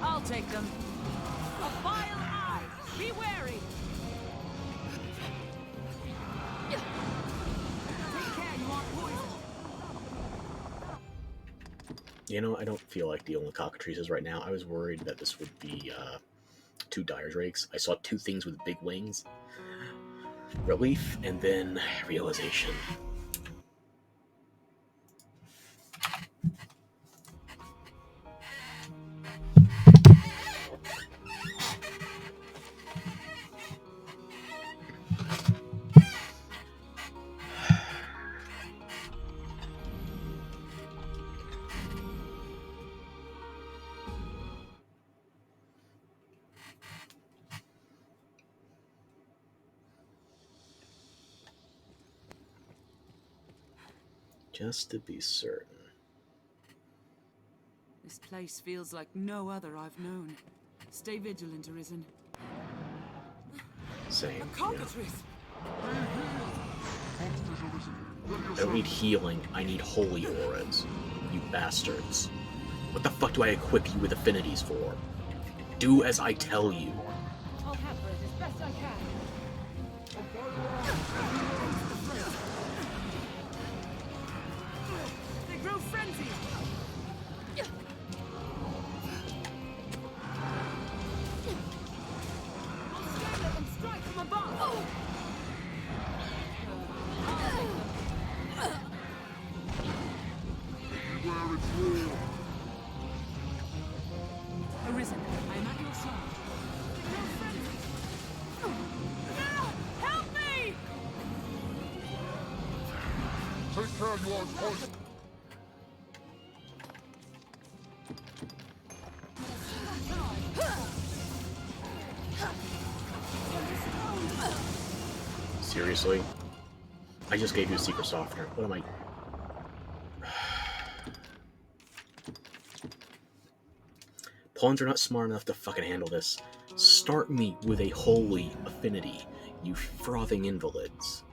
Speaker 3: I'll take them. A vile eye! Be wary! Take care, you aren't poisoned.
Speaker 1: You know, I don't feel like dealing with cockatrices right now. I was worried that this would be two dire drakes. I saw two things with big wings. Relief, and then realization. Just to be certain.
Speaker 3: This place feels like no other I've known. Stay vigilant, Arisen.
Speaker 1: Same.
Speaker 3: A cockatrice!
Speaker 1: I don't need healing, I need holy auras. You bastards. What the fuck do I equip you with affinities for? Do as I tell you.
Speaker 6: I'll hamper it as best I can.
Speaker 3: They grow frenzied! I'll scale it and strike from above! Arisen, I am at your side. They grow frenzied! Help me!
Speaker 10: Take care, you are poison.
Speaker 1: Seriously? I just gave you a secret softener. What am I... Pawns are not smart enough to fucking handle this. Start me with a holy affinity, you frothing invalids.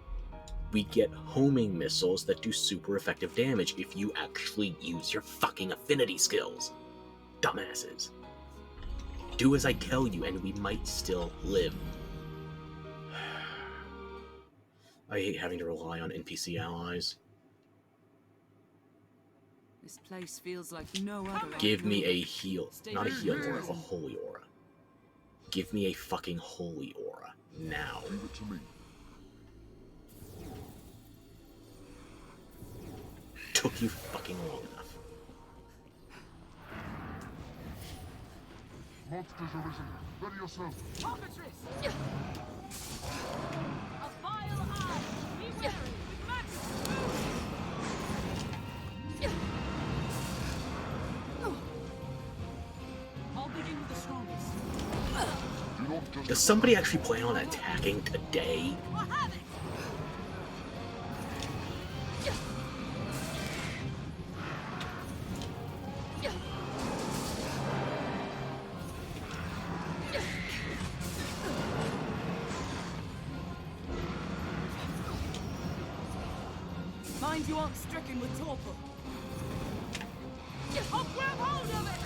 Speaker 1: We get homing missiles that do super effective damage if you actually use your fucking affinity skills. Dumbasses. Do as I tell you and we might still live. I hate having to rely on NPC allies.
Speaker 3: This place feels like no other.
Speaker 1: Give me a heal. Not a heal aura, a holy aura. Give me a fucking holy aura. Now.
Speaker 10: Leave it to me.
Speaker 1: Took you fucking long enough.
Speaker 10: Monsters arisen. Ready yourself.
Speaker 3: Cockatrice! A vile eye! Be wary! With magic! I'll begin with the strongest.
Speaker 10: Do not just...
Speaker 1: Does somebody actually plan on attacking today?
Speaker 3: Mind you aren't stricken with torpor. I'll grab hold of it!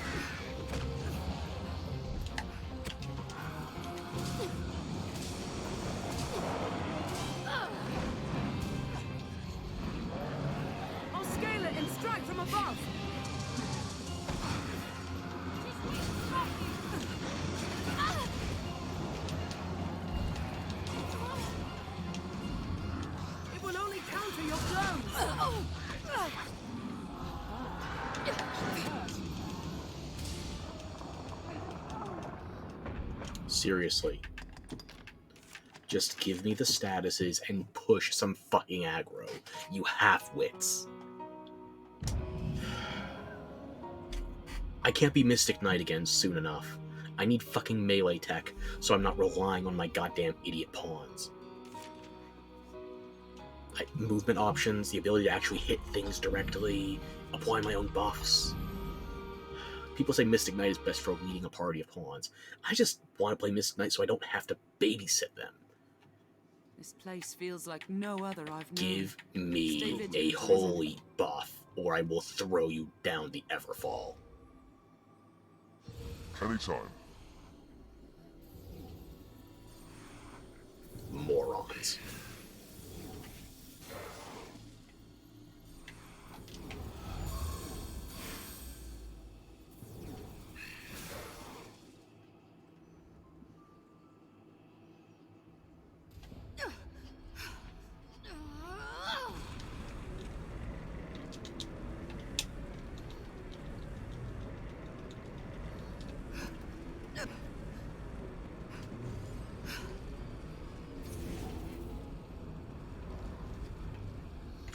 Speaker 1: Seriously. Just give me the statuses and push some fucking aggro. You half-wits. I can't be Mystic Knight again soon enough. I need fucking melee tech, so I'm not relying on my goddamn idiot pawns. Movement options, the ability to actually hit things directly, apply my own buffs. People say Mystic Knight is best for leading a party of pawns. I just want to play Mystic Knight so I don't have to babysit them.
Speaker 3: This place feels like no other I've known.
Speaker 1: Give me a holy buff, or I will throw you down the Everfall.
Speaker 10: Anytime.
Speaker 1: Morons.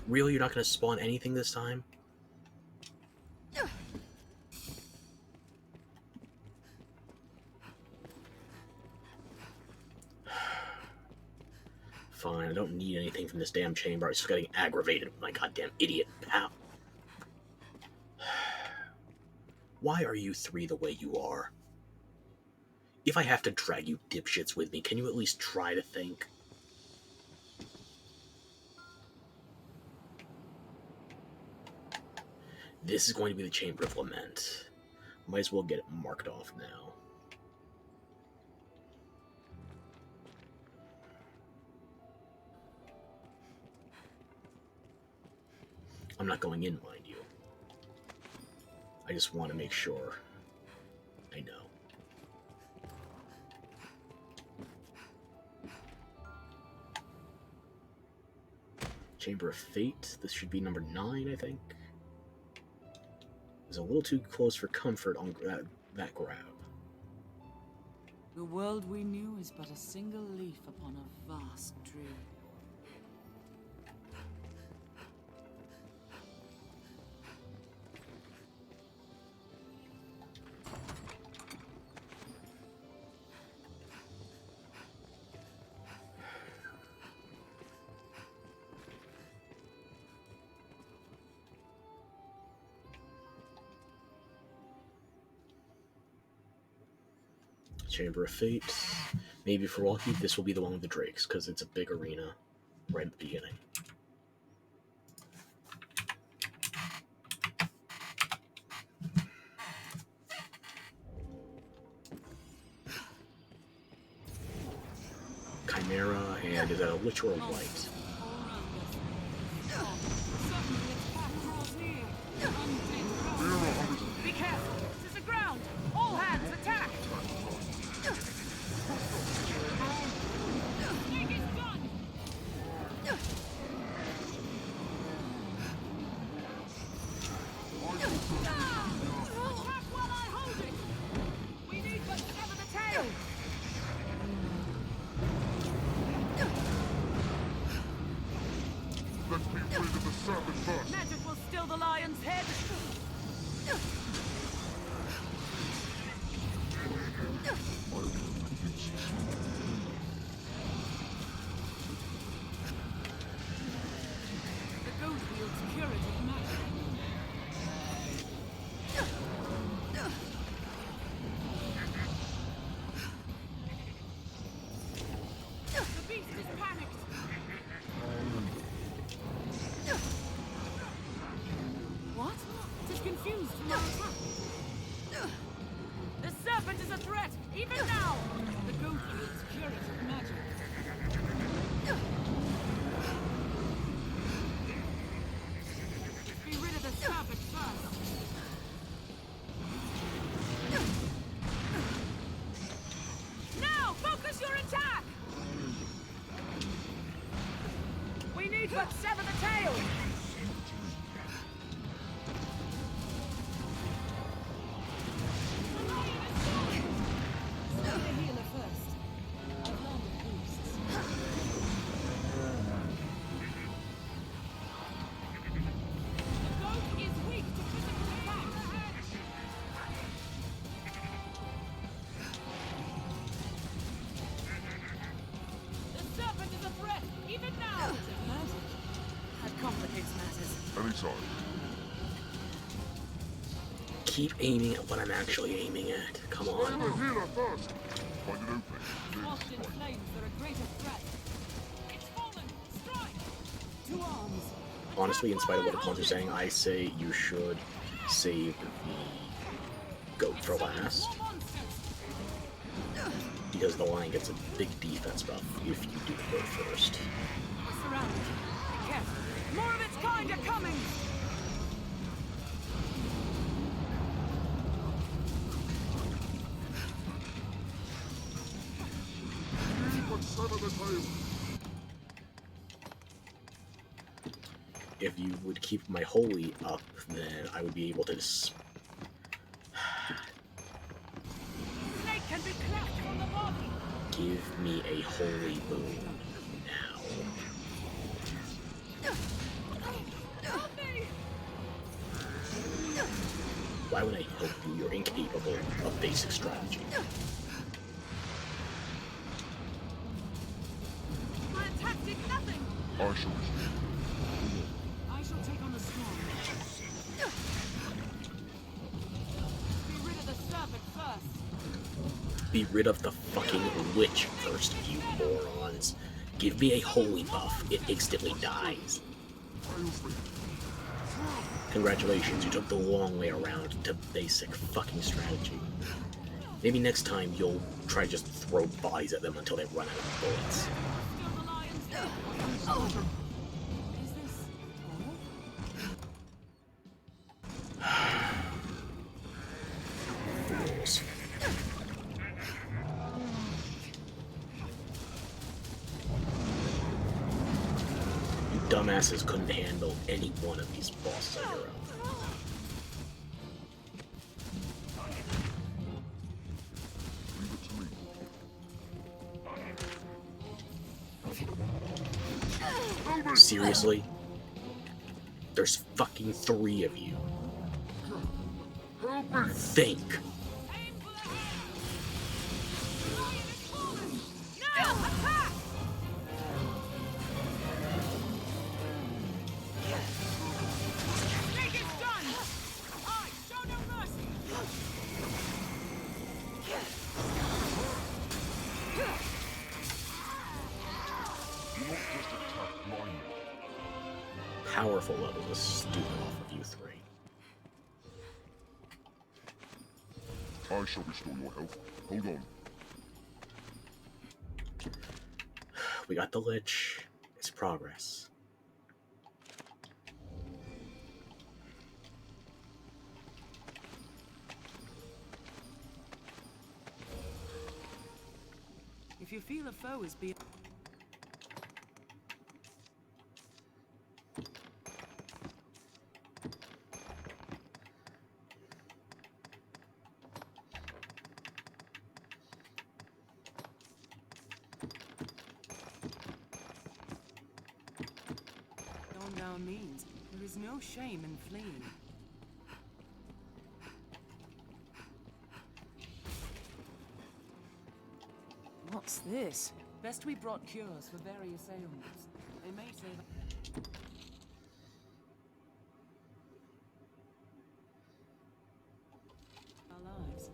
Speaker 1: Really? You're not going to spawn anything this time? Fine, I don't need anything from this damn chamber. I was just getting aggravated with my goddamn idiot pal. Why are you three the way you are? If I have to drag you dipshits with me, can you at least try to think? This is going to be the Chamber of Lament. Might as well get it marked off now. I'm not going in, mind you. I just want to make sure I know. Chamber of Fate. This should be number 9, I think. Is a little too close for comfort on that grab.
Speaker 3: The world we knew is but a single leaf upon a vast tree.
Speaker 1: Chamber of Fate. Maybe if we're lucky, this will be the one with the drakes, because it's a big arena right at the beginning. Chimera, and is that a Lich or a White?
Speaker 2: Be careful! This is the ground! All hands attack!
Speaker 10: Let's be rid of the serpent first.
Speaker 2: Magic will still the lion's head! The goat wields curative magic. The beast is panicked! What? It is confused from our attack. The serpent is a threat, even now! The goat wields curative magic. Be rid of the serpent first. Now, focus your attack! We need but sever the tail! The healer first.
Speaker 10: inside.
Speaker 1: Keep aiming at what I'm actually aiming at. Come
Speaker 10: Stay
Speaker 1: on.
Speaker 10: the healer first. Find an opening.
Speaker 2: Lost in flames are a greater threat. It's fallen! Strike! 2 arms.
Speaker 1: Honestly, in spite of what opponents are saying, I say you should save the goat for last.
Speaker 2: More monsters!
Speaker 1: Because the lion gets a big defense buff if you do the goat first.
Speaker 2: We're surrounded. Be careful. More of its kind are coming!
Speaker 10: Sever the tail.
Speaker 1: If you would keep my holy up, then I would be able to
Speaker 2: Snake can be cleft from the body!
Speaker 1: give me a holy boon now.
Speaker 2: Help me!
Speaker 1: Why would I help you? You're incapable of basic strategy.
Speaker 2: My attack did nothing!
Speaker 10: I shall
Speaker 2: I shall take on the storm. Be rid of the serpent first.
Speaker 1: Be rid of the fucking witch first, you morons. Give me a holy buff. It instantly dies. Congratulations, you took the long way around to basic fucking strategy. Maybe next time you'll try to just throw bodies at them until they run out of bullets.
Speaker 2: Still the lion's dead. Is this all?
Speaker 1: Fools. You dumbasses couldn't handle any one of these bosses on your own. Seriously? There's fucking 3 of you. Think.
Speaker 2: Aim for the head! The lion is fallen! Now, attack! Snake is done! I show no mercy!
Speaker 10: do not just attack blindly.
Speaker 1: Powerful levels is stupid off of you 3.
Speaker 10: I shall restore your health. Hold on.
Speaker 1: We got the Lich. It's progress.
Speaker 3: If you feel a foe is being... Gone down means there is no shame in fleeing. What's this? Best we brought cures for various ailments. They may save... our lives.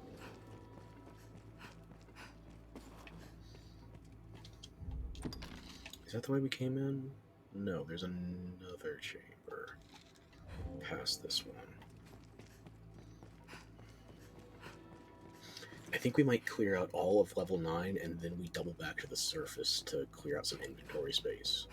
Speaker 1: Is that the way we came in? No, there's another chamber past this one. I think we might clear out all of level 9 and then we double back to the surface to clear out some inventory space.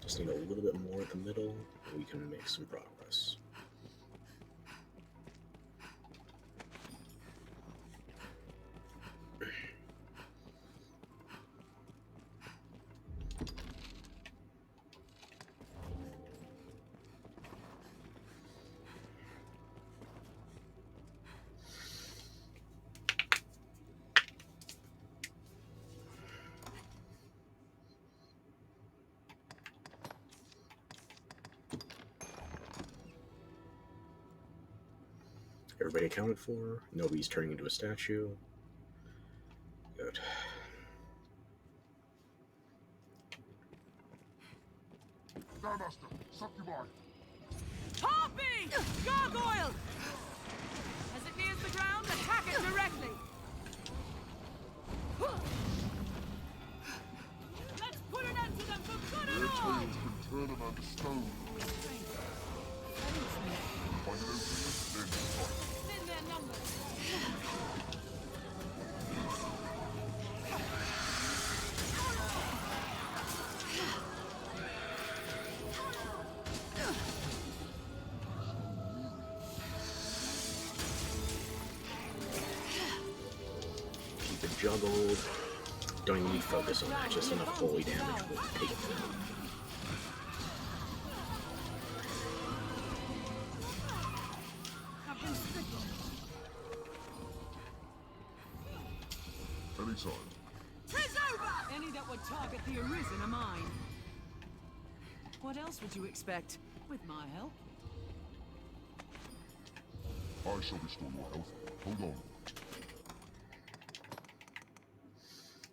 Speaker 1: Just need a little bit more at the middle, and we can make some progress. Everybody accounted for. Nobody's turning into a statue. Good.
Speaker 10: Master, succubi.
Speaker 2: Harpy! Gargoyle! As it nears the ground, attack it directly! Let's put an end to them for good and
Speaker 10: Their
Speaker 2: all!
Speaker 10: tails can turn a man to stone. Find an opening, then strike.
Speaker 2: Thin their numbers.
Speaker 1: Keep it juggled. Don't even need focus on that, just enough holy damage will take it down.
Speaker 10: Anytime.
Speaker 2: Tis over! Any that would target the Arisen are mine. What else would you expect? With my help?
Speaker 10: I shall restore your health. Hold on.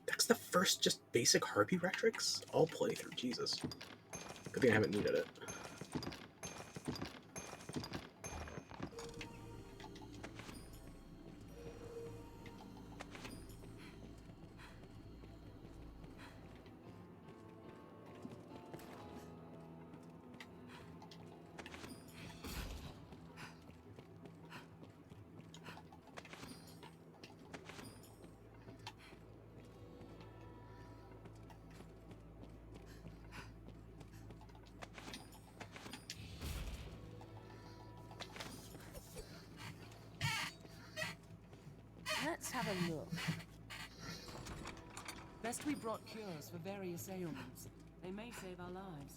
Speaker 1: That's the first just basic Harpy Rectrix I'll play through. Jesus. Good thing I haven't needed it.
Speaker 2: Let's have a look. Best we brought cures for various ailments. They may save our lives.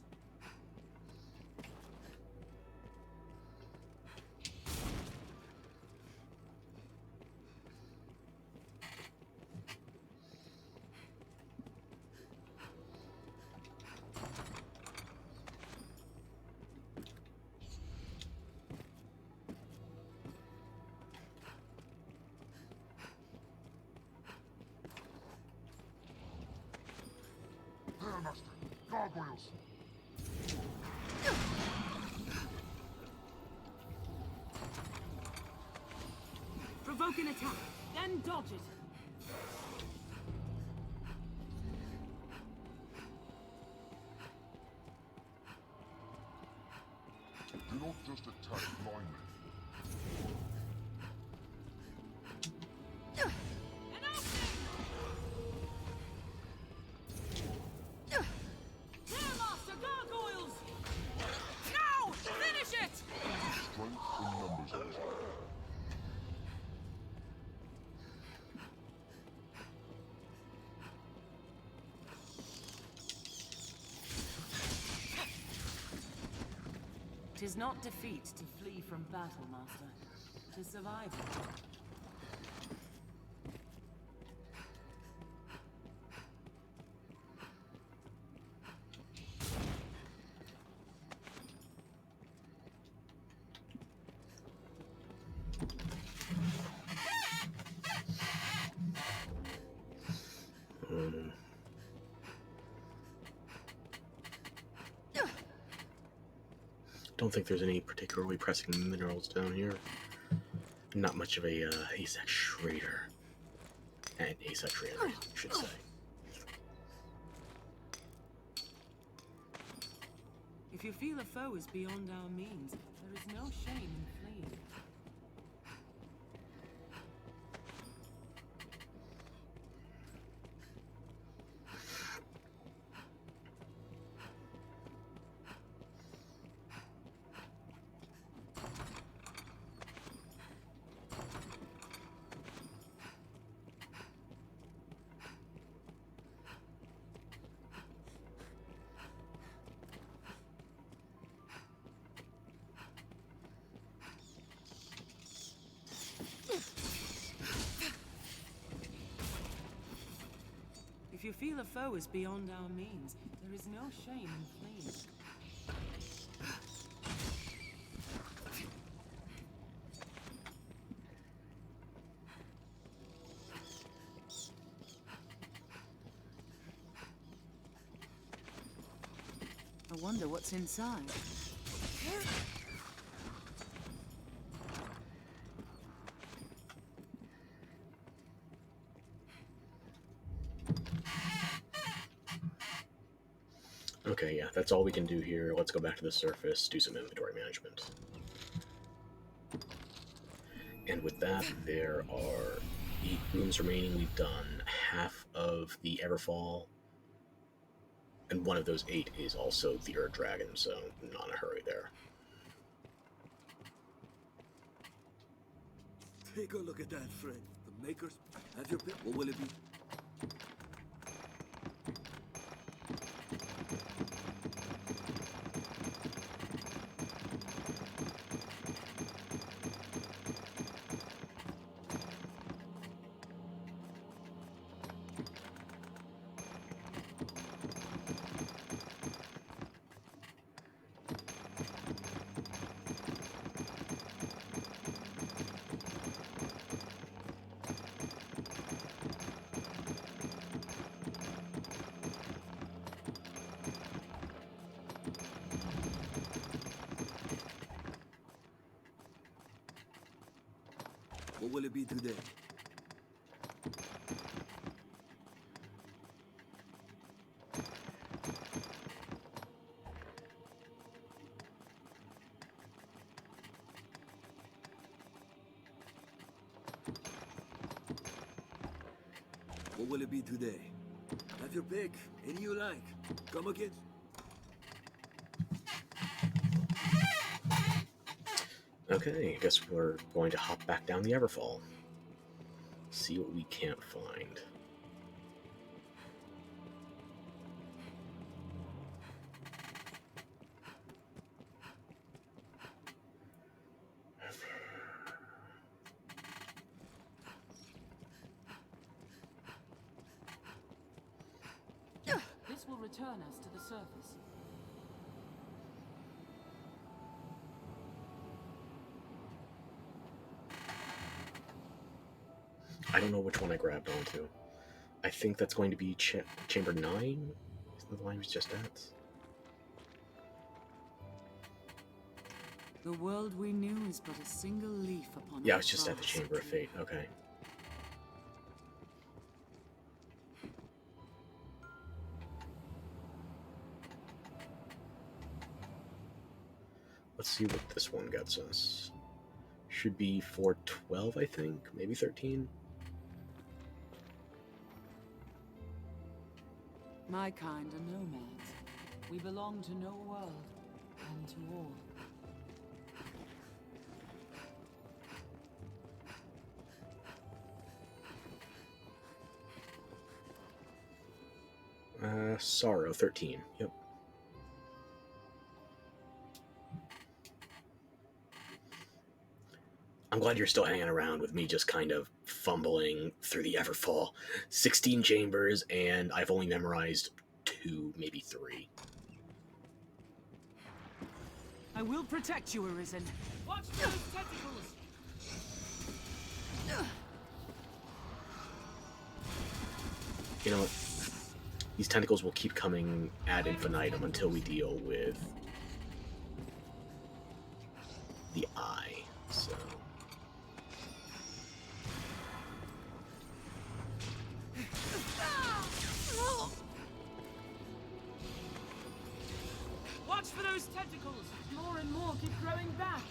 Speaker 10: There, Master. Gargoyles.
Speaker 2: Provoke an attack, then dodge it.
Speaker 10: Do not just attack blindly.
Speaker 2: Master Gargoyles! Now! Finish it!
Speaker 10: Strength in numbers of it.
Speaker 2: Tis not defeat to flee from battle, Master. Tis survival.
Speaker 1: Don't think there's any particularly pressing minerals down here. Not much of a Asex Schrader. An Asex Schrader, I should say.
Speaker 2: If you feel a foe is beyond our means, there is no shame in fleeing. If you feel a foe is beyond our means, there is no shame in fleeing.
Speaker 3: wonder what's inside.
Speaker 1: Okay, yeah, that's all we can do here. Let's go back to the surface, do some inventory management. And with that, there are 8 rooms remaining. We've done half of the Everfall, and one of those 8 is also the Erd Dragon, so not in a hurry there.
Speaker 8: Take a look at that, friend. The makers have your pick. What will it be? What will it be today? What will it be today? Have your pick. Any you like. Come again.
Speaker 1: Okay, I guess we're going to hop back down the Everfall. See what we can't find.
Speaker 3: This will return us to the surface.
Speaker 1: I don't know which one I grabbed onto. I think that's going to be Chamber 9? Isn't that the line I was just at?
Speaker 3: The world we knew is but a single leaf upon
Speaker 1: Yeah, I
Speaker 3: a
Speaker 1: was just at the
Speaker 3: vast
Speaker 1: Chamber of
Speaker 3: tree.
Speaker 1: Fate, okay. Let's see what this one gets us. Should be 412, I think? Maybe 13?
Speaker 3: My kind are nomads. We belong to no world, and to all.
Speaker 1: Sorrow, 13. Yep. I'm glad you're still hanging around with me just kind of fumbling through the Everfall. 16 chambers, and I've only memorized 2, maybe 3.
Speaker 3: I will protect you, Arisen.
Speaker 2: Watch those tentacles!
Speaker 1: You know what? These tentacles will keep coming ad infinitum until we deal with the eye, so...
Speaker 2: Watch for those tentacles! More and more keep growing back!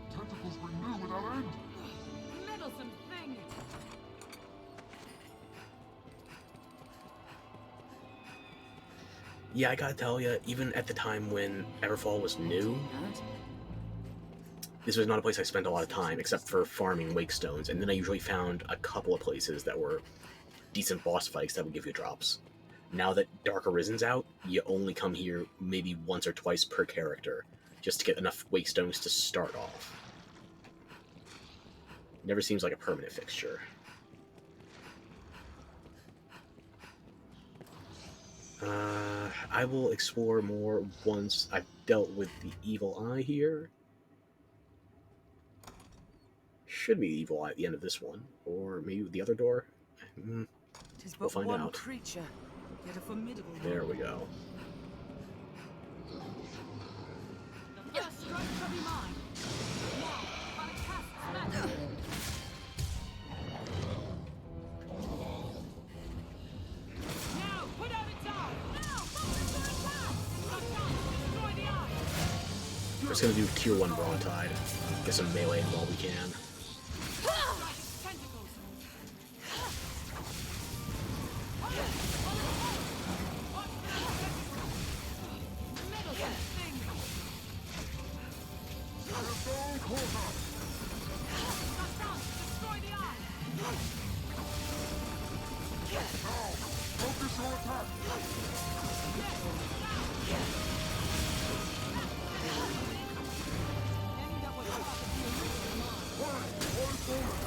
Speaker 10: The tentacles renew without end.
Speaker 2: Meddlesome thing!
Speaker 1: Yeah, I gotta tell you, even at the time when Everfall was new, this was not a place I spent a lot of time, except for farming wake stones, and then I usually found a couple of places that were decent boss fights that would give you drops. Now that Dark Arisen's out, you only come here maybe once or twice per character, just to get enough wake stones to start off. Never seems like a permanent fixture. I will explore more once I've dealt with the evil eye here. Should be the evil eye at the end of this one, or maybe the other door.
Speaker 3: It is
Speaker 1: We'll
Speaker 3: but
Speaker 1: find
Speaker 3: one
Speaker 1: out.
Speaker 3: creature, yet a formidable
Speaker 1: There
Speaker 3: one.
Speaker 1: we go. just gonna do Tier 1 Broadside. Get some melee in while we can.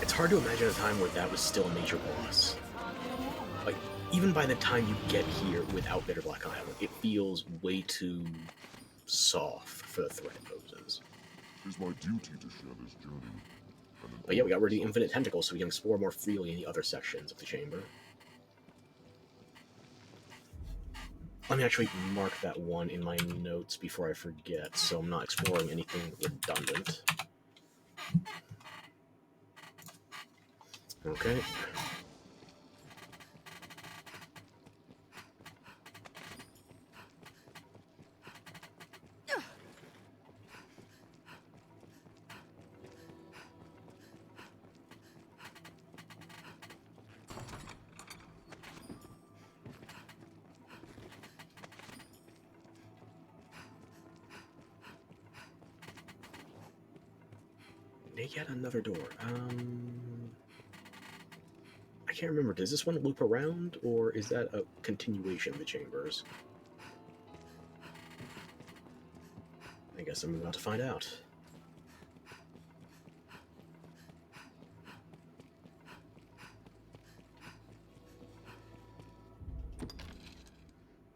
Speaker 1: It's hard to imagine a time where that was still a major boss. Like, even by the time you get here without Bitter Black Island, it feels way too soft for the threat it poses.
Speaker 10: It is my duty to share this journey.
Speaker 1: But yeah, we got rid of the infinite tentacles so we can explore more freely in the other sections of the chamber. Let me actually mark that one in my notes before I forget, so I'm not exploring anything redundant. Okay. Yet another door. I can't remember. Does this one loop around, or is that a continuation of the chambers? I guess I'm about to find out.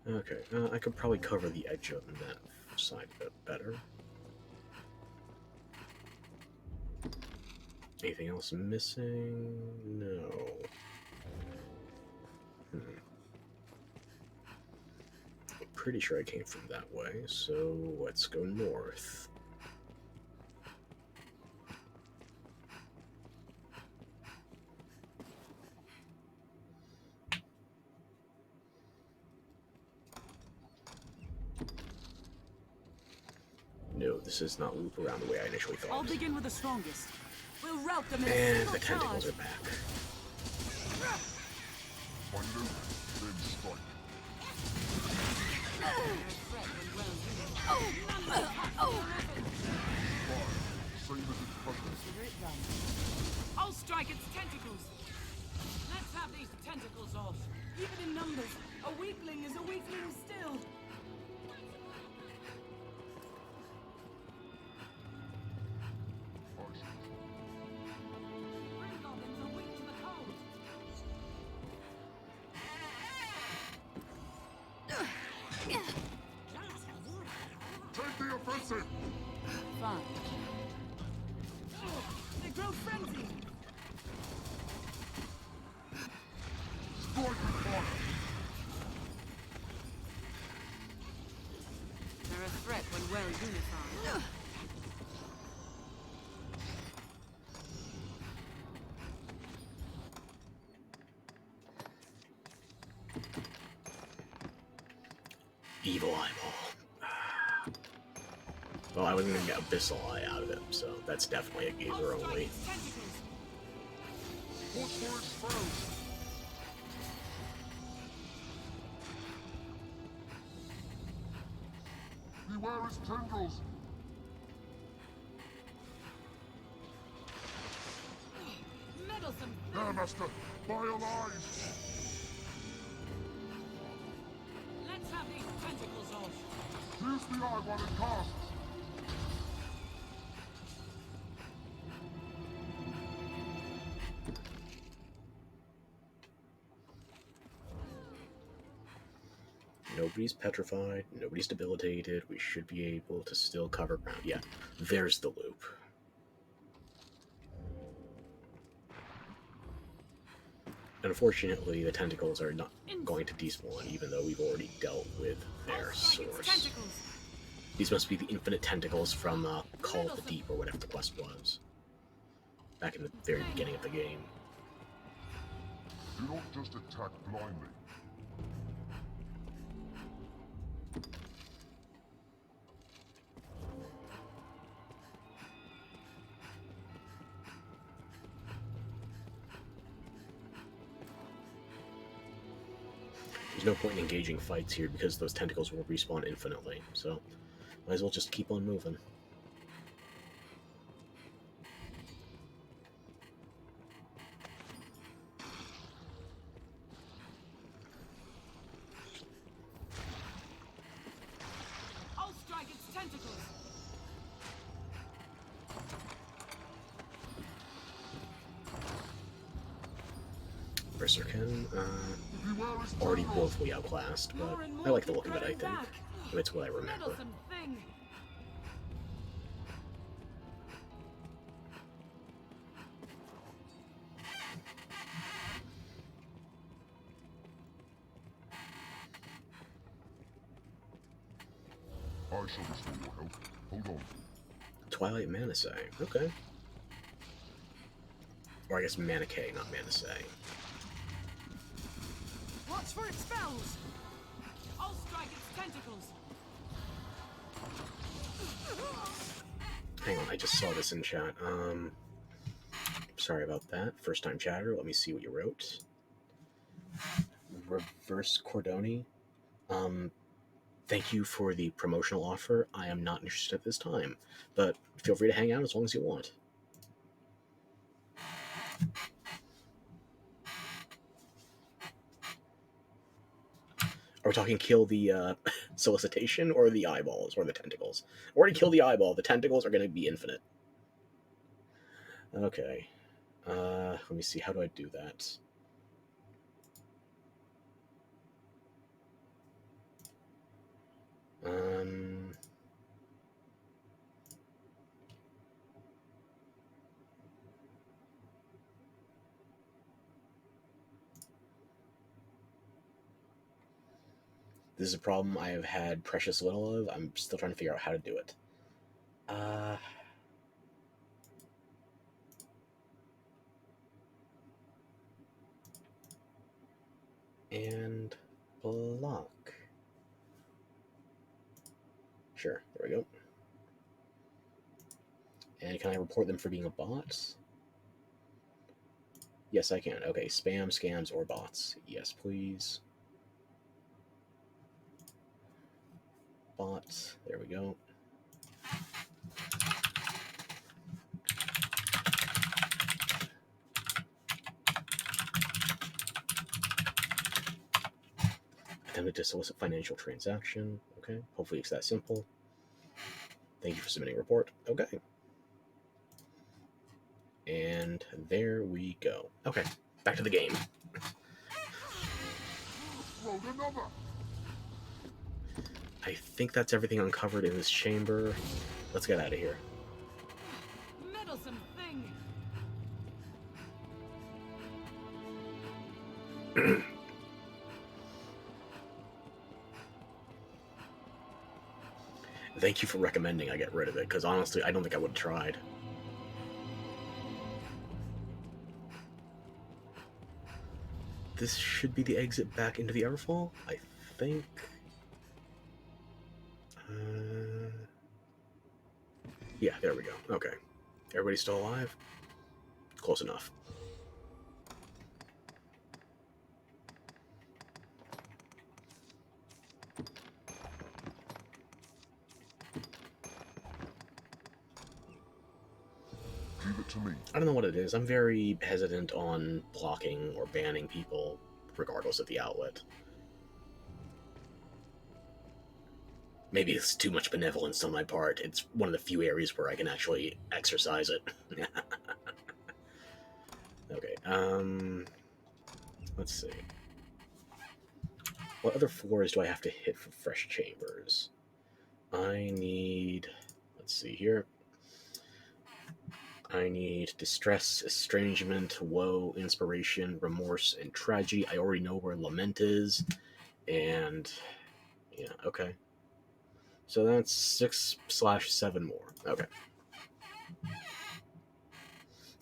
Speaker 1: Okay, I could probably cover the edge of that side a bit better. Anything else missing? No. I'm pretty sure I came from that way, so let's go north. No, this is not loop around the way I initially thought.
Speaker 3: I'll begin with the strongest. We'll rout them in a
Speaker 1: And
Speaker 3: single
Speaker 1: the tentacles
Speaker 3: charge.
Speaker 1: are back.
Speaker 10: Find them, then strike. Same as its cousin.
Speaker 2: I'll strike its tentacles. Let's have these tentacles off.
Speaker 3: Even in numbers, a weakling is a weakling still.
Speaker 2: Goblins are weak to the cold.
Speaker 10: Take the offensive!
Speaker 3: Fine. They grow frenzied.
Speaker 10: Strike with fire!
Speaker 3: They're a threat when well unified.
Speaker 1: Evil eyeball. Well, I wasn't gonna get Abyssal Eye out of it, so that's definitely a gazer only.
Speaker 10: Watch for its foes! Beware its tendrils!
Speaker 2: Meddlesome.
Speaker 10: There, master! By your lives!
Speaker 2: Let's have these tentacles off.
Speaker 10: Use the eye while it casts!
Speaker 1: Nobody's petrified, nobody's debilitated, we should be able to still cover ground. Yeah, there's the loop. Unfortunately, the tentacles are not going to despawn, even though we've already dealt with their source. These must be the infinite tentacles from Call of the Deep, or whatever the quest was, back in the very beginning of the game.
Speaker 10: Do not just attack blindly.
Speaker 1: There's no point in engaging fights here because those tentacles will respawn infinitely, so might as well just keep on moving.
Speaker 2: I'll strike its tentacles.
Speaker 1: Berserkin, already woefully outclassed, but I like the look of it, I think. It's what I remember.
Speaker 2: Meddlesome thing.
Speaker 10: I shall restore your health. Hold on.
Speaker 1: Twilight Manasai, okay. Or I guess Manakay, not Manasai.
Speaker 2: Watch for its spells. I'll strike its tentacles.
Speaker 1: Hang on, I just saw this in chat. Sorry about that. First time chatter, let me see what you wrote. Reverse Cordoni. Thank you for the promotional offer. I am not interested at this time, but feel free to hang out as long as you want. Are we talking kill the solicitation or the eyeballs or the tentacles? Already kill the eyeball. The tentacles are going to be infinite. Okay. Let me see. How do I do that? This is a problem I have had precious little of. I'm still trying to figure out how to do it. And block. Sure, there we go. And can I report them for being a bot? Yes, I can. Okay, spam, scams, or bots. Yes, please. Bots. There we go. Attempted to solicit financial transaction. Okay, hopefully it's that simple. Thank you for submitting a report. Okay. And there we go. Okay, back to the game. I think that's everything uncovered in this chamber. Let's get out of here.
Speaker 2: Meddlesome thing.
Speaker 1: Thank you for recommending I get rid of it, because honestly, I don't think I would have tried. This should be the exit back into the Everfall, I think. Yeah, there we go. Okay. Everybody still alive? Close enough.
Speaker 10: Leave it to me.
Speaker 1: I don't know what it is. I'm very hesitant on blocking or banning people, regardless of the outlet. Maybe it's too much benevolence on my part. It's one of the few areas where I can actually exercise it. Okay, let's see. What other floors do I have to hit for fresh chambers? I need... Let's see here. I need distress, estrangement, woe, inspiration, remorse, and tragedy. I already know where lament is. And... yeah, okay. So that's 6/7 more. Okay.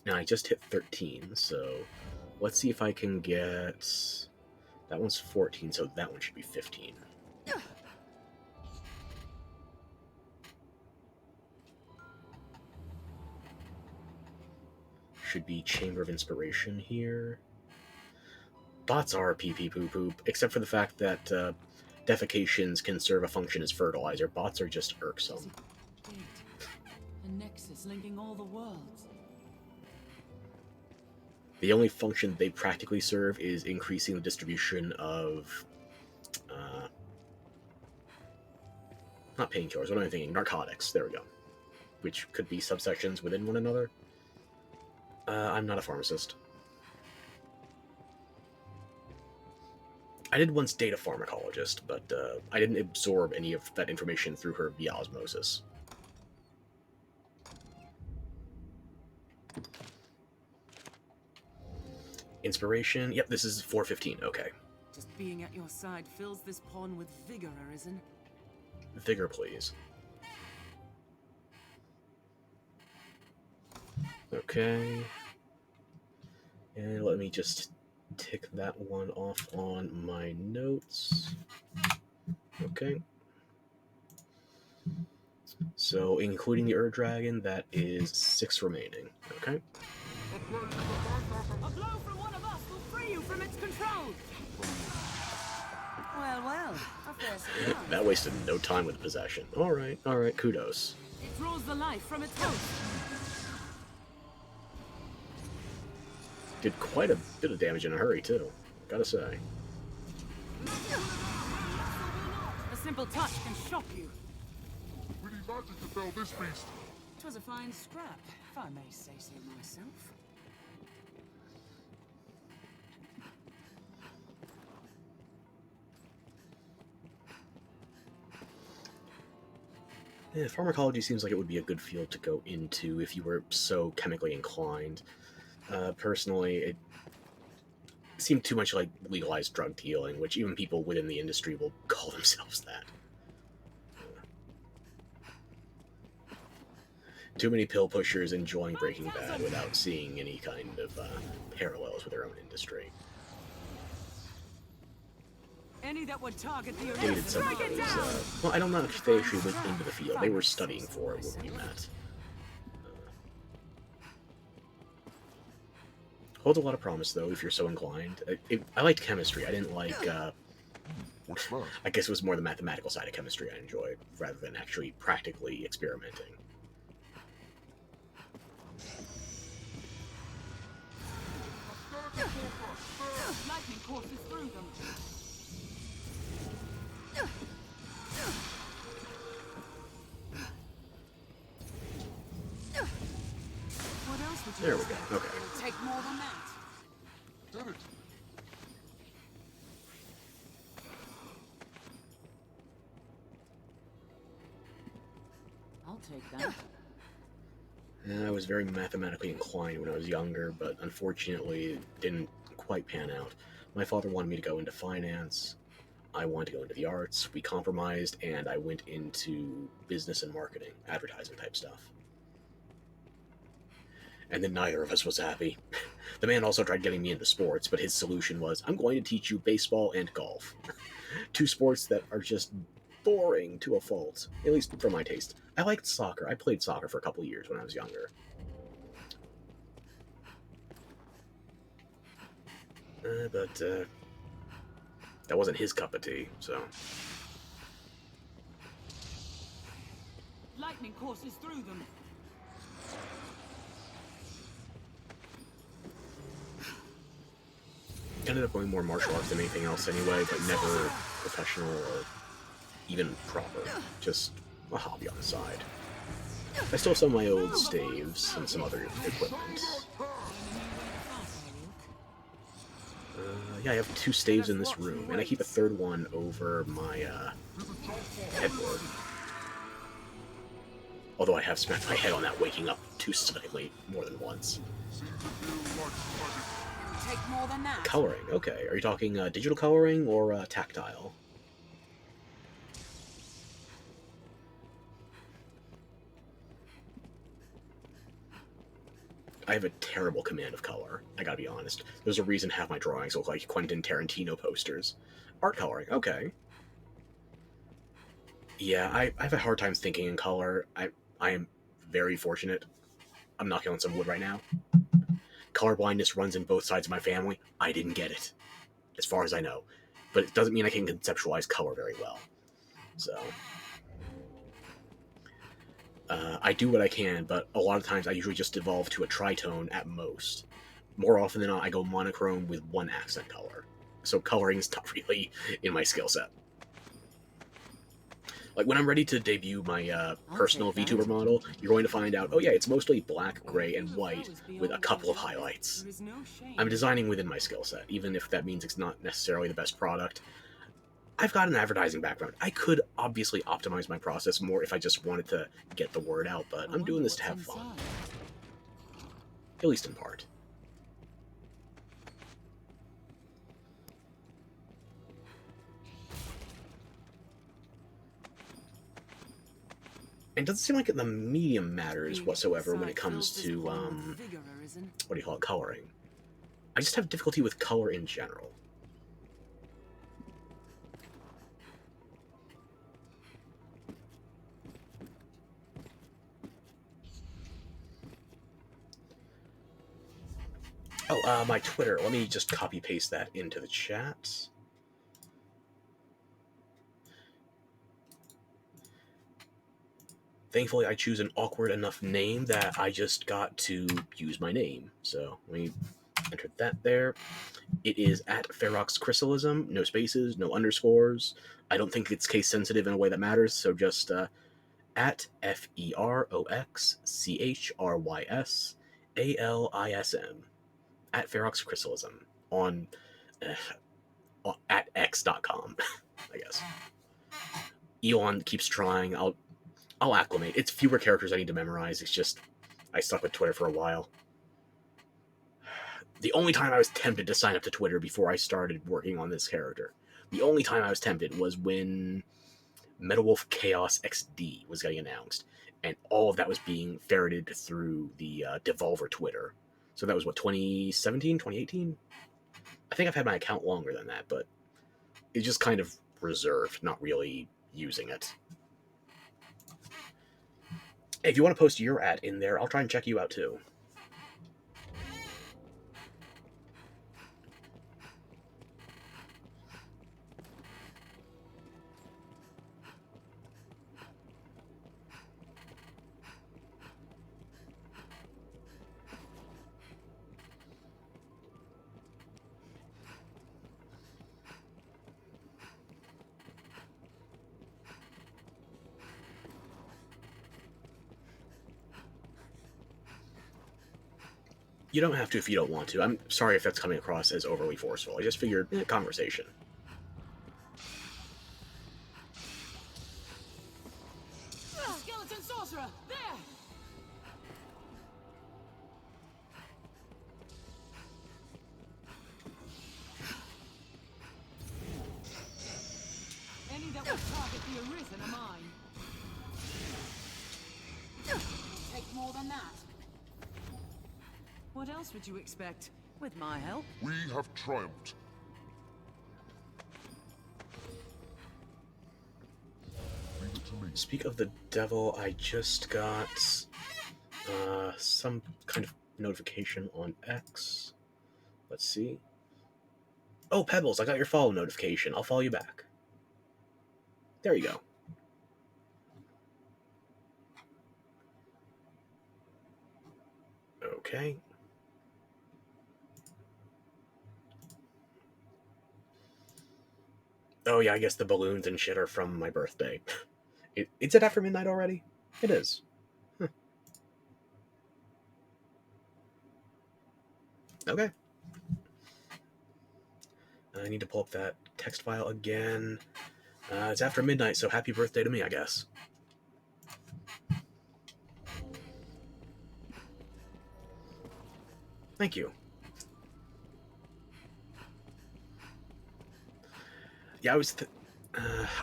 Speaker 1: Now I just hit 13, so let's see if I can get... That one's 14, so that one should be 15. Should be Chamber of Inspiration here. Bots are pee-pee poop-poop, except for the fact that defecations can serve a function as fertilizer. Bots are just irksome.
Speaker 3: A nexus linking all the worlds.
Speaker 1: The only function they practically serve is increasing the distribution of... not painkillers, what am I thinking? Narcotics, there we go. Which could be subsections within one another. I'm not a pharmacist. I did once date a pharmacologist, but I didn't absorb any of that information through her via osmosis. Inspiration, yep, this is 415, okay.
Speaker 3: Just being at your side fills this pawn with vigor, Arisen.
Speaker 1: Vigor, please. Okay. And let me just tick that one off on my notes. Okay. So, including the Dragon, that is 6 remaining. Okay.
Speaker 2: A blow from one of us will free you from its control.
Speaker 3: Well, a fair surprise.
Speaker 1: That wasted no time with possession. Alright, kudos.
Speaker 2: It draws the life from its host.
Speaker 1: Did quite a bit of damage in a hurry, too. Gotta say.
Speaker 2: A simple touch can shock you.
Speaker 10: We need magic to fell this beast.
Speaker 3: 'Twas a fine scrap, if I may say so myself.
Speaker 1: Yeah, pharmacology seems like it would be a good field to go into if you were so chemically inclined. Personally, it seemed too much like legalized drug dealing, which even people within the industry will call themselves that. Too many pill pushers enjoying Breaking Bad without seeing any kind of parallels with their own industry.
Speaker 2: Any that would target the
Speaker 1: Dated some of those. Well, I don't know if they actually went into the field. They were studying for it when we met. Holds a lot of promise, though, if you're so inclined. I liked chemistry. I didn't like...
Speaker 10: What's that?
Speaker 1: I guess it was more the mathematical side of chemistry I enjoyed, rather than actually practically experimenting.
Speaker 2: lightning courses through them.
Speaker 3: What else would you
Speaker 1: There we
Speaker 3: expect?
Speaker 1: go. Okay.
Speaker 3: It'll take more than that.
Speaker 10: Did it?
Speaker 3: I'll take that.
Speaker 1: I was very mathematically inclined when I was younger, but unfortunately it didn't quite pan out. My father wanted me to go into finance. I wanted to go into the arts. We compromised, and I went into business and marketing, advertising type stuff. And then neither of us was happy. The man also tried getting me into sports, but his solution was, I'm going to teach you baseball and golf. Two sports that are just boring to a fault, at least for my taste. I liked soccer. I played soccer for a couple of years when I was younger. But that wasn't his cup of tea, so...
Speaker 2: Lightning courses through them.
Speaker 1: Ended up going more martial arts than anything else anyway, but never professional or even proper. Just a hobby on the side. I still have some of my old staves and some other equipment. Yeah, I have 2 staves in this room, and I keep a third one over my headboard. Although I have smacked my head on that waking up too suddenly more than once.
Speaker 3: Take more than that.
Speaker 1: Coloring, okay. Are you talking digital coloring or tactile? I have a terrible command of color, I gotta be honest. There's a reason half my drawings look like Quentin Tarantino posters. Art coloring, okay. Yeah, I have a hard time thinking in color. I am very fortunate. I'm knocking on some wood right now. Color blindness runs in both sides of my family. I didn't get it. as far as I know. But it doesn't mean I can conceptualize color very well. So I do what I can, but a lot of times I usually just devolve to a tritone at most. More often than not, I go monochrome with one accent color. So coloring is not really in my skill set. Like, when I'm ready to debut my personal VTuber model, you're going to find out, oh yeah, it's mostly black, gray, and white with a couple of highlights. I'm designing within my skill set, even if that means it's not necessarily the best product. I've got an advertising background. I could obviously optimize my process more if I just wanted to get the word out, but I'm doing this to have fun. At least in part. And it doesn't seem like the medium matters whatsoever when it comes to, what do you call it, coloring. I just have difficulty with color in general. Oh, my Twitter. Let me just copy-paste that into the chat. Thankfully, I choose an awkward enough name that I just got to use my name. So let me enter that there. It is at Ferox Chrysalism. No spaces, no underscores. I don't think it's case sensitive in a way that matters, so just at FEROXCHRYSALISM. At Ferox Chrysalism on at x.com, I guess. Elon keeps trying. I'll acclimate. It's fewer characters I need to memorize. It's just I stuck with Twitter for a while. The only time I was tempted to sign up to Twitter before I started working on this character, the only time I was tempted was when Metal Wolf Chaos XD was getting announced, and all of that was being ferreted through the Devolver Twitter. So that was, what, 2017, 2018? I think I've had my account longer than that, but it's just kind of reserved, not really using it. Hey, if you want to post your ad in there, I'll try and check you out too. You don't have to if you don't want to. I'm sorry if that's coming across as overly forceful. I just figured, conversation.
Speaker 2: Skeleton sorcerer, there! Any that will target the Arisen are mine.
Speaker 6: Take more than that.
Speaker 3: What else would you expect? With my help?
Speaker 10: We have triumphed. Leave it to me.
Speaker 1: Speak of the devil, I just got some kind of notification on X. Let's see. Oh, Pebbles, I got your follow notification. I'll follow you back. There you go. Okay. Oh yeah, I guess the balloons and shit are from my birthday. Is it after midnight already? It is. Huh. Okay. I need to pull up that text file again. It's after midnight, so happy birthday to me, I guess. Thank you. Yeah,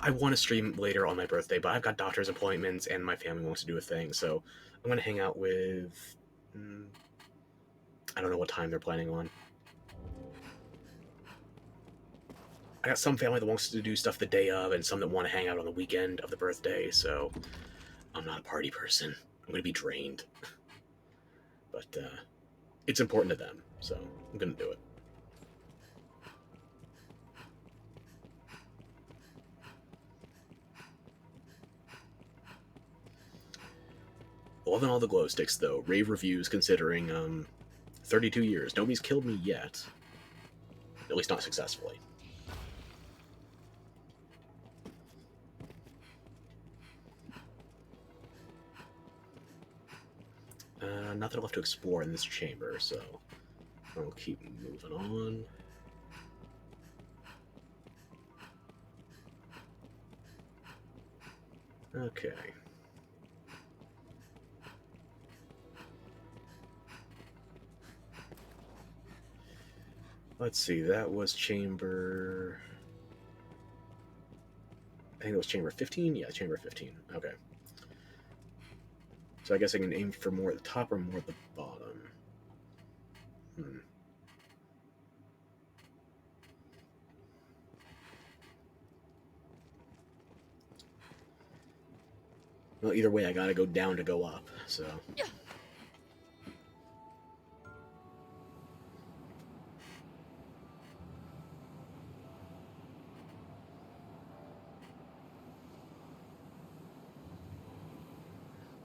Speaker 1: I want to stream later on my birthday, but I've got doctor's appointments and my family wants to do a thing, so I'm going to hang out with... I don't know what time they're planning on. I got some family that wants to do stuff the day of, and some that want to hang out on the weekend of the birthday, so I'm not a party person. I'm going to be drained. But it's important to them, so I'm going to do it. Loving all the glow sticks, though. Rave reviews considering 32 years. Nobody's killed me yet. At least not successfully. Nothing left to explore in this chamber, so I'll keep moving on. Okay. Let's see, that was chamber... I think it was chamber 15? Yeah, chamber 15. Okay. So I guess I can aim for more at the top or more at the bottom. Well, either way, I gotta go down to go up, so...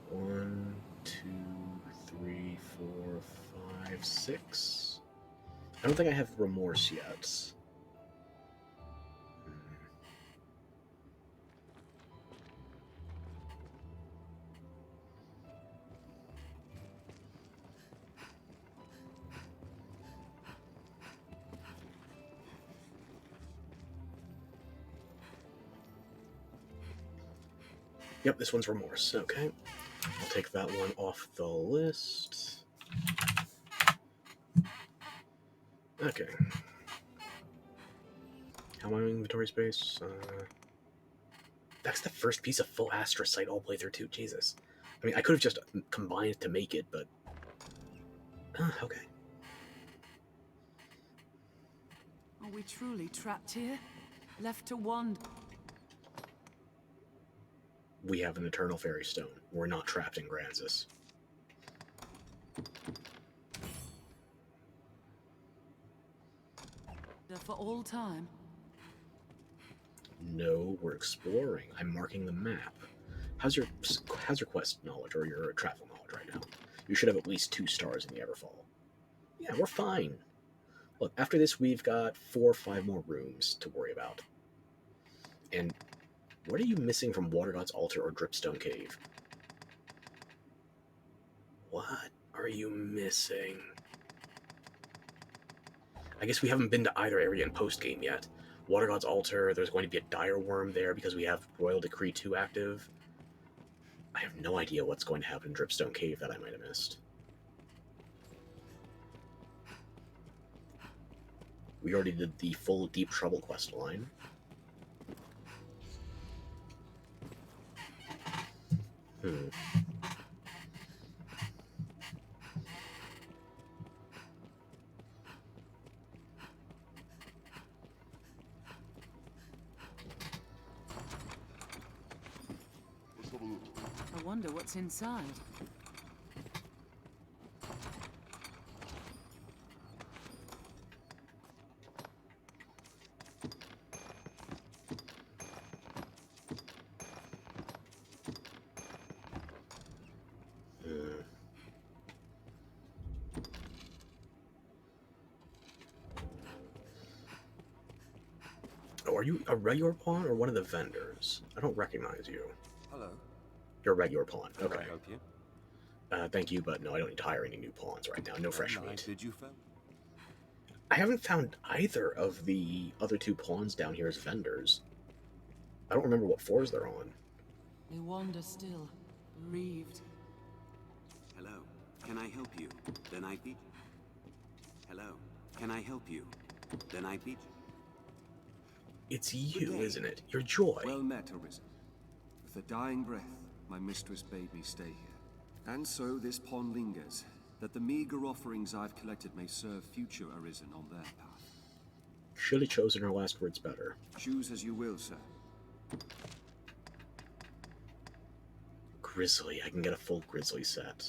Speaker 1: One, two, three, four, five, six. I don't think I have remorse yet. Yep, this one's remorse. Okay. I'll take that one off the list. Okay. How am I in inventory space? That's the first piece of full astrocyte all playthrough too. Jesus. I mean, I could have just combined to make it, but... okay.
Speaker 3: Are we truly trapped here? Left to wander?
Speaker 1: We have an eternal fairy stone. We're not trapped in Granzis.
Speaker 3: For all time?
Speaker 1: No, we're exploring. I'm marking the map. How's your quest knowledge or your travel knowledge right now? You should have at least 2 stars in the Everfall. Yeah, we're fine. Look, after this, we've got 4 or 5 more rooms to worry about. And what are you missing from Water God's Altar or Dripstone Cave? What are you missing? I guess we haven't been to either area in post-game yet. Water God's Altar, there's going to be a dire worm there because we have Royal Decree 2 active. I have no idea what's going to happen in Dripstone Cave that I might have missed. We already did the full Deep Trouble quest line.
Speaker 3: I wonder what's inside.
Speaker 1: Oh, are you a regular pawn or one of the vendors? I don't recognize you.
Speaker 4: Hello.
Speaker 1: You're a regular pawn. Okay.
Speaker 4: Can I help you?
Speaker 1: Thank you, but no, I don't need to hire any new pawns right now. No fresh meat.
Speaker 4: Did you found?
Speaker 1: I haven't found either of the other 2 pawns down here as vendors. I don't remember what floors they're on.
Speaker 3: They wander still, bereaved.
Speaker 11: Hello, can I help you? Then I beat you. Hello, can I help you? Then I beat you.
Speaker 1: It's you, isn't it? Your joy.
Speaker 4: Well met, Arisen. With a dying breath, my mistress bade me stay here. And so this pawn lingers, that the meager offerings I've collected may serve future Arisen on their path.
Speaker 1: Should have chosen her last words better.
Speaker 4: Choose as you will, sir.
Speaker 1: Grizzly. I can get a full Grizzly set.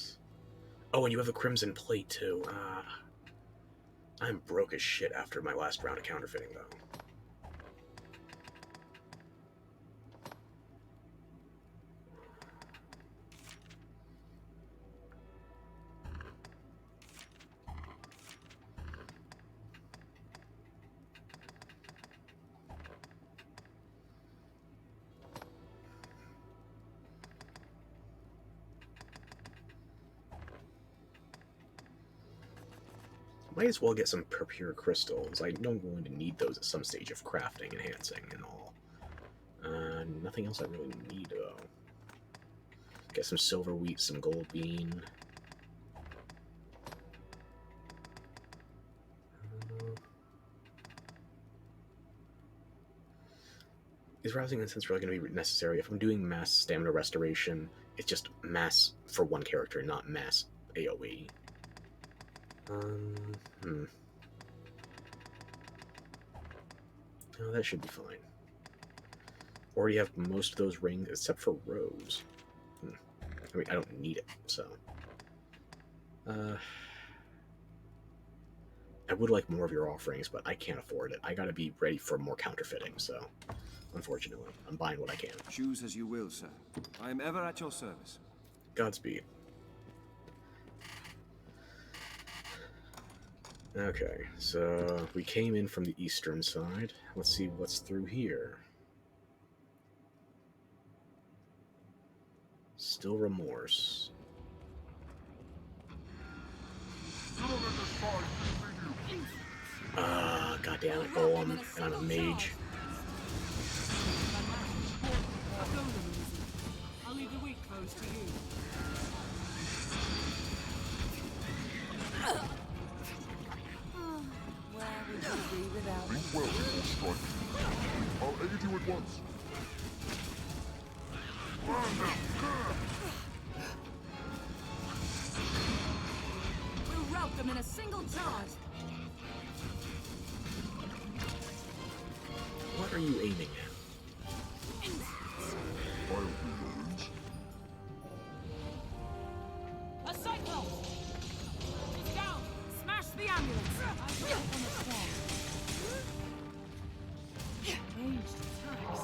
Speaker 1: Oh, and you have a Crimson Plate, too. I'm broke as shit after my last round of counterfeiting, though. Might as well get some pure crystals. I know I'm going to need those at some stage of crafting, enhancing, and all. Nothing else I really need, though. Get some silver wheat, some gold bean. Is rousing incense really going to be necessary? If I'm doing mass stamina restoration, it's just mass for one character, not mass AoE. Oh, that should be fine. Already have most of those rings, except for Rose. I mean, I don't need it, so... I would like more of your offerings, but I can't afford it. I gotta be ready for more counterfeiting, so... Unfortunately, I'm buying what I can.
Speaker 4: Choose as you will, sir. I am ever at your service.
Speaker 1: Godspeed. Okay, so we came in from the eastern side. Let's see what's through here. Still remorse. God damn it, Golem. And I'm a mage.
Speaker 3: I'll leave the weak close to you. Where would you be without me?
Speaker 10: Well, strike. I'll aid you at once.
Speaker 2: We'll rout them in a single charge.
Speaker 1: What are you aiming at?
Speaker 2: A cyclone! It's down! Smash the ambulance! Ranged attacks.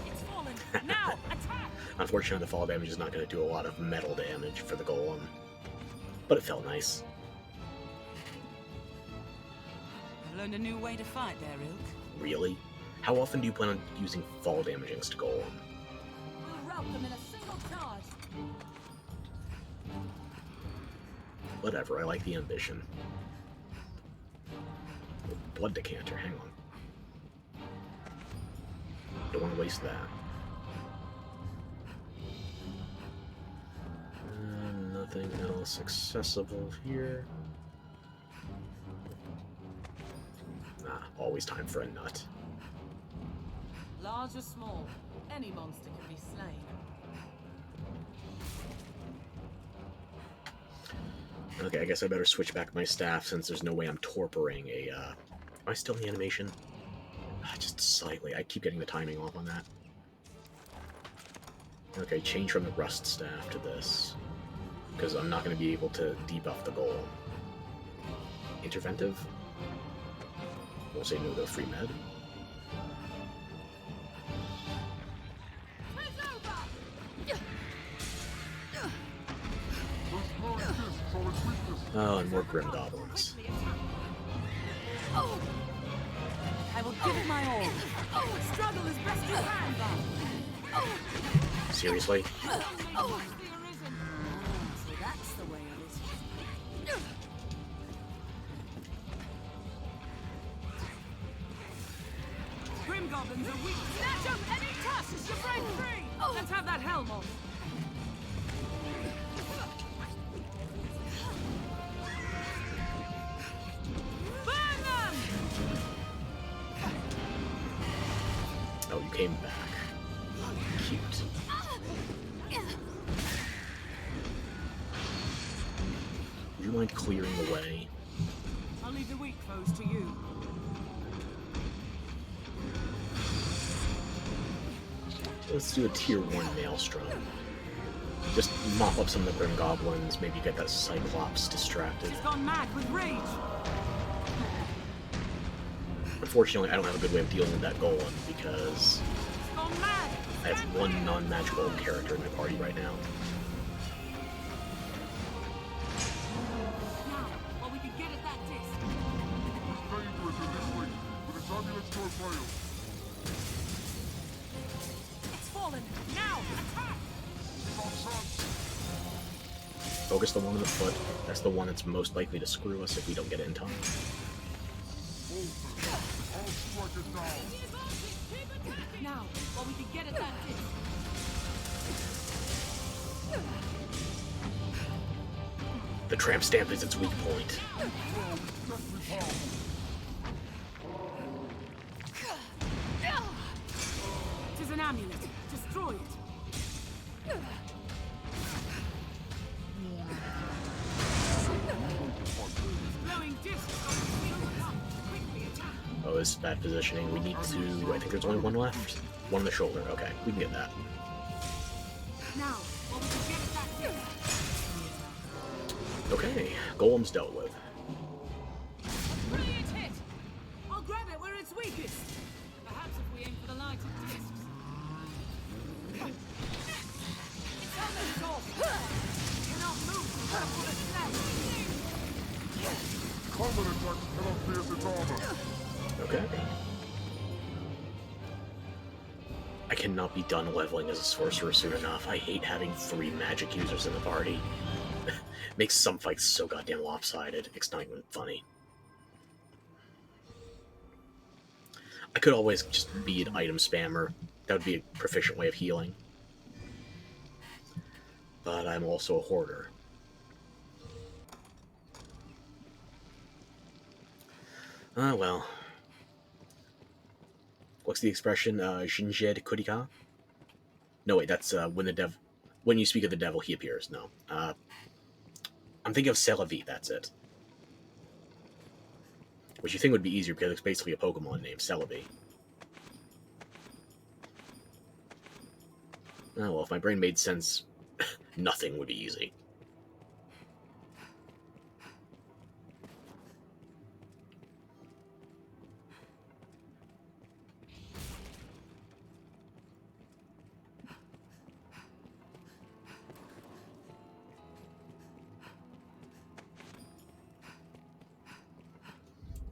Speaker 2: It's fallen! Now! Attack!
Speaker 1: Unfortunately, the fall damage is not going to do a lot of metal damage for the Golem. But it felt nice.
Speaker 3: I've learned a new way to fight there, Ilk.
Speaker 1: Really? How often do you plan on using fall damage against Golem?
Speaker 2: We'll rout them in a single charge.
Speaker 1: Whatever, I like the ambition. Blood decanter, hang on. Don't want to waste that. Nothing else accessible here. Always time for a nut.
Speaker 2: Large or small, any monster can be slain.
Speaker 1: Okay, I guess I better switch back my staff since there's no way I'm torporing a, Am I still in the animation? Just slightly. I keep getting the timing off on that. Okay, change from the rust staff to this. Because I'm not going to be able to debuff the golem. Interventive? We'll say no to free med. Oh, and more Grim Goblins.
Speaker 3: I will give it my all.
Speaker 2: Struggle as best you can, then.
Speaker 1: Seriously?
Speaker 3: So that's the way it is.
Speaker 2: Grim Goblins are weak. Snatch up any tusk as you break free. Let's have that helm off. Burn them!
Speaker 1: Oh, you came back. Cute. Would you mind clearing the way?
Speaker 3: I'll leave the weak foes to you.
Speaker 1: Let's do a tier 1 Maelstrom. Just mop up some of the Grim Goblins, maybe get that Cyclops distracted.
Speaker 3: He's gone mad with rage.
Speaker 1: Unfortunately, I don't have a good way of dealing with that Golem because
Speaker 3: He's gone mad.
Speaker 1: I have one non-magical character in my party right now.
Speaker 2: Now, while we can get at that disc.
Speaker 10: Dangerous in this wing, but its ambulance to fail.
Speaker 2: It's fallen. Now, attack!
Speaker 1: Focus the one on the foot. That's the one that's most likely to screw us if we don't get it in time.
Speaker 2: Now, while we can get at that disc.
Speaker 1: The tramp stamp is its weak point.
Speaker 2: It is an amulet. Destroy it. Glowing discs on the field up. Quickly attack.
Speaker 1: Oh, this is bad positioning. We need to... I think there's only one left. One on the shoulder. Okay, we can get that.
Speaker 2: Now, while we can get at that disc.
Speaker 1: Okay, Golem's dealt with.
Speaker 2: Brilliant hit! I'll grab it where it's weakest. Perhaps if we aim for the lighter discs. It's on the top. Cannot move. Pull it back.
Speaker 10: Common attacks cannot pierce its armor.
Speaker 1: Okay. I cannot be done leveling as a sorcerer soon enough. I hate having 3 magic users in the party. Makes some fights so goddamn lopsided. It's not even funny. I could always just be an item spammer. That would be a proficient way of healing. But I'm also a hoarder. Ah, well. What's the expression? Jinjed Kurika? No, wait, that's when you speak of the devil, he appears. No. I'm thinking of Celavi, that's it. Which you think would be easier because it's basically a Pokemon name, Celavi. Oh, well, if my brain made sense, nothing would be easy.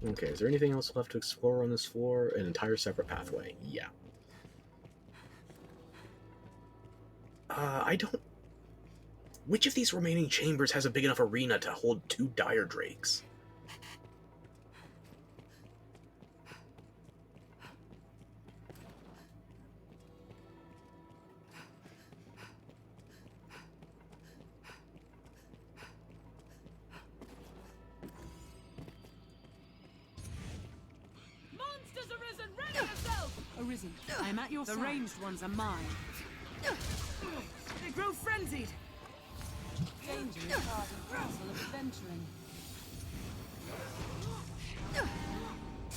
Speaker 1: Okay, is there anything else left to explore on this floor? An entire separate pathway. Yeah. I don't... Which of these remaining chambers has a big enough arena to hold 2 dire drakes?
Speaker 2: Monsters arisen! Ready yourself!
Speaker 3: Arisen, I am at your side. The ranged ones are mine.
Speaker 2: They grow frenzied.
Speaker 6: Danger is part and parcel of adventuring.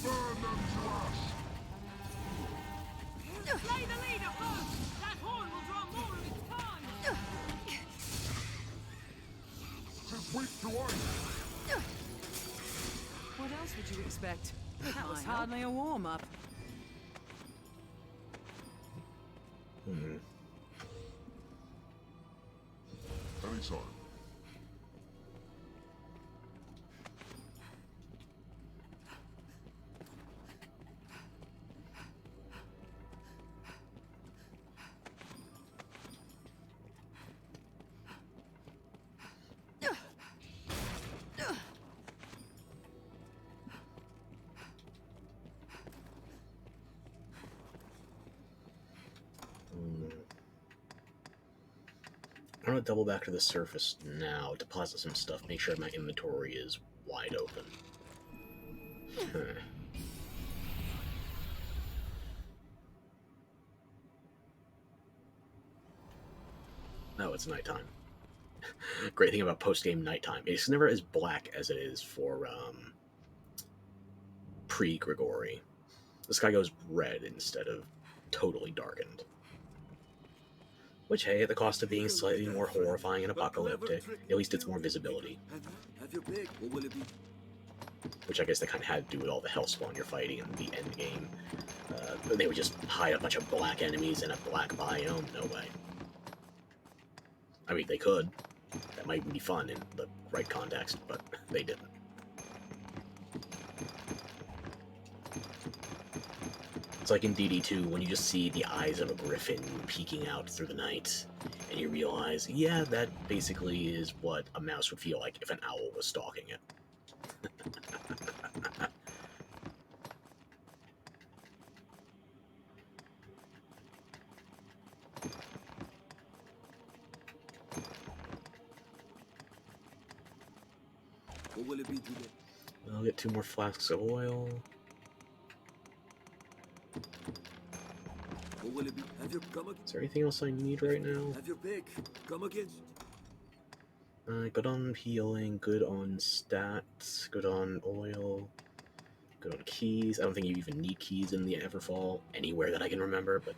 Speaker 10: Burn them to ash!
Speaker 2: Slay the leader first! That horn will draw more of its kind!
Speaker 10: Tis weak to ice!
Speaker 3: What else would you expect? That was hardly a warm-up.
Speaker 10: Anytime.
Speaker 1: I'm gonna double back to the surface now, deposit some stuff, make sure my inventory is wide open. Oh, it's nighttime. Great thing about post-game nighttime. It's never as black as it is for pre-Grigori. The sky goes red instead of totally darkened. Which, hey, at the cost of being slightly more horrifying and apocalyptic, at least it's more visibility.
Speaker 8: Have your pick. What will it be?
Speaker 1: Which I guess they kind of had to do with all the hellspawn you're fighting in the end game. They would just hide a bunch of black enemies in a black biome. No way. I mean, they could. That might be fun in the right context, but they didn't. It's like in DD2 when you just see the eyes of a griffin peeking out through the night, And you realize, yeah, that basically is what a mouse would feel like if an owl was stalking it.
Speaker 8: What will it be today?
Speaker 1: I'll get 2 more flasks of oil.
Speaker 8: What will it be? Have you come again?
Speaker 1: Is there anything else I need right now?
Speaker 8: Have your pick. Come again.
Speaker 1: Good on healing, good on stats, good on oil, good on keys. I don't think you even need keys in the Everfall anywhere that I can remember, but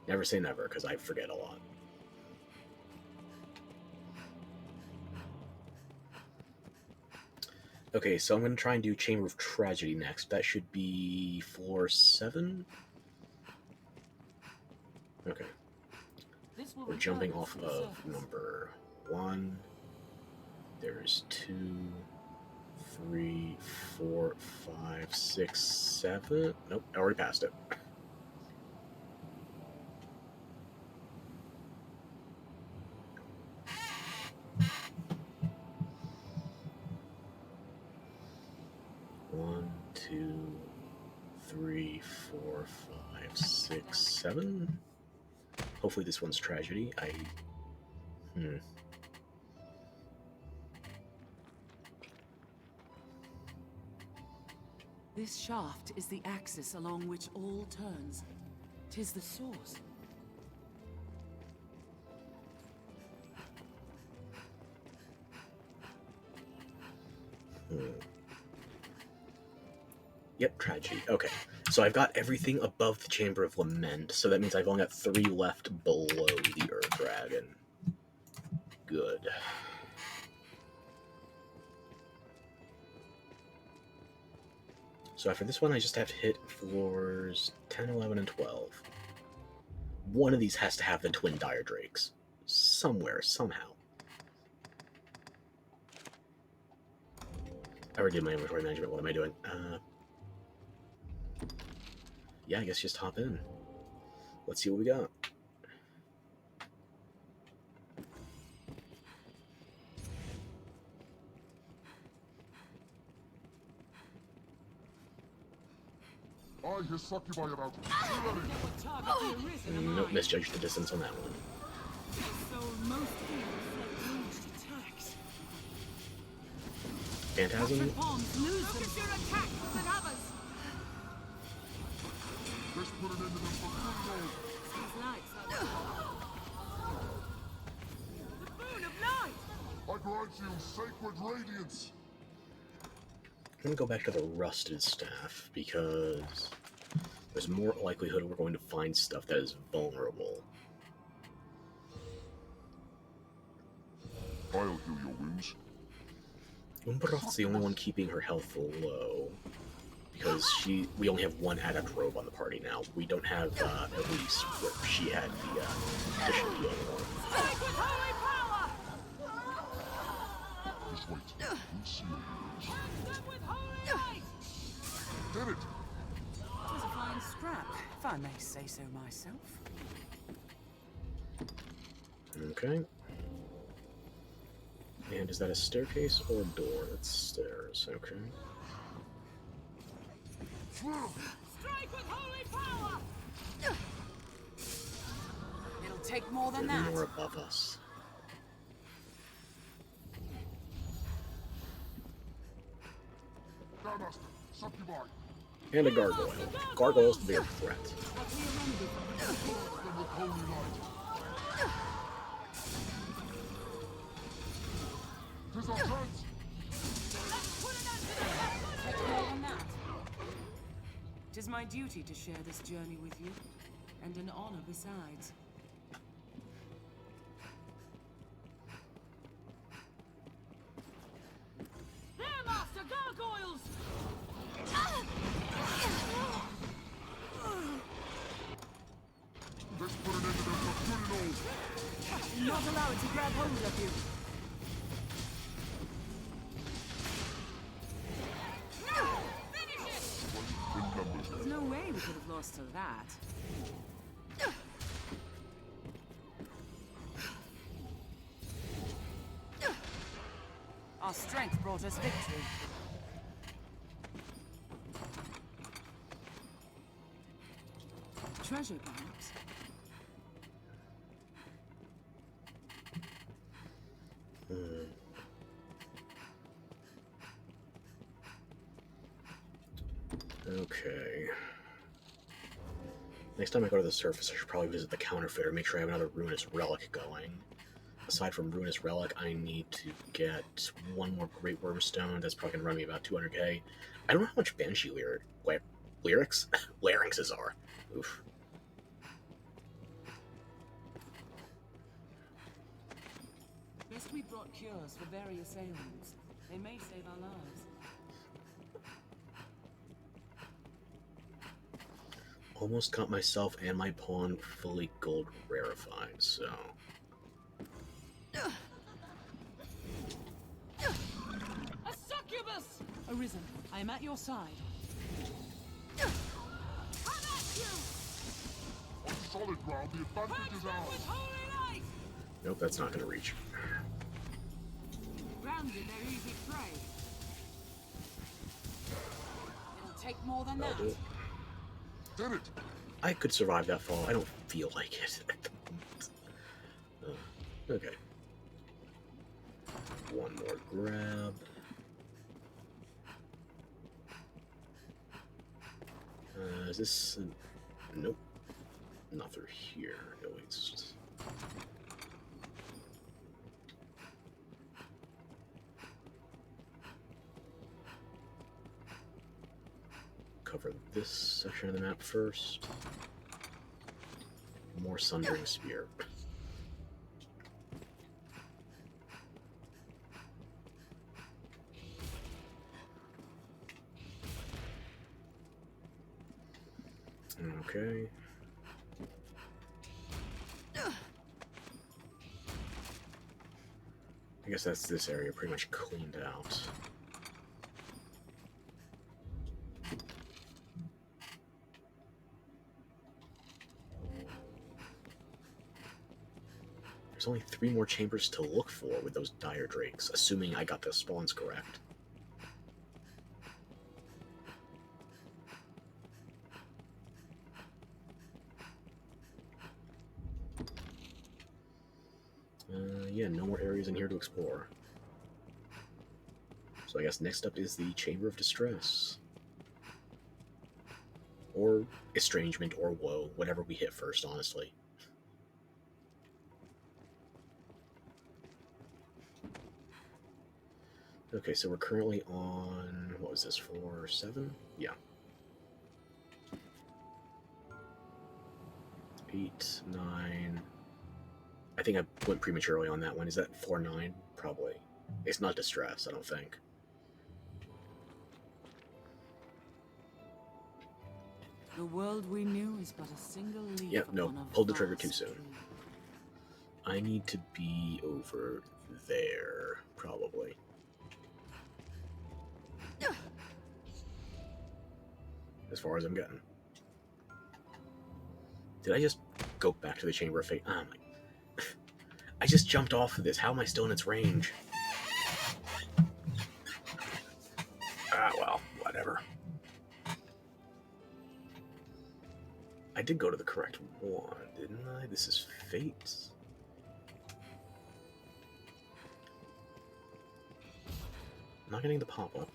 Speaker 1: never say never, because I forget a lot. Okay, so I'm going to try and do Chamber of Tragedy next. That should be floor 7? Okay. We're jumping off of number 1. There's 2, 3, 4, 5, 6, 7. Nope, I already passed it. One, 2, 3, 4, 5, 6, 7. Hopefully this one's tragedy.
Speaker 3: This shaft is the axis along which all turns. 'Tis the source.
Speaker 1: Yep, tragedy. Okay, so I've got everything above the Chamber of Lament, so that means I've only got 3 left below the Earth Dragon. Good. So after this one, I just have to hit floors 10, 11, and 12. One of these has to have the twin Dire Drakes. Somewhere, somehow. I already did my inventory management. What am I doing? Yeah, I guess just hop in. Let's see what we got.
Speaker 10: I hear succubi about.
Speaker 1: Nope, misjudged the distance on that one. Phantasm?
Speaker 10: Let's put an end to this
Speaker 2: The boon of night!
Speaker 10: I grant you sacred radiance.
Speaker 1: I'm gonna go back to the rusted staff because there's more likelihood we're going to find stuff that is vulnerable.
Speaker 10: I'll heal your wounds.
Speaker 1: Umbroth's the only one keeping her health low because we only have 1 adept robe on the party now. We don't have Elise where she had the additional healing one.
Speaker 2: Strike with holy power!
Speaker 10: Just wait. We'll see you.
Speaker 2: Cast them with holy light!
Speaker 10: Did it!
Speaker 3: It was a fine scrap, if I may say so myself.
Speaker 1: Okay. And is that a staircase or a door? It's stairs, okay.
Speaker 2: Strike with holy power!
Speaker 3: It'll take more than
Speaker 1: Maybe
Speaker 3: that.
Speaker 1: more above us.
Speaker 10: Master, succubi.
Speaker 1: And a gargoyle. Gargoyle's the bigger threat.
Speaker 10: Them with holy light. Tis our chance.
Speaker 3: Take more than that. 'Tis my duty to share this journey with you, and an honor besides.
Speaker 2: Here, Master Gargoyles!
Speaker 10: Let's put an end to them for good and all.
Speaker 3: Not allow it to grab hold of you. There's no way we could have lost to that. Our strength brought us victory. Treasure, perhaps?
Speaker 1: Okay. Next time I go to the surface, I should probably visit the counterfeiter, make sure I have another ruinous relic going. Aside from ruinous relic, I need to get one more great worm stone. That's probably gonna run me about 200k. I don't know how much banshee larynxes are. Oof.
Speaker 3: Best we brought cures for various ailments. They may save our lives.
Speaker 1: Almost got myself and my pawn fully gold rarefied, so...
Speaker 3: A succubus! Arisen, I am at your side.
Speaker 2: Come at you!
Speaker 10: On solid ground, the advantage is ours.
Speaker 2: With holy light!
Speaker 1: Nope, that's not gonna reach.
Speaker 2: Grounded their easy prey.
Speaker 3: It'll take more than
Speaker 1: That'll
Speaker 3: that.
Speaker 1: do it.
Speaker 10: Did it!
Speaker 1: I could survive that fall. I don't feel like it at the moment. Okay. One more grab. Is this... Nope. Not through here. No, it's... Cover this section of the map first. More Sundering Spear. Okay. I guess that's this area pretty much cleaned out. There's only 3 more chambers to look for with those dire drakes, assuming I got the spawns correct. Yeah, no more areas in here to explore. So I guess next up is the Chamber of Distress. Or Estrangement, or Woe, whatever we hit first, honestly. Okay, so we're currently on, what was this, 4, 7? Yeah. 8, 9... I think I went prematurely on that one. Is that 4-9? Probably. It's not Distress, I don't think.
Speaker 3: The world we knew is but a single leaf.
Speaker 1: Yeah, no,
Speaker 3: upon a
Speaker 1: pulled the trigger too
Speaker 3: vast
Speaker 1: soon.
Speaker 3: tree.
Speaker 1: I need to be over there, probably. As far as I'm getting. Did I just go back to the Chamber of Fate? Oh my... I just jumped off of this. How am I still in its range? Ah, well, whatever. I did go to the correct one, didn't I? This is Fate. I'm not getting the pop-up.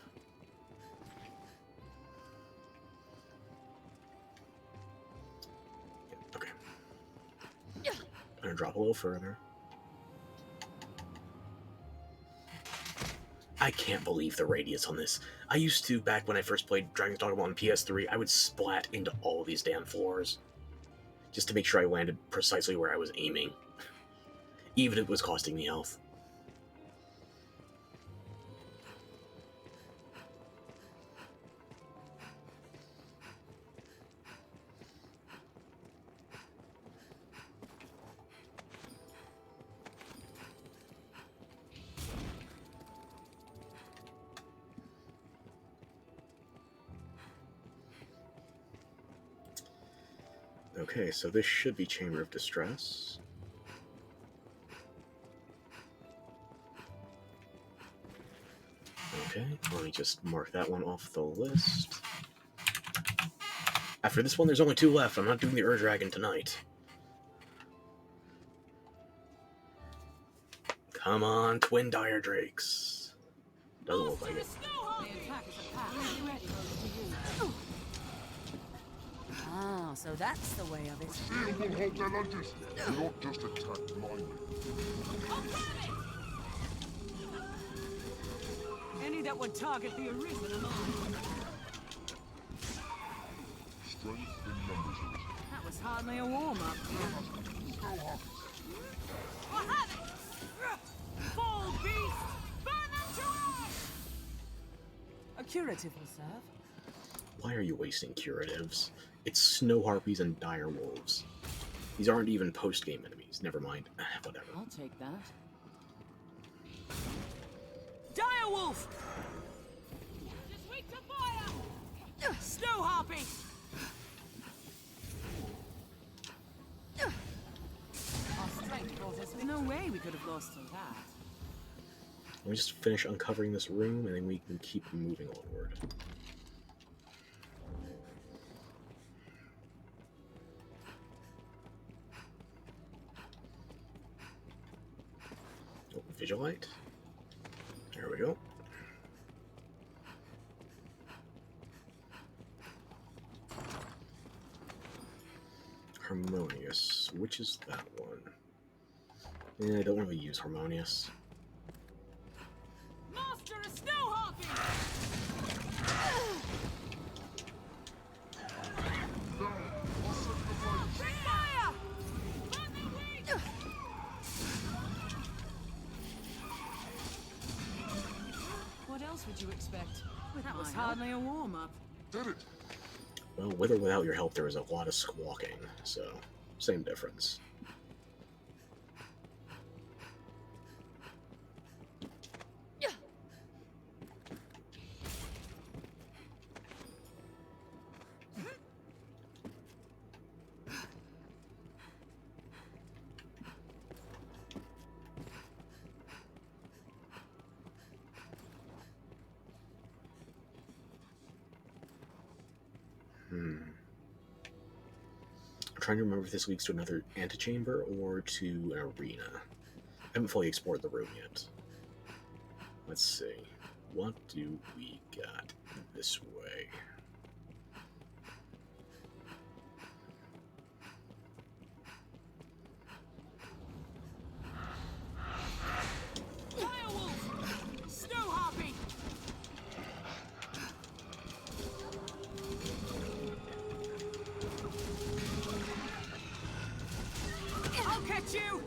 Speaker 1: Yeah, okay. I'm gonna drop a little further. I can't believe the radius on this. I used to, back when I first played Dragon's Dogma on PS3, I would splat into all these damn floors. Just to make sure I landed precisely where I was aiming. Even if it was costing me health. Okay, so this should be Chamber of Distress. Okay, let me just mark that one off the list. After this one, there's only 2 left. I'm not doing the Ur-Dragon tonight. Come on, Twin Dire Drakes. Doesn't look like it.
Speaker 2: Ah, so that's the way of it.
Speaker 10: Steel will hold their lunges. Do not just attack blindly.
Speaker 3: Any that would target the Arisen are mine.
Speaker 10: Strength in numbers.
Speaker 3: That was hardly a warm-up. Fall beast! Burn them to earth! A curative will serve.
Speaker 1: Why are you wasting curatives? It's Snow Harpies and Dire Wolves. These aren't even post-game enemies. Never mind. Whatever.
Speaker 3: I'll take that. Dire Wolf!
Speaker 2: Just weak to fire!
Speaker 3: Snow Harpy!
Speaker 2: Our strength brought us
Speaker 3: There's no way we could have lost to that.
Speaker 1: Let me just finish uncovering this room, and then we can keep moving onward. Oh, Vigilite. There we go. Harmonious. Which is that one? I don't really use Harmonious.
Speaker 2: Master a Snow Harpy! Bring fire! Burn their wings!
Speaker 3: What else would you expect? That was hardly a warm-up.
Speaker 10: Did it?
Speaker 1: Well, with or without your help, there was a lot of squawking, so same difference. I'm trying to remember if this leads to another antechamber or to an arena. I haven't fully explored the room yet. Let's see. What do we got this way?
Speaker 2: Direwolf! Snow Harpy!
Speaker 3: I'll catch you!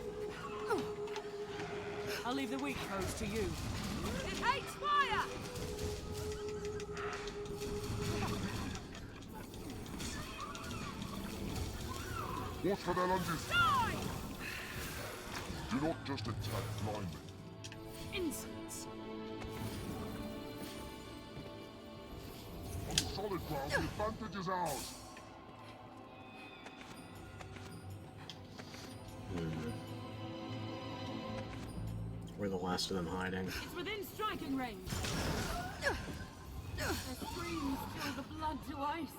Speaker 3: I'll leave the weak foes to you.
Speaker 2: It hates fire!
Speaker 10: Watch for their lunges.
Speaker 2: Die!
Speaker 10: Do not just attack blindly.
Speaker 3: Insolence!
Speaker 10: On solid ground, the advantage is ours.
Speaker 1: Where are the last of them hiding?
Speaker 2: It's within striking range. Their screams chill the blood to ice.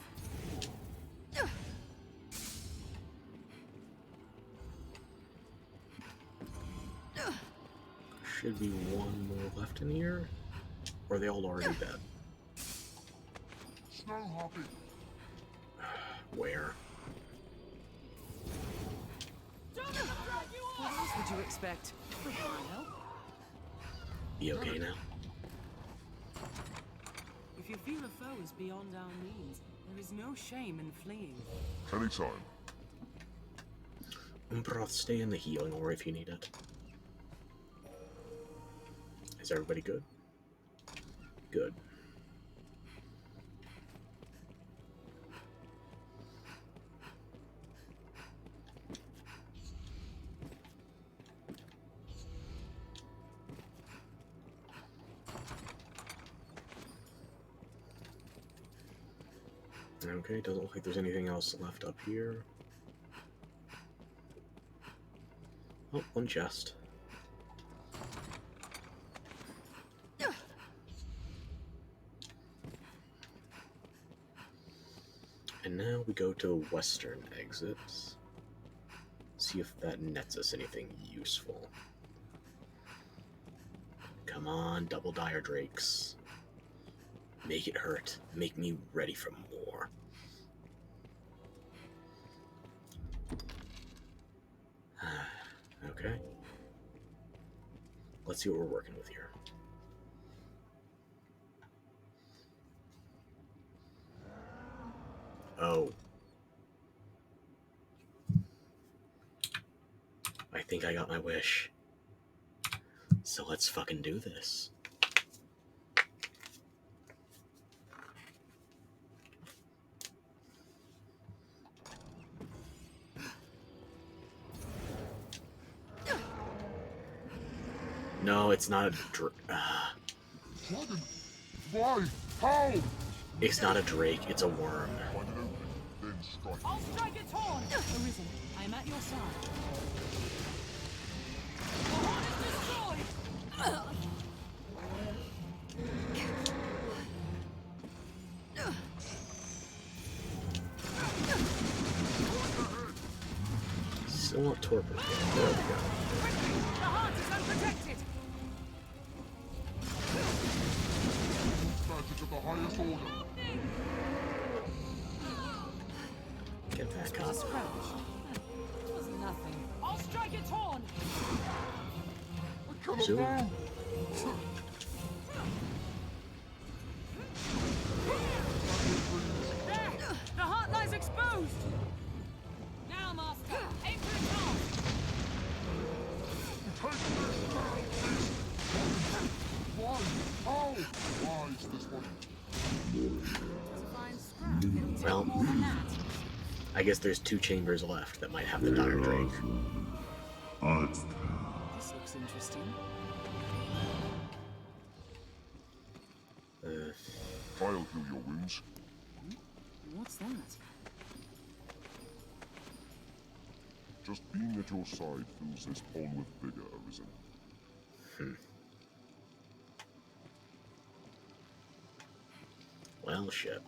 Speaker 1: Should be one more left in here. Or are they all already dead?
Speaker 10: Snow Harpy.
Speaker 1: Where?
Speaker 3: What else would you expect? With my help?
Speaker 1: Be okay now?
Speaker 3: If you feel a foe is beyond our means, there is no shame in fleeing.
Speaker 10: Anytime.
Speaker 1: Umbroth, stay in the healing ore if you need it. Is everybody good? Good. Okay, doesn't look like there's anything else left up here. Oh, one chest. And now we go to the western exits. See if that nets us anything useful. Come on, double dire drakes. Make it hurt. Make me ready for more. Okay. Let's see what we're working with here. Oh. I think I got my wish. So let's fucking do this. No, it's not a
Speaker 10: Dragon? Why? How?
Speaker 1: It's not a drake, it's a worm.
Speaker 10: Find an opening, then strike.
Speaker 2: I'll strike its horn! Arisen, I am at your side. The horn is destroyed!
Speaker 1: Still not torpid. There we go.
Speaker 2: The heart is unprotected!
Speaker 10: Magic of the highest order.
Speaker 1: Get back
Speaker 2: A
Speaker 1: up.
Speaker 2: scratch. It was nothing. I'll strike its horn!
Speaker 10: I cannot
Speaker 1: Zoom.
Speaker 10: move.
Speaker 2: There! The heart lies exposed! Now, Master, aim for its heart!
Speaker 10: Take this now, please. Why? How? Why is this one?
Speaker 2: It's a fine scrap. It'll take
Speaker 1: Well,
Speaker 2: more than that.
Speaker 1: I guess there's 2 chambers left that might have the dire drake.
Speaker 2: This looks interesting.
Speaker 10: I'll heal your wounds.
Speaker 2: What's that?
Speaker 10: Just being at your side fills this pond with vigor, Arisen.
Speaker 1: Well, shit.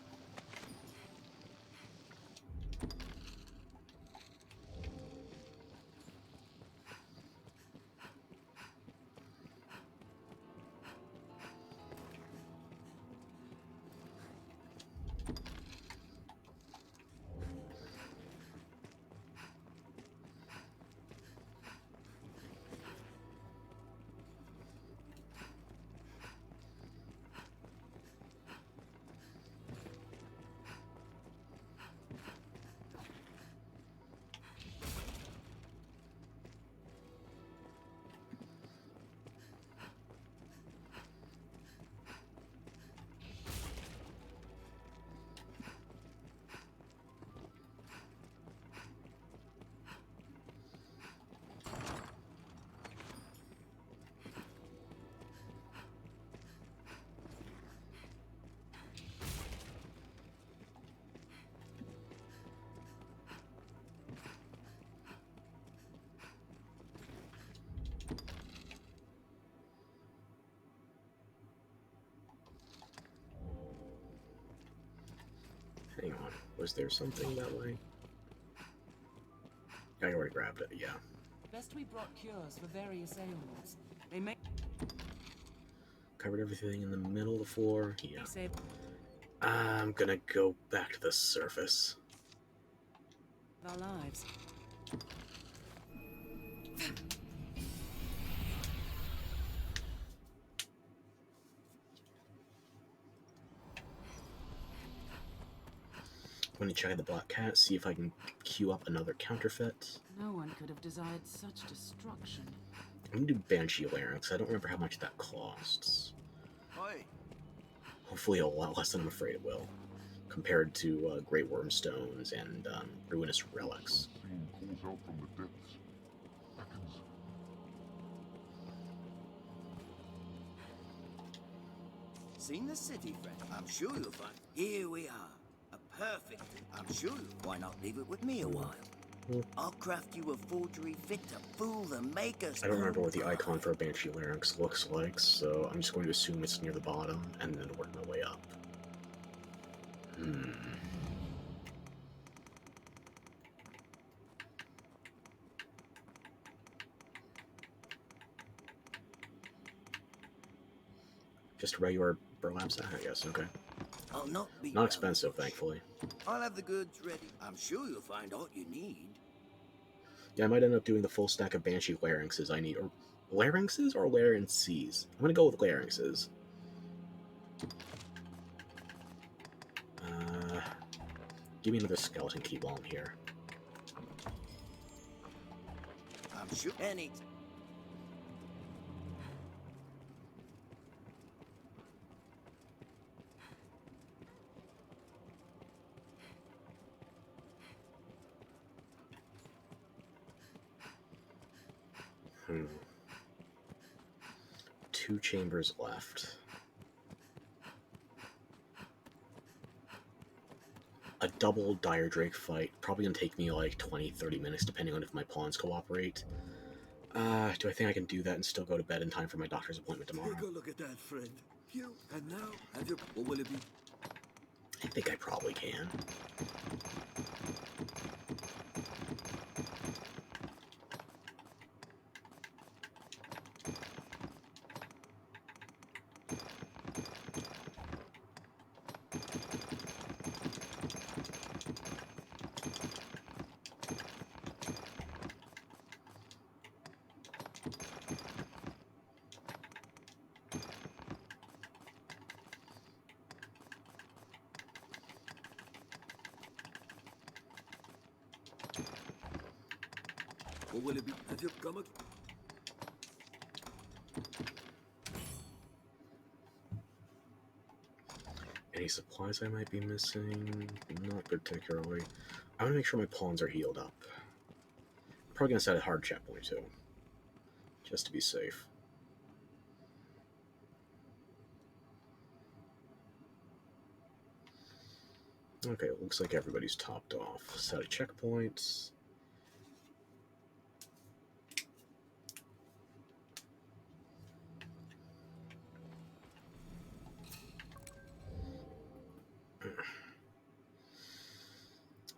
Speaker 1: Hang on. Was there something that way? I already grabbed it, yeah.
Speaker 3: Best we brought cures for various ailments. They may
Speaker 1: Covered everything in the middle of the floor. Yeah.
Speaker 3: save.
Speaker 1: I'm gonna go back to the surface.
Speaker 3: Our lives.
Speaker 1: I'm gonna check out the Black Cat, see if I can queue up another counterfeit.
Speaker 3: No one could have desired such destruction.
Speaker 1: I'm gonna do Banshee Larynx. I don't remember how much that costs.
Speaker 7: Oi,
Speaker 1: Hopefully a lot less than I'm afraid it will, compared to Great Worm Stones and Ruinous Relics.
Speaker 10: Being calls out from the depths. Beckons.
Speaker 7: seen the city, friend? I'm sure you'll find. Here we are. A perfect. I'm sure. Why not leave it with me a while? I'll craft you a forgery fit to fool the makers.
Speaker 1: I don't remember what the icon for a Banshee Larynx looks like, so I'm just going to assume it's near the bottom and then work my way up. Just regular burlap sack, I guess. Okay.
Speaker 7: I'll not be
Speaker 1: Not expensive, thankfully.
Speaker 7: I'll have the goods ready. I'm sure you'll find all you need.
Speaker 1: Yeah, I might end up doing the full stack of Banshee larynxes I need. Or larynxes or larynxes? I'm gonna go with larynxes. Give me another skeleton key while I'm here.
Speaker 7: I'm sure any.
Speaker 1: Two chambers left. A double Dire Drake fight. Probably gonna take me like 20-30 minutes, depending on if my pawns cooperate. Do I think I can do that and still go to bed in time for my doctor's appointment tomorrow?
Speaker 8: Take a look at that, friend. You, and now, have your... What will it be?
Speaker 1: I think I probably can.
Speaker 8: What will it be? Have you come...
Speaker 1: Any supplies I might be missing? Not particularly. I want to make sure my pawns are healed up. I'm probably going to set a hard checkpoint too. Just to be safe. Okay, it looks like everybody's topped off. Set a checkpoint.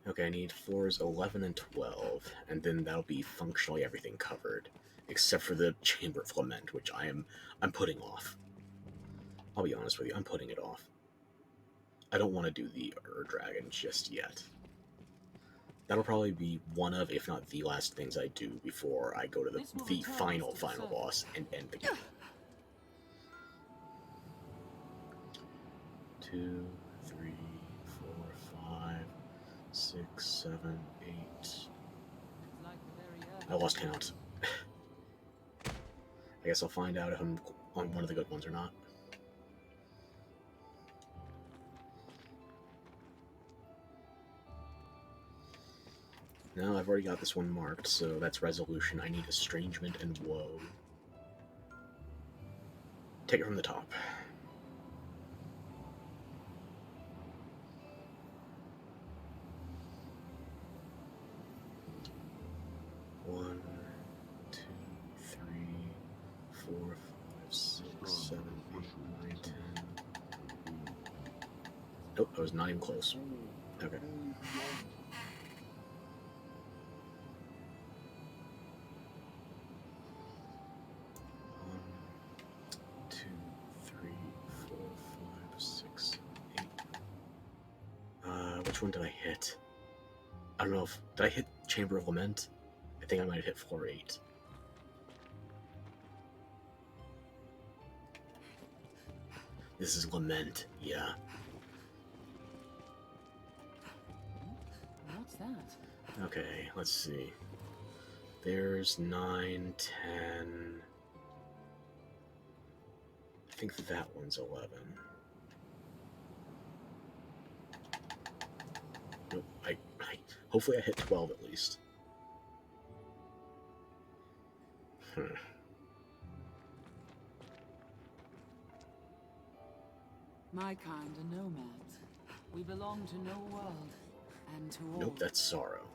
Speaker 1: Okay, I need floors 11 and 12, and then that'll be functionally everything covered, except for the Chamber of Lament, which I'm putting off. I'll be honest with you, I'm putting it off. I don't want to do the Dragon just yet. That'll probably be one of, if not the last things I do before I go to the final boss and end the game. 2, 3, 4, 5, 6, 7, 8. I lost count. I guess I'll find out if I'm on one of the good ones or not. Now I've already got this one marked, so that's resolution. I need estrangement and woe. Take it from the top. One, 2, 3, 4, 5, 6, 7, 8, 9, 10. Nope, I was not even close. Okay. 2, 3, 4, 5, 6, 8. Which one did I hit? I don't know if... Did I hit Chamber of Lament? I think I might have hit floor 8. This is Lament, yeah.
Speaker 3: What's that?
Speaker 1: Okay, let's see. There's 9, 10... I think that one's 11. Nope, hopefully I hit 12 at least.
Speaker 3: My kind are nomads. We belong to no world, and to all.
Speaker 1: Nope, that's sorrow.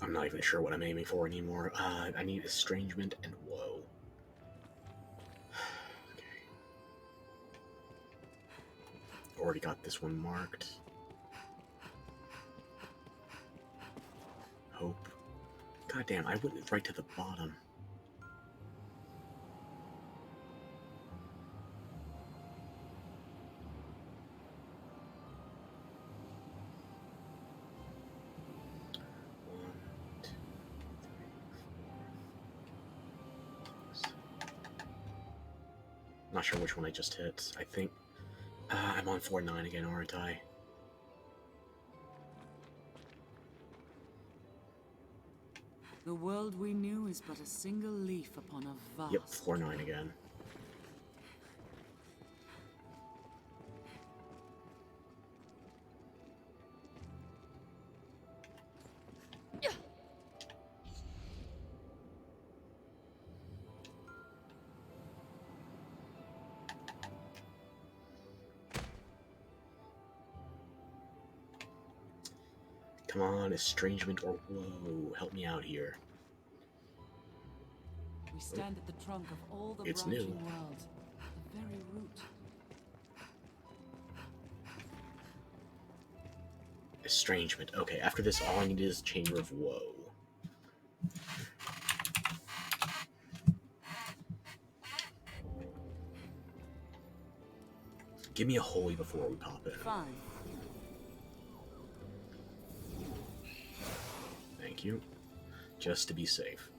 Speaker 1: I'm not even sure what I'm aiming for anymore. I need estrangement and woe. Okay. Already got this one marked. Hope. God damn, I went right to the bottom. Not sure which one I just hit. I think I'm on 4-9 again, aren't I?
Speaker 3: The world we knew is but a single leaf upon a vast...
Speaker 1: Yep, 4-9 again. Come on, estrangement or woe. Help me out here.
Speaker 3: We stand at the trunk of all the
Speaker 1: It's
Speaker 3: branching
Speaker 1: new.
Speaker 3: worlds, the very root.
Speaker 1: Estrangement. Okay, after this, all I need is Chamber of Woe. Give me a holy before we pop in.
Speaker 3: Fine.
Speaker 1: Thank you. Just to be safe.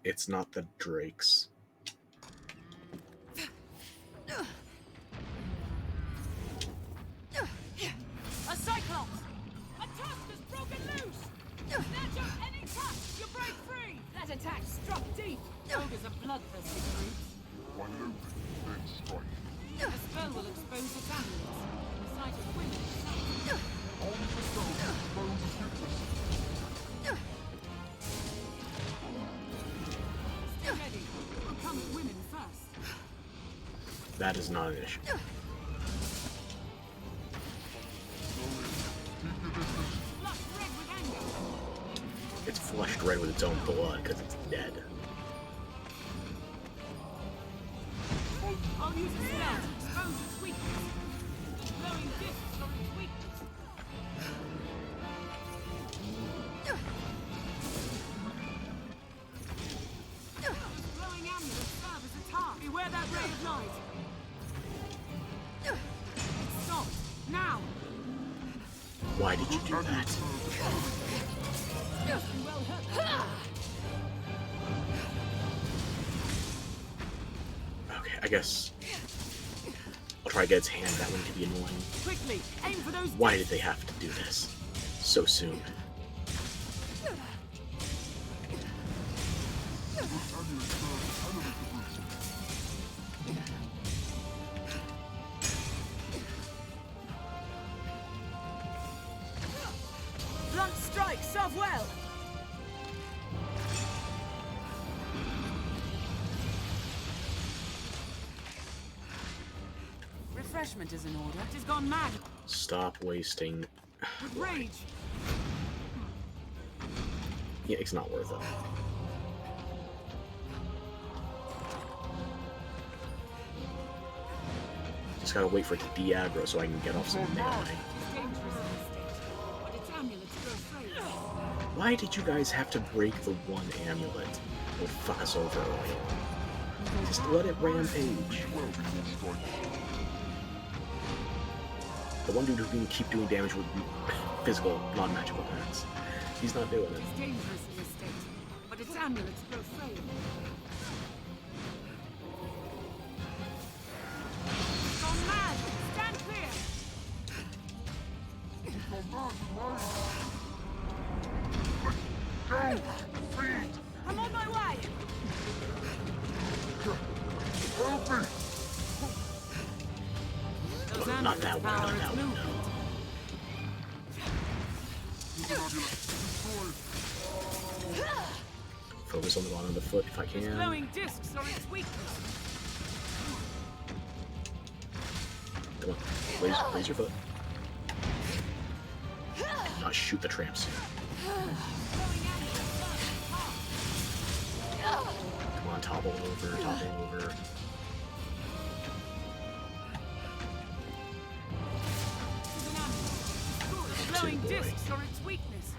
Speaker 1: It's not the drakes.
Speaker 2: A Cyclops! A tusk has broken loose! Snatch up any tusk! You break free! That attack struck deep! Ogres are bloodthirsty creeps.
Speaker 10: One open, then strike.
Speaker 2: A spell will expose its amulets. The sight of women.
Speaker 10: On the stone, expose the weakness.
Speaker 2: Stay ready. We'll come at women first.
Speaker 1: That is not an issue.
Speaker 2: Flushed red with anger.
Speaker 1: It's flushed red with its own blood because it's dead.
Speaker 2: I'll use a spell to expose its weakness. Glowing discs are its weakness. Glowing amulets serve as a target. Beware that ray of light. Stop. Now.
Speaker 1: Why did you do that?
Speaker 2: Well hurt.
Speaker 1: Okay, I guess I'll try to get its hand. That one to be annoying.
Speaker 2: Quickly, aim for those.
Speaker 1: Why did they have to do this so soon?
Speaker 2: Blunt strike, serve well.
Speaker 3: Refreshment is in order.
Speaker 2: It has gone mad
Speaker 1: Stop wasting.
Speaker 2: with rage.
Speaker 1: Yeah, it's not worth it. Just gotta wait for it to de-aggro so I can get off some melee.
Speaker 2: It's dangerous in this state, but its amulets grow frail.
Speaker 1: Why did you guys have to break the one amulet? It'll fuck us over early on. Just let it rampage. The one dude who can keep doing damage with physical, non-magical attacks. He's not doing it.
Speaker 2: It's dangerous in this state, but its amulets grow frail. It's gone mad! Stand clear! I'm on my way! Those
Speaker 1: Not
Speaker 2: amulets
Speaker 1: that one,
Speaker 2: power
Speaker 1: not
Speaker 2: its
Speaker 1: that one,
Speaker 2: movement.
Speaker 1: no. Focus on the bottom of the foot if I can.
Speaker 2: Glowing discs are its weakness.
Speaker 1: Come on, raise your foot. Now shoot the tramps. Come on, topple over, topple over.
Speaker 2: Glowing discs are its weakness.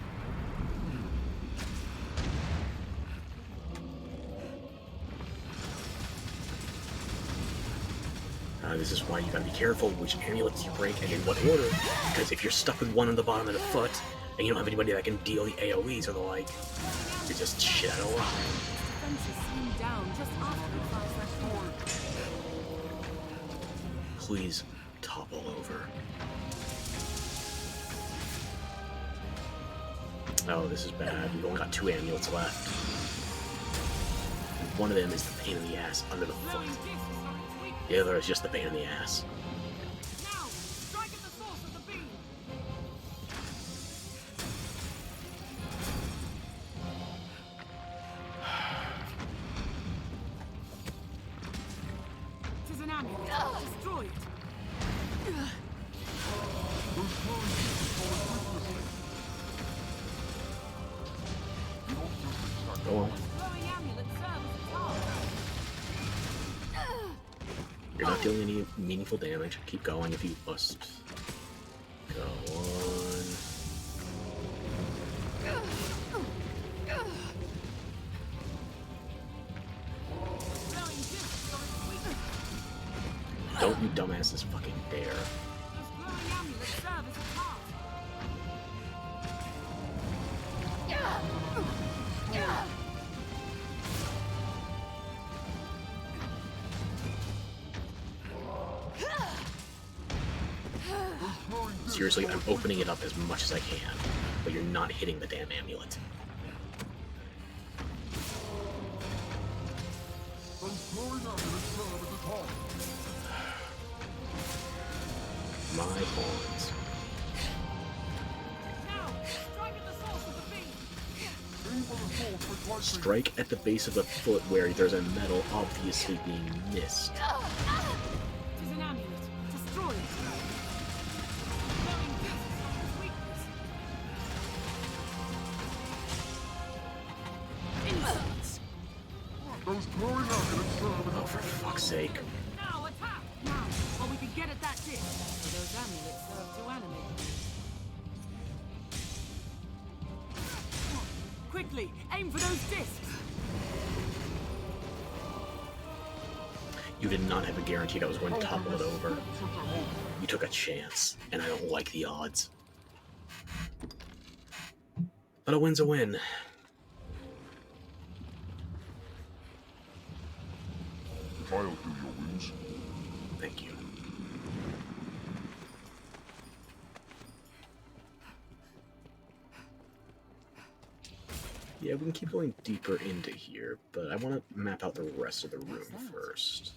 Speaker 1: This is why you gotta be careful which amulets you break and in what order, because if you're stuck with one on the bottom of the foot, and you don't have anybody that can deal the AoEs or the like, you're just shit out of luck.
Speaker 2: Defenses seem down just after we pass that door.
Speaker 1: Please topple over. Oh, this is bad. We've only got 2 amulets left. One of them is the pain in the ass under the foot. The other is just the pain in the ass.
Speaker 2: Now, strike at the source of the beam. It is an amulet. Destroy it.
Speaker 1: Go on.
Speaker 2: Glowing amulet serves its heart.
Speaker 1: You're not dealing any meaningful damage. Keep going if you must. Go on.
Speaker 2: Glowing discs are its weakness.
Speaker 1: Don't you dumbasses fucking dare.
Speaker 2: Those glowing amulets serve as its heart.
Speaker 1: Seriously, I'm opening it up as much as I can, but you're not hitting the damn amulet. My pawns.
Speaker 2: Now, strike at the source of the beam.
Speaker 1: Strike at the base of the foot where there's a metal obviously being missed.
Speaker 2: It is an amulet. Destroy it. Glowing discs are its weakness. Insults.
Speaker 1: Oh, for fuck's sake.
Speaker 2: Now attack! Now, while we can get at that disc. Those amulets serve to animate. Quickly, aim for those discs.
Speaker 1: You did not have a guarantee that I was going to topple it over. You took a chance, and I don't like the odds. But a win's a win.
Speaker 10: I'll heal your wounds.
Speaker 1: Thank you. Yeah, we can keep going deeper into here, but I want to map out the rest of the room first.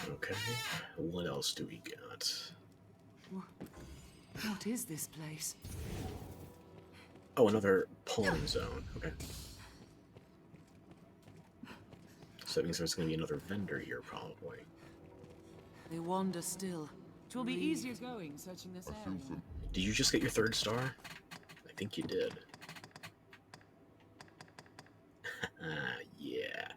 Speaker 1: Okay, what else do we got?
Speaker 3: What is this place?
Speaker 1: Oh, another pawn zone. Okay. So that means there's going to be another vendor here, probably.
Speaker 3: They wander still.
Speaker 2: It will be easier going searching this area.
Speaker 1: Did you just get your 3rd star? I think you did. Yeah.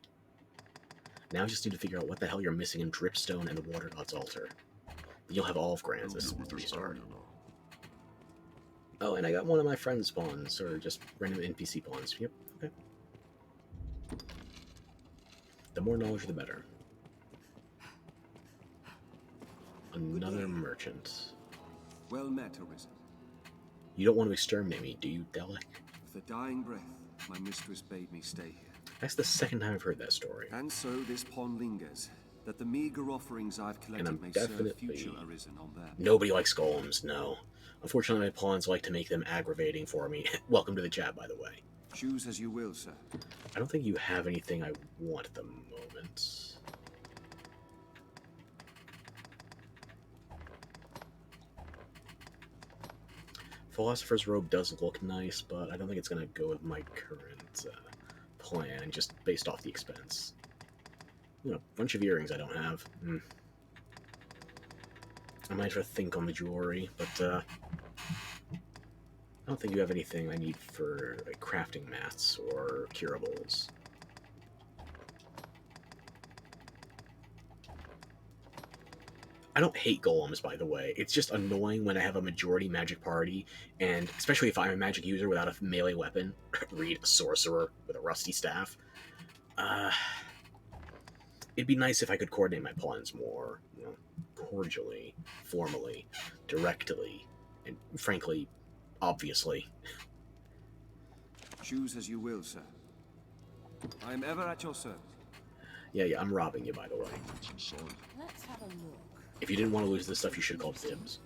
Speaker 1: Now I just need to figure out what the hell you're missing in Dripstone and the Water God's Altar. You'll have all of Grants. This is 3-star. Oh, and I got one of my friend's spawns, or just random NPC spawns. Yep, okay. The more knowledge, the better. Another merchant.
Speaker 4: Well met, Arisen.
Speaker 1: You don't want to exterminate me, do you, Delic?
Speaker 4: With a dying breath, my mistress bade me stay here.
Speaker 1: That's the second time I've heard that story.
Speaker 4: And so this pawn lingers, that the meager offerings I've collected may
Speaker 1: definitely...
Speaker 4: serve future Arisen on that.
Speaker 1: Nobody likes golems, no. Unfortunately, my pawns like to make them aggravating for me. Welcome to the chat, by the way.
Speaker 4: Choose as you will, sir.
Speaker 1: I don't think you have anything I want at the moment. Philosopher's Robe does look nice, but I don't think it's going to go with my current plan, just based off the expense. You know, a bunch of earrings I don't have. I might have to think on the jewelry, but I don't think you have anything I need for like, crafting mats or curables. I don't hate golems, by the way. It's just annoying when I have a majority magic party, and especially if I'm a magic user without a melee weapon, read a sorcerer with a rusty staff. It'd be nice if I could coordinate my pawns more, you know, cordially, formally, directly, and frankly, obviously.
Speaker 4: Choose as you will, sir. I am ever at your service.
Speaker 1: Yeah, I'm robbing you, by the way.
Speaker 6: Let's have a look.
Speaker 1: If you didn't want to lose this stuff, you should have called dibs.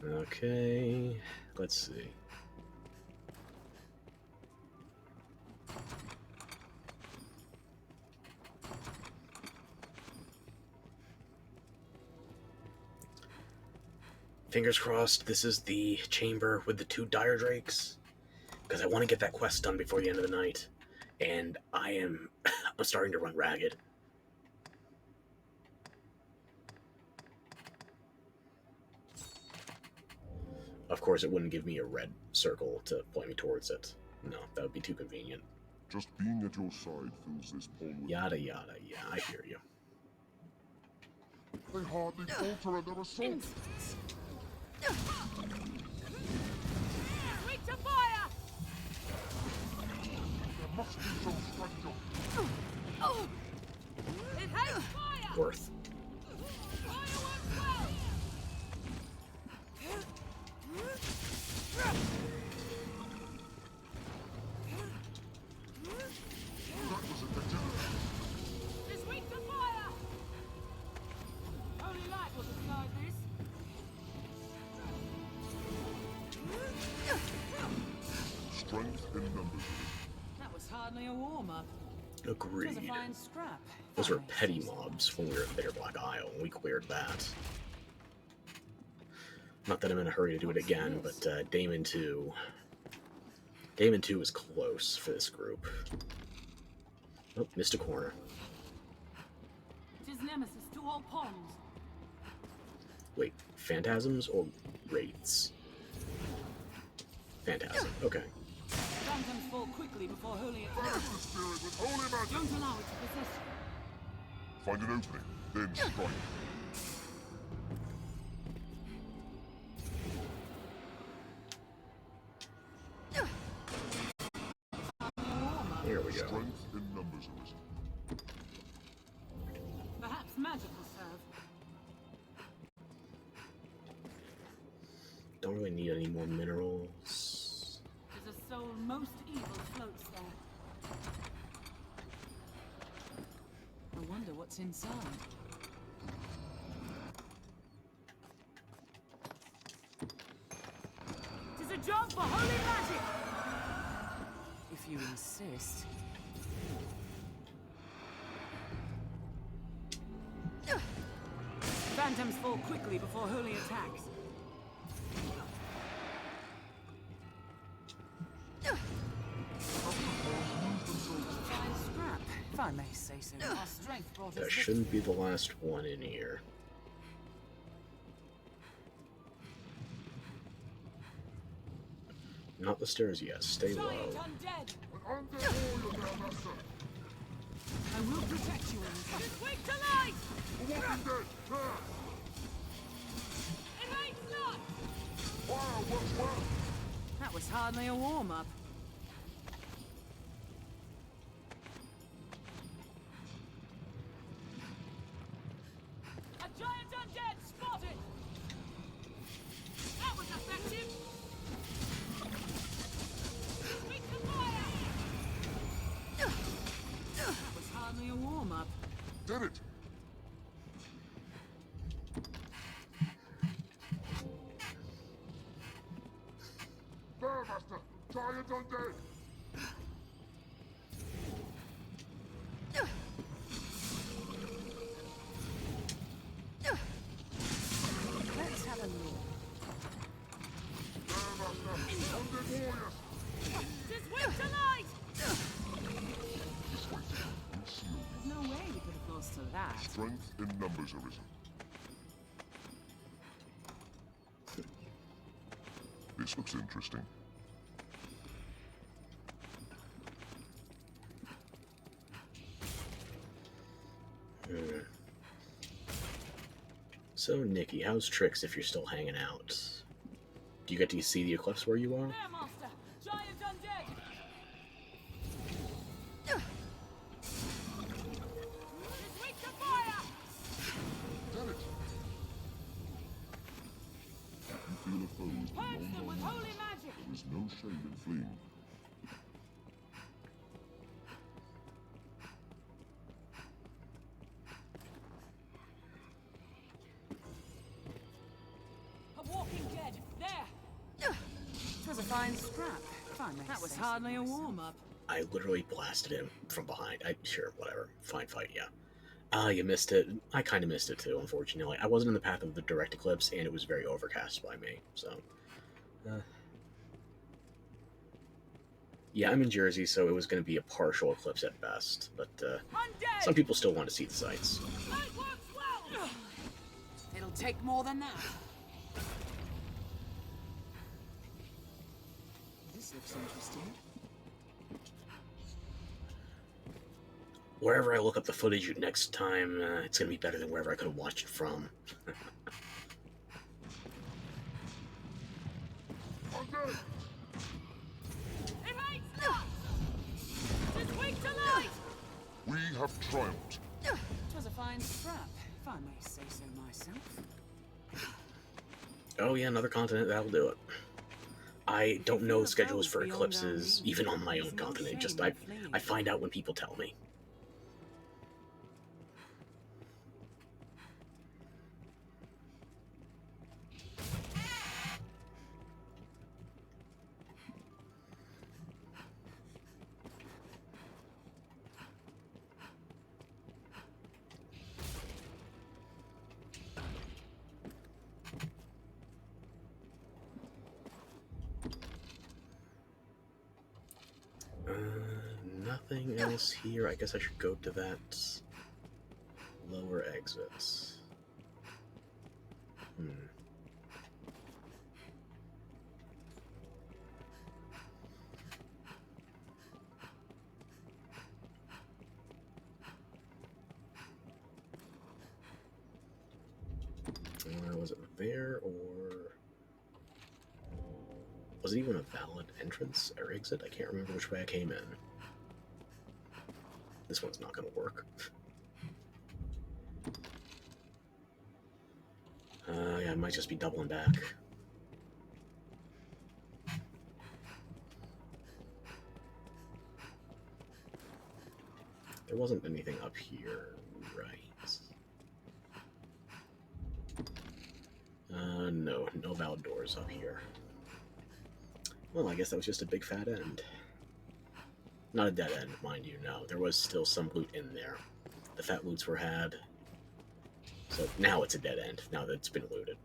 Speaker 1: Okay, let's see. Fingers crossed this is the chamber with the 2 dire drakes, because I want to get that quest done before the end of the night, and I'm starting to run ragged. Of course, it wouldn't give me a red circle to point me towards it. No, that would be too convenient.
Speaker 10: Just being at your side fills this pawn with...
Speaker 1: Yada yada, yeah, I hear you.
Speaker 10: They hardly falter at their assault.
Speaker 2: Weak to fire!
Speaker 10: There must be some stranger.
Speaker 2: Oh! It has fire!
Speaker 1: Worth.
Speaker 2: Fire works well!
Speaker 10: That was effective.
Speaker 2: It's weak to fire! Only light will decide this.
Speaker 10: Strength in numbers.
Speaker 3: That was hardly a warm-up. It was
Speaker 1: Agreed.
Speaker 3: a fine scrap.
Speaker 1: Those were petty mobs when we were at Bitter Black Isle, and we cleared that. Not that I'm in a hurry to do it again, but Damon 2... Damon 2 is close for this group. Oh, missed a corner.
Speaker 2: Tis nemesis to all pawns.
Speaker 1: Wait, phantasms or wraiths? Phantasm, okay.
Speaker 2: Phantoms fall quickly before holy attack.
Speaker 10: Burst the spirit with holy magic.
Speaker 2: Don't allow it to possess you.
Speaker 10: Find an opening, then strike.
Speaker 1: Here we go.
Speaker 10: Strength in numbers, Arisen.
Speaker 2: Perhaps magic will serve.
Speaker 1: Don't really need any more minerals.
Speaker 2: Tis a soul most evil floats there.
Speaker 3: I wonder what's inside.
Speaker 2: Tis a job for holy magic!
Speaker 3: If you insist.
Speaker 2: Phantoms fall quickly before holy attacks.
Speaker 3: Fine scrap, if I may say so. Our strength brought us
Speaker 1: That
Speaker 3: this
Speaker 1: shouldn't be the last one in here. Not the stairs yet. Stay low.
Speaker 2: Giant undead!
Speaker 10: Undead warrior there, master.
Speaker 2: I will protect you, Elizabeth. It's weak to light!
Speaker 10: A walking dead, there.
Speaker 3: That was hardly a warm-up.
Speaker 2: A giant undead spotted! That was effective! Weak to fire!
Speaker 3: That was hardly a warm-up.
Speaker 10: Did it! There, Master! Giant undead!
Speaker 3: Let's have a look.
Speaker 10: There, Master! Undead warriors!
Speaker 2: Just weak to light!
Speaker 10: This way, we'll seal
Speaker 3: There's no way we could have lost to that.
Speaker 10: strength in numbers arisen. This looks interesting.
Speaker 1: So, Nikki, how's Trix if you're still hanging out? Do you get to see the eclipse where you are?
Speaker 2: There, Master! Giant undead! Just weak to fire!
Speaker 10: Did it! You feel a foe is
Speaker 2: Purge
Speaker 10: beyond
Speaker 2: them
Speaker 10: our
Speaker 2: with
Speaker 10: minds.
Speaker 2: holy magic!
Speaker 10: There is no shame in fleeing.
Speaker 2: A walking dead! There!
Speaker 3: It was a fine scrap, if I may That was say hardly so a myself.
Speaker 1: I
Speaker 3: warm-up.
Speaker 1: literally blasted him from behind. Sure, whatever. Fine fight, yeah. You missed it. I kind of missed it too, unfortunately. I wasn't in the path of the direct eclipse, and it was very overcast by me, so... Yeah, I'm in Jersey, so it was going to be a partial eclipse at best, but
Speaker 2: Undead!
Speaker 1: some people still want to see the sights.
Speaker 2: Light works well!
Speaker 3: It'll take more than that. This looks interesting.
Speaker 1: Wherever I look up the footage next time, it's going to be better than wherever I could have watched it from.
Speaker 10: Undead!
Speaker 2: It hates light! Just weak to light!
Speaker 10: We have triumphed.
Speaker 3: It was a fine scrap, if I may say so myself.
Speaker 1: Oh yeah, another continent, that'll do it. I don't know the schedules for eclipses, even on my own continent. Just I find out when people tell me. Nothing else here. I guess I should go to that lower exit. Was it there, or was it even a valid entrance or exit? I can't remember which way I came in. This one's not going to work. Yeah, I might just be doubling back. There wasn't anything up here, right? No valid doors up here. Well, I guess that was just a big fat end. Not a dead end, mind you, no. There was still some loot in there. The fat loots were had. So now it's a dead end, now that it's been looted.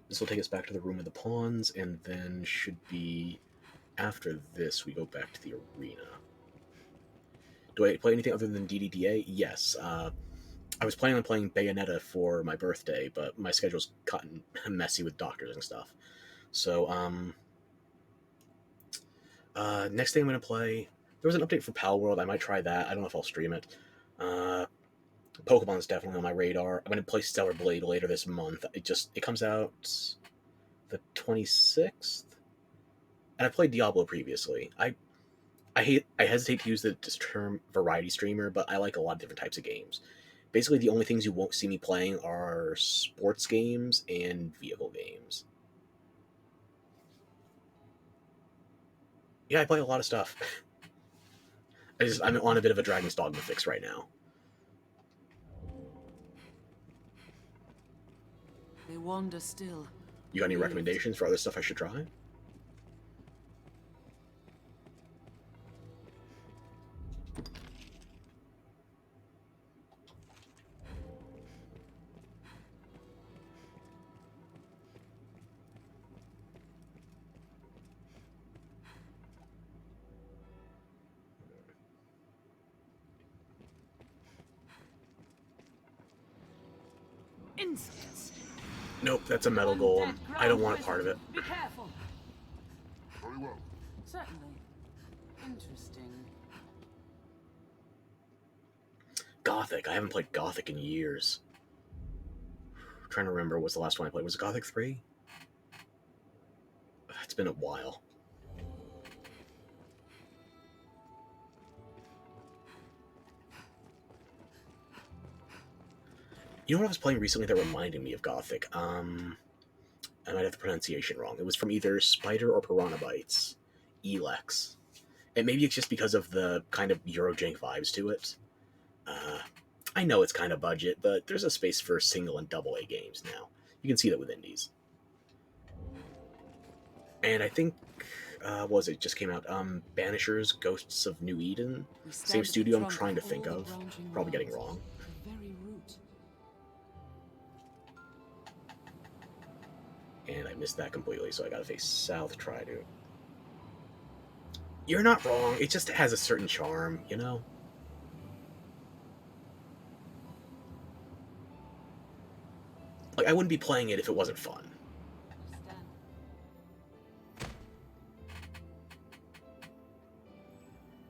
Speaker 1: This will take us back to the Room of the Pawns, and then should be... After this, we go back to the arena. Do I play anything other than DDDA? Yes. I was planning on playing Bayonetta for my birthday, but my schedule's gotten messy with doctors and stuff. So, Next thing I'm going to play, there was an update for Pal World. I might try that. I don't know if I'll stream it. Pokemon's definitely on my radar. I'm going to play Stellar Blade later this month. It comes out the 26th. And I played Diablo previously. I hesitate to use the term variety streamer, but I like a lot of different types of games. Basically, the only things you won't see me playing are sports games and vehicle games. Yeah, I play a lot of stuff. I'm on a bit of a Dragon's Dogma fix right now.
Speaker 3: They wander still.
Speaker 1: You got any recommendations for other stuff I should try?
Speaker 2: Insolence.
Speaker 1: Nope, that's a metal golem. I don't want a part of it.
Speaker 2: Be careful.
Speaker 10: Very well.
Speaker 3: Certainly. Interesting.
Speaker 1: Gothic. I haven't played Gothic in years. I'm trying to remember what was the last one I played. Was it Gothic 3? It's been a while. You know what I was playing recently that reminded me of Gothic? I might have the pronunciation wrong. It was from either Spider or Piranha Bytes. Elex. And maybe it's just because of the kind of Eurojank vibes to it. I know it's kind of budget, but there's a space for single and double A games now. You can see that with indies. And I think, what was it? Just came out. Banishers, Ghosts of New Eden. Same studio I'm trying to think of. Probably getting wrong. And I missed that completely, so I gotta face south, try to... You're not wrong, it just has a certain charm, you know? Like, I wouldn't be playing it if it wasn't fun.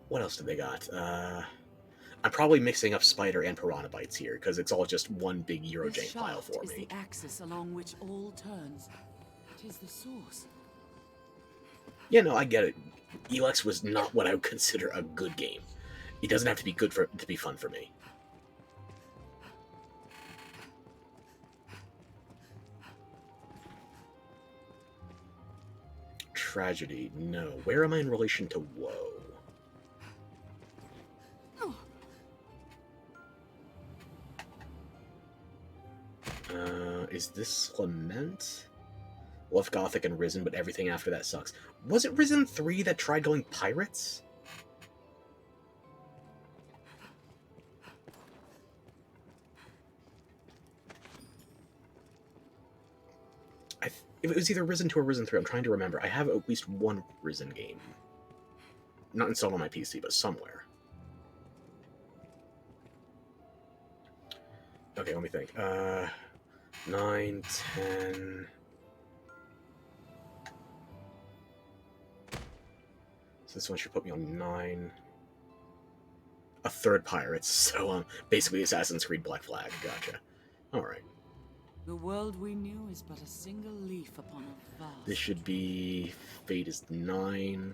Speaker 1: What else did they got? I'm probably mixing up Spider and Piranha Bytes here, because it's all just one big Eurojank file for me.
Speaker 3: Is the axis along which all turns. It is the source.
Speaker 1: Yeah, no, I get it. Elex was not what I would consider a good game. It doesn't have to be good to be fun for me. Tragedy, no. Where am I in relation to Woe? Is this Lament? Love Gothic and Risen, but everything after that sucks. Was it Risen 3 that tried going pirates? It was either Risen 2 or Risen 3. I'm trying to remember. I have at least one Risen game. Not installed on my PC, but somewhere. Okay, let me think. 9, 10... So this one should put me on 9. A third Pirates, so basically Assassin's Creed Black Flag. Gotcha. Alright.
Speaker 3: The world we knew is but a single leaf upon a vast...
Speaker 1: This should be... Fate is 9.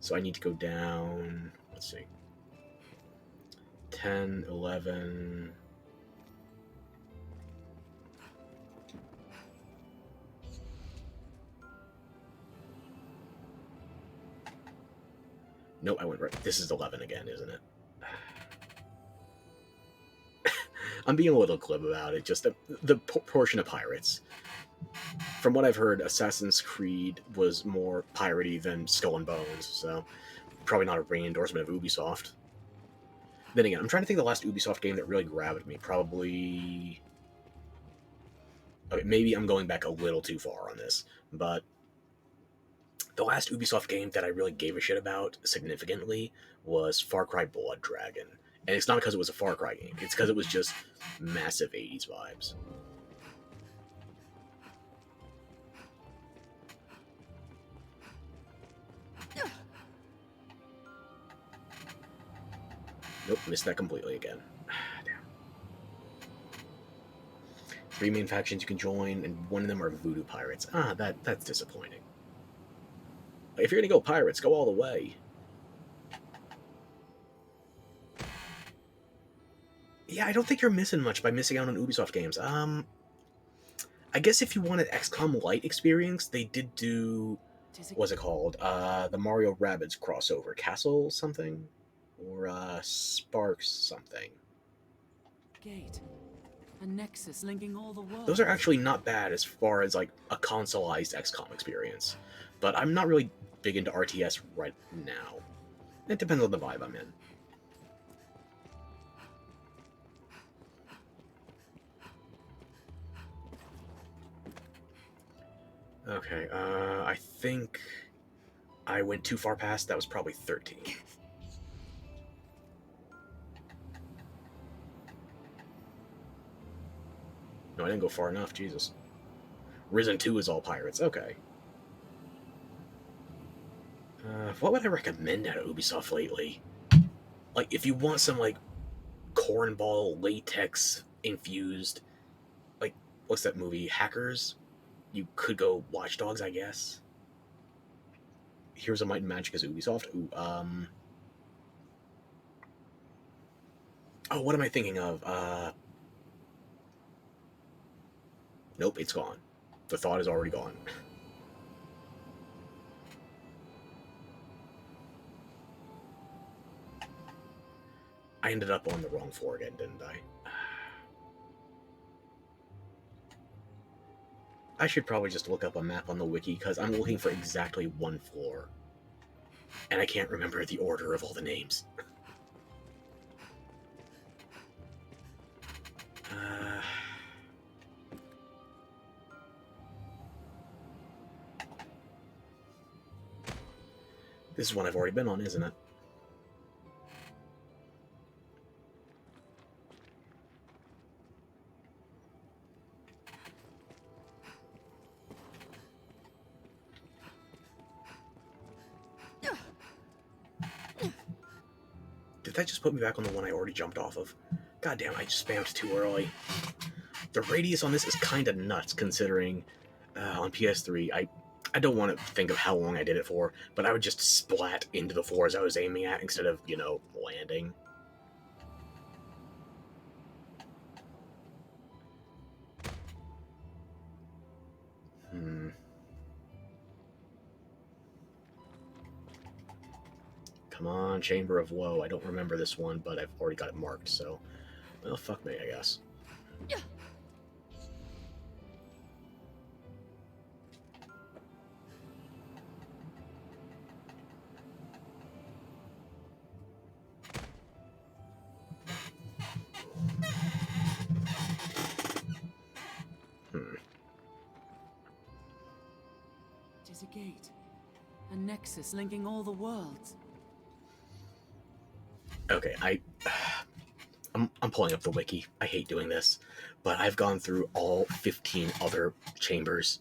Speaker 1: So I need to go down... Let's see. 10, 11... Nope, I went right. This is 11 again, isn't it? I'm being a little glib about it. Just the portion of pirates. From what I've heard, Assassin's Creed was more piratey than Skull and Bones, so probably not a ring endorsement of Ubisoft. Then again, I'm trying to think of the last Ubisoft game that really grabbed me. Probably... Okay, maybe I'm going back a little too far on this, but... The last Ubisoft game that I really gave a shit about significantly was Far Cry Blood Dragon. And it's not because it was a Far Cry game, it's because it was just massive 80s vibes. Nope, missed that completely again. Damn. 3 main factions you can join, and one of them are voodoo pirates. That's disappointing. If you're gonna go pirates, go all the way. Yeah, I don't think you're missing much by missing out on Ubisoft games. I guess if you wanted XCOM Lite experience, they did do, what's it called? The Mario Rabbids crossover, Castle something, or Sparks something.
Speaker 3: Gate. A nexus linking all the worlds.
Speaker 1: Those are actually not bad as far as like a consoleized XCOM experience, but I'm not really big into RTS right now. It depends on the vibe I'm in. Okay, I think I went too far past. That was probably 13. No, I didn't go far enough, Jesus. Risen 2 is all pirates, okay. What would I recommend out of Ubisoft lately? Like, if you want some, like, cornball latex infused, like, what's that movie, Hackers? You could go Watch Dogs, I guess. Heroes of Might and Magic is Ubisoft. Ooh, oh, what am I thinking of? Nope, it's gone. The thought is already gone. I ended up on the wrong floor again, didn't I? I should probably just look up a map on the wiki, because I'm looking for exactly one floor. And I can't remember the order of all the names. This is one I've already been on, isn't it? Did that just put me back on the one I already jumped off of? God damn, I just spammed too early. The radius on this is kind of nuts, considering on PS3, I don't want to think of how long I did it for, but I would just splat into the floors I was aiming at instead of, you know, landing. Come on, Chamber of Woe. I don't remember this one, but I've already got it marked, so... Well, fuck me, I guess.
Speaker 3: It is a gate. A nexus linking all the worlds.
Speaker 1: Okay, I'm pulling up the wiki. I hate doing this, but I've gone through all 15 other chambers.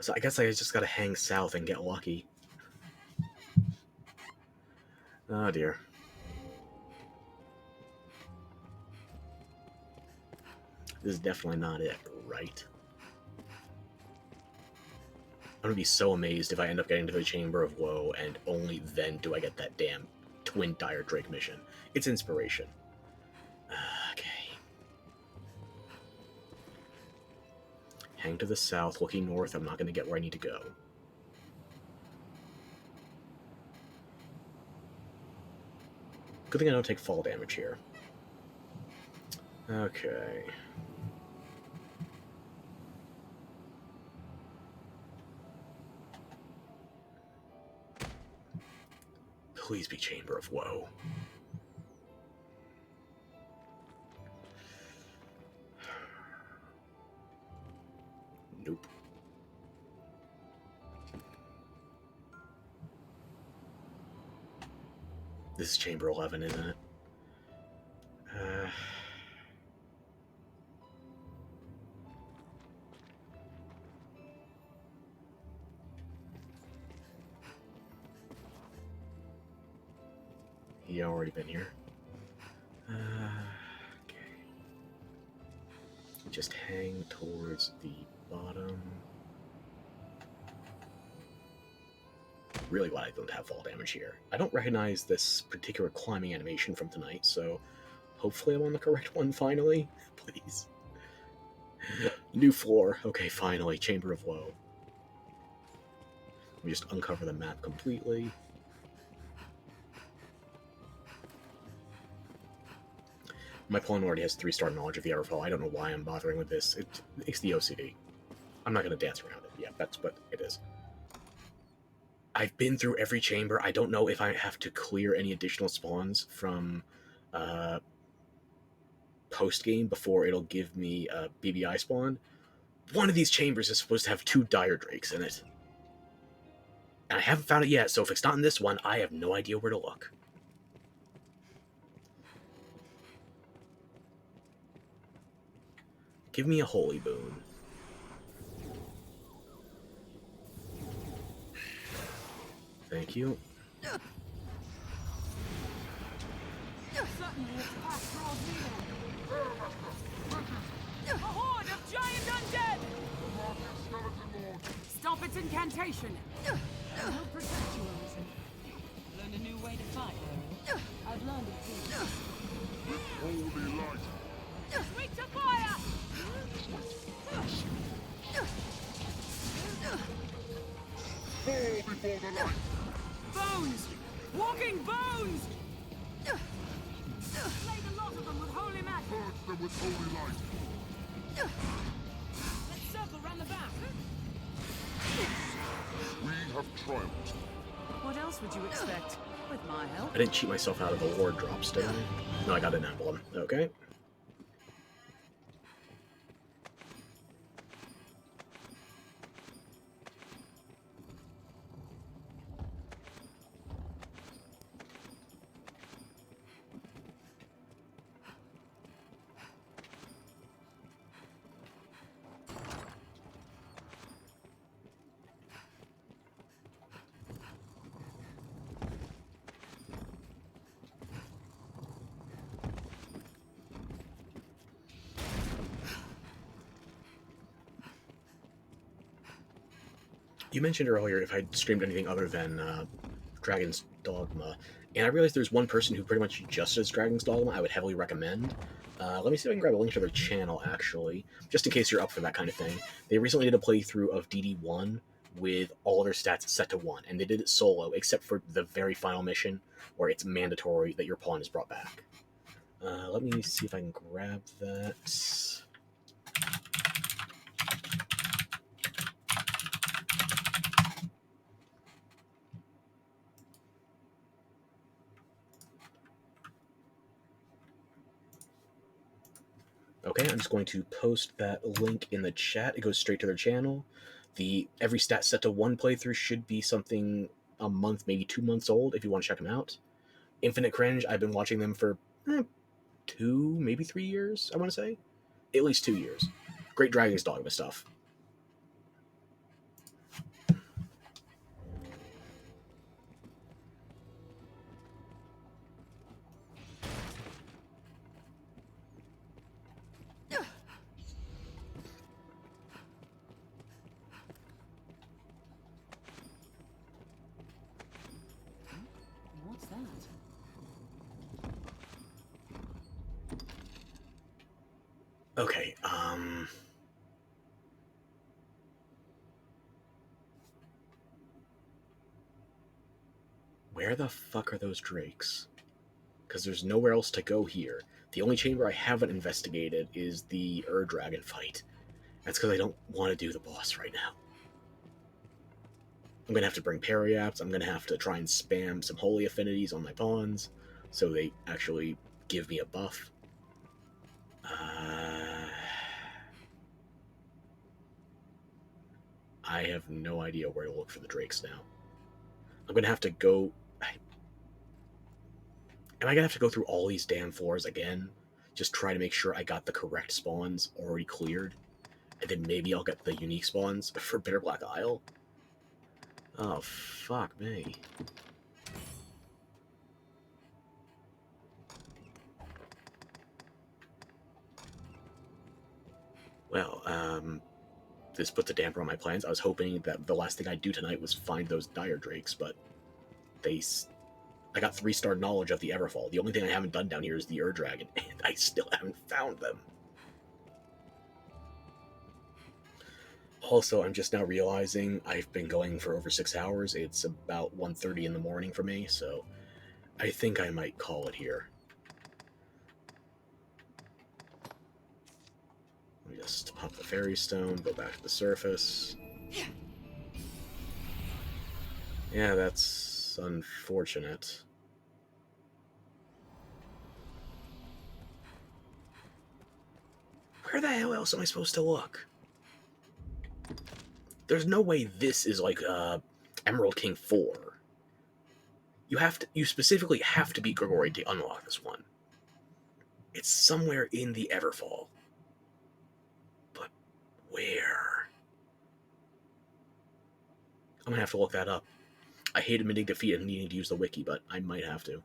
Speaker 1: So I guess I just gotta hang south and get lucky. Oh dear. This is definitely not it, right? I'm gonna be so amazed if I end up getting to the Chamber of Woe and only then do I get that damn Twin Dire Drake mission. It's inspiration. Okay. Hang to the south, looking north. I'm not gonna get where I need to go. Good thing I don't take fall damage here. Okay. Please be Chamber of Woe. Nope. This is Chamber 11, isn't it? He already been here. Okay. Just hang towards the bottom. Really glad I don't have fall damage here. I don't recognize this particular climbing animation from tonight, so hopefully I'm on the correct one finally. Please. New floor. Okay, finally. Chamber of Woe. Let me just uncover the map completely. My pawn already has 3-star knowledge of the Everfall. I don't know why I'm bothering with this. It's the OCD. I'm not going to dance around it. Yeah, that's what it is. I've been through every chamber. I don't know if I have to clear any additional spawns from post-game before it'll give me a BBI spawn. One of these chambers is supposed to have 2 Dire Drakes in it. And I haven't found it yet, so if it's not in this one, I have no idea where to look. Give me a holy boon. Thank you.
Speaker 2: Suddenly its path draws near. A horde of giant undead! Stop its incantation! I'll protect you, Arisen. Learned a new way to fight, Larry. I've learned it too.
Speaker 10: Holy light.
Speaker 2: Sweet to fire!
Speaker 10: Fall before the light.
Speaker 2: Bones! Walking bones! Slay the lot of them with holy magic!
Speaker 10: Purge them with holy light.
Speaker 2: Let's circle round the back.
Speaker 10: We have triumphed.
Speaker 3: What else would you expect? With my help?
Speaker 1: I didn't cheat myself out of the ward drops, did I? No, I got an emblem. Okay. You mentioned earlier if I'd streamed anything other than Dragon's Dogma, and I realized there's one person who pretty much just does Dragon's Dogma I would heavily recommend. Let me see if I can grab a link to their channel, actually, just in case you're up for that kind of thing. They recently did a playthrough of DD1 with all their stats set to 1, and they did it solo, except for the very final mission, where it's mandatory that your pawn is brought back. Let me see if I can grab that. Okay, I'm just going to post that link in the chat. It goes straight to their channel. The every stat set to 1 playthrough should be something a month, maybe 2 months old if you want to check them out. Infinite Cringe, I've been watching them for 2, maybe 3 years, I want to say. At least 2 years. Great Dragon's Dogma stuff.
Speaker 3: What's that?
Speaker 1: Okay, where the fuck are those drakes? Because there's nowhere else to go here. The only chamber I haven't investigated is the Dragon fight. That's because I don't want to do the boss right now. I'm going to have to bring Periaps. I'm going to have to try and spam some holy affinities on my pawns so they actually give me a buff. I have no idea where to look for the drakes now. I'm gonna have to go... Am I gonna have to go through all these damn floors again? Just try to make sure I got the correct spawns already cleared? And then maybe I'll get the unique spawns for Bitter Black Isle? Oh, fuck me. Well, this puts a damper on my plans. I was hoping that the last thing I'd do tonight was find those dire drakes, but I got 3-star knowledge of the Everfall. The only thing I haven't done down here is the Dragon, and I still haven't found them. Also, I'm just now realizing I've been going for over 6 hours. It's about 1:30 in the morning for me, so I think I might call it here. Let me just pop the fairy stone, go back to the surface. Yeah, that's unfortunate. Where the hell else am I supposed to look? There's no way this is like Emerald King 4. You specifically have to beat Grigori to unlock this one. It's somewhere in the Everfall. But where? I'm gonna have to look that up. I hate admitting defeat and needing to use the wiki, but I might have to.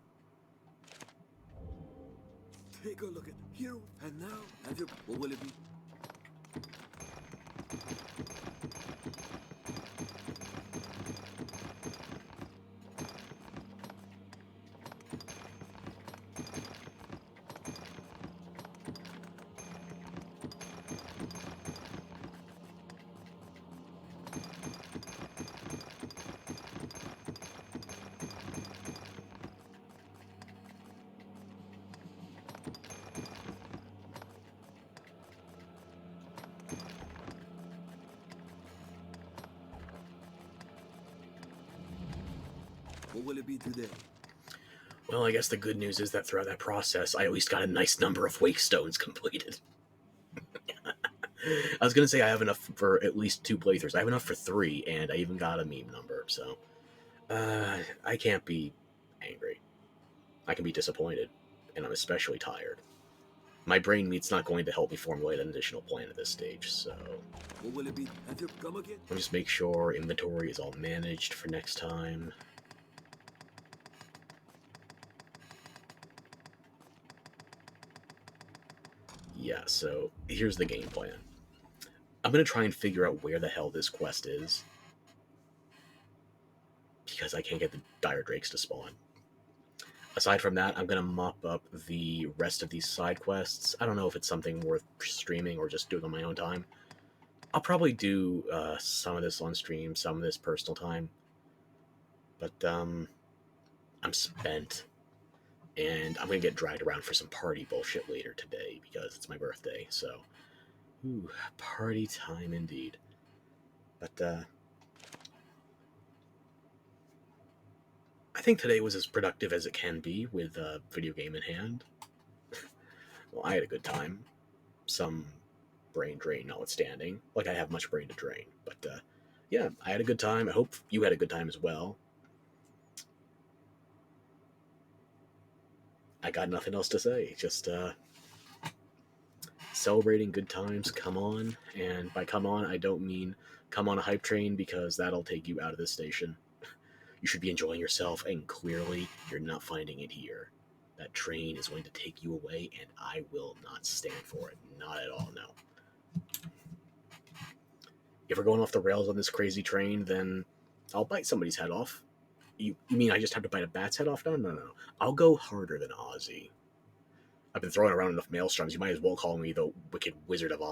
Speaker 8: Take a look at here and now. Have your what will it be? What will it be today?
Speaker 1: Well, I guess the good news is that throughout that process, I at least got a nice number of wake stones completed. I was going to say I have enough for at least 2 playthroughs. I have enough for 3, and I even got a meme number, so... I can't be angry. I can be disappointed, and I'm especially tired. My brain meat's not going to help me formulate an additional plan at this stage, so...
Speaker 8: What will it be? Have you come again?
Speaker 1: I'll just make sure inventory is all managed for next time. Yeah, so here's the game plan. I'm going to try and figure out where the hell this quest is, because I can't get the dire drakes to spawn. Aside from that, I'm going to mop up the rest of these side quests. I don't know if it's something worth streaming or just doing on my own time. I'll probably do some of this on stream, some of this personal time. But I'm spent. And I'm going to get dragged around for some party bullshit later today because it's my birthday, so... Ooh, party time indeed. But, I think today was as productive as it can be with a video game in hand. Well, I had a good time. Some brain drain notwithstanding. Like, I have much brain to drain. But, yeah, I had a good time. I hope you had a good time as well. I got nothing else to say. Just, celebrating good times, come on. And by come on, I don't mean come on a hype train, because that'll take you out of this station. You should be enjoying yourself, and clearly you're not finding it here. That train is going to take you away, and I will not stand for it. Not at all, no. If we're going off the rails on this crazy train, then I'll bite somebody's head off. You mean I just have to bite a bat's head off? No. I'll go harder than Ozzy. I've been throwing around enough maelstroms, you might as well call me the Wicked Wizard of Oz.